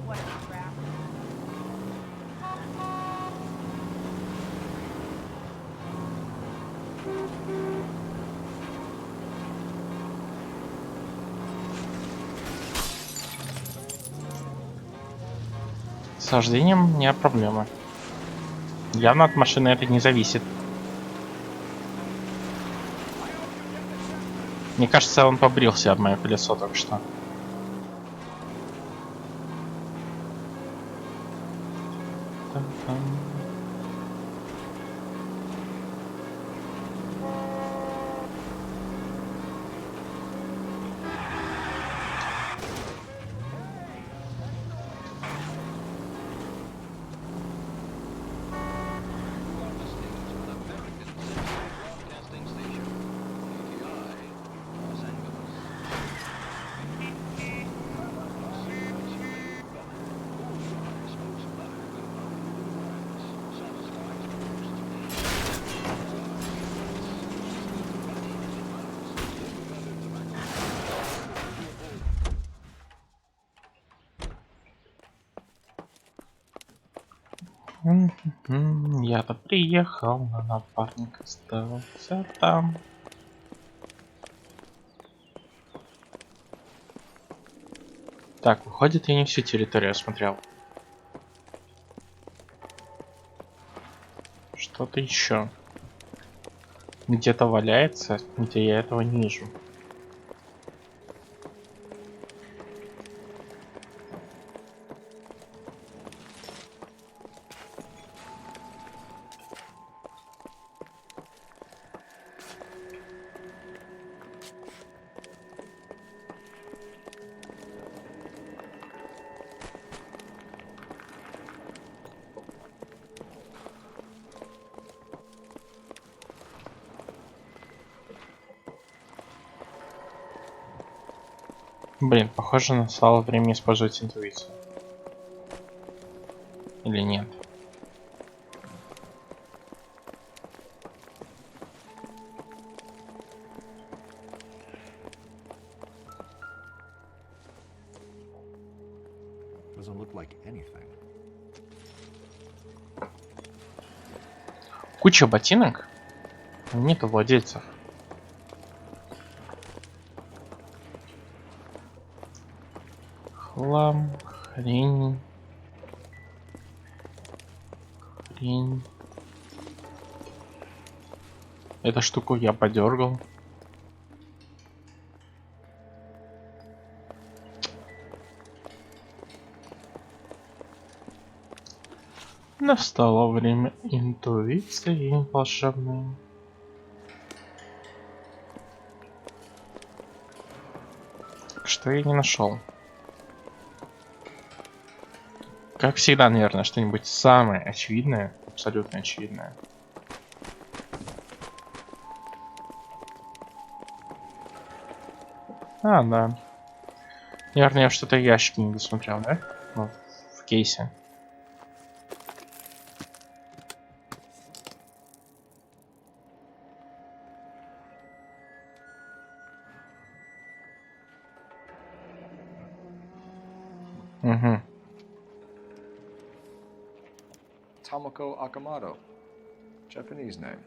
What a crap. С вождением не проблема. Явно от машины это не зависит. Мне кажется, он побрился об мое колесо только что. Я-то приехал, а напарник остался там. Так, выходит, я не всю территорию осмотрел. Что-то еще. Где-то валяется, где я этого не вижу. Блин, похоже, настало время использовать интуицию. Или нет? Doesn't look like anything. Куча ботинок? Нету владельцев. Хлам, хрень. Эту штуку я подергал. Настало время интуиции волшебной. Так, что я не нашел? Как всегда, наверное, что-нибудь самое очевидное, абсолютно очевидное. А, да. Наверное, я что-то в ящике не досмотрел, да? Ну, в кейсе. Угу. Tomoko Akamoto. Japanese name.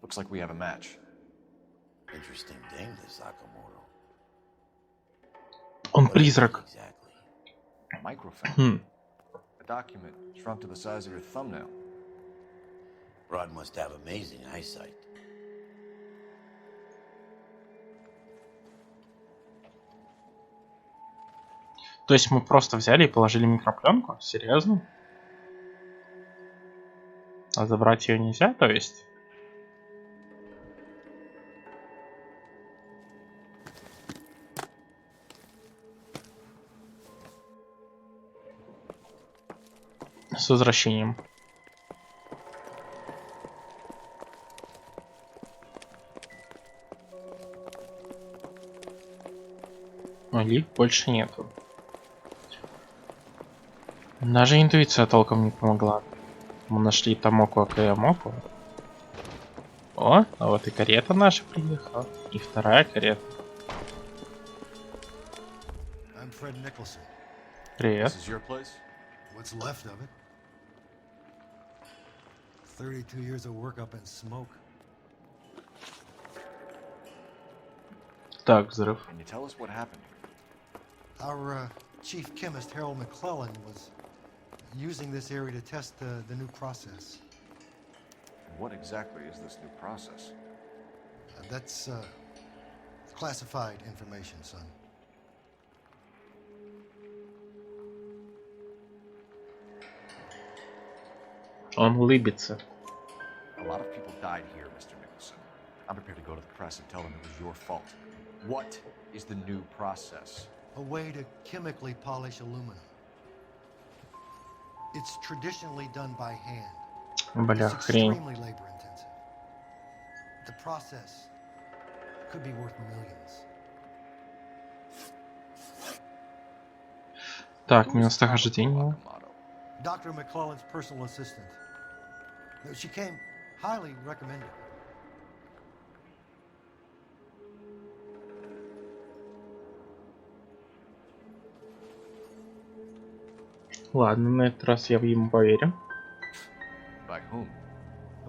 Looks like we have a match. Interesting name, this Sakamoto. Он призрак. Microfilm. A document shrunk to the size of your thumbnail. Rod must have amazing eyesight. То есть мы просто взяли и положили микропленку? Серьезно? А забрать ее нельзя, то есть? С возвращением. Улик больше нету. Даже интуиция толком не помогла. Мы нашли Томоко Акаямоку. О, а вот и карета наша приехала. И вторая карета. Привет. This is your place? What's left of it? 32 years of work up in smoke. Так, взрыв. Can you tell us what happened? Our chief chemist, Harold McClellan, was using this area to test the new process. And what exactly is this new process? That's classified information, son. Он улыбится. A lot of people died here, Mr. Nicholson. I'm prepared to go to the press and tell them it was your fault. What is the new process? A way to chemically polish aluminum. It's traditionally done by hand. Бля, It's хрень. extremely labor intensive. The process could be worth millions. Так, местохождение. Dr. McClellan's personal assistant. She came highly recommended. Ладно, на этот раз я ему поверю. By whom?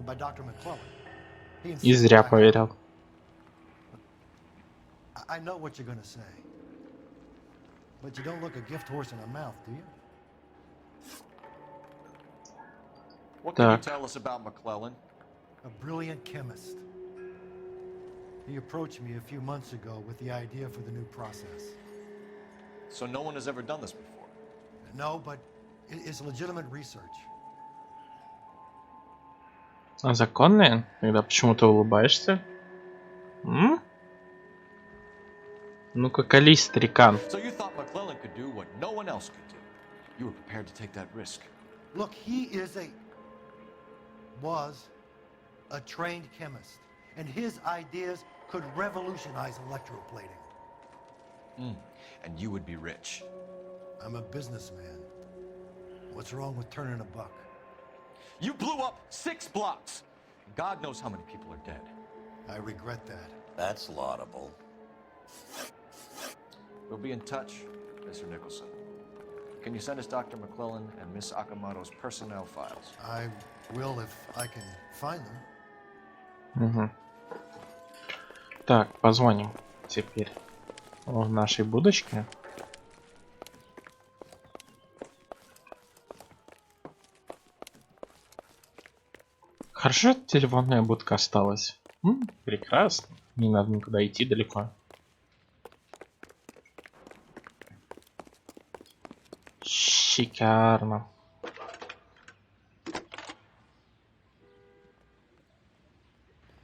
By Dr. McClellan. He И зря поверил. I know what you're gonna say. But you don't look a gift horse in a mouth, do you? What can you tell us about McClellan? A brilliant chemist. He approached me a few months ago with the idea for the new process. So no one has ever done this before? No, but it's legitimate research. А законные? Тогда почему ты улыбаешься? М? Ну-ка, колись, старикан. So you thought McClellan could do what no one else could do? You were prepared to take that risk? Look, he was a trained chemist, and his ideas could revolutionize electroplating. And you would be rich. I'm a businessman. What's wrong with turning a buck? You blew up 6 blocks! God knows how many people are dead. I regret that. That's laudable. We'll be in touch, Mr. Nicholson. Can you send us Dr. McClellan and Miss Akamoto's personnel files? I will if I can find them. Угу. Так, позвоним теперь в нашей будочке. Хорошо, телефонная будка осталась. Прекрасно. Не надо никуда идти далеко. Шикарно.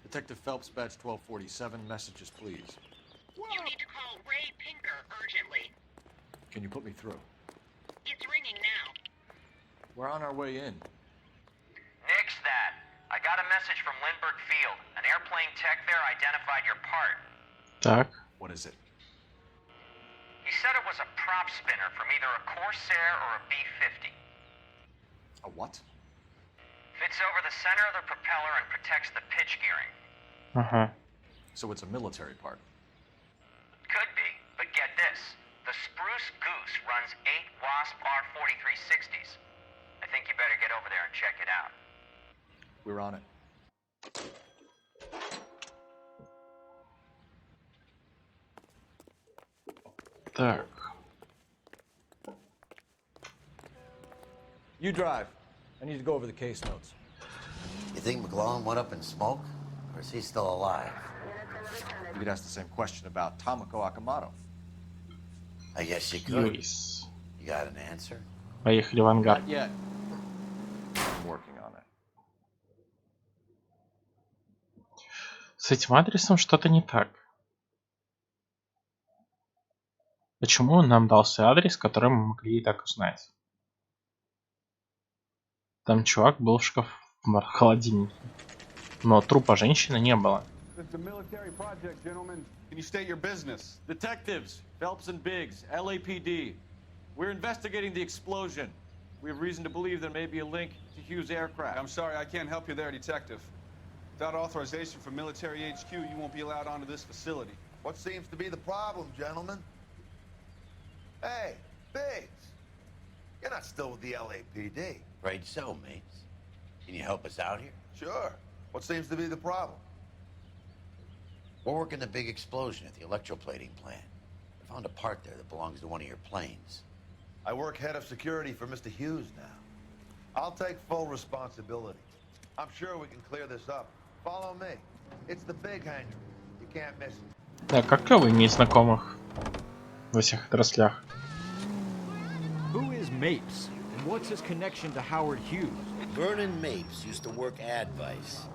Detective Phelps, badge 1247. Messages, please. You need to call Ray Pinker urgently. Can you put me through? It's ringing now. We're on our way in. Nix that. I got a message from Lindbergh Field. An airplane tech there identified your part. Так. What is it? He said it was a prop spinner from either a Corsair or a B-50. A what? Fits over the center of the propeller and protects the pitch gearing. Ага. So it's a military part. Could be, but get this. The Spruce Goose runs 8 Wasp R-4360s. I think you better get over there and check it out. We're on it. Так. You drive. I need to go over the case notes. You think McClellan went up in smoke? Or is he still alive? You could ask the same question about Tomoko Akamoto. I guess you could. Юис. You got an answer? Поехали в ангар. Not yet. I'm working on it. С этим адресом что-то не так. Почему он нам дался адрес, который мы могли и так узнать? Там чувак был в холодильнике. Но трупа женщины не было. It's a military project, gentlemen. Can you state your business? Detectives, Phelps and Biggs, LAPD. We're investigating the explosion. We have reason to believe there may be a link to Hughes' aircraft. I'm sorry, I can't help you there, Detective. Without authorization from military HQ, you won't be allowed onto this facility. What seems to be the problem, gentlemen? Hey, Biggs. You're not still with the LAPD. Afraid so, mates. Can you help us out here? Sure. What seems to be the problem? We're working the big explosion at the electroplating plant. I found a part there that belongs to one of your planes. I work head of security for Mr. Hughes now. I'll take full responsibility. I'm sure we can clear this up. Follow me. It's the big hangar. You can't miss it. Да, как клёво иметь знакомых во всех отраслях. Who is Mapes? And what's his connection to Howard Hughes? Vernon Mapes used to work Advice.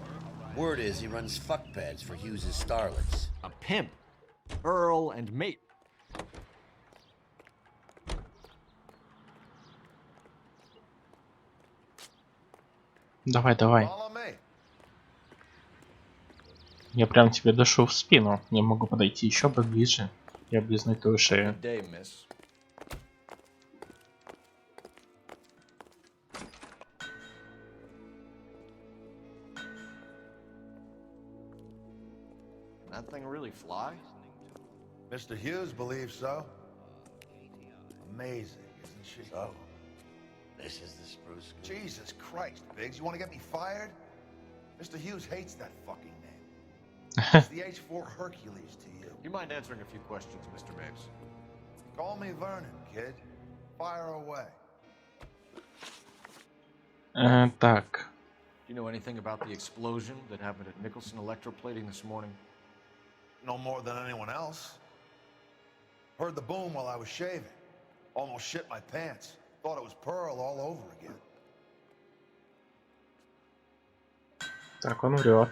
Word is he runs fuck pads for Hughes' starlets. A pimp. Earl and Mape. Давай, давай. Follow me. Я прям тебе дышу в спину. Не могу подойти еще поближе и облизнуть твою шею. Good day, miss. That thing really fly? Mr. Hughes believes so. Amazing, isn't she? So, this is the Spruce Goose. Jesus Christ, Biggs. You want to get me fired? Mr. Hughes hates that fucking name. It's the H-4 Hercules to you. You mind answering a few questions, Mr. Mapes? Call me Vernon, kid. Fire away. Так. Do you know anything about the explosion that happened at Nicholson Electroplating this morning? No more than anyone else. Heard the boom while I was shaving. Almost shit my pants. Thought it was Pearl all over again. Так, он врет.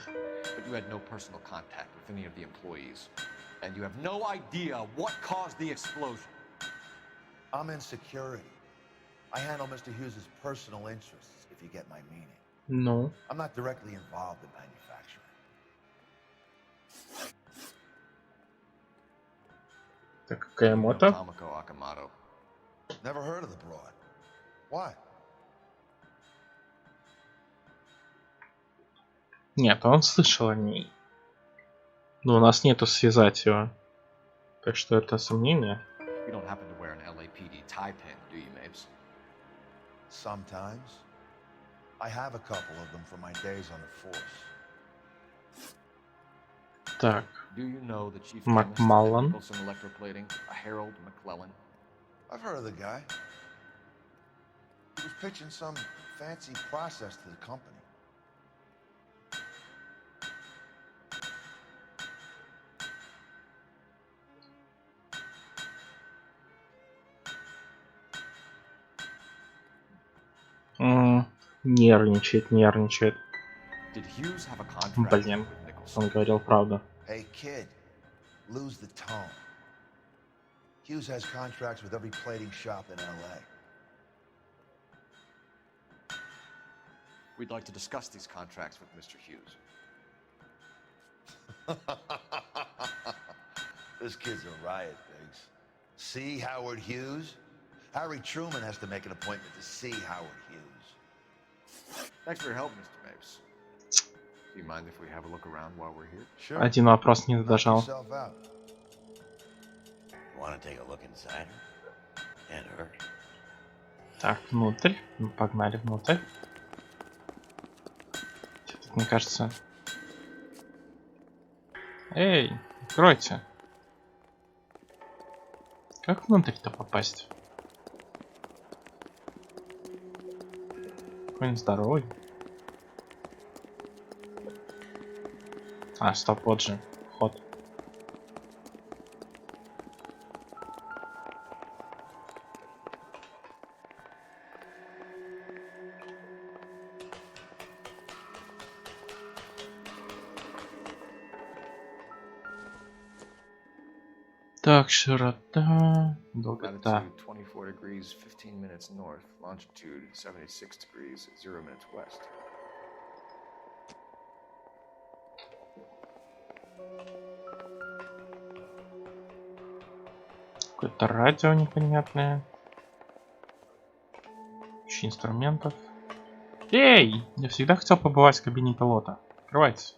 But you had no personal contact with any of the employees. And you have no idea what caused the explosion. I'm in security. I handle Mr. Hughes' personal interests, if you get my meaning. Ну. I'm not directly involved in manufacturing. Так, какая мото? Tomoko Akamoto. Never heard of the broad. Why? Нет, он слышал о ней. Но у нас нету связать его. Так что это сомнение. You don't happen to wear an LAPD tie pin, do you, Mapes? Sometimes. I have a couple of them from my days on the force. Так. Do you know the chief McMullen. chemist at Nicholson Electroplating, a Harold McClellan? I've heard of the guy. He was pitching some fancy process to the company. Нервничает. Did Hughes have a contract Блин. with Nicholson? Он говорил правду. Hey, kid, lose the tone. Hughes has contracts with every plating shop in LA. We'd like to discuss these contracts with Mr. Hughes. This kid's a riot, Biggs. See Howard Hughes? Harry Truman has to make an appointment to see Howard Hughes. Thanks for your help, Mr. Mapes. Do you mind if we have a look around while we're here? Sure. Один вопрос не Knock дожал. yourself out. You want to take a look inside her? Can't hurt. Так, внутрь. Ну, погнали внутрь. Тут, мне кажется... Эй, откройте. Как внутрь-то попасть? Какой он здоровый. А, стоп, вот же. Вход. Так, широта, долгота. Latitude 24 degrees, 15 minutes north. Longitude 76 degrees, 0 minutes west. Какое-то радио непонятное. Куча инструментов. Эй! Я всегда хотел побывать в кабине пилота. Открывайте.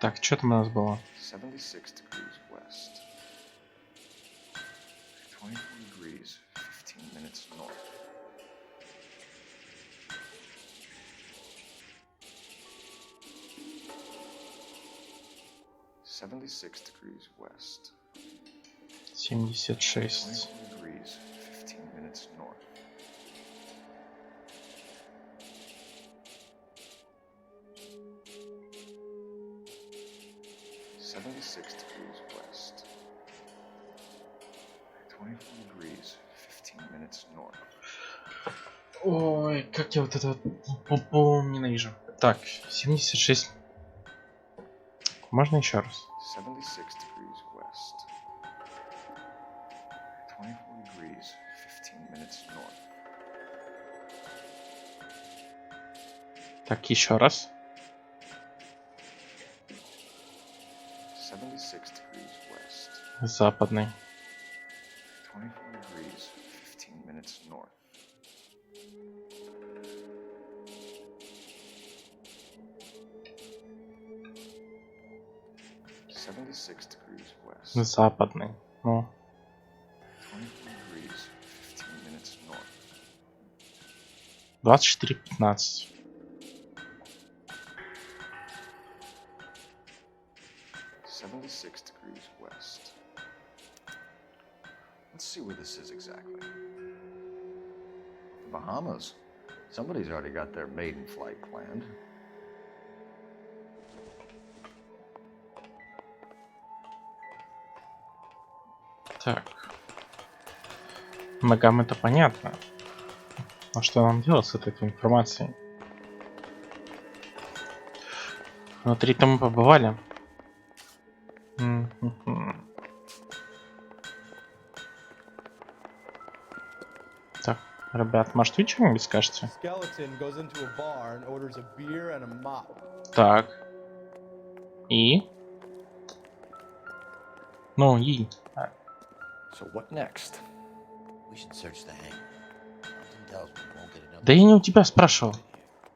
Так, что там у нас было? 76 degrees west. 24 degrees, 15 minutes north. .76 degrees west. 76. 24 degrees, 15 minutes north. .76 degrees west. 24 degrees, 15 minutes north. Ой, как я вот это вот ненавижу. Так, 76. Можно еще раз? 76 degrees west. 24 degrees, 15 minutes north. Так, еще раз. 76 degrees west. Западный. 24 degrees, 15 minutes north. .76 degrees west. Западный. Ну. 24 degrees, 15 minutes north. 24:15. .76 degrees west. Let's see where this is exactly. The Bahamas. Somebody's already got their maiden flight planned. Так. Ногам это понятно. А что нам делать с этой информацией? Внутри-то мы побывали. Так, ребят, может вы что-нибудь скажете? Так. И? Ну, и? So what next? We should search the hangar. Something tells me we won't get another. Да я не у тебя спрашивал.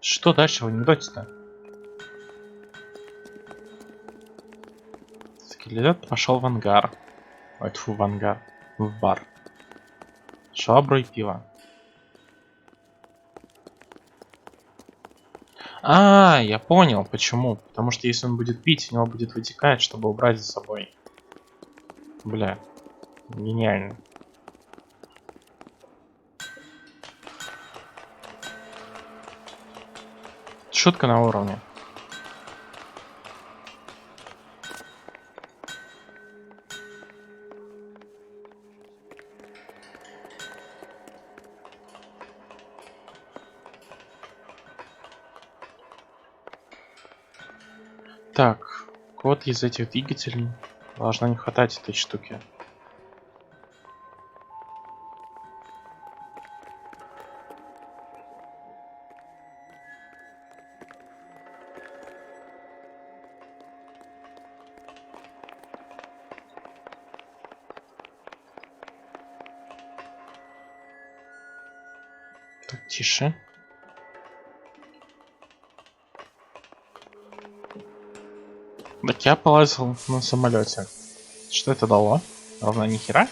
Что дальше в анекдоте-то? Скелет пошел в ангар. Ой, тьфу, в ангар. В бар. Швабру и пиво. А, я понял, почему. Потому что если он будет пить, у него будет вытекать, чтобы убрать за собой. Бля. Гениально. Шутка на уровне. Так, код из этих двигателей должно не хватать этой штуки. Так, тише. Так я полазил на самолете. Что это дало? Ровно ни хера?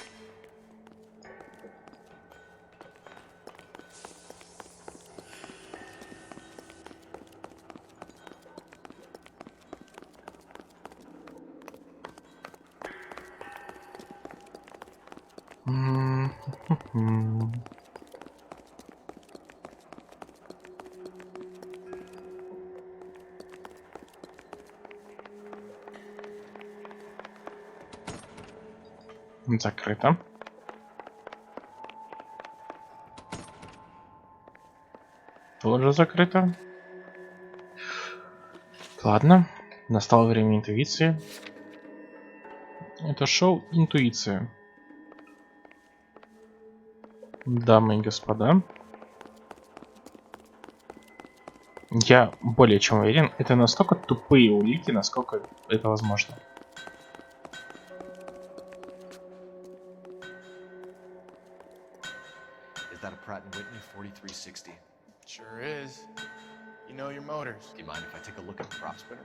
Закрыто. Тоже закрыто. Ладно, настало время интуиции. Это шоу интуиции. Дамы и господа. Я более чем уверен, это настолько тупые улики, насколько это возможно. Is that a Pratt & Whitney 4360? Sure is. You know your motors. Do you mind if I take a look at the prop spinner?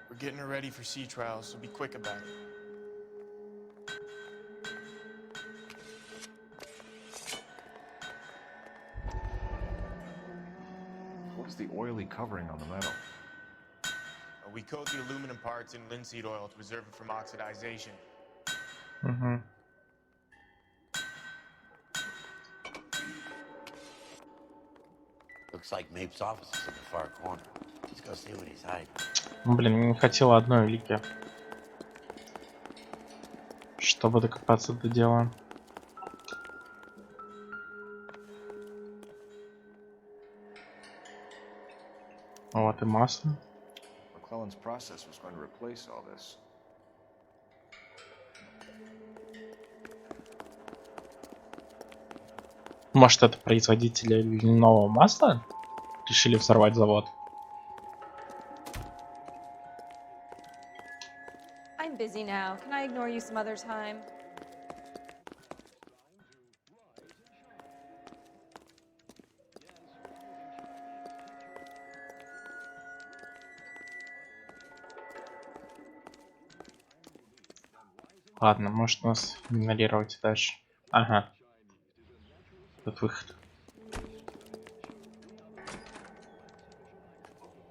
We're getting her ready for sea trials, so be quick about it. What is the oily covering on the metal? We coat the aluminum parts in linseed oil to preserve it from oxidization. Угу. Looks like Mape's office is in the far corner. Let's go see what he's hiding. Блин, не хватило одной улики, чтобы докопаться до дела. Вот и масло. McClellan's process was going to replace all this. Может, это производители льняного масла решили взорвать завод? I'm busy now. Can I ignore you some other time? Ладно, может нас игнорировать дальше. Ага. Тут выход.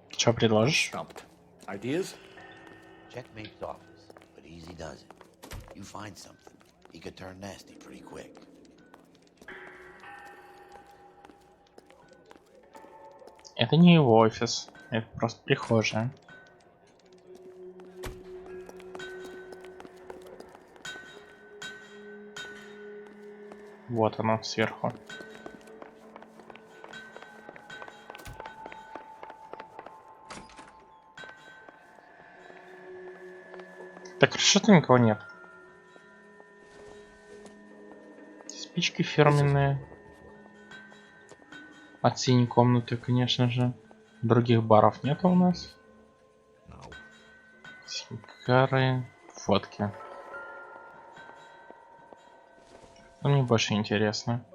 Что предложишь? Ideas? Check Mape's office, but easy does it. You find something, he could turn nasty pretty quick. Это не его офис, это просто прихожая. Вот оно сверху. Так, хорошо, что никого нет. Спички фирменные. От синей комнаты, конечно же. Других баров нет у нас. Сигары, фотки. Но мне больше интересно.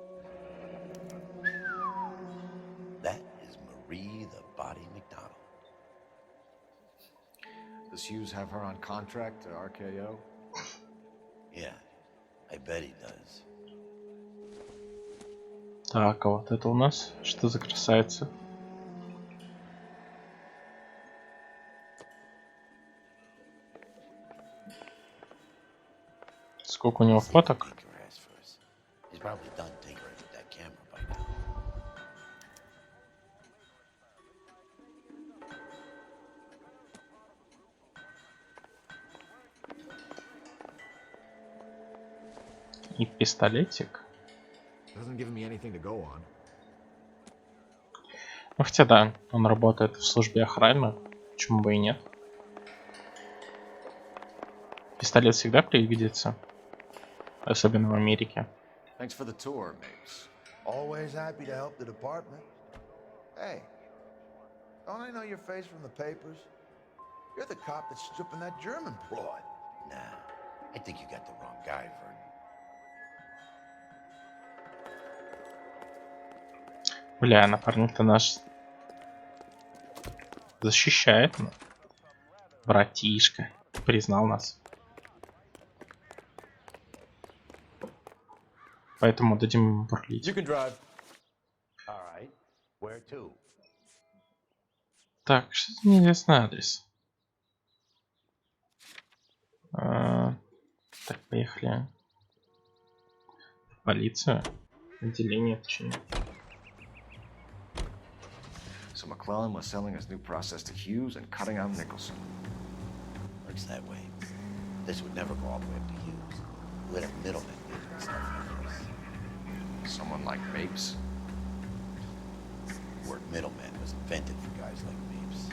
That is Marie the Body McDonald. Does Hughes have her on contract to RKO? Yeah, I bet he does. Так, а вот это у нас что за красавица? Сколько у него фоток? He's probably done tinkering with that camera by now. И пистолетик. Doesn't give me anything to go on. Ну хотя да, он работает в службе охраны, почему бы и нет. Пистолет всегда пригодится. Особенно в Америке. Thanks for the tour, Mapes. Always happy to help the department. Hey, don't I know your face from the papers? You're the cop that's stripping that German broad. Nah, I think you got the wrong guy, Vernon. Бля, напарник-то наш защищает. Братишка. Признал нас. Поэтому дадим ему бурлить. You can drive. All right. Where to? Так, что за неизвестный адрес? Так, поехали. В полицию. Отделение, точнее. So McClellan was selling his new process to Hughes and cutting out Nicholson. Works that way. This would never go all the way up to Hughes. Let a middleman do stuff like this. Someone like Mapes? The word middleman was invented for guys like Mapes.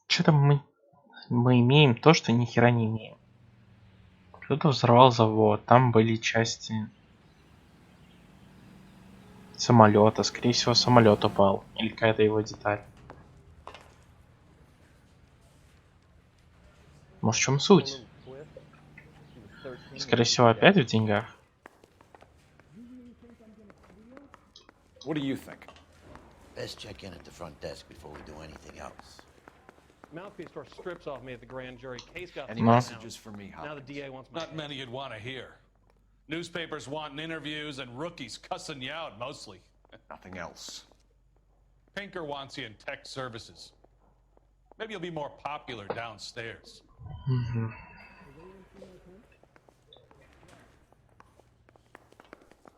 Что-то мы имеем то, что ни хера не имеем. Кто-то взорвал завод, там были части самолета, скорее всего самолет упал, или какая-то его деталь. Может, в чем суть? Скорее всего опять в деньгах. What do you think? Best check in at the front desk before we do anything else. Mouthpiece store strips off me at the grand jury. Case got Any messages for me, Now the DA wants my Not many you'd want to hear. Newspapers wanting interviews and rookies cussing you out mostly. Nothing else. Pinker wants you in tech services. Maybe you'll be more popular downstairs.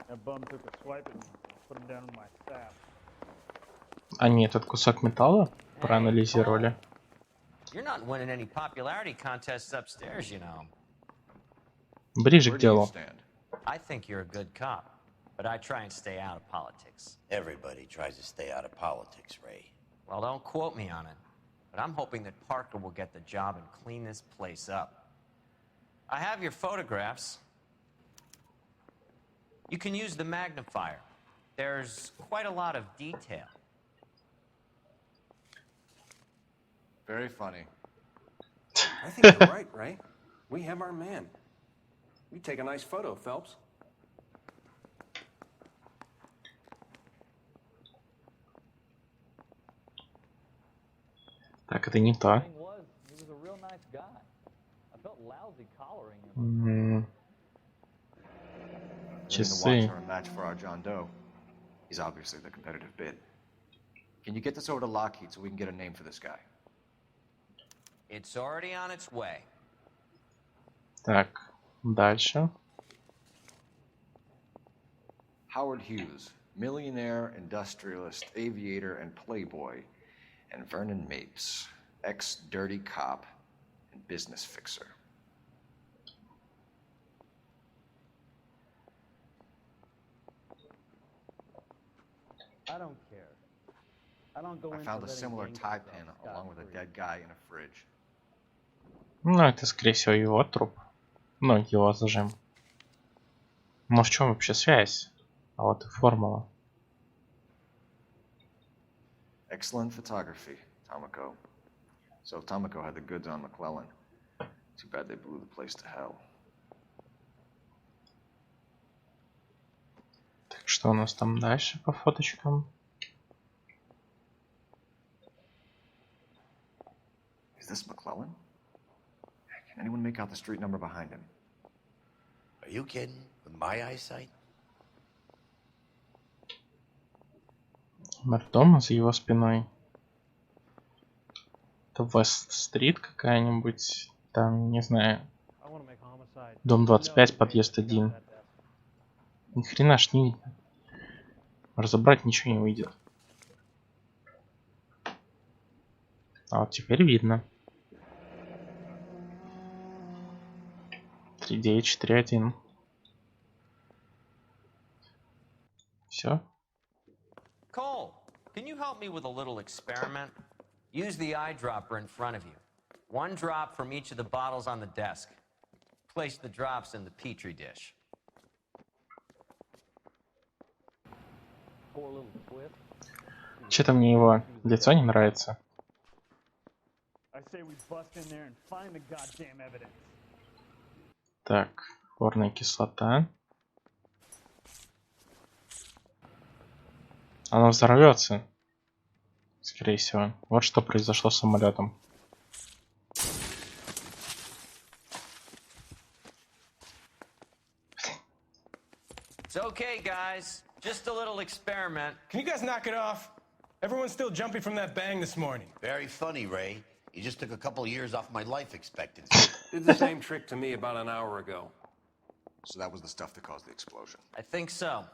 That bum took a swipe at me. Put him down in my staff. Они этот кусок металла проанализировали. You're not winning any popularity contests upstairs, you know. Ближе к делу. I think you're a good cop, but I try and stay out of politics. Everybody tries to stay out of politics, Ray. Well, don't quote me on it, but I'm hoping that Parker will get the job and clean this place up. I have your photographs. You can use the magnifier. There's quite a lot of detail. Very funny. I think you're right, Ray. We have our man. You take a nice photo, Phelps. Так, это не то. Часы. A match for our John Doe. He's obviously the competitive bid. Can you get this over to Lockheed so we can get a name for this guy? It's already on its way. Так, дальше. Howard Hughes, millionaire, industrialist, aviator, and playboy, and Vernon Mapes, ex-dirty cop and business fixer. I don't care. I don't go I into found a letting similar gangs tie off pin scot-free. along with a dead guy in a fridge. Ну, это, скорее всего, его труп. Ну, его зажим. Может, в чем вообще связь? А вот и формула. Excellent photography, Tomoko. So Tomoko had the goods on McClellan. Too bad they blew the place to hell. Так, что у нас там дальше по фоточкам? Is this McClellan? Can anyone make out the street number behind him? Are you kidding? With my eyesight? Номер дома за его спиной. Это Вест-стрит какая-нибудь. Там, не знаю. Дом 25, подъезд 1. Ни хрена ж не видно. Разобрать ничего не выйдет. А вот теперь видно. 3D4.1. Все. Cole, can you help me with a little experiment? Use the eyedropper in front of you. One drop from each of the bottles on the desk. Place the drops in the petri dish. Что-то мне его лицо не нравится. Так, хлорная кислота. Оно взорвется. Скорее всего. Вот что произошло с самолетом. It's okay, guys. Just a little experiment. Can you guys knock it off? Everyone's still jumpy from that bang this morning. Very funny, Ray. You just took a couple of years off my life expectancy. Did the same trick to me about an hour ago. So that was the stuff that caused the explosion. I think so.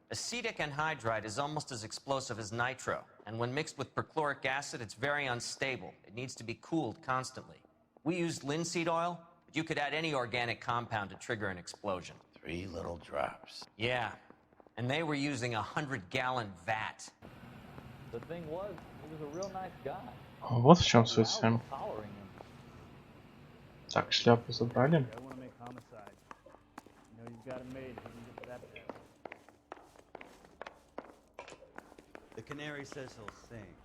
Acetic anhydride is almost as explosive as nitro, and when mixed with perchloric acid, it's very unstable. It needs to be cooled constantly. We used linseed oil, but you could add any organic compound to trigger an explosion. 3 little drops. Yeah, and they were using a 100-gallon vat. The thing was, he was a real nice guy. Вот в чем суть. Так, шляпу забрали. The canary says he'll sing,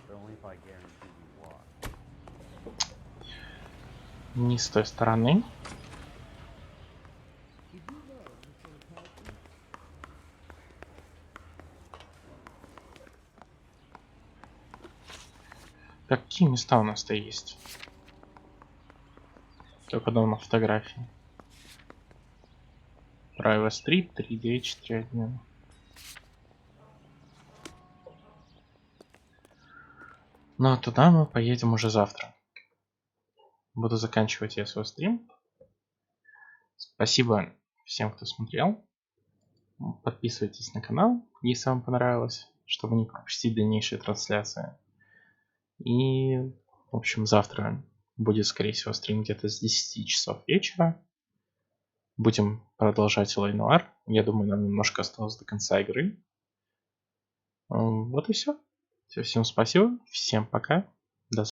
but only if I guarantee you walk. Не с той стороны. Какие места у нас-то есть? Только дом на фотографии. Private Street 3D4.1. Ну а туда мы поедем уже завтра. Буду заканчивать я свой стрим. Спасибо всем, кто смотрел. Подписывайтесь на канал, если вам понравилось, чтобы не пропустить дальнейшие трансляции. И, в общем, завтра будет, скорее всего, стрим где-то с 10 часов вечера. Будем продолжать Л.А. Нуар. Я думаю, нам немножко осталось до конца игры. Вот и все. Всем спасибо. Всем пока.